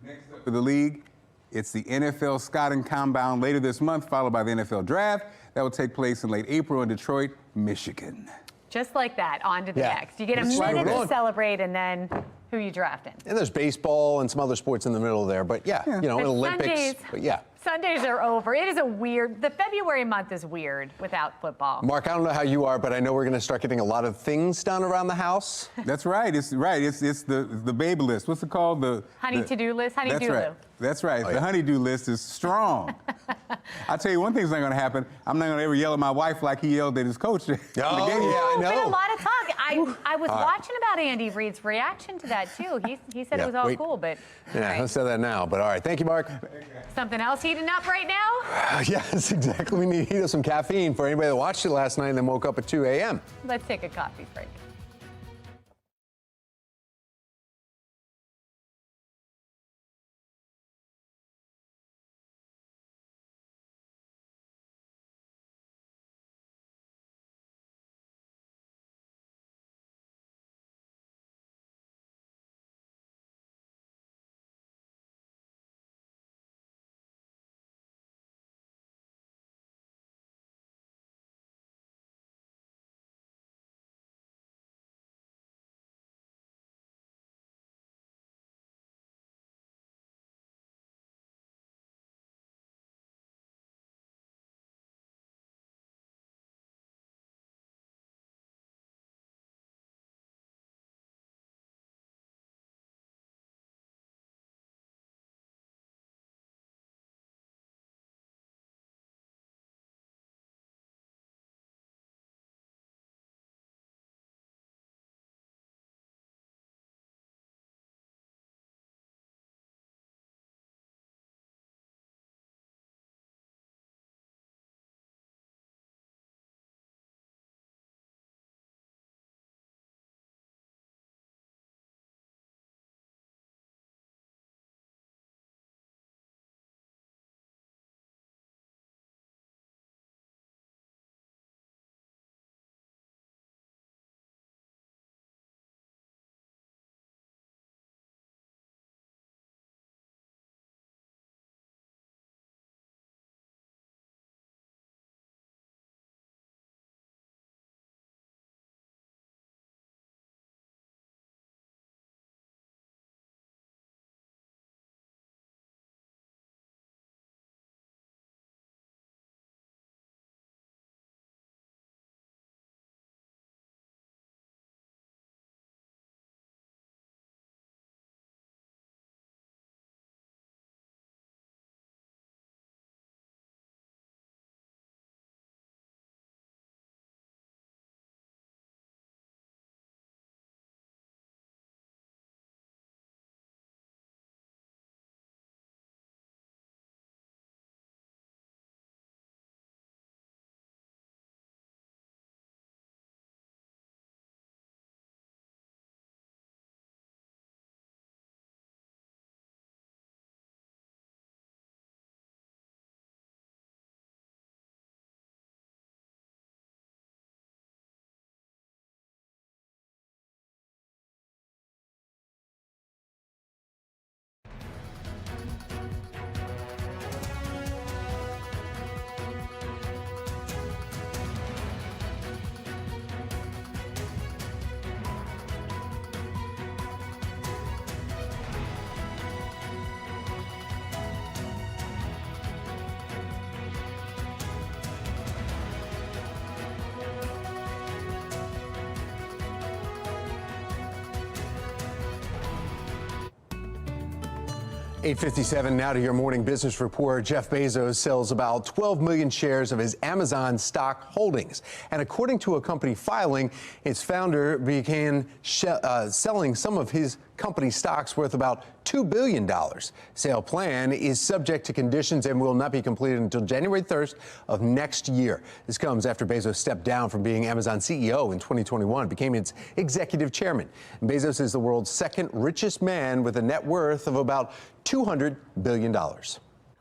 Next up for the league, it's the NFL Scouting Combine later this month, followed by the NFL Draft. That will take place in late April in Detroit, Michigan. Just like that, on to the next. You get a minute to celebrate, and then who you drafting. And there's baseball and some other sports in the middle there, but you know, But Olympics. Sundays, but yeah. Sundays are over. It is a weird, the February month is weird without football. Mark, I don't know how you are, but I know we're going to start getting a lot of things done around the house. That's right. It's the baby list. What's it called? The to-do list. Honey-do That's right. list. That's right. Oh, the yeah. honey-do list is strong. I'll tell you one thing's not going to happen. I'm not going to ever yell at my wife like he yelled at his coach. Oh, yeah, I know. Been a lot of talk. I was watching about Andy Reid's reaction to that too. He said it was all cool, but yeah, let's say that now. But all right, thank you, Mark. Something else heating up right now? Yes, exactly. We need to heat up some caffeine for anybody that watched it last night and then woke up at 2 a.m. Let's take a coffee break. 8:57 now to your morning business report. Jeff Bezos sells about 12 million shares of his Amazon stock holdings. And according to a company filing, its founder began selling some of his company stocks worth about $2 billion. Sale plan is subject to conditions and will not be completed until January 1st of next year. This comes after Bezos stepped down from being Amazon CEO in 2021, became its executive chairman. And Bezos is the world's second richest man with a net worth of about $200 billion.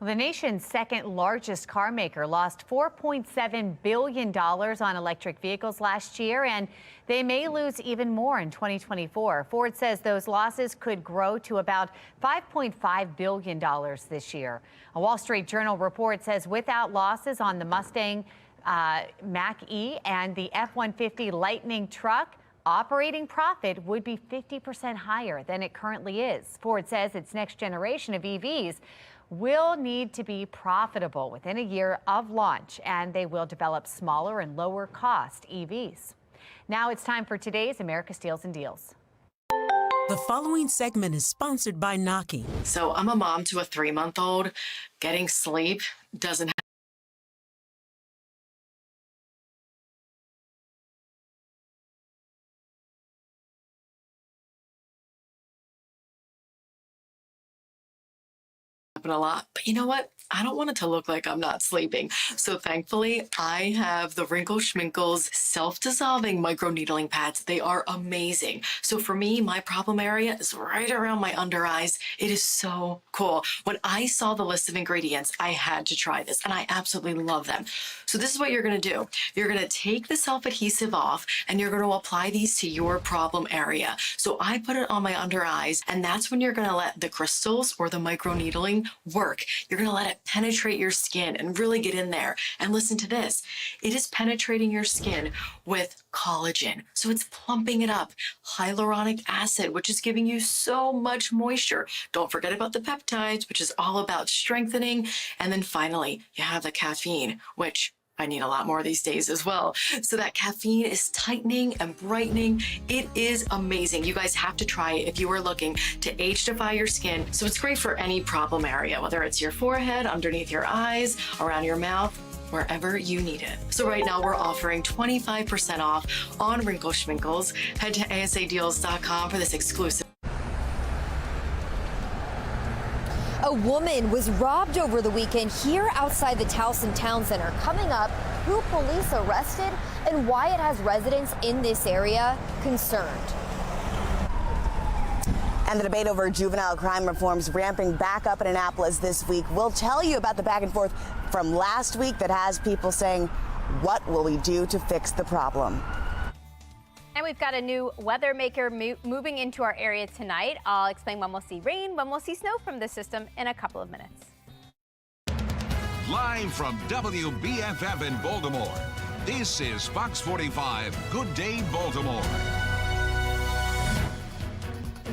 The nation's second largest car maker lost $4.7 billion on electric vehicles last year, and they may lose even more in 2024. Ford says those losses could grow to about $5.5 billion this year. A Wall Street Journal report says without losses on the Mustang Mach-E and the F-150 Lightning truck, operating profit would be 50% higher than it currently is. Ford says its next generation of EVs will need to be profitable within a year of launch, and they will develop smaller and lower cost EVs. Now it's time for today's America Steals and Deals. The following segment is sponsored by Naki. So I'm a mom to a 3-month-old. Getting sleep doesn't happen a lot. But you know what? I don't want it to look like I'm not sleeping. So thankfully, I have the Wrinkle Schminkles self-dissolving microneedling pads. They are amazing. So for me, my problem area is right around my under eyes. It is so cool. When I saw the list of ingredients, I had to try this, and I absolutely love them. So this is what you're going to do. You're going to take the self-adhesive off, and you're going to apply these to your problem area. So I put it on my under eyes, and that's when you're going to let the crystals or the microneedling work. You're going to let it penetrate your skin and really get in there. And listen to this. It is penetrating your skin with collagen. So it's plumping it up. Hyaluronic acid, which is giving you so much moisture. Don't forget about the peptides, which is all about strengthening. And then finally, you have the caffeine, which I need a lot more these days as well. So that caffeine is tightening and brightening. It is amazing. You guys have to try it if you are looking to age-defy your skin. So it's great for any problem area, whether it's your forehead, underneath your eyes, around your mouth, wherever you need it. So right now we're offering 25% off on Wrinkle Schminkles. Head to asadeals.com for this exclusive. A woman was robbed over the weekend here outside the Towson Town Center. Coming up, who police arrested and why it has residents in this area concerned. And the debate over juvenile crime reforms ramping back up in Annapolis this week. We'll tell you about the back and forth from last week that has people saying, what will we do to fix the problem? And we've got a new weather maker moving into our area tonight. I'll explain when we'll see rain, when we'll see snow from the system in a couple of minutes. Live from WBFF in Baltimore, this is Fox 45 Good Day Baltimore.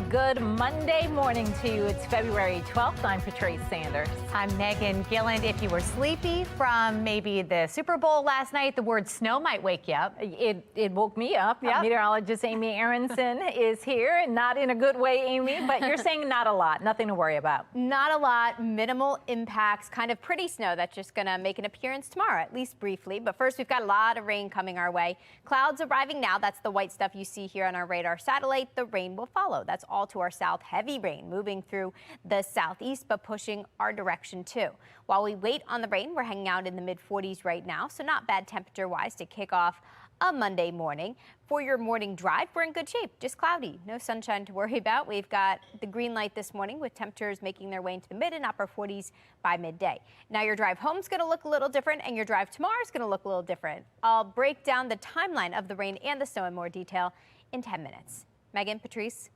Good Monday morning to you. It's February 12th. I'm Patrice Sanders. I'm Megan Gilland. If you were sleepy from maybe the Super Bowl last night, the word snow might wake you up. It woke me up. Yep. Meteorologist Amy Aronson is here, and not in a good way, Amy, but you're saying not a lot, nothing to worry about. Not a lot, minimal impacts, kind of pretty snow that's just going to make an appearance tomorrow, at least briefly. But first, we've got a lot of rain coming our way. Clouds arriving now. That's the white stuff you see here on our radar satellite. The rain will follow. That's all to our south. Heavy rain moving through the southeast, but pushing our direction too. While we wait on the rain, we're hanging out in the mid-40s right now, so not bad temperature-wise to kick off a Monday morning. For your morning drive, we're in good shape, just cloudy, no sunshine to worry about. We've got the green light this morning with temperatures making their way into the mid and upper 40s by midday. Now your drive home's going to look a little different, and your drive tomorrow is going to look a little different. I'll break down the timeline of the rain and the snow in more detail in 10 minutes. Megan, Patrice.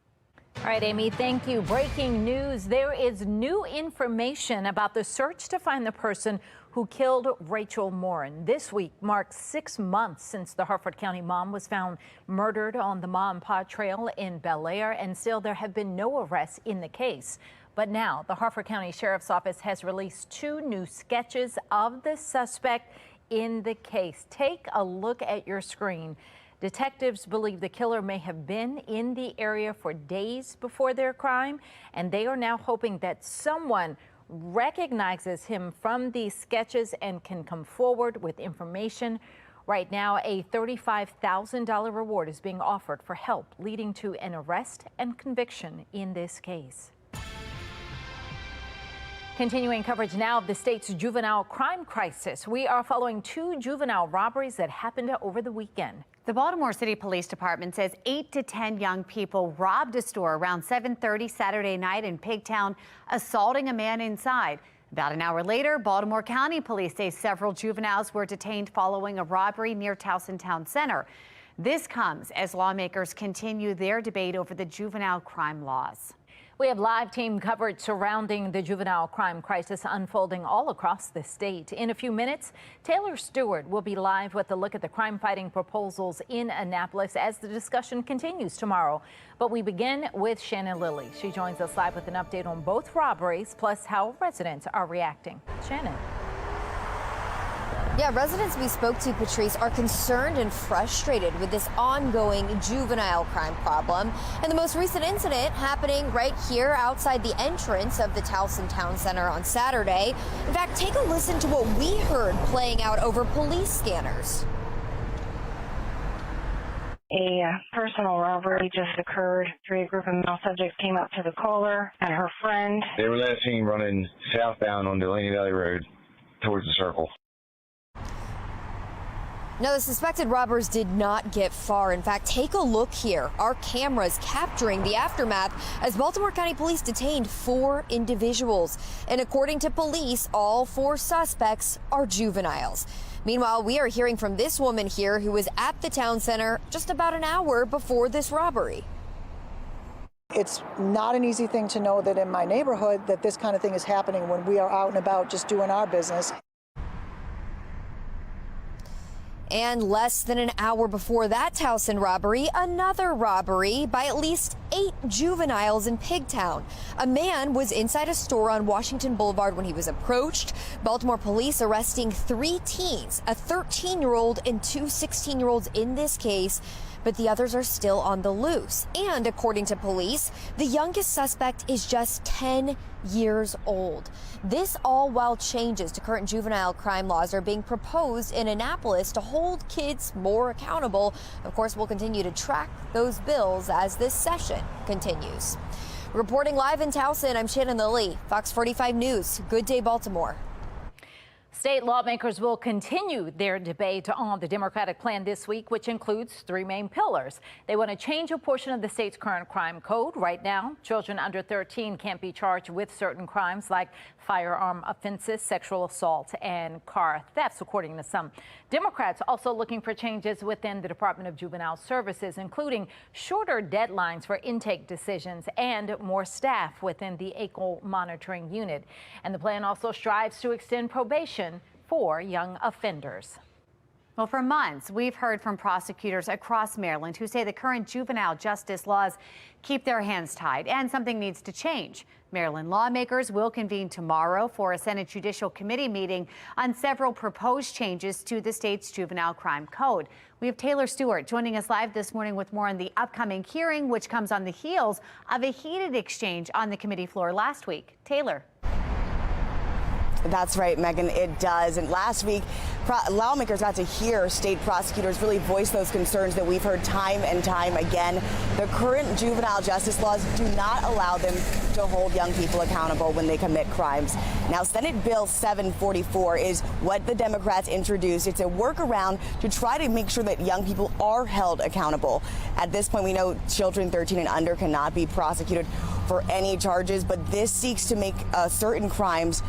All right, Amy, thank you. Breaking news. There is new information about the search to find the person who killed Rachel Morin. This week marks 6 months since the Harford County mom was found murdered on the Ma and Pa Trail in Bel Air, and still there have been no arrests in the case. But now the Harford County Sheriff's Office has released 2 new sketches of the suspect in the case. Take a look at your screen. Detectives believe the killer may have been in the area for days before their crime, and they are now hoping that someone recognizes him from these sketches and can come forward with information. Right now, a $35,000 reward is being offered for help leading to an arrest and conviction in this case. Continuing coverage now of the state's juvenile crime crisis. We are following 2 juvenile robberies that happened over the weekend. The Baltimore City Police Department says 8 to 10 young people robbed a store around 7:30 Saturday night in Pigtown, assaulting a man inside. About an hour later, Baltimore County Police say several juveniles were detained following a robbery near Towson Town Center. This comes as lawmakers continue their debate over the juvenile crime laws. We have live team coverage surrounding the juvenile crime crisis unfolding all across the state. In a few minutes, Taylor Stewart will be live with a look at the crime-fighting proposals in Annapolis as the discussion continues tomorrow. But we begin with Shannon Lilly. She joins us live with an update on both robberies, plus how residents are reacting. Shannon. Yeah, residents we spoke to, Patrice, are concerned and frustrated with this ongoing juvenile crime problem. And the most recent incident happening right here outside the entrance of the Towson Town Center on Saturday. In fact, take a listen to what we heard playing out over police scanners. A personal robbery just occurred. 3 group of male subjects came up to the caller and her friend. They were last seen running southbound on Delaney Valley Road towards the circle. Now, the suspected robbers did not get far. In fact, take a look here. Our cameras capturing the aftermath as Baltimore County Police detained 4 individuals. And according to police, all 4 suspects are juveniles. Meanwhile, we are hearing from this woman here who was at the town center just about an hour before this robbery. It's not an easy thing to know that in my neighborhood that this kind of thing is happening when we are out and about just doing our business. And less than an hour before that Towson robbery, another robbery by at least 8 juveniles in Pigtown. A man was inside a store on Washington Boulevard when he was approached. Baltimore police arresting 3 teens, a 13-year-old and 2 16-year-olds in this case, but the others are still on the loose. And according to police, the youngest suspect is just 10 years old. This all while changes to current juvenile crime laws are being proposed in Annapolis to hold kids more accountable. Of course, we'll continue to track those bills as this session continues. Reporting live in Towson, I'm Shannon Lilly, Fox 45 News. Good day, Baltimore. State lawmakers will continue their debate on the Democratic plan this week, which includes 3 main pillars. They want to change a portion of the state's current crime code. Right now, children under 13 can't be charged with certain crimes like firearm offenses, sexual assault, and car thefts, according to some. Democrats also looking for changes within the Department of Juvenile Services, including shorter deadlines for intake decisions and more staff within the ACL monitoring unit. And the plan also strives to extend probation for young offenders. Well, for months, we've heard from prosecutors across Maryland who say the current juvenile justice laws keep their hands tied and something needs to change. Maryland lawmakers will convene tomorrow for a Senate Judicial Committee meeting on several proposed changes to the state's juvenile crime code. We have Taylor Stewart joining us live this morning with more on the upcoming hearing, which comes on the heels of a heated exchange on the committee floor last week. Taylor. That's right, Megan, it does. And last week, lawmakers got to hear state prosecutors really voice those concerns that we've heard time and time again. The current juvenile justice laws do not allow them to hold young people accountable when they commit crimes. Now, Senate Bill 744 is what the Democrats introduced. It's a workaround to try to make sure that young people are held accountable. At this point, we know children 13 and under cannot be prosecuted for any charges, but this seeks to make certain crimes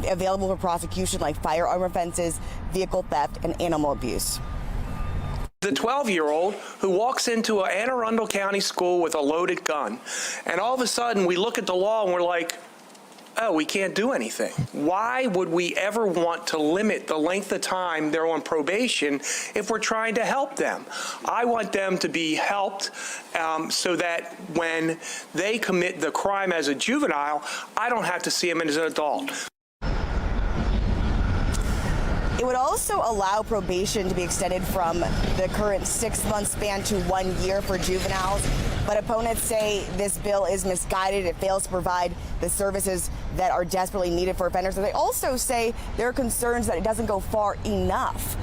available for prosecution, like firearm offenses, vehicle theft, and animal abuse. The 12-year-old who walks into an Anne Arundel County school with a loaded gun, and all of a sudden we look at the law and we're like, oh, we can't do anything. Why would we ever want to limit the length of time they're on probation if we're trying to help them? I want them to be helped so that when they commit the crime as a juvenile, I don't have to see them as an adult. It It would also allow probation to be extended from the current 6-month span to 1 year for juveniles. But opponents say this bill is misguided. It fails to provide the services that are desperately needed for offenders. And they also say there are concerns that it doesn't go far enough.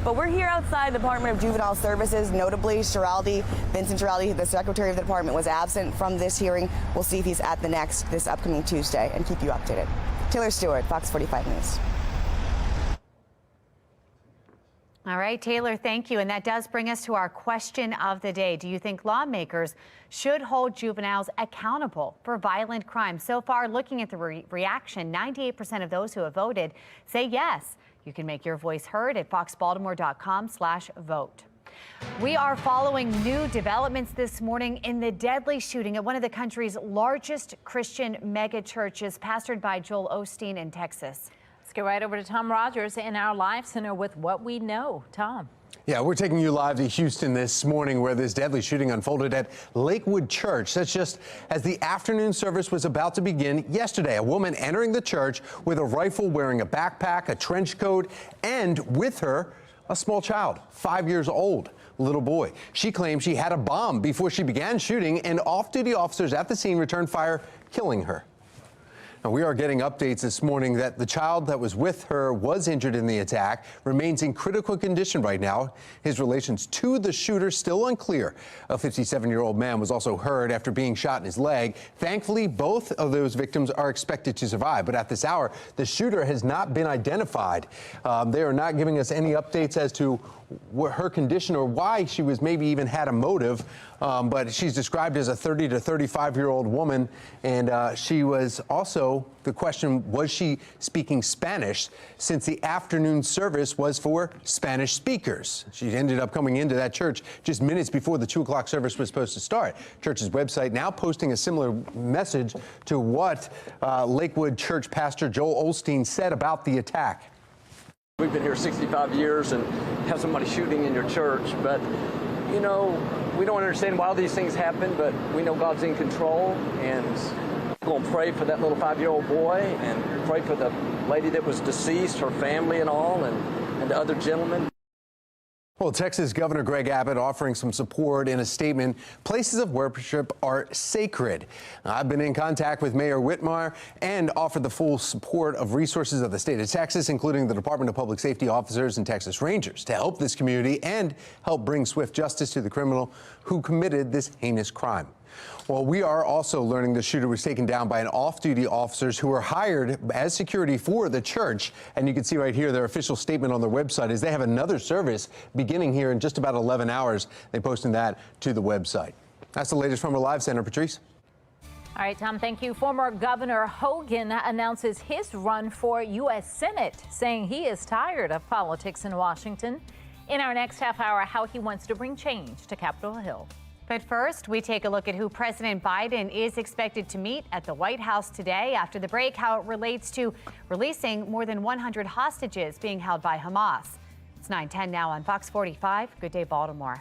But we're here outside the Department of Juvenile Services. Notably, Vincent Schiraldi, the Secretary of the Department, was absent from this hearing. We'll see if he's at the next this upcoming Tuesday and keep you updated. Taylor Stewart, Fox 45 News. All right, Taylor, thank you. And that does bring us to our question of the day. Do you think lawmakers should hold juveniles accountable for violent crime? So far, looking at the reaction, 98% of those who have voted say yes. You can make your voice heard at foxbaltimore.com/vote. We are following new developments this morning in the deadly shooting at one of the country's largest Christian mega churches, pastored by Joel Osteen in Texas. Let's get right over to Tom Rogers in our live center with what we know. Tom. Yeah, we're taking you live to Houston this morning, where this deadly shooting unfolded at Lakewood Church. That's just as the afternoon service was about to begin yesterday. A woman entering the church with a rifle, wearing a backpack, a trench coat, and with her, a small child, 5 years old, little boy. She claimed she had a bomb before she began shooting, and off-duty officers at the scene returned fire, killing her. Now, we are getting updates this morning that the child that was with her was injured in the attack, remains in critical condition right now. His relations to the shooter still unclear. A 57-year-old man was also heard after being shot in his leg. Thankfully, both of those victims are expected to survive. But at this hour, the shooter has not been identified. They are not giving us any updates as to her condition or why she was maybe even had a motive. But she's described as a 30 to 35-year-old woman. And she was also, the question, was she speaking Spanish, since the afternoon service was for Spanish speakers? She ended up coming into that church just minutes before the 2 o'clock service was supposed to start. Church's website now posting a similar message to what Lakewood Church pastor Joel Osteen said about the attack. We've been here 65 years and have somebody shooting in your church, but you know, we don't understand why these things happen, but we know God's in control, and we're going to pray for that little 5-year-old boy and pray for the lady that was deceased, her family and all, and the other gentleman. Well, Texas Governor Greg Abbott offering some support in a statement. Places of worship are sacred. I've been in contact with Mayor Whitmire and offered the full support of resources of the state of Texas, including the Department of Public Safety officers and Texas Rangers, to help this community and help bring swift justice to the criminal who committed this heinous crime. Well, we are also learning the shooter was taken down by an off-duty officers who were hired as security for the church. And you can see right here their official statement on their website is they have another service beginning here in just about 11 hours. They posted that to the website. That's the latest from our live center. Patrice. All right, Tom, thank you. Former Governor Hogan announces his run for U.S. Senate, saying he is tired of politics in Washington. In our next half hour, how he wants to bring change to Capitol Hill. But first, we take a look at who President Biden is expected to meet at the White House today. After the break, how it relates to releasing more than 100 hostages being held by Hamas. It's 9:10 now on Fox 45. Good day, Baltimore.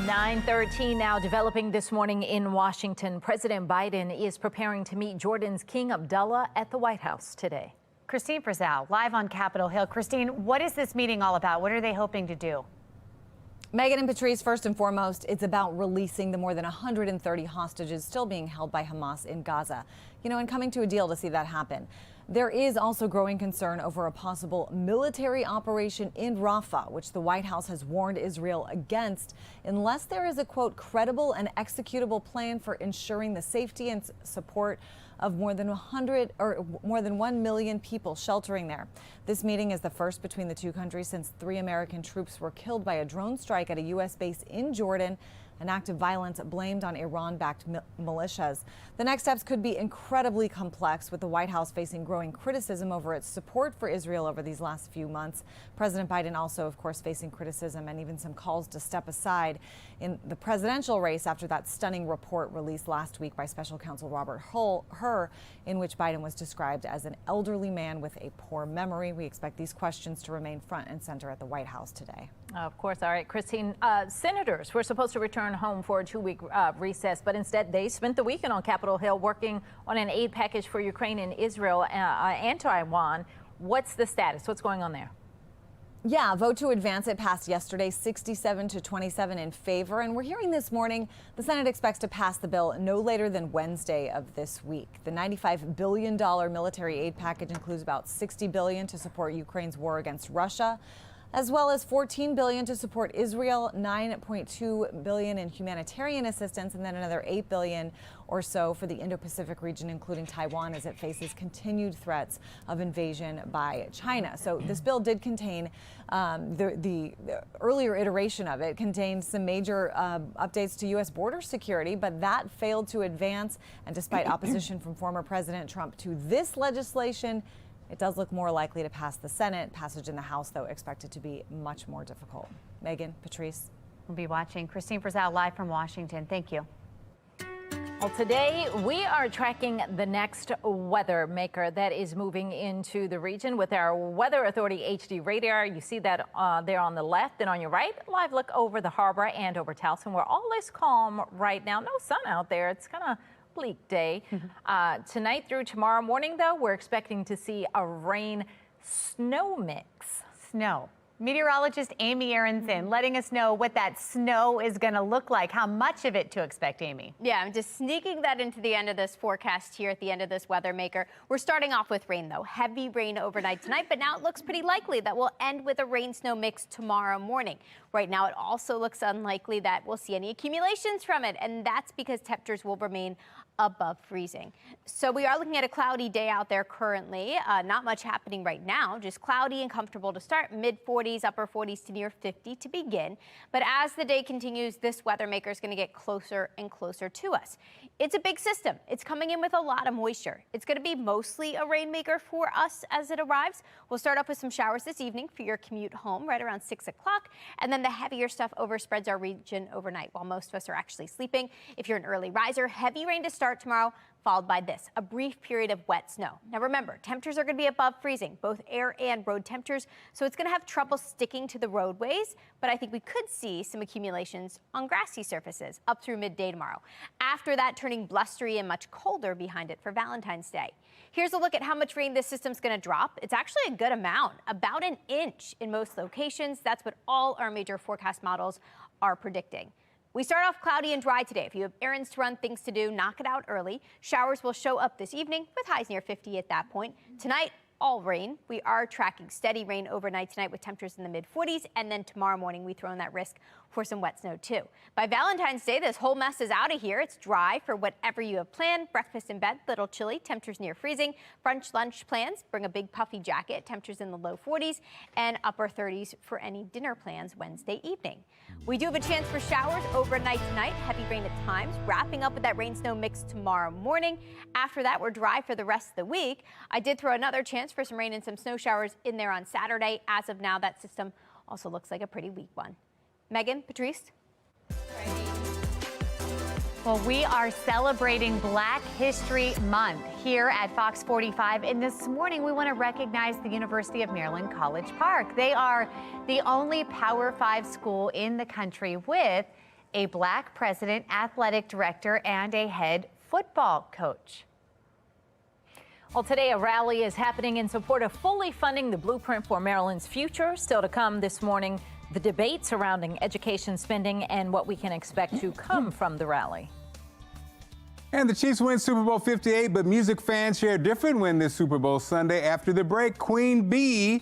9:13 now, developing this morning in Washington. President Biden is preparing to meet Jordan's King Abdullah at the White House today. Christine Frizzell, live on Capitol Hill. Christine, what is this meeting all about? What are they hoping to do? Megan and Patrice, first and foremost, it's about releasing the more than 130 hostages still being held by Hamas in Gaza, and coming to a deal to see that happen. There is also growing concern over a possible military operation in Rafah, which the White House has warned Israel against unless there is a, quote, credible and executable plan for ensuring the safety and support of more than 1 million people sheltering there. This meeting is the first between the two countries since 3 American troops were killed by a drone strike at a U.S. base in Jordan, an act of violence blamed on Iran-backed militias. The next steps could be incredibly complex, with the White House facing growing criticism over its support for Israel over these last few months. President Biden also, of course, facing criticism and even some calls to step aside in the presidential race after that stunning report released last week by special counsel Robert Hur, in which Biden was described as an elderly man with a poor memory. We expect these questions to remain front and center at the White House today. Of course. All right, Christine, senators were supposed to return home for a 2-week recess, but instead they spent the weekend on Capitol Hill working on an aid package for Ukraine and Israel and Taiwan. What's the status? What's going on there? Yeah, vote to advance it passed yesterday, 67 to 27 in favor. And we're hearing this morning the Senate expects to pass the bill no later than Wednesday of this week. The $95 billion military aid package includes about $60 billion to support Ukraine's war against Russia, as well as $14 billion to support Israel, $9.2 billion in humanitarian assistance, and then another $8 billion or so for the Indo-Pacific region, including Taiwan, as it faces continued threats of invasion by China. So this bill did contain, the earlier iteration of it contained some major updates to U.S. border security, but that failed to advance. And despite opposition from former President Trump to this legislation, it does look more likely to pass the Senate. Passage in the House, though, expected to be much more difficult. Megan, Patrice. We'll be watching. Christine Frizzell, live from Washington. Thank you. Well, today we are tracking the next weather maker that is moving into the region with our Weather Authority HD radar. You see that there on the left, and on your right, live look over the harbor and over Towson. We're all is calm right now. No sun out there. It's kind of bleak day. Tonight through tomorrow morning, though, we're expecting to see a rain-snow mix. Snow. Meteorologist Amy Aronson letting us know what that snow is going to look like. How much of it to expect, Amy? Yeah, I'm just sneaking that into the end of this forecast here at the end of this weather maker. We're starting off with rain, though. Heavy rain overnight tonight, but now it looks pretty likely that we'll end with a rain-snow mix tomorrow morning. Right now, it also looks unlikely that we'll see any accumulations from it, and that's because temperatures will remain above freezing. So we are looking at a cloudy day out there currently. Not much happening right now, just cloudy and comfortable to start. Mid-40s, upper 40s to near 50 to begin. But as the day continues, this weather maker is going to get closer and closer to us. It's a big system. It's coming in with a lot of moisture. It's going to be mostly a rainmaker for us as it arrives. We'll start off with some showers this evening for your commute home right around 6 o'clock. And then the heavier stuff overspreads our region overnight while most of us are actually sleeping. If you're an early riser, heavy rain to start tomorrow, followed by this, a brief period of wet snow. Now remember, temperatures are going to be above freezing, both air and road temperatures, so it's going to have trouble sticking to the roadways, but I think we could see some accumulations on grassy surfaces up through midday tomorrow. After that, turning blustery and much colder behind it for Valentine's Day. Here's a look at how much rain this system's going to drop. It's actually a good amount, about an inch in most locations. That's what all our major forecast models are predicting. We start off cloudy and dry today. If you have errands to run, things to do, knock it out early. Showers will show up this evening with highs near 50 at that point. Tonight, all rain. We are tracking steady rain overnight tonight with temperatures in the mid-40s, and then tomorrow morning we throw in that risk for some wet snow too. By Valentine's Day, this whole mess is out of here. It's dry for whatever you have planned. Breakfast in bed, little chilly, temperatures near freezing. Brunch, lunch plans, bring a big puffy jacket, temperatures in the low 40s, and upper 30s for any dinner plans Wednesday evening. We do have a chance for showers overnight tonight, heavy rain at times, wrapping up with that rain-snow mix tomorrow morning. After that, we're dry for the rest of the week. I did throw another chance for some rain and some snow showers in there on Saturday. As of now, that system also looks like a pretty weak one. Megan, Patrice? Well, we are celebrating Black History Month here at Fox 45. And this morning, we want to recognize the University of Maryland College Park. They are the only Power 5 school in the country with a black president, athletic director, and a head football coach. Well, today a rally is happening in support of fully funding the blueprint for Maryland's future. Still to come this morning, the debate surrounding education spending and what we can expect to come from the rally. And the Chiefs win Super Bowl 58, but music fans share a different win this Super Bowl Sunday. After the break, Queen Bee,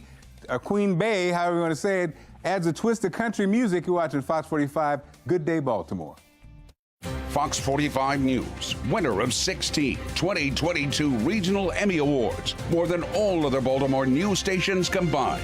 Queen Bey, however you want to say it, adds a twist to country music. You're watching Fox 45. Good day, Baltimore. Fox 45 News, winner of 16 2022 Regional Emmy Awards, more than all other Baltimore news stations combined.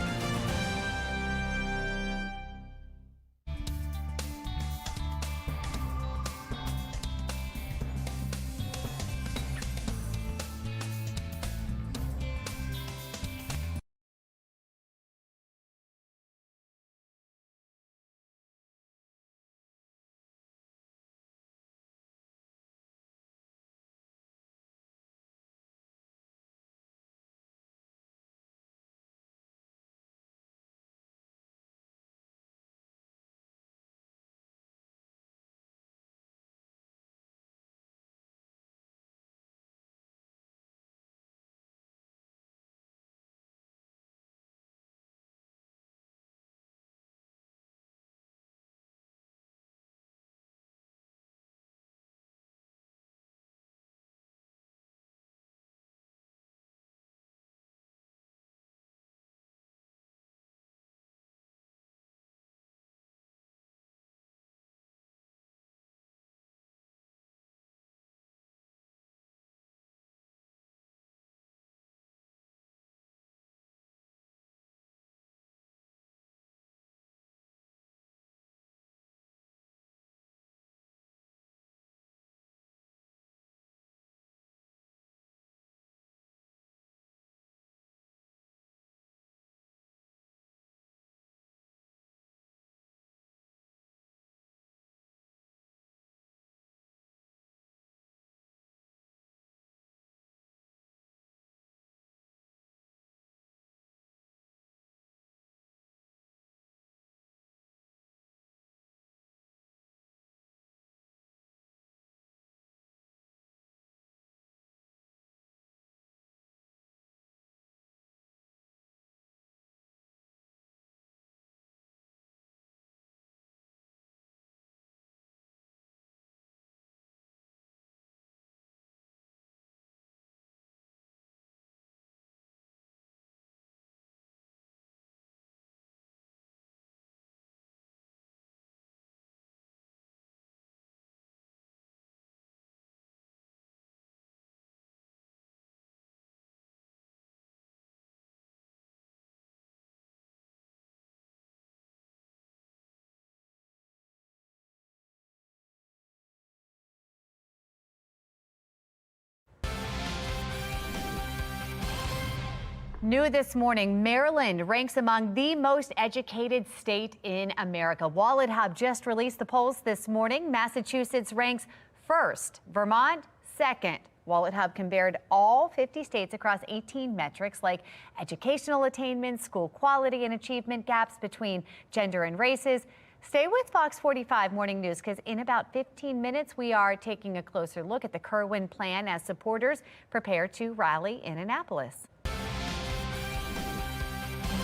New this morning, Maryland ranks among the most educated state in America. Wallet Hub just released the polls this morning. Massachusetts ranks first, Vermont second. Wallet Hub compared all 50 states across 18 metrics like educational attainment, school quality, and achievement gaps between gender and races. Stay with Fox 45 Morning News because in about 15 minutes, we are taking a closer look at the Kerwin plan as supporters prepare to rally in Annapolis.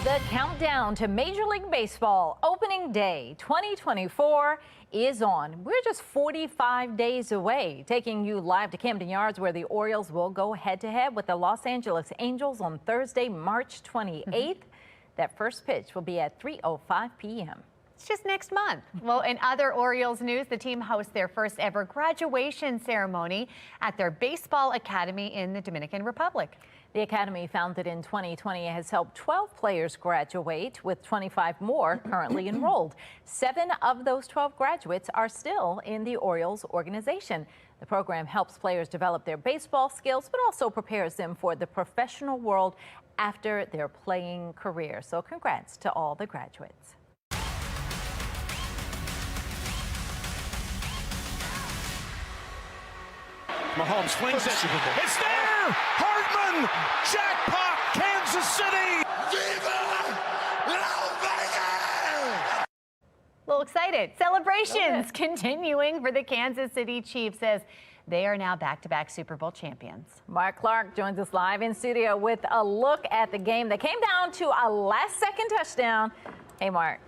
The countdown to Major League Baseball opening day 2024 is on. We're just 45 days away, taking you live to Camden Yards where the Orioles will go head-to-head with the Los Angeles Angels on Thursday, March 28th. That first pitch will be at 3:05 p.m. It's just next month. Well, in other Orioles news, the team hosts their first ever graduation ceremony at their baseball academy in the Dominican Republic. The academy, founded in 2020, has helped 12 players graduate, with 25 more currently enrolled. 7 of those 12 graduates are still in the Orioles organization. The program helps players develop their baseball skills, but also prepares them for the professional world after their playing career. So congrats to all the graduates. Mahomes flings it. It's there! Hartman! Jackpot! Kansas City! Viva Las Vegas! A little excited. excited. Celebrations continuing for the Kansas City Chiefs as they are now back-to-back Super Bowl champions. Mark Clark joins us live in studio with a look at the game that came down to a last-second touchdown. Hey, Mark.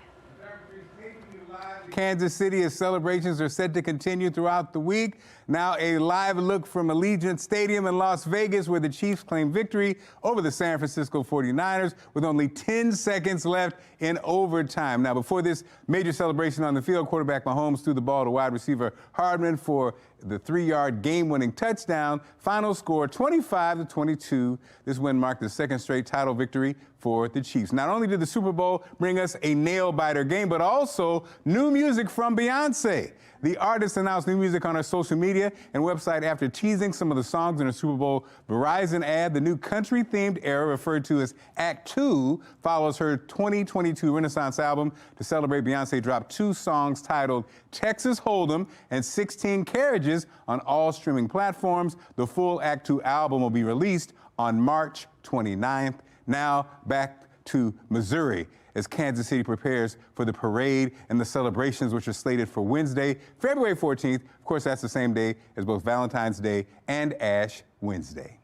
Kansas City, as celebrations are set to continue throughout the week. Now a live look from Allegiant Stadium in Las Vegas, where the Chiefs claim victory over the San Francisco 49ers with only 10 seconds left in overtime. Now, before this major celebration on the field, quarterback Mahomes threw the ball to wide receiver Hardman for the 3-yard game-winning touchdown. Final score 25-22. This win marked the second straight title victory for the Chiefs. Not only did the Super Bowl bring us a nail-biter game, but also new music from Beyonce. The artist announced new music on her social media and website after teasing some of the songs in her Super Bowl Verizon ad. The new country-themed era, referred to as Act 2, follows her 2022 Renaissance album. To celebrate, Beyonce dropped 2 songs titled Texas Hold'em and 16 Carriages on all streaming platforms. The full Act 2 album will be released on March 29th. Now back to Missouri as Kansas City prepares for the parade and the celebrations, which are slated for Wednesday, February 14th. Of course, that's the same day as both Valentine's Day and Ash Wednesday.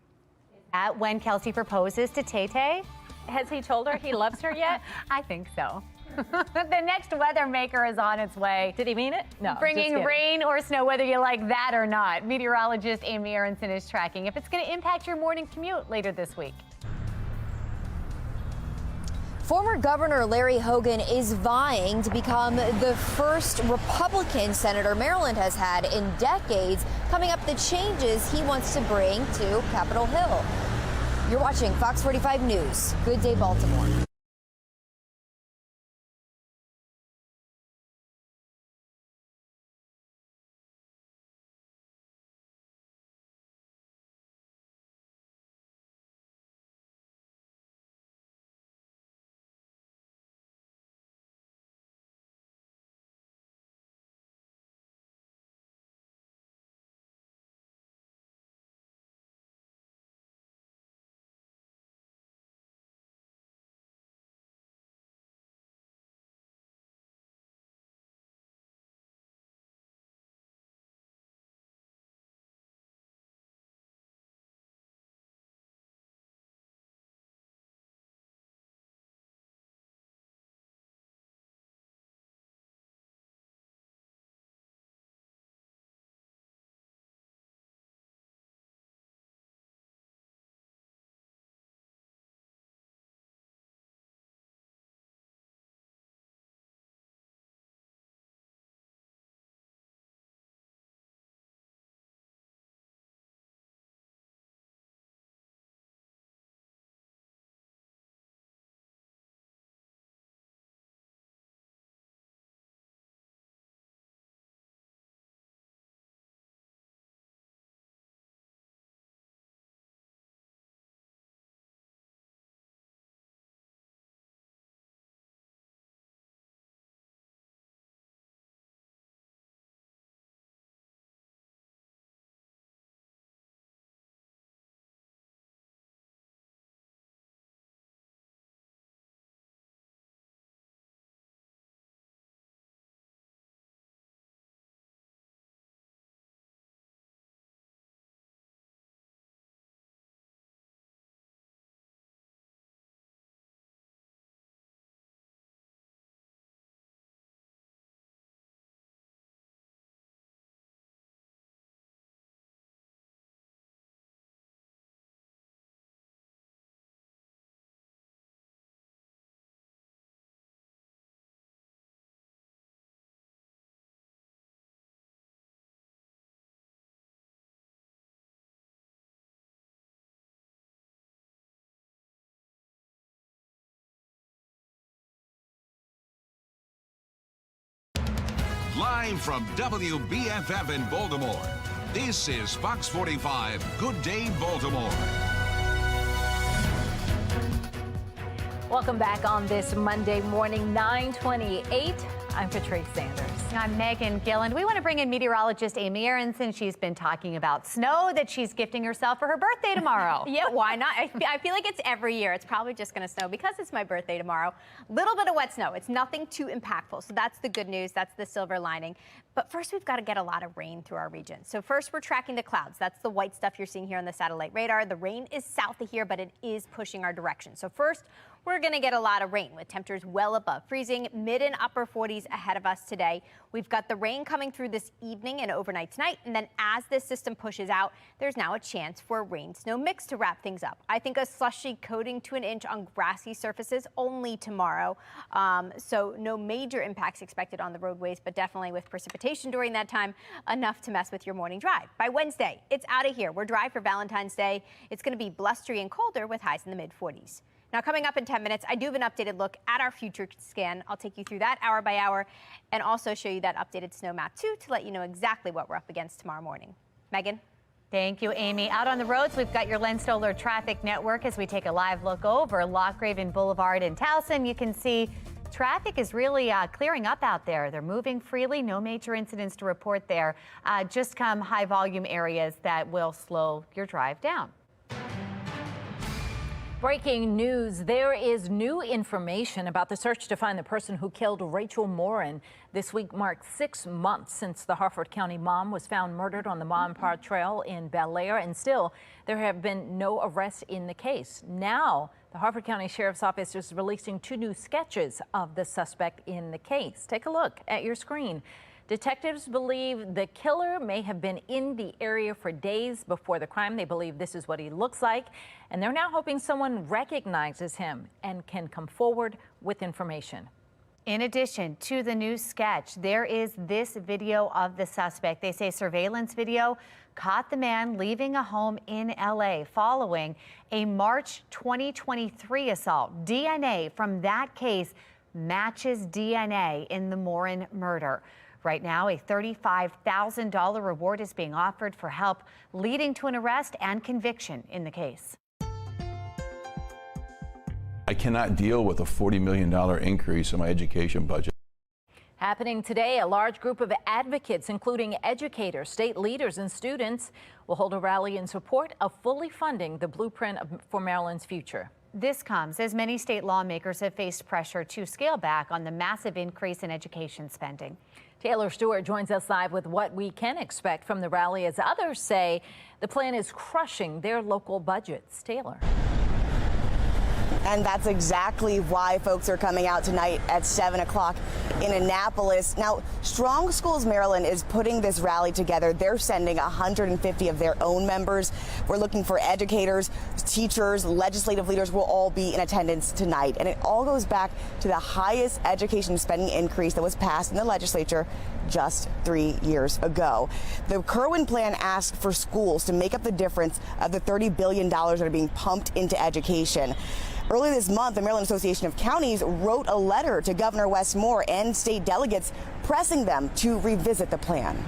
At when Kelsey proposes to Tay-Tay? Has he told her he loves her yet? I think so. The next weather maker is on its way. Did he mean it? No. Bringing rain or snow, whether you like that or not. Meteorologist Amy Aronson is tracking if it's going to impact your morning commute later this week. Former Governor Larry Hogan is vying to become the first Republican senator Maryland has had in decades, coming up the changes he wants to bring to Capitol Hill. You're watching Fox 45 News. Good day, Baltimore. Live from WBFF in Baltimore, this is Fox 45 Good Day Baltimore. Welcome back on this Monday morning, 9:28. I'm Patrice Sanders. I'm Megan Gilland. We want to bring in meteorologist Amy Aronson. She's been talking about snow that she's gifting herself for her birthday tomorrow. Yeah, why not? I feel like it's every year. It's probably just going to snow because it's my birthday tomorrow. Little bit of wet snow. It's nothing too impactful. So that's the good news. That's the silver lining. But first, we've got to get a lot of rain through our region. So first, we're tracking the clouds. That's the white stuff you're seeing here on the satellite radar. The rain is south of here, but it is pushing our direction. So first, we're going to get a lot of rain with temperatures well above freezing, mid and upper 40s ahead of us today. We've got the rain coming through this evening and overnight tonight. And then as this system pushes out, there's now a chance for a rain-snow mix to wrap things up. I think a slushy coating to an inch on grassy surfaces only tomorrow. So no major impacts expected on the roadways, but definitely with precipitation during that time, enough to mess with your morning drive. By Wednesday, it's out of here. We're dry for Valentine's Day. It's going to be blustery and colder with highs in the mid-40s. Now, coming up in 10 minutes, I do have an updated look at our future scan. I'll take you through that hour by hour and also show you that updated snow map, too, to let you know exactly what we're up against tomorrow morning. Megan? Thank you, Amy. Out on the roads, we've got your Len Stoller traffic network as we take a live look over Lochraven Boulevard in Towson. You can see traffic is really clearing up out there. They're moving freely. No major incidents to report there. Just come high volume areas that will slow your drive down. Breaking news, there is new information about the search to find the person who killed Rachel Morin. This week marked 6 months since the Harford County mom was found murdered on the Monpar Trail in Bel Air, and still there have been no arrests in the case. Now, the Harford County Sheriff's Office is releasing 2 new sketches of the suspect in the case. Take a look at your screen. Detectives believe the killer may have been in the area for days before the crime. They believe this is what he looks like, and they're now hoping someone recognizes him and can come forward with information. In addition to the new sketch, there is this video of the suspect. They say surveillance video caught the man leaving a home in LA following a March 2023 assault. DNA from that case matches DNA in the Morin murder. Right now, a $35,000 reward is being offered for help leading to an arrest and conviction in the case. I cannot deal with a $40 million increase in my education budget. Happening today, a large group of advocates, including educators, state leaders, and students, will hold a rally in support of fully funding the blueprint for Maryland's future. This comes as many state lawmakers have faced pressure to scale back on the massive increase in education spending. Taylor Stewart joins us live with what we can expect from the rally as others say the plan is crushing their local budgets. Taylor. And that's exactly why folks are coming out tonight at 7 o'clock in Annapolis. Now, Strong Schools Maryland is putting this rally together. They're sending 150 of their own members. We're looking for educators, teachers, legislative leaders will all be in attendance tonight. And it all goes back to the highest education spending increase that was passed in the legislature just 3 years ago. The Kerwin plan asked for schools to make up the difference of the $30 billion that are being pumped into education. Earlier this month, the Maryland Association of Counties wrote a letter to Governor Wes Moore and state delegates pressing them to revisit the plan.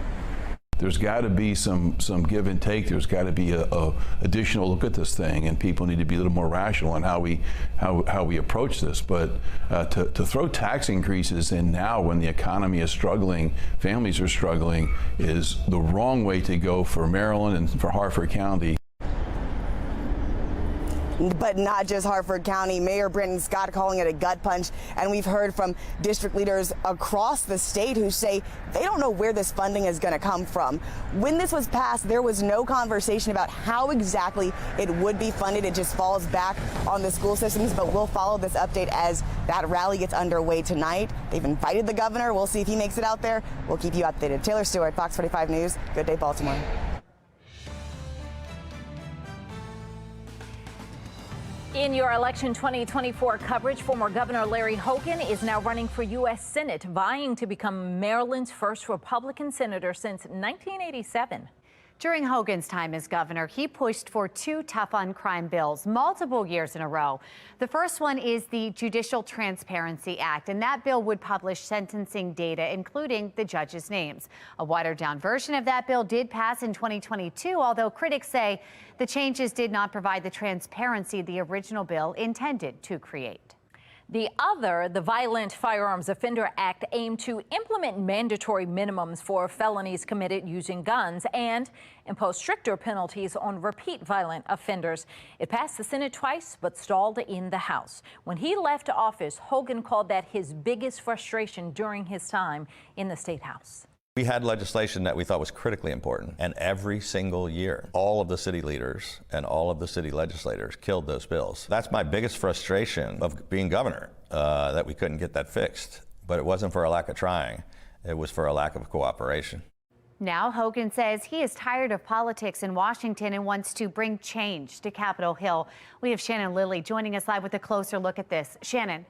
There's got to be some give and take. There's got to be a additional look at this thing, and people need to be a little more rational in how we approach this. But to throw tax increases in now when the economy is struggling, families are struggling, is the wrong way to go for Maryland and for Harford County. But not just Harford County. Mayor Brandon Scott calling it a gut punch. And we've heard from district leaders across the state who say they don't know where this funding is going to come from. When this was passed, there was no conversation about how exactly it would be funded. It just falls back on the school systems. But we'll follow this update as that rally gets underway tonight. They've invited the governor. We'll see if he makes it out there. We'll keep you updated. Taylor Stewart, Fox 45 News. Good day, Baltimore. In your election 2024 coverage, former Governor Larry Hogan is now running for U.S. Senate, vying to become Maryland's first Republican senator since 1987. During Hogan's time as governor, he pushed for 2 tough on crime bills multiple years in a row. The first one is the Judicial Transparency Act, and that bill would publish sentencing data, including the judges' names. A watered-down version of that bill did pass in 2022, although critics say the changes did not provide the transparency the original bill intended to create. The other, the Violent Firearms Offender Act, aimed to implement mandatory minimums for felonies committed using guns and impose stricter penalties on repeat violent offenders. It passed the Senate twice, but stalled in the House. When he left office, Hogan called that his biggest frustration during his time in the State House. We had legislation that we thought was critically important, and every single year, all of the city leaders and all of the city legislators killed those bills. That's my biggest frustration of being governor, that we couldn't get that fixed. But it wasn't for a lack of trying, it was for a lack of cooperation. Now, Hogan says he is tired of politics in Washington and wants to bring change to Capitol Hill. We have Shannon Lilly joining us live with a closer look at this. Shannon.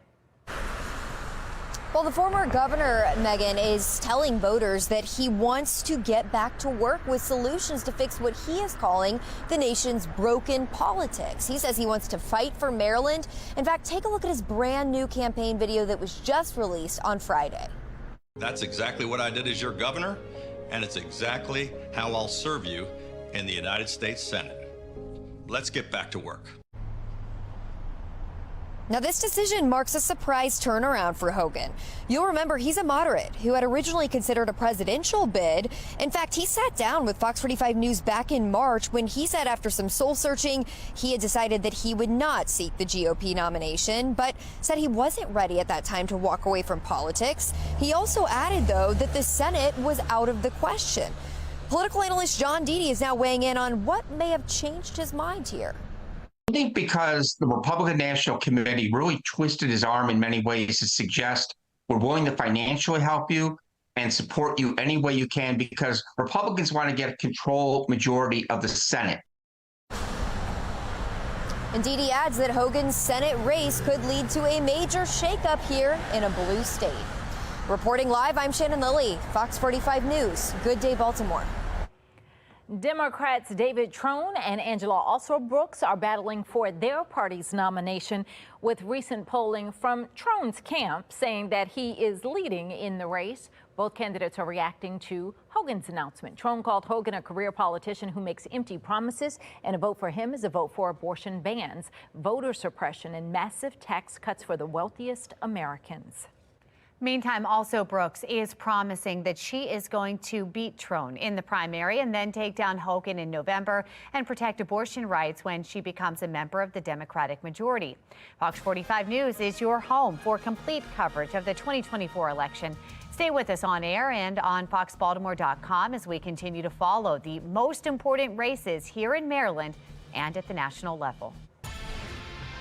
Well, the former governor, Megan, is telling voters that he wants to get back to work with solutions to fix what he is calling the nation's broken politics. He says he wants to fight for Maryland. In fact, take a look at his brand new campaign video that was just released on Friday. That's exactly what I did as your governor, and it's exactly how I'll serve you in the United States Senate. Let's get back to work. Now, this decision marks a surprise turnaround for Hogan. You'll remember he's a moderate who had originally considered a presidential bid. In fact, he sat down with Fox 45 News back in March when he said after some soul searching, he had decided that he would not seek the GOP nomination, but said he wasn't ready at that time to walk away from politics. He also added, though, that the Senate was out of the question. Political analyst John Deedy is now weighing in on what may have changed his mind here. I think because the Republican National Committee really twisted his arm in many ways to suggest we're willing to financially help you and support you any way you can because Republicans want to get a control majority of the Senate. And Deedy adds that Hogan's Senate race could lead to a major shakeup here in a blue state. Reporting live, I'm Shannon Lilly, Fox 45 News. Good day, Baltimore. Democrats David Trone and Angela Alsop-Brooks are battling for their party's nomination, with recent polling from Trone's camp saying that he is leading in the race. Both candidates are reacting to Hogan's announcement. Trone called Hogan a career politician who makes empty promises, and a vote for him is a vote for abortion bans, voter suppression, and massive tax cuts for the wealthiest Americans. Meantime, also Brooks is promising that she is going to beat Trone in the primary and then take down Hogan in November and protect abortion rights when she becomes a member of the Democratic majority. Fox 45 News is your home for complete coverage of the 2024 election. Stay with us on air and on foxbaltimore.com as we continue to follow the most important races here in Maryland and at the national level.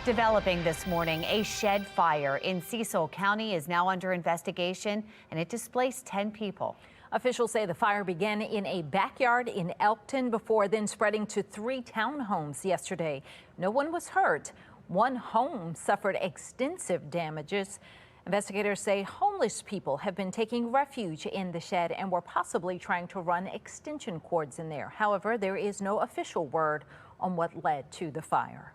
Developing this morning, a shed fire in Cecil County is now under investigation, and it displaced 10 people. Officials say the fire began in a backyard in Elkton before then spreading to 3 townhomes yesterday. No one was hurt. One home suffered extensive damages. Investigators say homeless people have been taking refuge in the shed and were possibly trying to run extension cords in there. However, there is no official word on what led to the fire.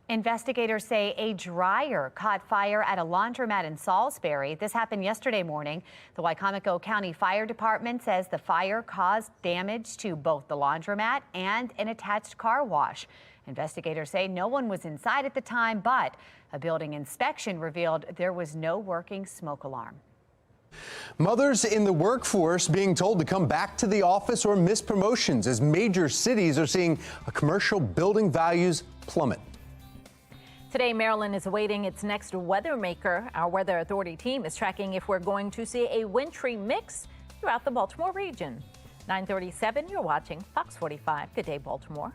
Investigators say a dryer caught fire at a laundromat in Salisbury. This happened yesterday morning. The Wycomico County Fire Department says the fire caused damage to both the laundromat and an attached car wash. Investigators say no one was inside at the time, but a building inspection revealed there was no working smoke alarm. Mothers in the workforce being told to come back to the office or miss promotions as major cities are seeing a commercial building values plummet. Today, Maryland is awaiting its next weather maker. Our Weather Authority team is tracking if we're going to see a wintry mix throughout the Baltimore region. 9:37, you're watching Fox 45. Good day, Baltimore.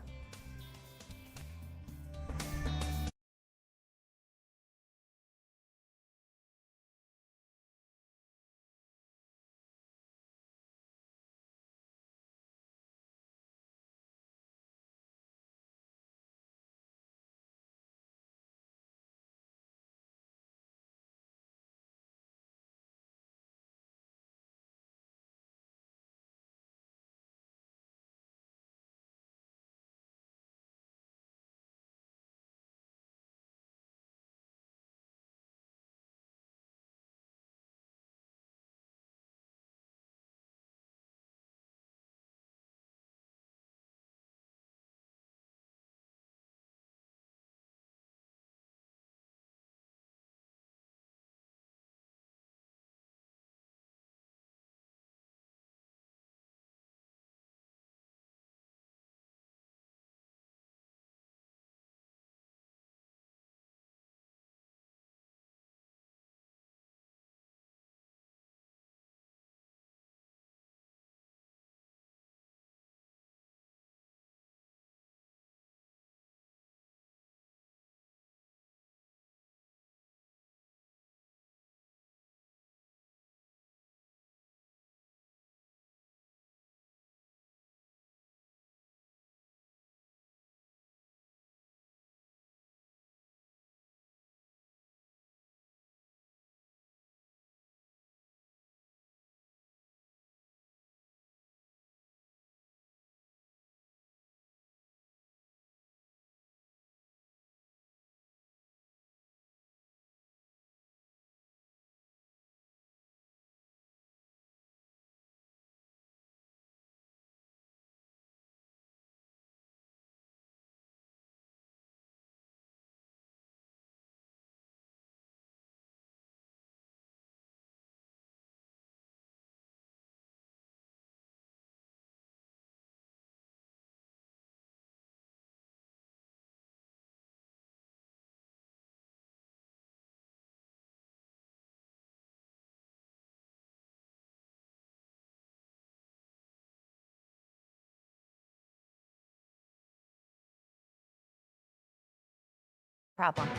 Problem.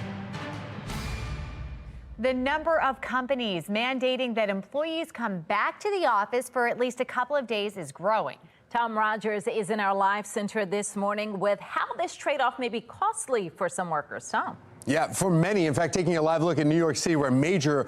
The number of companies mandating that employees come back to the office for at least a couple of days is growing. Tom Rogers is in our live center this morning with how this trade-off may be costly for some workers. Tom. Yeah, for many. In fact, taking a live look at New York City, where major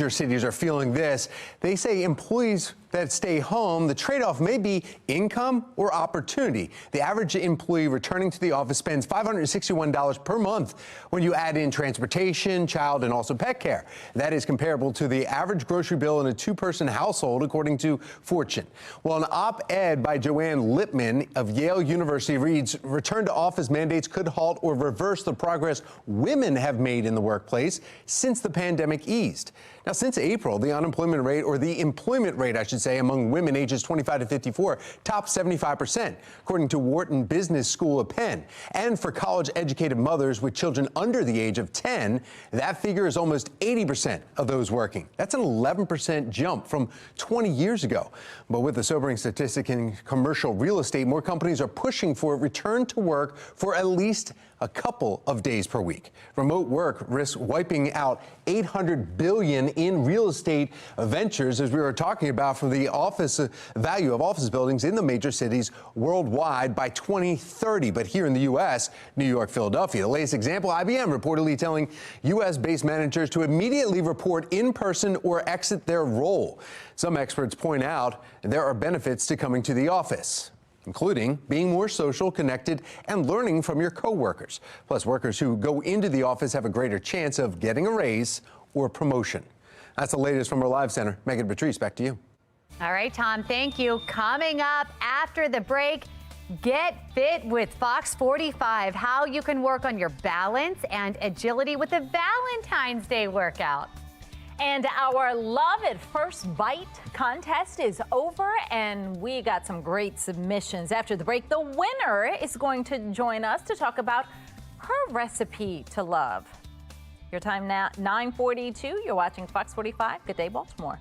cities are feeling this, they say employees that stay home, the trade-off may be income or opportunity. The average employee returning to the office spends $561 per month when you add in transportation, child, and also pet care. That is comparable to the average grocery bill in a two-person household, according to Fortune. Well, an op-ed by Joanne Lippman of Yale University reads, return to office mandates could halt or reverse the progress women have made in the workplace since the pandemic eased. Now, since April, the unemployment rate, or the employment rate, I should say, among women ages 25 to 54 topped 75%, according to Wharton Business School of Penn. And for college-educated mothers with children under the age of 10, that figure is almost 80% of those working. That's an 11% jump from 20 years ago. But with the sobering statistic in commercial real estate, more companies are pushing for a return to work for at least a couple of days per week. Remote work risks wiping out $800 billion in real estate ventures, as we were talking about, for the office value of office buildings in the major cities worldwide by 2030. But here in the U.S., New York, Philadelphia, the latest example, IBM reportedly telling U.S.-based managers to immediately report in person or exit their role. Some experts point out there are benefits to coming to the office, including being more social, connected, and learning from your coworkers. Plus, workers who go into the office have a greater chance of getting a raise or promotion. That's the latest from our live center. Megan Patrice, back to you. All right, Tom, thank you. Coming up after the break, get fit with Fox 45, how you can work on your balance and agility with a Valentine's Day workout. And our Love at First Bite contest is over, and we got some great submissions. After the break, the winner is going to join us to talk about her recipe to love. Your time now, 9:42. You're watching Fox 45. Good day, Baltimore.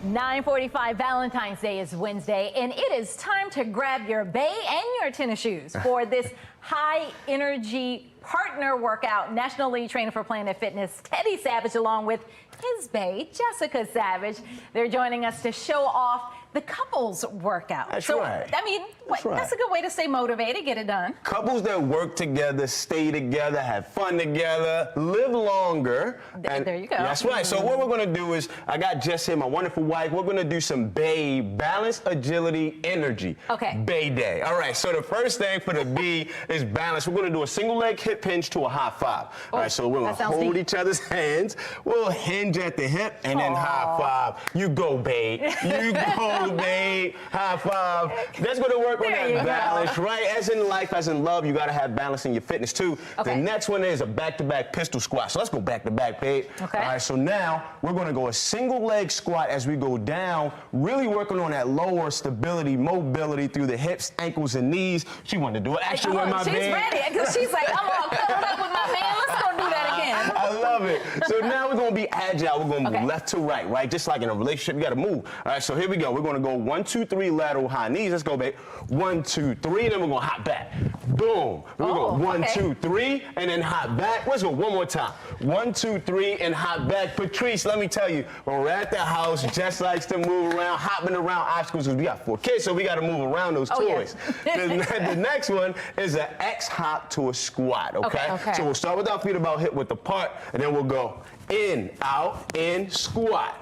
9:45, Valentine's Day is Wednesday, and it is time to grab your bae and your tennis shoes for this high-energy partner workout. National Lead Trainer for Planet Fitness, Teddy Savage, along with his bae, Jessica Savage. They're joining us to show off the couples workout. That's right. I mean, that's a good way to stay motivated, get it done. Couples that work together, stay together, have fun together, live longer. And there you go. That's right. So what we're going to do is, I got Jess here, my wonderful wife. We're going to do some bae, balance, agility, energy. Okay. Bae day. All right. So the first thing for the B is balance. We're going to do a single leg hip hinge to a high five. All right. So we're going to hold each other's hands. We'll hinge at the hip and then high five. You go, babe. You go. Babe, high five. That's going to work on that balance, right? As in life, as in love, you got to have balance in your fitness too. Okay. The next one is a back-to-back pistol squat. So let's go back-to-back, babe. Okay. All right, so now we're going to go a single leg squat as we go down, really working on that lower stability, mobility through the hips, ankles, and knees. She wanted to do it extra with my babe. She's ready, because she's like, I'm all cuddled up with my man. Let's go do that again. I love it. So now we're going to be agile. We're going to move left to right? Just like in a relationship, you got to move. All right, so here we go. We're going to go 1, 2, 3 lateral high knees. Let's go, babe. 1, 2, 3, then we're going to hop back. Boom. We're going to go 1, 2, 3, and then hop back. Let's go one more time. 1, 2, 3, and hop back. Patrice, let me tell you, when we're at the house, Jess likes to move around, hopping around obstacles, because we got 4 kids, so we got to move around those toys. The next one is an X hop to a squat, okay? So we'll start with our feet about hip width apart, and then we'll go in, out, in, squat.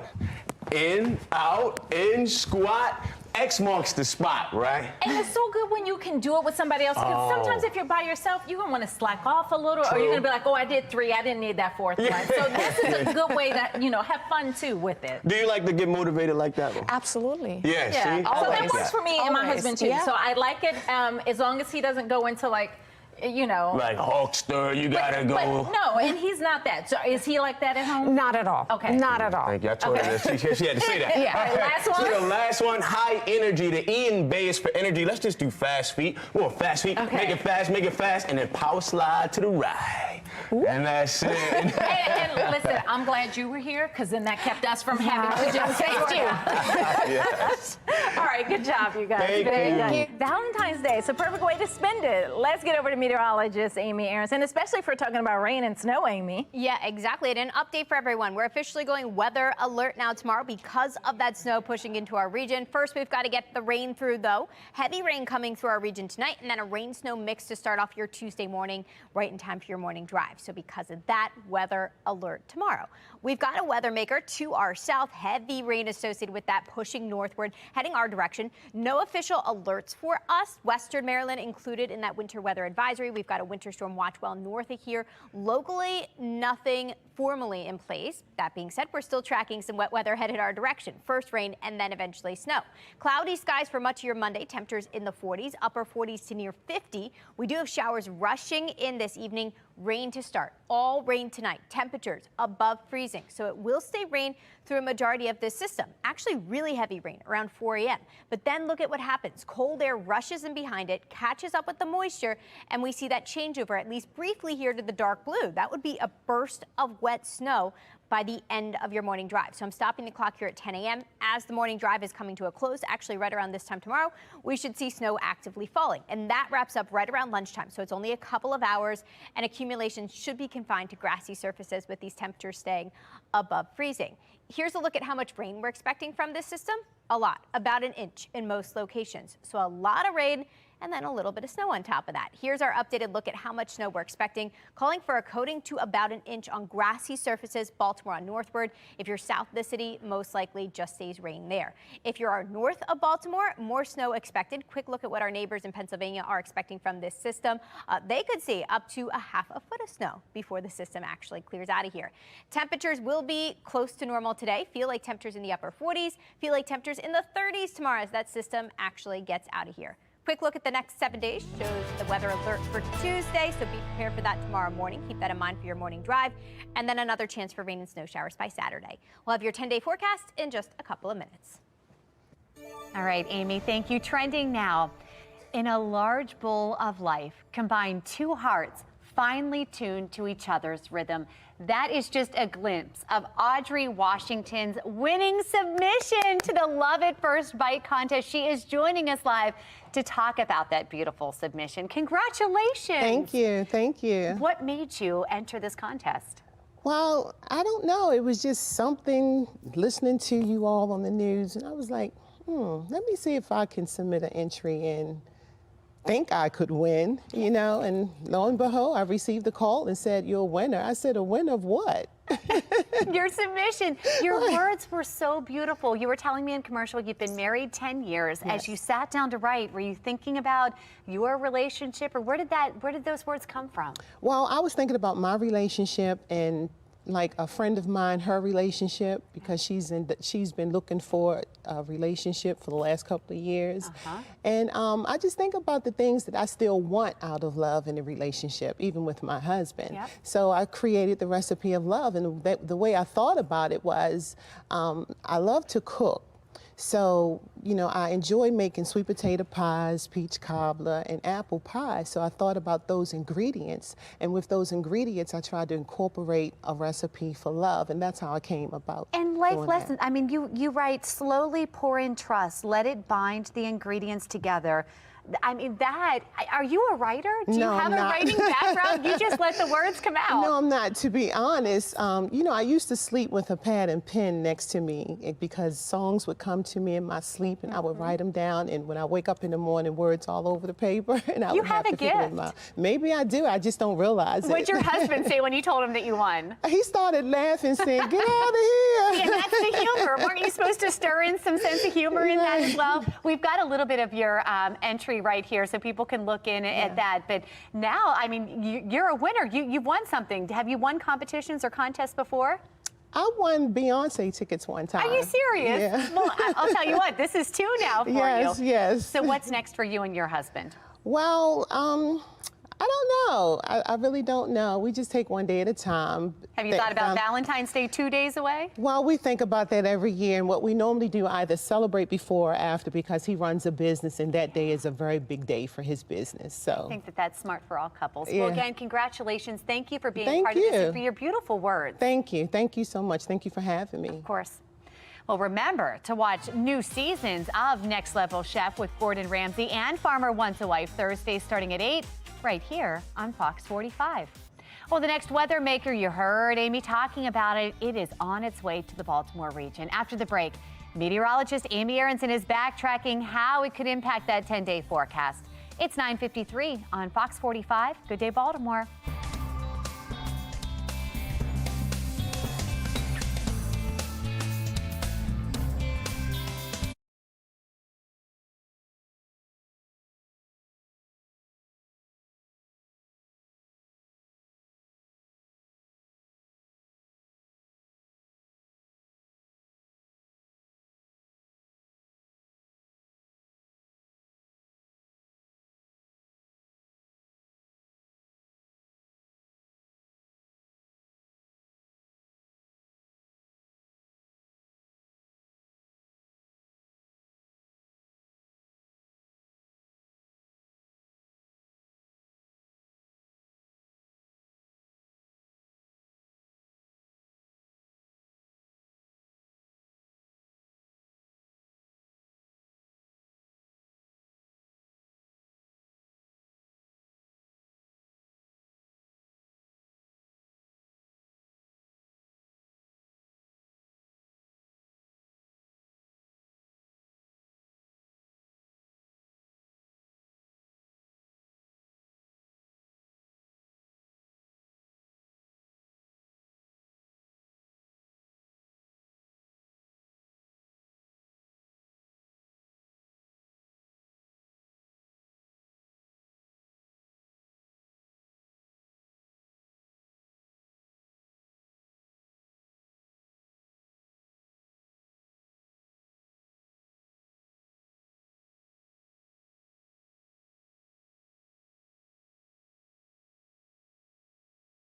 In, out, in, squat. X marks the spot, right? And it's so good when you can do it with somebody else, because sometimes if you're by yourself, you're going to want to slack off a little, or you're going to be like, oh, I did 3, I didn't need that 4th one. So this is a good way to, you know, have fun too with it. Do you like to get motivated like that one? Absolutely. Yeah, see? So that works for me and my husband too. Yeah. So I like it as long as he doesn't go into like, you know. Like Hulkster, you gotta go. But no, and he's not that. So is he like that at home? Not at all. Okay. Not at all. Thank you. I told her that. She had to say that. Yeah. All right, last one. So the last one, high energy. The E in bae is for energy. Let's just do fast feet. Well, fast feet. Okay. Make it fast, and then power slide to the right. Ooh. And that's it. and listen, I'm glad you were here, because then that kept us from having to just face you. Yes. All right, good job, you guys. Thank you. Valentine's Day, it's a perfect way to spend it. Let's get over to meteorologist Amy Aronson, especially if we're talking about rain and snow, Amy. Yeah, exactly. And an update for everyone. We're officially going weather alert now tomorrow because of that snow pushing into our region. First, we've got to get the rain through, though. Heavy rain coming through our region tonight, and then a rain-snow mix to start off your Tuesday morning, right in time for your morning drive. So because of that, weather alert tomorrow. We've got a weather maker to our south. Heavy rain associated with that pushing northward, heading our direction. No official alerts for us. Western Maryland included in that winter weather advisory. We've got a winter storm watch well north of here. Locally, nothing formally in place. That being said, we're still tracking some wet weather headed our direction. First rain and then eventually snow. Cloudy skies for much of your Monday. Temperatures in the 40s, upper 40s to near 50. We do have showers rushing in this evening. Rain to start. All rain tonight. Temperatures above freezing. So it will stay rain through a majority of this system. Actually, really heavy rain around 4 a.m. But then look at what happens. Cold air rushes in behind it, catches up with the moisture, and we see that changeover, at least briefly here, to the dark blue. That would be a burst of wet snow by the end of your morning drive. So I'm stopping the clock here at 10 a.m. As the morning drive is coming to a close, actually right around this time tomorrow, we should see snow actively falling. And that wraps up right around lunchtime. So it's only a couple of hours, and accumulation should be confined to grassy surfaces with these temperatures staying above freezing. Here's a look at how much rain we're expecting from this system. A lot, about an inch in most locations. So a lot of rain and then a little bit of snow on top of that. Here's our updated look at how much snow we're expecting, calling for a coating to about an inch on grassy surfaces, Baltimore on northward. If you're south of the city, most likely just stays rain there. If you're north of Baltimore, more snow expected. Quick look at what our neighbors in Pennsylvania are expecting from this system. They could see up to a half a foot of snow before the system actually clears out of here. Temperatures will be close to normal today. Feel like temperatures in the upper 40s, feel like temperatures in the 30s tomorrow as that system actually gets out of here. Quick look at the next 7 days shows the weather alert for Tuesday, so be prepared for that tomorrow morning. Keep that in mind for your morning drive. And then another chance for rain and snow showers by Saturday. We'll have your 10-day forecast in just a couple of minutes. All right, Amy, thank you. Trending now. In a large bowl of life, combine 2 hearts, finely tuned to each other's rhythm. That is just a glimpse of Audrey Washington's winning submission to the Love at First Bite contest. She is joining us live to talk about that beautiful submission. Congratulations. Thank you. Thank you. What made you enter this contest? Well, I don't know. It was just something listening to you all on the news, and I was like, let me see if I can submit an entry and think I could win, you know, and lo and behold, I received the call and said, you're a winner. I said, a winner of what? Your submission, your words were so beautiful. You were telling me in commercial you've been married 10 years. Yes. As you sat down to write, were you thinking about your relationship, or where did those words come from? Well, I was thinking about my relationship and like a friend of mine, her relationship, because she's been looking for a relationship for the last couple of years. And I just think about the things that I still want out of love in a relationship, even with my husband. So I created the recipe of love, and the way I thought about it was, I love to cook. So, you know, I enjoy making sweet potato pies, peach cobbler, and apple pie. So I thought about those ingredients. And with those ingredients, I tried to incorporate a recipe for love. And that's how I came about. And life lessons. I mean, you write, slowly pour in trust, let it bind the ingredients together. I mean, are you a writer? Do you have a writing background? You just let the words come out. No, I'm not. To be honest, you know, I used to sleep with a pad and pen next to me because songs would come to me in my sleep, and I would write them down. And when I wake up in the morning, words all over the paper, and I would have to figure them out. Maybe I do. I just don't realize it. What'd your husband say when you told him that you won? He started laughing, saying, "Get out of here!" See, and that's the humor. Weren't you supposed to stir in some sense of humor in that as well? We've got a little bit of your entry right here, so people can look in at that. But now, I mean, you're a winner. You've won something. Have you won competitions or contests before? I won Beyonce tickets one time. Are you serious? Yeah. Well, I'll tell you what, this is 2 now for you. Yes. So what's next for you and your husband? Well, I don't know. I really don't know. We just take one day at a time. Have you thought about Valentine's Day 2 days away? Well, we think about that every year, and what we normally do, either celebrate before or after, because he runs a business, and that day is a very big day for his business. So I think that's smart for all couples. Yeah. Well, again, congratulations. Thank you for being part of this and for your beautiful words. Thank you. Thank you so much. Thank you for having me. Of course. Well, remember to watch new seasons of Next Level Chef with Gordon Ramsay and Farmer Once a Wife Thursday starting at 8, right here on Fox 45. Well, the next weather maker, you heard Amy talking about it. It is on its way to the Baltimore region. After the break, meteorologist Amy Aronson is backtracking how it could impact that 10-day forecast. It's 9:53 on Fox 45. Good day, Baltimore.